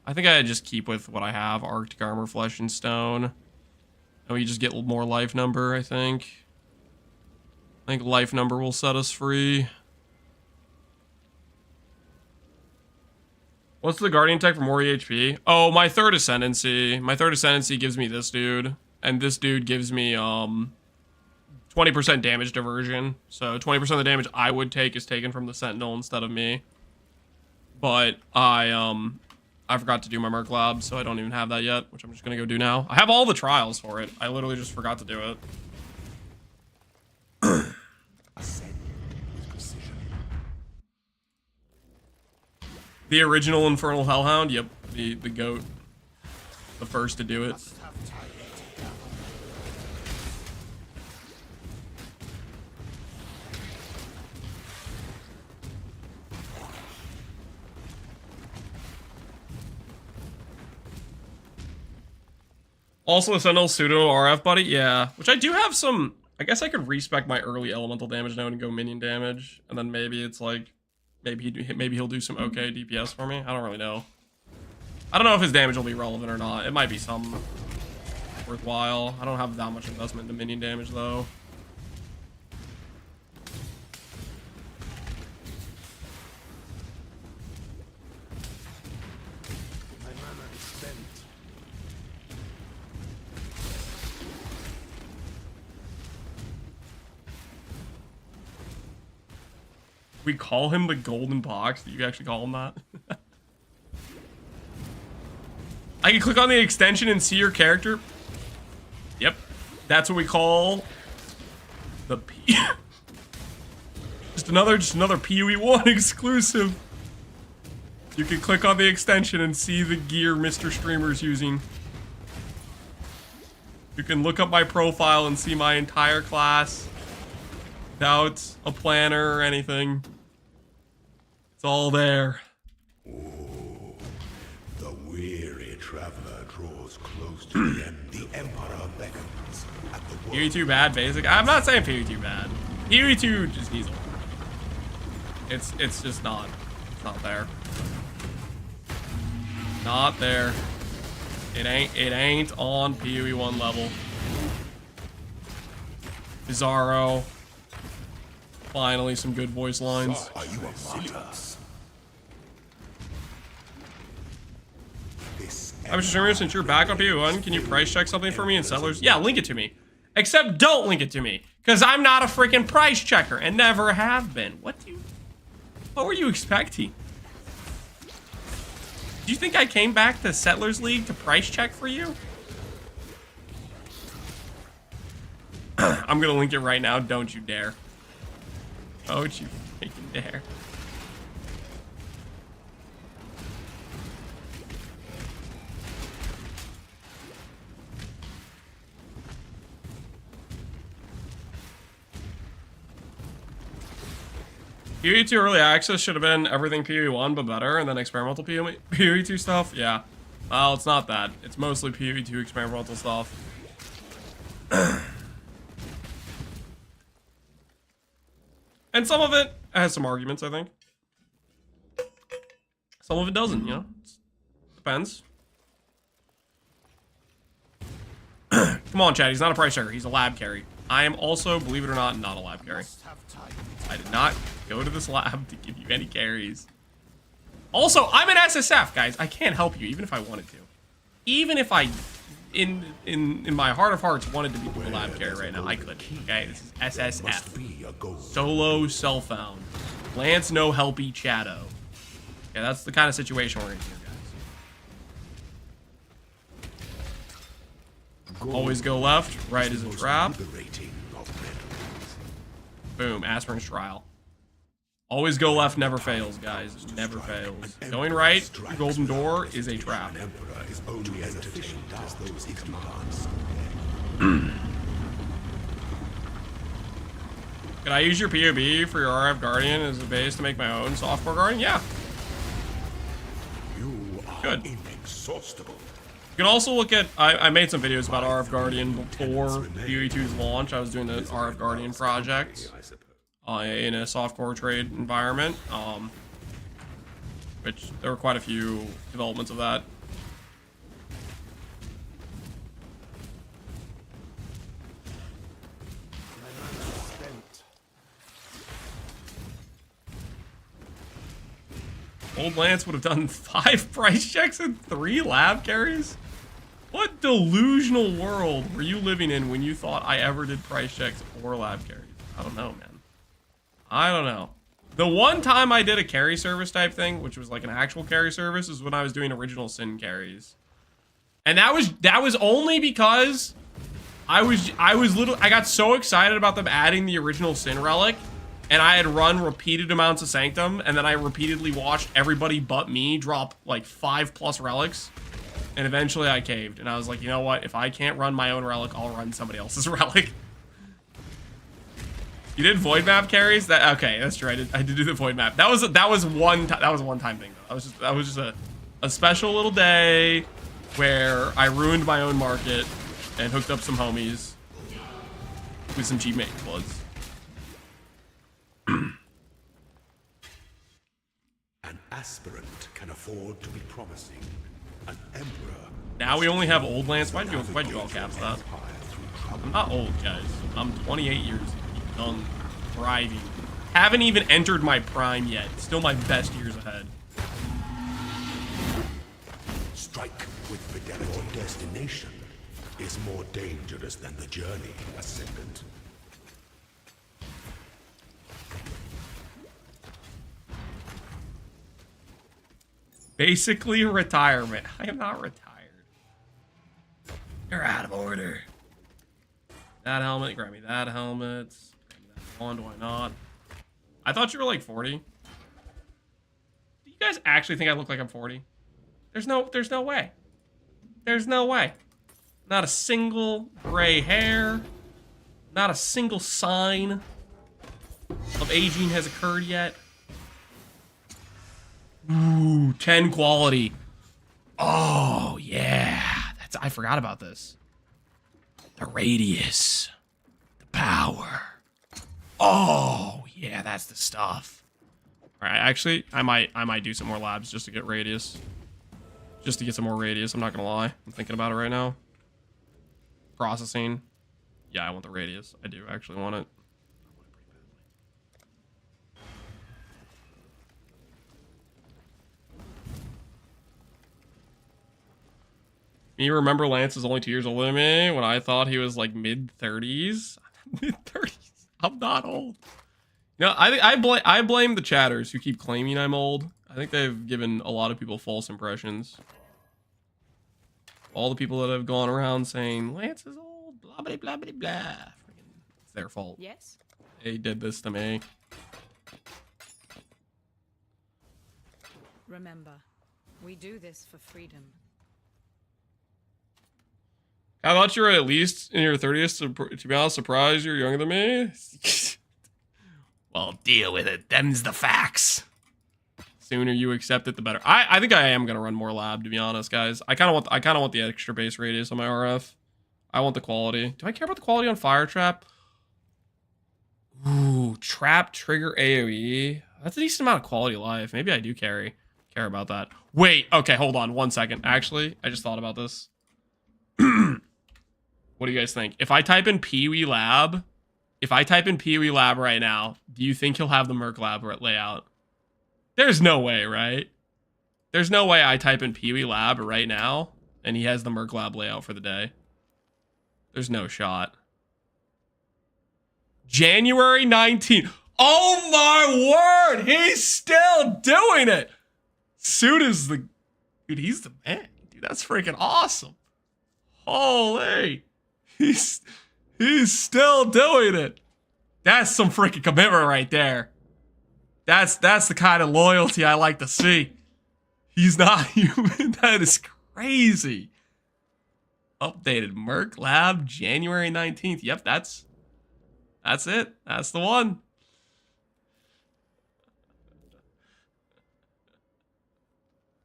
I think I just keep with what I have. Arctic Armor, Flesh and Stone. And we just get more life number, I think. I think life number will set us free. What's the Guardian tech for more HP? Oh, my third Ascendancy. My third Ascendancy gives me this dude. And this dude gives me 20% damage diversion. So 20% of the damage I would take is taken from the Sentinel instead of me. But I forgot to do my Merc Lab, so I don't even have that yet, which I'm just gonna go do now. I have all the trials for it. I literally just forgot to do it. The original Infernal Hellhound, yep, the goat. The first to do it. Also, a Sentinel pseudo RF buddy, yeah. Which I do have some. I guess I could respec my early elemental damage node and go minion damage, and then maybe it's like, maybe he'll do some okay DPS for me. I don't really know. I don't know if his damage will be relevant or not. It might be some. worthwhile. I don't have that much investment into minion damage though. My mana is spent. We call him the golden box. Do you actually call him that? I can click on the extension and see your character. Yep. That's what we call the P. just another PoE1 exclusive. You can click on the extension and see the gear Mr. Streamer's using. You can look up my profile and see my entire class without a planner or anything. It's all there. Oh, the weary traveler draws close to the end. The Emperor beckons, and the world... PoE2 bad, basic. I'm not saying PoE2 bad. PoE2 just needs a work. It's just not. It's not there. Not there. It ain't on PoE1 level. Bizarro. Finally, some good voice lines. Are you a martyr? I'm just wondering, since you're back on PoE1, can you price check something for me in Settlers? Yeah, link it to me. Except don't link it to me, because I'm not a freaking price checker and never have been. What were you expecting? Do you think I came back to Settlers League to price check for you? I'm gonna link it right now. Don't you dare. Don't you freaking dare. PoE2 early access should have been everything PoE1 but better, and then experimental PoE2 stuff. Yeah, well, it's not that. It's mostly PoE2 experimental stuff. And some of it has some arguments, I think. Some of it doesn't, you know? Depends. Come on, Chad. He's not a price checker. He's a lab carry. I am also, believe it or not a lab carry. I did not go to this lab to give you any carries. Also, I'm an SSF, guys. I can't help you, even if I wanted to. Even if I, in my heart of hearts, wanted to be a lab carry right now, I could. Okay, this is SSF. Solo self-found. Lance no helpy Chato. Okay, that's the kind of situation we're in here, guys. Always go left. Right is a trap. Boom. Aspirin's trial. Always go left never fails, guys. Never fails. Going right, golden door is a trap. Can I use your POB for your RF Guardian as a base to make my own softcore Guardian? Yeah. Good. You can also look at, I made some videos about RF Guardian before PoE2's launch. I was doing the RF Guardian project in a softcore trade environment, which there were quite a few developments of that. Old Lance would have done 5 price checks and 3 lab carries? What delusional world were you living in when you thought I ever did price checks or lab carries? I don't know, man. I don't know. The one time I did a carry service type thing, which was like an actual carry service, is when I was doing original sin carries. And that was only because I got so excited about them adding the original sin relic, and I had run repeated amounts of Sanctum, and then I repeatedly watched everybody but me drop like 5+ relics, and eventually I caved, and I was like, you know what? If I can't run my own relic, I'll run somebody else's relic. You did void map carries? That okay? That's true. I did do the void map. That was a one-time thing though. That was just a special little day where I ruined my own market and hooked up some homies with some cheap mate bloods. An aspirant can afford to be promising. An emperor Now we only have old Lance. Why'd you all caps that? I'm not old, guys. I'm 28 years young, thriving. Haven't even entered my prime yet. Still my best years ahead. Strike with fidelity. Your destination is more dangerous than the journey, Ascendant. Basically retirement. I am not retired. You're out of order. That helmet, grab me that helmet. Grab me that wand, why not? I thought you were like 40. Do you guys actually think I look like I'm 40? There's no way. There's no way. Not a single gray hair. Not a single sign of aging has occurred yet. Ooh, 10 quality. Oh, yeah. I forgot about this. The radius. The power. Oh, yeah, that's the stuff. All right, actually, I might do some more labs just to get radius. Just to get some more radius, I'm not gonna lie. I'm thinking about it right now. Processing. Yeah, I want the radius. I do actually want it. You remember Lance is only 2 years older than me when I thought he was like mid-30s? Mid-30s. I'm not old. No, I blame the chatters who keep claiming I'm old. I think they've given a lot of people false impressions. All the people that have gone around saying Lance is old, blah blah blah blah blah. It's their fault. Yes. They did this to me. Remember, we do this for freedom. I thought you were at least in your 30s to be honest, surprised you're younger than me. Well, deal with it. Them's the facts. Sooner you accept it, the better. I think I am gonna run more lab, to be honest, guys. I kind of want the extra base radius on my RF. I want the quality. Do I care about the quality on Fire Trap? Ooh, Trap Trigger AoE. That's a decent amount of quality of life. Maybe I do care about that. Wait, okay, hold on 1 second. Actually, I just thought about this. What do you guys think? If I type in Pee-wee Lab, right now, do you think he'll have the Merc Lab layout? There's no way, right? There's no way I type in Pee-wee Lab right now and he has the Merc Lab layout for the day. There's no shot. January 19th. Oh my word! He's still doing it! Suit is the... Dude, he's the man. Dude, that's freaking awesome. Holy... He's still doing it. That's some freaking commitment right there. That's the kind of loyalty I like to see. He's not human. That is crazy. Updated Merc Lab January 19th. Yep, that's it. That's the one.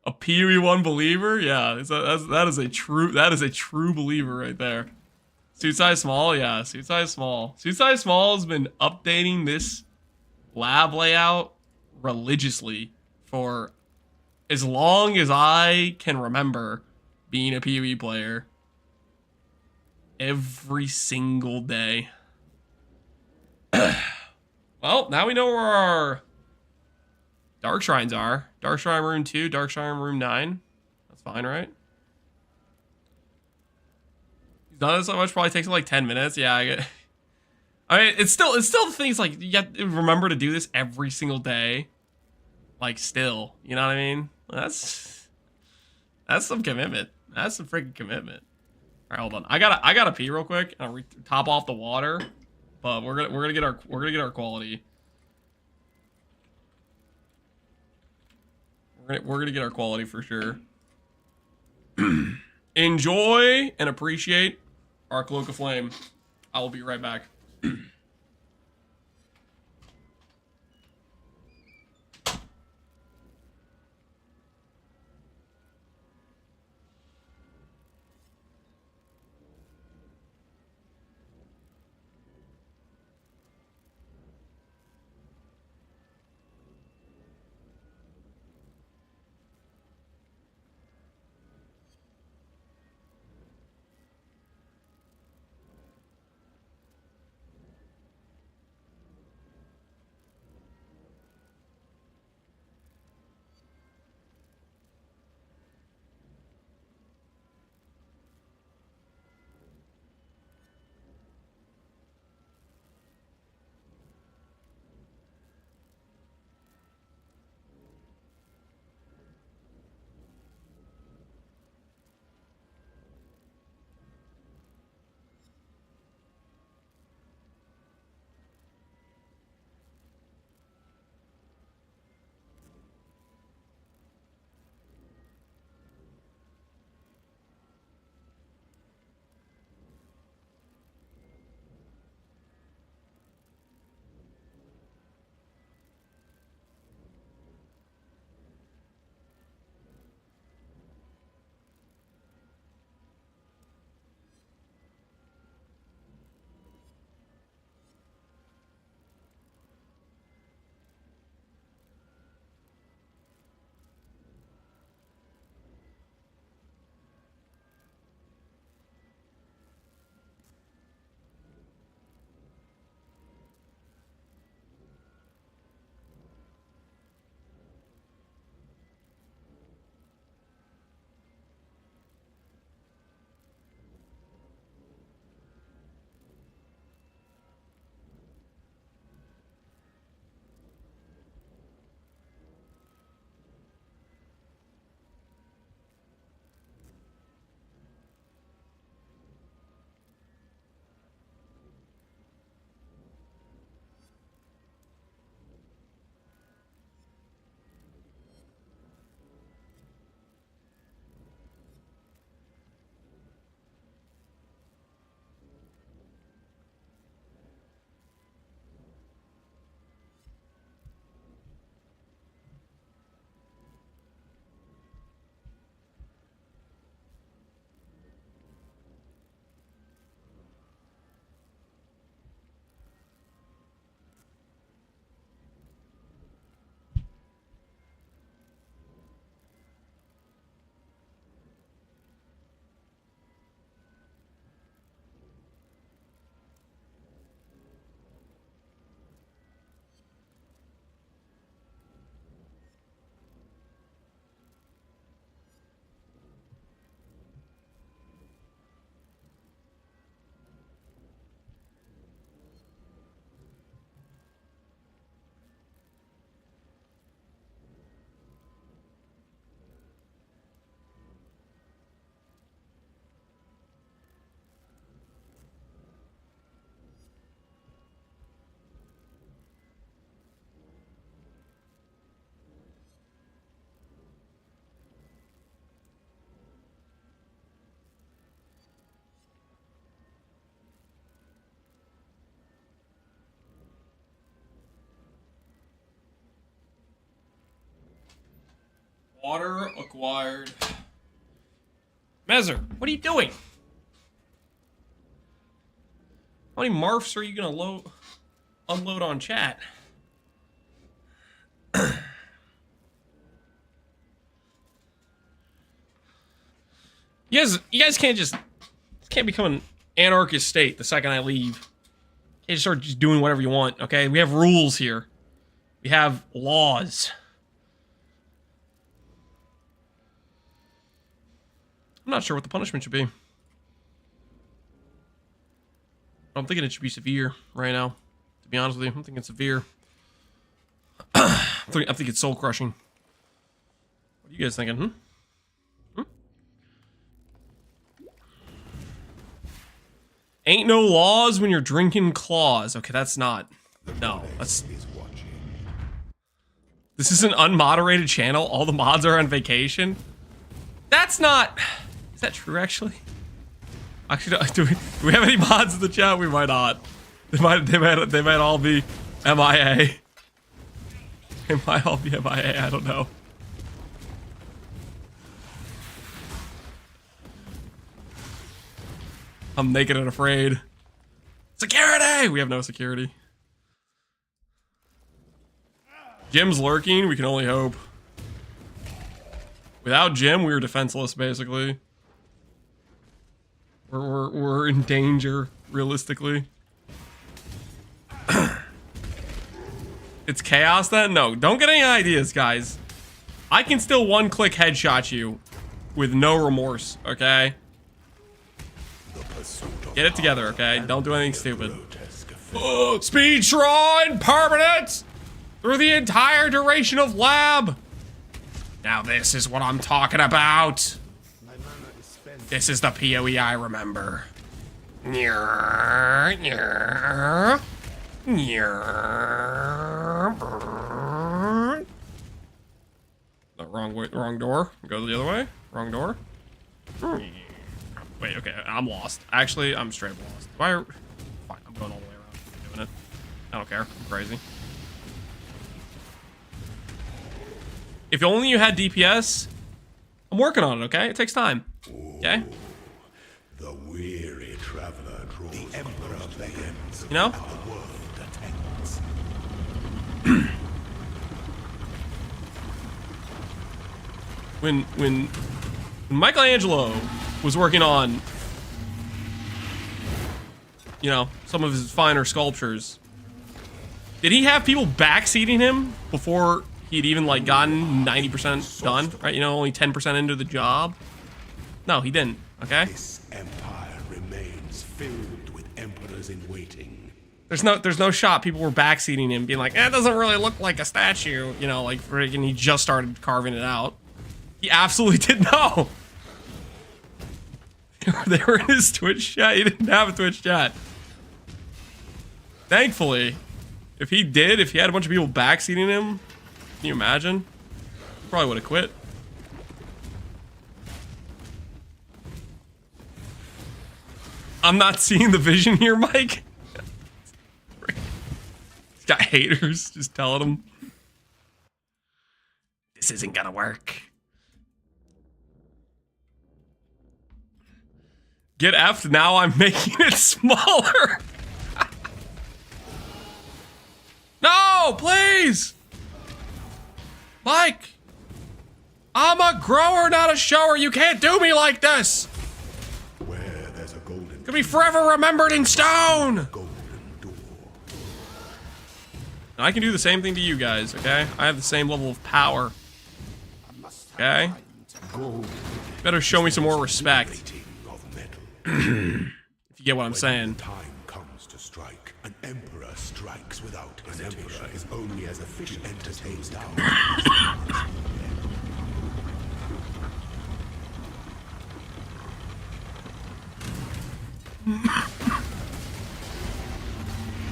A Pee-wee 1 believer? Yeah, that is a true believer right there. Suit size small, yeah, suit size small. Suit size small has been updating this lab layout religiously for as long as I can remember being a PvE player. Every single day. Well, now we know where our Dark Shrines are. Dark Shrine Room 2, Dark Shrine Room 9. That's fine, right? Done it so much, probably takes like 10 minutes. Yeah, I mean, it's still the things like you have to remember to do this every single day. Like still, you know what I mean? That's some commitment. That's some freaking commitment. All right, hold on. I gotta pee real quick. I'll top off the water, but we're gonna get our quality. We're gonna get our quality for sure. Enjoy and appreciate our Cloak of Flame. I will be right back. Water acquired. Mezer, what are you doing? How many marfs are you gonna unload on chat? You guys can't become an anarchist state the second I leave. You can't start just doing whatever you want, okay? We have rules here. We have laws. I'm not sure what the punishment should be. I'm thinking it should be severe right now. To be honest with you, I'm thinking severe. I think it's soul crushing. What are you guys thinking? Ain't no laws when you're drinking claws. Okay, that's not. No, that's. This is an unmoderated channel. All the mods are on vacation. That's not. Is that true? Actually, do we have any mods in the chat? We might not. They might all be MIA. They might all be MIA. I don't know. I'm naked and afraid. Security! We have no security. Jim's lurking. We can only hope. Without Jim, we're defenseless, basically. We're in danger, realistically. It's chaos then? No, don't get any ideas, guys. I can still one-click headshot you with no remorse, okay? Get it together, okay? Don't do anything stupid. Speed shrine permanent through the entire duration of lab. Now this is what I'm talking about. This is the PoE I remember. The wrong door. Go the other way. Wrong door. Wait, okay, I'm lost. Actually, I'm straight up lost. Fine, I'm going all the way around. I'm doing it. I don't care. I'm crazy. If only you had DPS. I'm working on it, okay? It takes time. Okay? The weary traveler draws. The Emperor beckons. You know? And the world attends. When Michelangelo was working on, you know, some of his finer sculptures, did he have people backseating him before he'd even like gotten 90% done? Right? You know, only 10% into the job? No, he didn't. Okay? This empire remains filled with emperors in waiting. There's no shot people were backseating him, being like, it doesn't really look like a statue. You know, like freaking he just started carving it out. He absolutely did know. They were in his Twitch chat. He didn't have a Twitch chat. Thankfully, if he had a bunch of people backseating him, can you imagine? He probably would have quit. I'm not seeing the vision here, Mike. He's got haters just telling him this isn't gonna work. Get F'd, now I'm making it smaller. No, please. Mike, I'm a grower, not a shower. You can't do me like this. Where there's a golden Could be forever remembered in stone. I can do the same thing to you guys, okay? I have the same level of power. Okay? Better show me some more respect. If you get what I'm saying. Time comes to strike. An emperor strikes without hesitation. An emperor is only as efficient entertained down.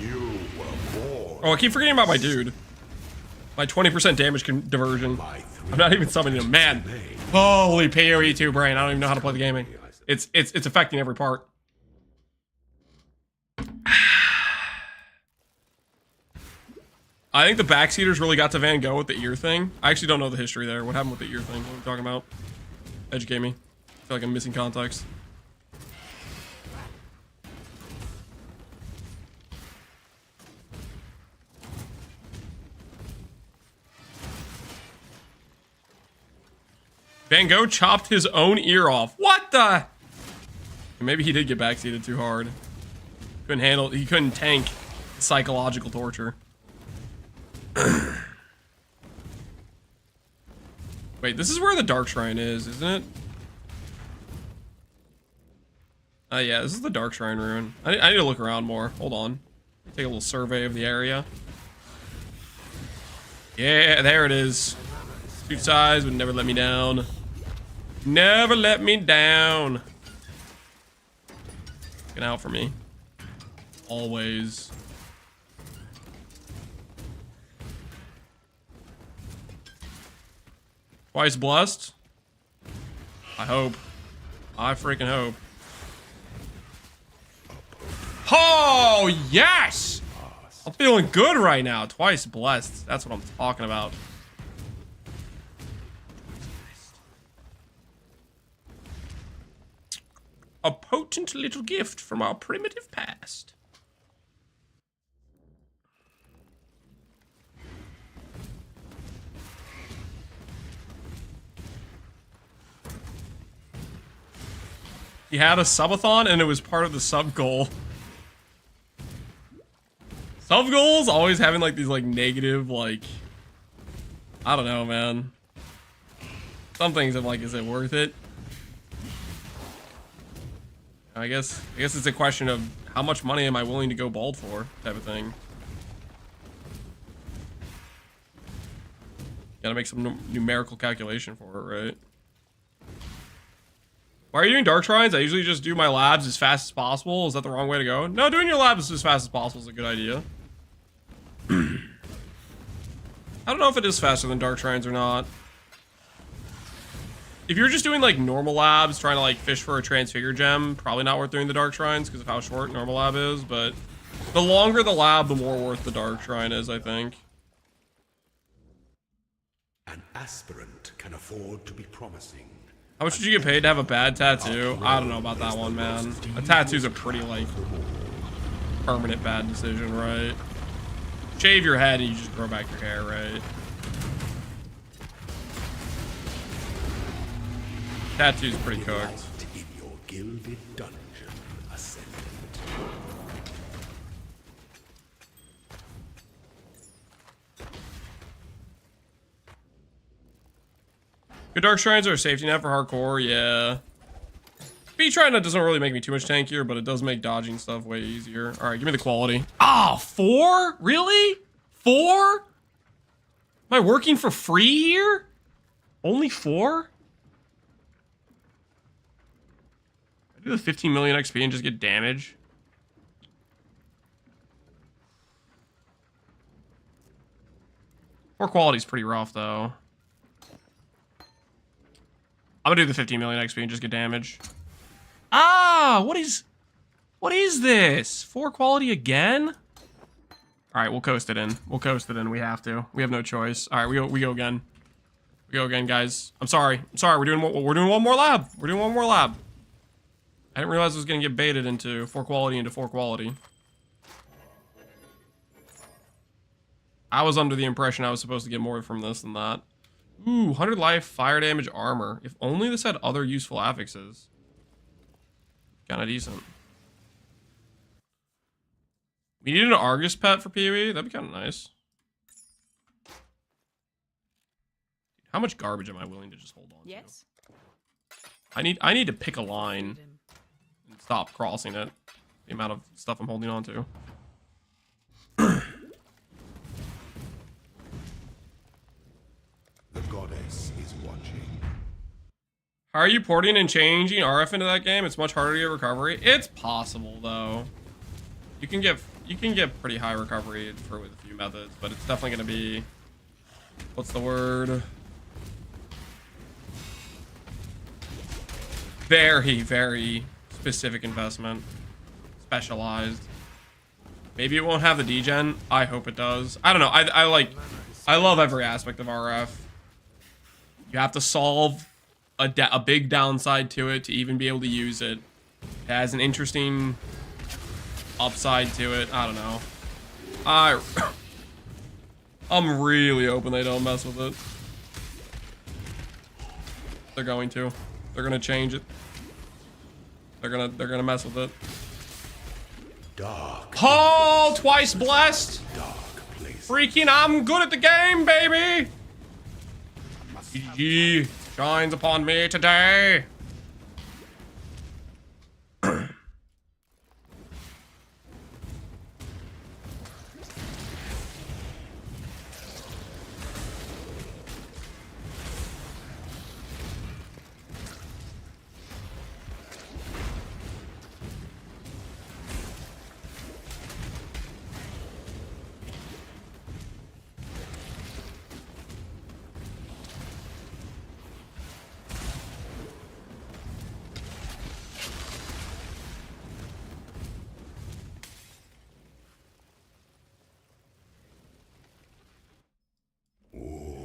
You were born. Oh, I keep forgetting about my dude. My 20% damage diversion. I'm not even summoning him. Man, holy PoE 2 brain. I don't even know how to play the gaming. It's affecting every part. I think the backseaters really got to Van Gogh with the ear thing. I actually don't know the history there. What happened with the ear thing? What are we talking about? Educate me. I feel like I'm missing context. Van Gogh chopped his own ear off. What the? Maybe he did get backseated too hard. He couldn't tank psychological torture. Wait, this is where the Dark Shrine is, isn't it? Yeah, this is the Dark Shrine ruin. I need to look around more. Hold on. Take a little survey of the area. Yeah, there it is. Suit size would never let me down. Never let me down. Looking out for me. Always. Twice blessed? I hope. I freaking hope. Oh, yes! I'm feeling good right now. Twice blessed. That's what I'm talking about. A potent little gift from our primitive past. He had a subathon and it was part of the sub goal. Sub goals always having like these like negative, like, I don't know, man. Some things I'm like, is it worth it? I guess it's a question of how much money am I willing to go bald for, type of thing. Gotta make some numerical calculation for it, right? Why are you doing Dark Shrines? I usually just do my labs as fast as possible. Is that the wrong way to go? No, doing your labs as fast as possible is a good idea. I don't know if it is faster than Dark Shrines or not. If you're just doing like normal labs, trying to like fish for a Transfigure gem, probably not worth doing the Dark Shrines because of how short normal lab is, but the longer the lab, the more worth the Dark Shrine is, I think. An aspirant can afford to be promising. How much did you get paid to have a bad tattoo? I don't know about that one, man. A tattoo's a pretty, like, permanent bad decision, right? Shave your head and you just grow back your hair, right? Tattoo's pretty cooked. In your gilded dungeon, Ascendant. Good Dark Shrines are a safety net for hardcore, yeah. Speed Shrine doesn't really make me too much tankier, but it does make dodging stuff way easier. All right, give me the quality. Oh, 4? Really? 4? Am I working for free here? Only 4? I do the 15 million XP and just get damage. Poor quality's pretty rough, though. I'm gonna do the 15 million XP and just get damage. Ah, what is this? 4 quality again? All right, we'll coast it in. We'll coast it in. We have to. We have no choice. All right, we go again. We go again, guys. I'm sorry. We're doing one more lab. We're doing one more lab. I didn't realize I was gonna get baited into 4 quality into 4 quality. I was under the impression I was supposed to get more from this than that. Ooh, 100 life, fire damage, armor. If only this had other useful affixes. Kinda decent. We needed an Argus pet for PoE. That'd be kind of nice. How much garbage am I willing to just hold on to? I need to pick a line and stop crossing it. The amount of stuff I'm holding on to. The goddess is watching. How are you porting and changing RF into that game? It's much harder to get recovery. It's possible though. You can get pretty high recovery with a few methods, but it's definitely gonna be, what's the word? Very, very specific investment. Specialized. Maybe it won't have the degen. I hope it does. I don't know. I love every aspect of RF. You have to solve a big downside to it to even be able to use it. It has an interesting upside to it. I don't know. I'm really hoping they don't mess with it. They're going to. They're gonna change it. They're gonna mess with it. Dark. Oh, twice blessed. Dark place. Freaking, I'm good at the game, baby. GG shines upon me today.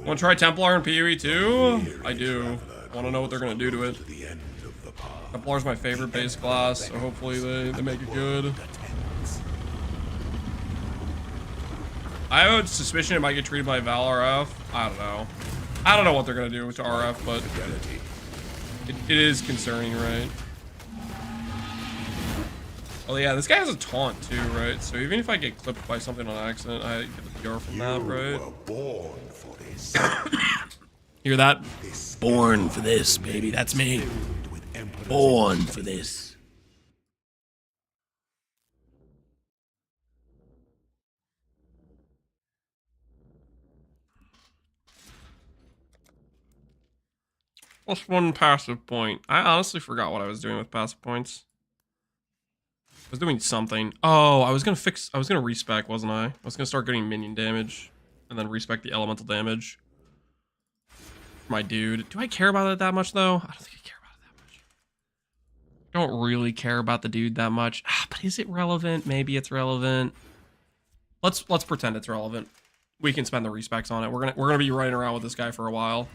Want to try Templar and PoE too? I do. Want to know what they're going to do to it. Templar's my favorite base class, so hopefully they make it good. I have a suspicion it might get treated by Val RF. I don't know. I don't know what they're going to do to RF, but it is concerning, right? Oh yeah, this guy has a taunt too, right? So even if I get clipped by something on accident, I get the PR from that, right? Born for this. Hear that? Born for this, baby. That's me. Born for this. Plus one passive point. I honestly forgot what I was doing with passive points. I was doing something. Oh, I was gonna respec, wasn't I? I was gonna start getting minion damage and then respec the elemental damage. My dude. Do I care about it that much though? I don't think I care about it that much. I don't really care about the dude that much. But is it relevant? Maybe it's relevant. Let's pretend it's relevant. We can spend the respecs on it. We're gonna be running around with this guy for a while.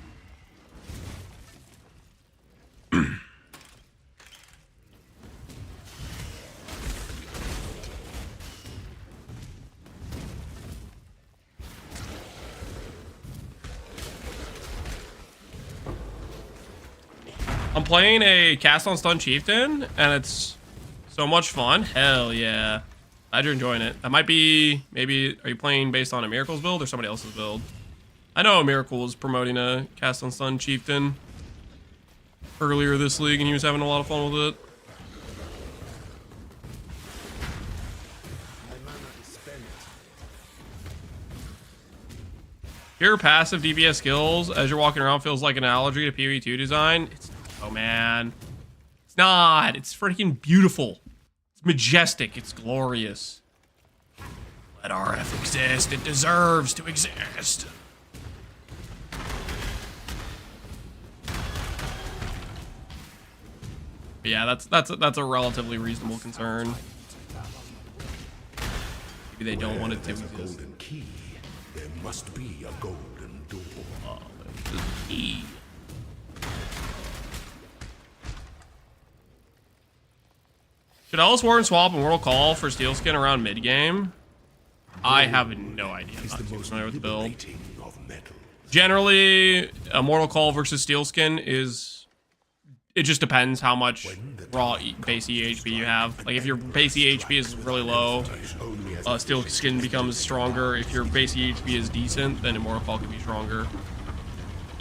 I'm playing a Cast on Stun Chieftain, and it's so much fun. Hell yeah. Glad you're enjoying it. That might be, maybe, are you playing based on a Miracles build or somebody else's build? I know a Miracle was promoting a Cast on Stun Chieftain earlier this league, and he was having a lot of fun with it. Your passive DPS skills as you're walking around feels like an analogy to PvE2 design. Oh man, it's not. It's freaking beautiful. It's majestic. It's glorious. Let RF exist. It deserves to exist. But yeah, that's a relatively reasonable concern. Maybe they don't want it to exist. Golden key. There must be a golden door. Oh, there's a key. Should Ellis Warren swap a Mortal Call for Steel Skin around mid game? I have no idea. I'm not too familiar with the build. Generally, a Mortal Call versus Steel Skin is, it just depends how much raw base EHP you have. Like if your base EHP is really low, Steel Skin becomes stronger. If your base EHP is decent, then a Mortal Call can be stronger.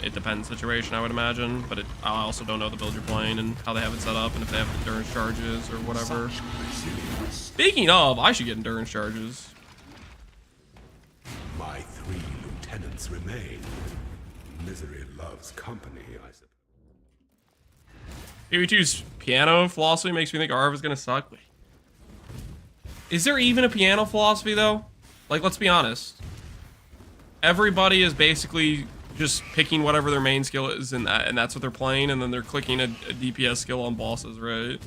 It depends situation, I would imagine, but I also don't know the build you're playing and how they have it set up and if they have endurance charges or whatever. Speaking of, I should get endurance charges. My 3 lieutenants remain. Misery loves company, I suppose. PvE2's piano philosophy makes me think RF is gonna suck. Wait. Is there even a piano philosophy though? Like, let's be honest. Everybody is basically just picking whatever their main skill is and that's what they're playing, and then they're clicking a DPS skill on bosses, right?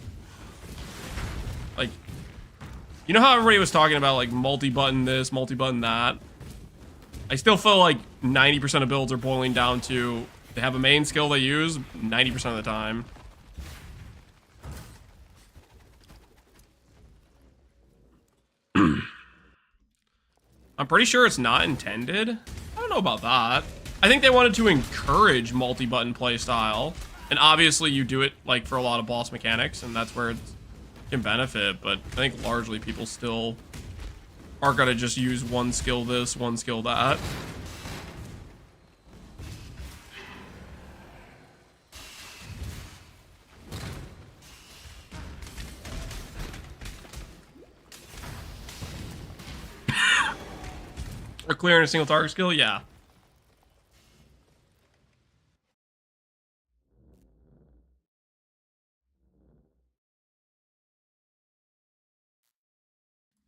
Like, You know how everybody was talking about like multi-button this, multi-button that? I still feel like 90% of builds are boiling down to they have a main skill they use 90% of the time. I'm pretty sure it's not intended. I don't know about that. I think they wanted to encourage multi-button playstyle. And obviously you do it like for a lot of boss mechanics, and that's where it can benefit. But I think largely people still are gonna just use one skill this, one skill that. Or clearing a single target skill, yeah.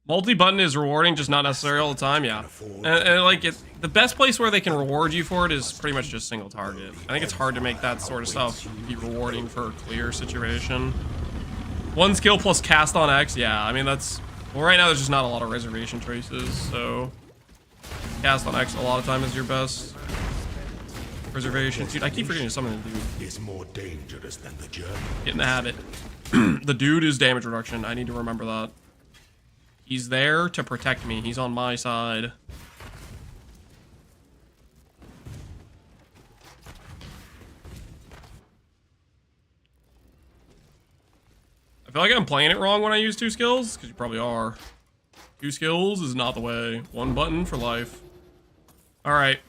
Multi-button is rewarding, just not necessary all the time, yeah. And like, the best place where they can reward you for it is pretty much just single target. I think it's hard to make that sort of stuff be rewarding for a clear situation. One skill plus cast on X, yeah. I mean, that's... Well, right now there's just not a lot of reservation traces, so... Cast on X a lot of time is your best reservation. Dude, I keep forgetting something to do. Is more dangerous than the journey. Get in the habit. The dude is damage reduction. I need to remember that. He's there to protect me. He's on my side. I feel like I'm playing it wrong when I use two skills, because you probably are. Two skills is not the way. One button for life. All right.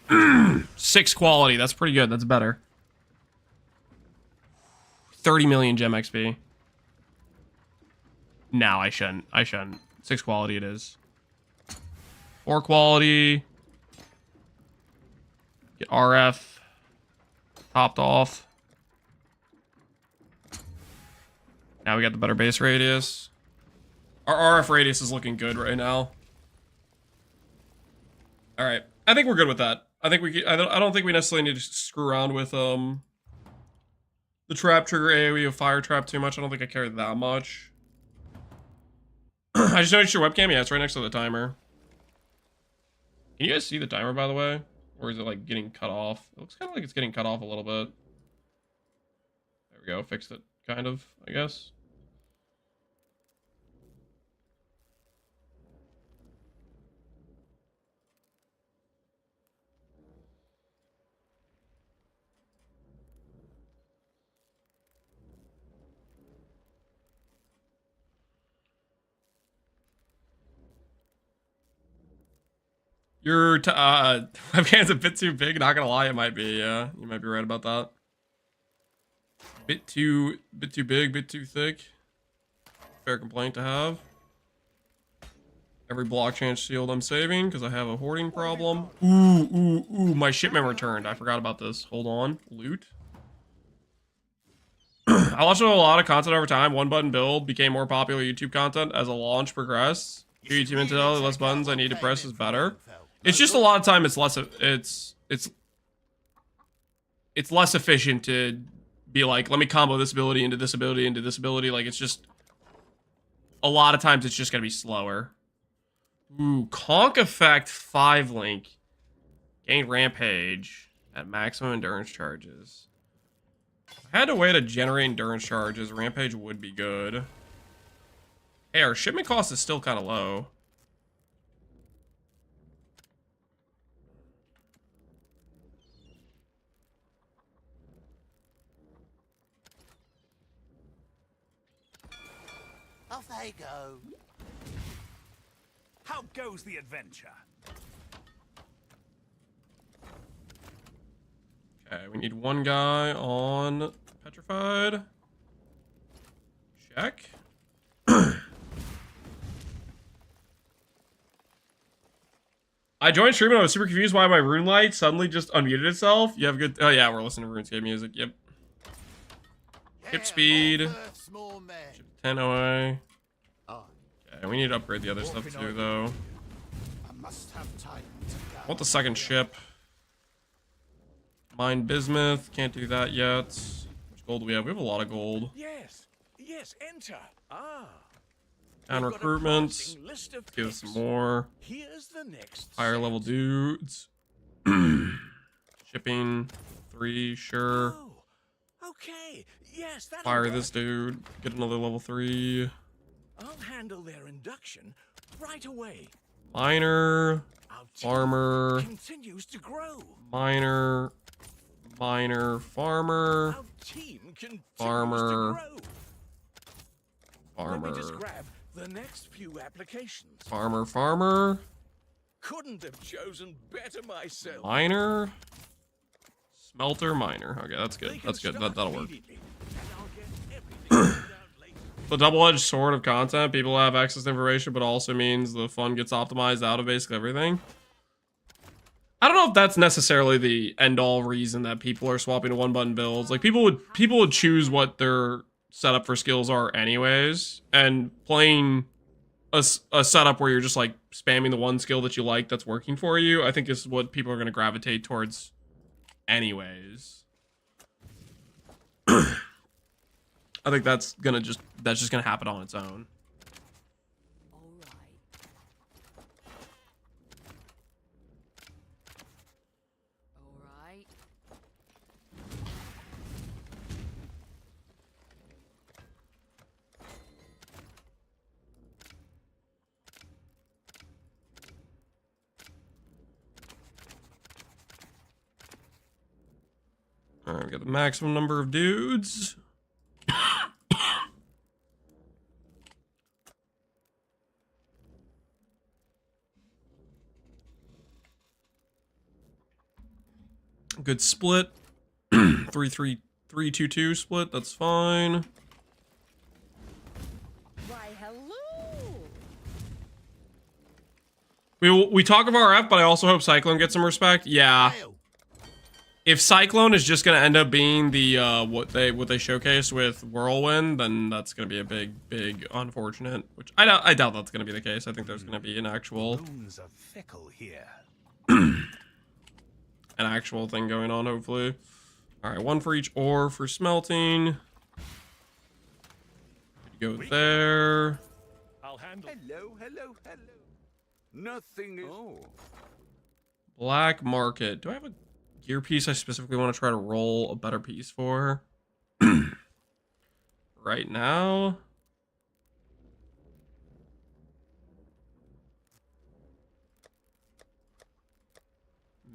6 quality. That's pretty good. That's better. 30 million gem XP. No, I shouldn't. I shouldn't. 6 quality it is. 4 quality. Get RF topped off. Now we got the better base radius. Our RF radius is looking good right now. All right, I think we're good with that. I think we. I don't think we necessarily need to screw around with the trap trigger AoE of fire trap too much. I don't think I care that much. I just noticed your webcam. Yeah, it's right next to the timer. Can you guys see the timer, by the way? Or is it, like, getting cut off? It looks kind of like it's getting cut off a little bit. There we go. Fixed it, kind of, I guess. Your webcam's a bit too big, not gonna lie, it might be, yeah. You might be right about that. Bit too big, bit too thick. Fair complaint to have. Every blockchain shield I'm saving, because I have a hoarding problem. Ooh, my shipment returned. I forgot about this. Hold on. Loot. I watched a lot of content over time. One button build became more popular YouTube content as a launch progressed. YouTube intel, the less buttons I need to press is better. It's just a lot of time it's less it's less efficient to be like, let me combo this ability into this ability into this ability. Like, it's just a lot of times it's just gonna be slower. Ooh, Conk Effect 5 link. Gain Rampage at maximum endurance charges. If I had a way to generate endurance charges, Rampage would be good. Hey, our shipment cost is still kind of low. Off they go. How goes the adventure? Okay, we need one guy on Petrified. Check. I joined stream and I was super confused why my rune light suddenly just unmuted itself. You have good... Oh yeah, we're listening to RuneScape music. Yep. Hip speed. Ship 10 OA. Okay, we need to upgrade the other stuff too, though. I want the second ship. Mine Bismuth. Can't do that yet. How much gold do we have? We have a lot of gold. Yes, enter. Ah. And recruitment. Give us some more. Here's the next Higher level dudes. Shipping 3, sure. Okay, yes, that'll Fire work. this dude. Get another level 3. I'll handle their induction right away. Miner. Farmer. Continues to grow. Miner. Miner. Farmer. Our team continues Farmer. to grow. Farmer. Let me just grab the next few applications. Farmer. Farmer. Couldn't have chosen better myself. Miner. Smelter. Miner. Okay, that's good. That's good. That'll work. The double-edged sword of content. People have access to information, but also means the fun gets optimized out of basically everything. I don't know if that's necessarily the end-all reason that people are swapping to one-button builds. Like, people would choose what their setup for skills are anyways, and playing a setup where you're just like spamming the one skill that you like that's working for you, I think is what people are going to gravitate towards anyways. I think that's just gonna happen on its own. Alright, we got the maximum number of dudes. Good split. 3-3-2-2 split, that's fine. Why, hello. We talk of RF, but I also hope Cyclone gets some respect. Yeah. If Cyclone is just gonna end up being the what they showcased with Whirlwind, then that's gonna be a big unfortunate. Which I doubt that's gonna be the case. I think there's gonna be an actual Rooms are fickle here. an actual thing going on, hopefully. All right, one for each ore for smelting. Go there. I'll handle. Hello. Nothing is. Oh. Black market. Do I have a gear piece I specifically want to try to roll a better piece for? Right now?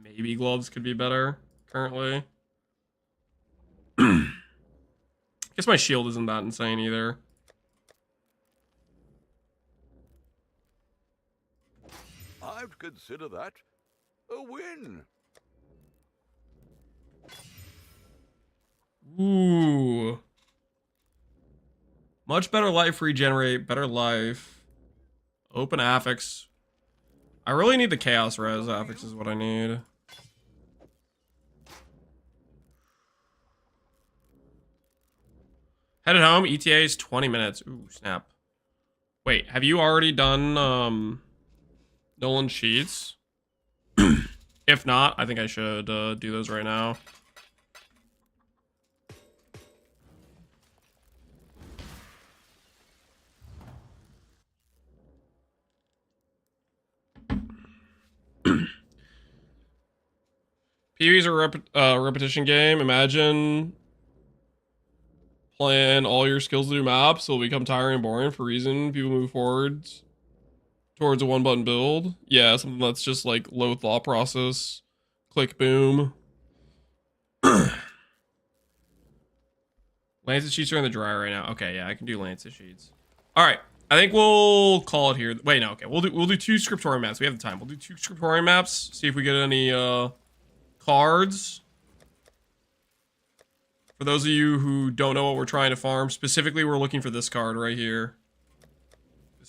Maybe gloves could be better currently. I guess my shield isn't that insane either. I'd consider that a win. Ooh. Much better life regenerate, better life. Open affix. I really need the chaos res affix is what I need. Headed home, ETA is 20 minutes. Ooh, snap. Wait, have you already done Nolan sheets? If not, I think I should do those right now. PvE's a repetition game. Imagine playing all your skills to do maps. It'll become tiring and boring for a reason. People move forwards towards a one-button build. Yeah, something that's just like low thought process. Click, boom. Lancet sheets are in the dryer right now. Okay, yeah, I can do Lancet sheets. All right, I think we'll call it here. Wait, no, okay, we'll do 2 scriptorium maps. We have the time. We'll do 2 scriptorium maps. See if we get any cards. For those of you who don't know what we're trying to farm, specifically, we're looking for this card right here.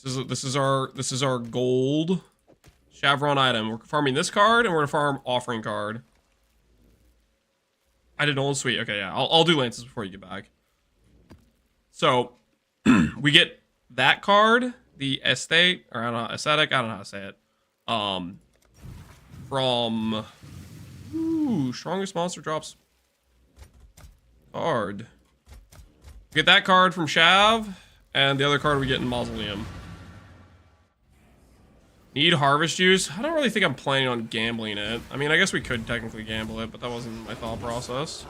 This is our gold Chevron item. We're farming this card, and we're gonna farm offering card. I did Nolan Sweet. Okay, yeah, I'll do Lances before you get back. So we get that card, the estate, or I don't know, aesthetic. I don't know how to say it. From strongest monster drops card. We get that card from Shav, and the other card we get in Mausoleum. Need harvest juice? I don't really think I'm planning on gambling it. I mean, I guess we could technically gamble it, but that wasn't my thought process.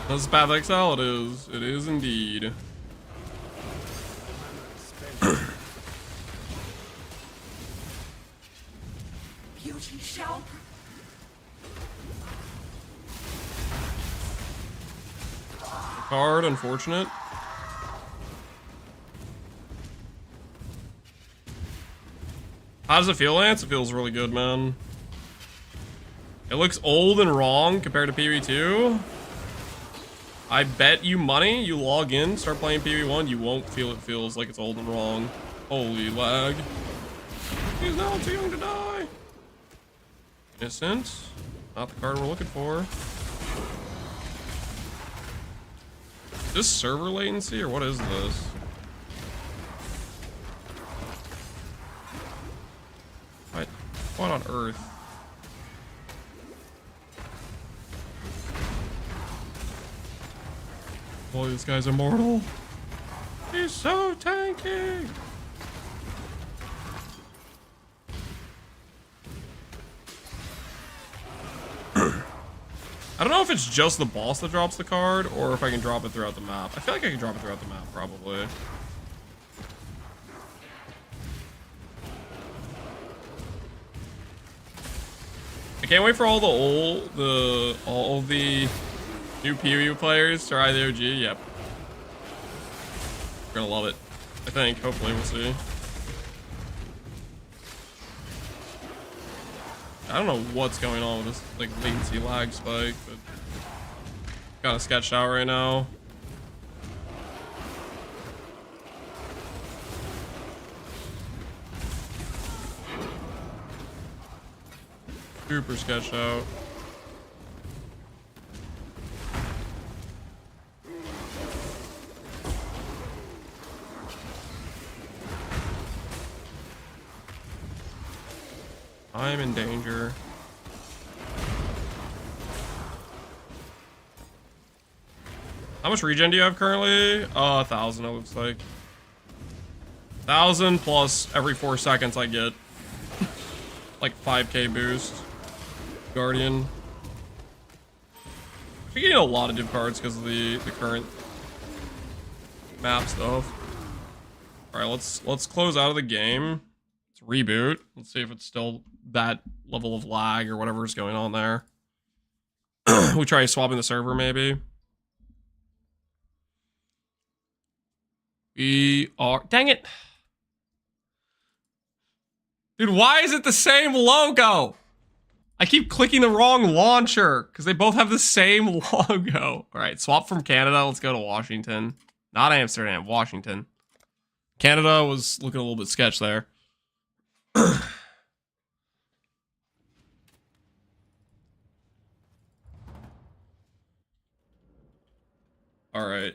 This path Exile, it is. It is indeed. Beauty shall. Card, unfortunate. How does it feel, Lance? It feels really good, man. It looks old and wrong compared to PvE2. I bet you money, you log in, start playing PvE1, you won't feel it feels like it's old and wrong. Holy lag. He's now too young to die. Innocent. Not the card we're looking for. Is this server latency or what is this? What on earth? Boy, this guy's immortal. He's so tanky. I don't know if it's just the boss that drops the card or if I can drop it throughout the map. I feel like I can drop it throughout the map, probably. I can't wait for all the new PvE players to try the OG. Yep. We're gonna love it. I think. Hopefully, we'll see. I don't know what's going on with this like latency lag spike, but kind of sketched out right now. Super sketched out. I'm in danger. How much regen do you have currently? 1,000 it looks like. 1,000 plus every 4 seconds I get like 5k boost. Guardian. We're getting a lot of div cards because of the current map stuff. Alright, let's close out of the game. Let's reboot. Let's see if it's still that level of lag or whatever's going on there. We try swapping the server maybe. We are... Dang it! Dude, why is it the same logo? I keep clicking the wrong launcher because they both have the same logo. All right, swap from Canada. Let's go to Washington. Not Amsterdam, Washington. Canada was looking a little bit sketch there. All right.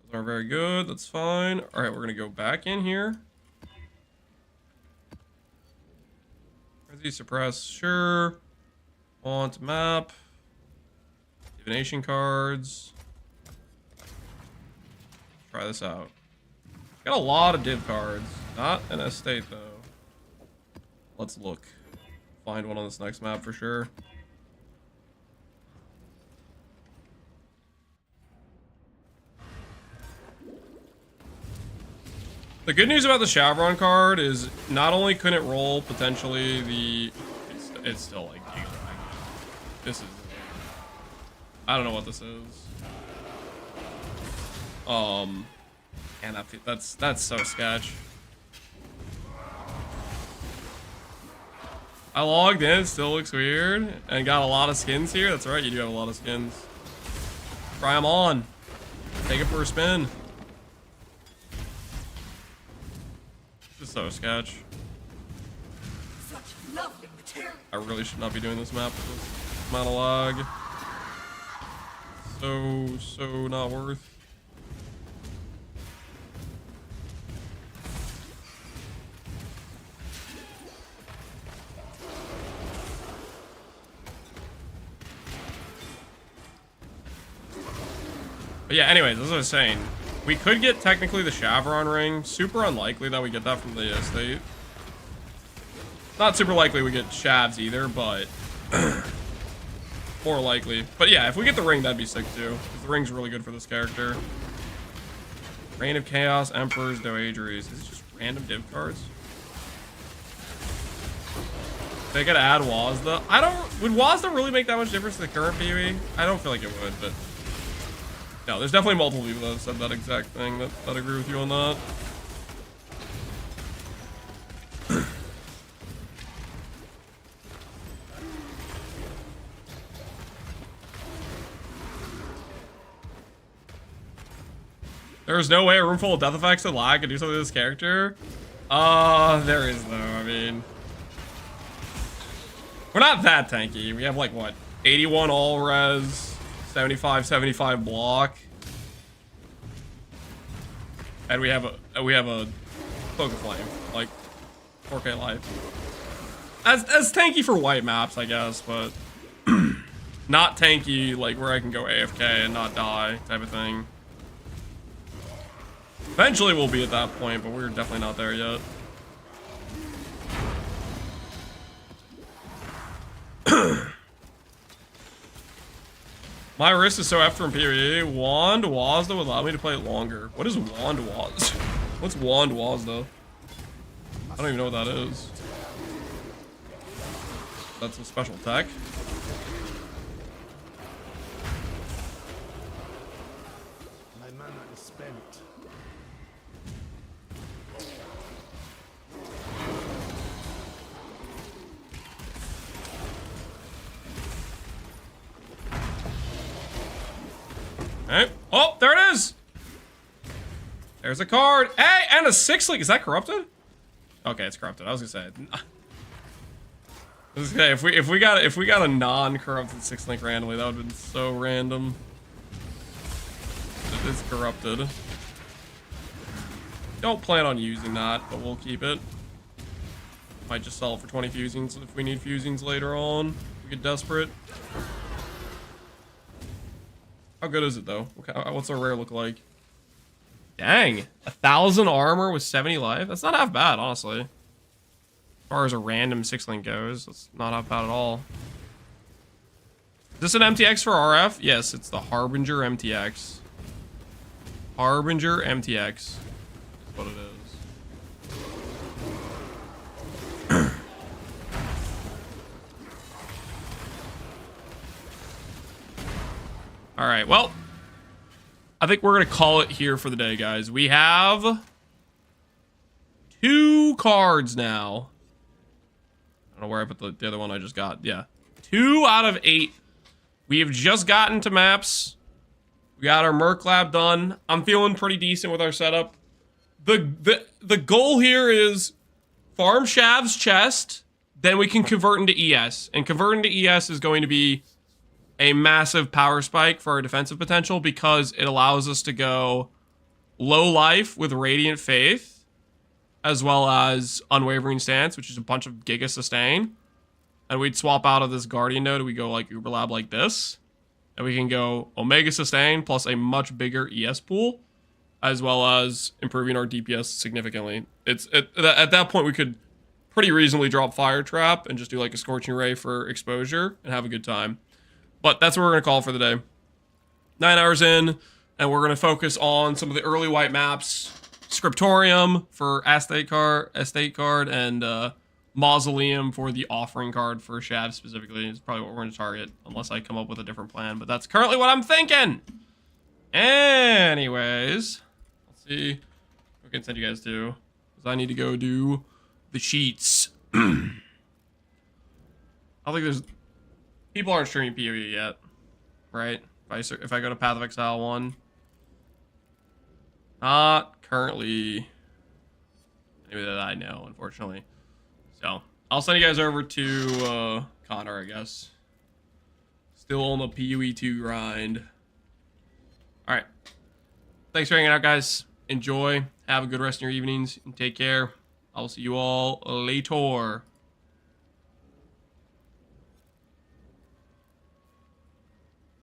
Those are very good. That's fine. All right, we're going to go back in here. Suppress, sure. Want map. Divination cards. Try this out. Got a lot of div cards. Not an estate though. Let's look. Find one on this next map for sure. The good news about the Chevron card is not only couldn't it roll potentially the... It's still like... This is... I don't know what this is. And that's so sketch. I logged in, it still looks weird. And got a lot of skins here. That's right, you do have a lot of skins. Try them on. Take it for a spin. This is so sketch. Such lovely material. I really should not be doing this map with this amount of lag. So not worth. But yeah, anyways, as I was saying, we could get technically the Chavron ring. Super unlikely that we get that from the estate. Not super likely we get Shavs either, but more likely. But yeah, if we get the ring, that'd be sick too. Because the ring's really good for this character. Reign of Chaos, Emperors, Doageries. Is it just random div cards? They gotta add Wazda. Would Wazda really make that much difference to the current PoE? I don't feel like it would, but no, there's definitely multiple people that have said that exact thing that agree with you on that. There's no way a room full of death effects and lag could do something to this character. There is though. I mean, we're not that tanky. We have like what, 81 all res, 75 block, and we have a Cloak of Flame, like 4K life. As tanky for white maps, I guess, but not tanky like where I can go AFK and not die type of thing. Eventually we'll be at that point, but we're definitely not there yet. My wrist is so after in PoE. Wand Wazda would allow me to play it longer. What is Wand Wazda? What's Wand Wazda? I don't even know what that is. That's a special tech. My mana is spent. Hey. Oh, there it is. There's a card. Hey, and a 6-link. Is that corrupted? Okay, it's corrupted. I was gonna say. If we got a non-corrupted 6-link randomly, that would have been so random. It's corrupted. Don't plan on using that, but we'll keep it. Might just sell it for 20 fusings if we need fusings later on. If we get desperate. How good is it though? What's our rare look like? Dang, 1,000 armor with 70 life. That's not half bad, honestly. As far as a random 6-link goes, that's not half bad at all. Is this an MTX for RF? Yes, it's the Harbinger MTX. Harbinger MTX is what it is. All right, well, I think we're going to call it here for the day, guys. We have 2 cards now. I don't know where I put the other one I just got. Yeah, 2 out of 8. We have just gotten to maps. We got our Merc Lab done. I'm feeling pretty decent with our setup. The goal here is farm Shav's chest, then we can convert into ES. And converting to ES is going to be a massive power spike for our defensive potential because it allows us to go low life with Radiant Faith, as well as Unwavering Stance, which is a bunch of Giga Sustain. And we'd swap out of this Guardian node, we go like Uber Lab like this. And we can go Omega Sustain plus a much bigger ES pool, as well as improving our DPS significantly. At that point, we could pretty reasonably drop Fire Trap and just do like a Scorching Ray for exposure and have a good time. But that's what we're going to call for the day. 9 hours in, and we're going to focus on some of the early white maps. Scriptorium for Estate card, and Mausoleum for the Offering card for Shav specifically. Is probably what we're going to target, unless I come up with a different plan. But that's currently what I'm thinking. Anyways, let's see what we can send you guys to. Because I need to go do the sheets. I don't think there's... People aren't streaming PoE yet, right? If I go to Path of Exile 1. Not currently. Maybe that I know, unfortunately. So, I'll send you guys over to Connor, I guess. Still on the PoE 2 grind. Alright. Thanks for hanging out, guys. Enjoy. Have a good rest of your evenings. And take care. I'll see you all later.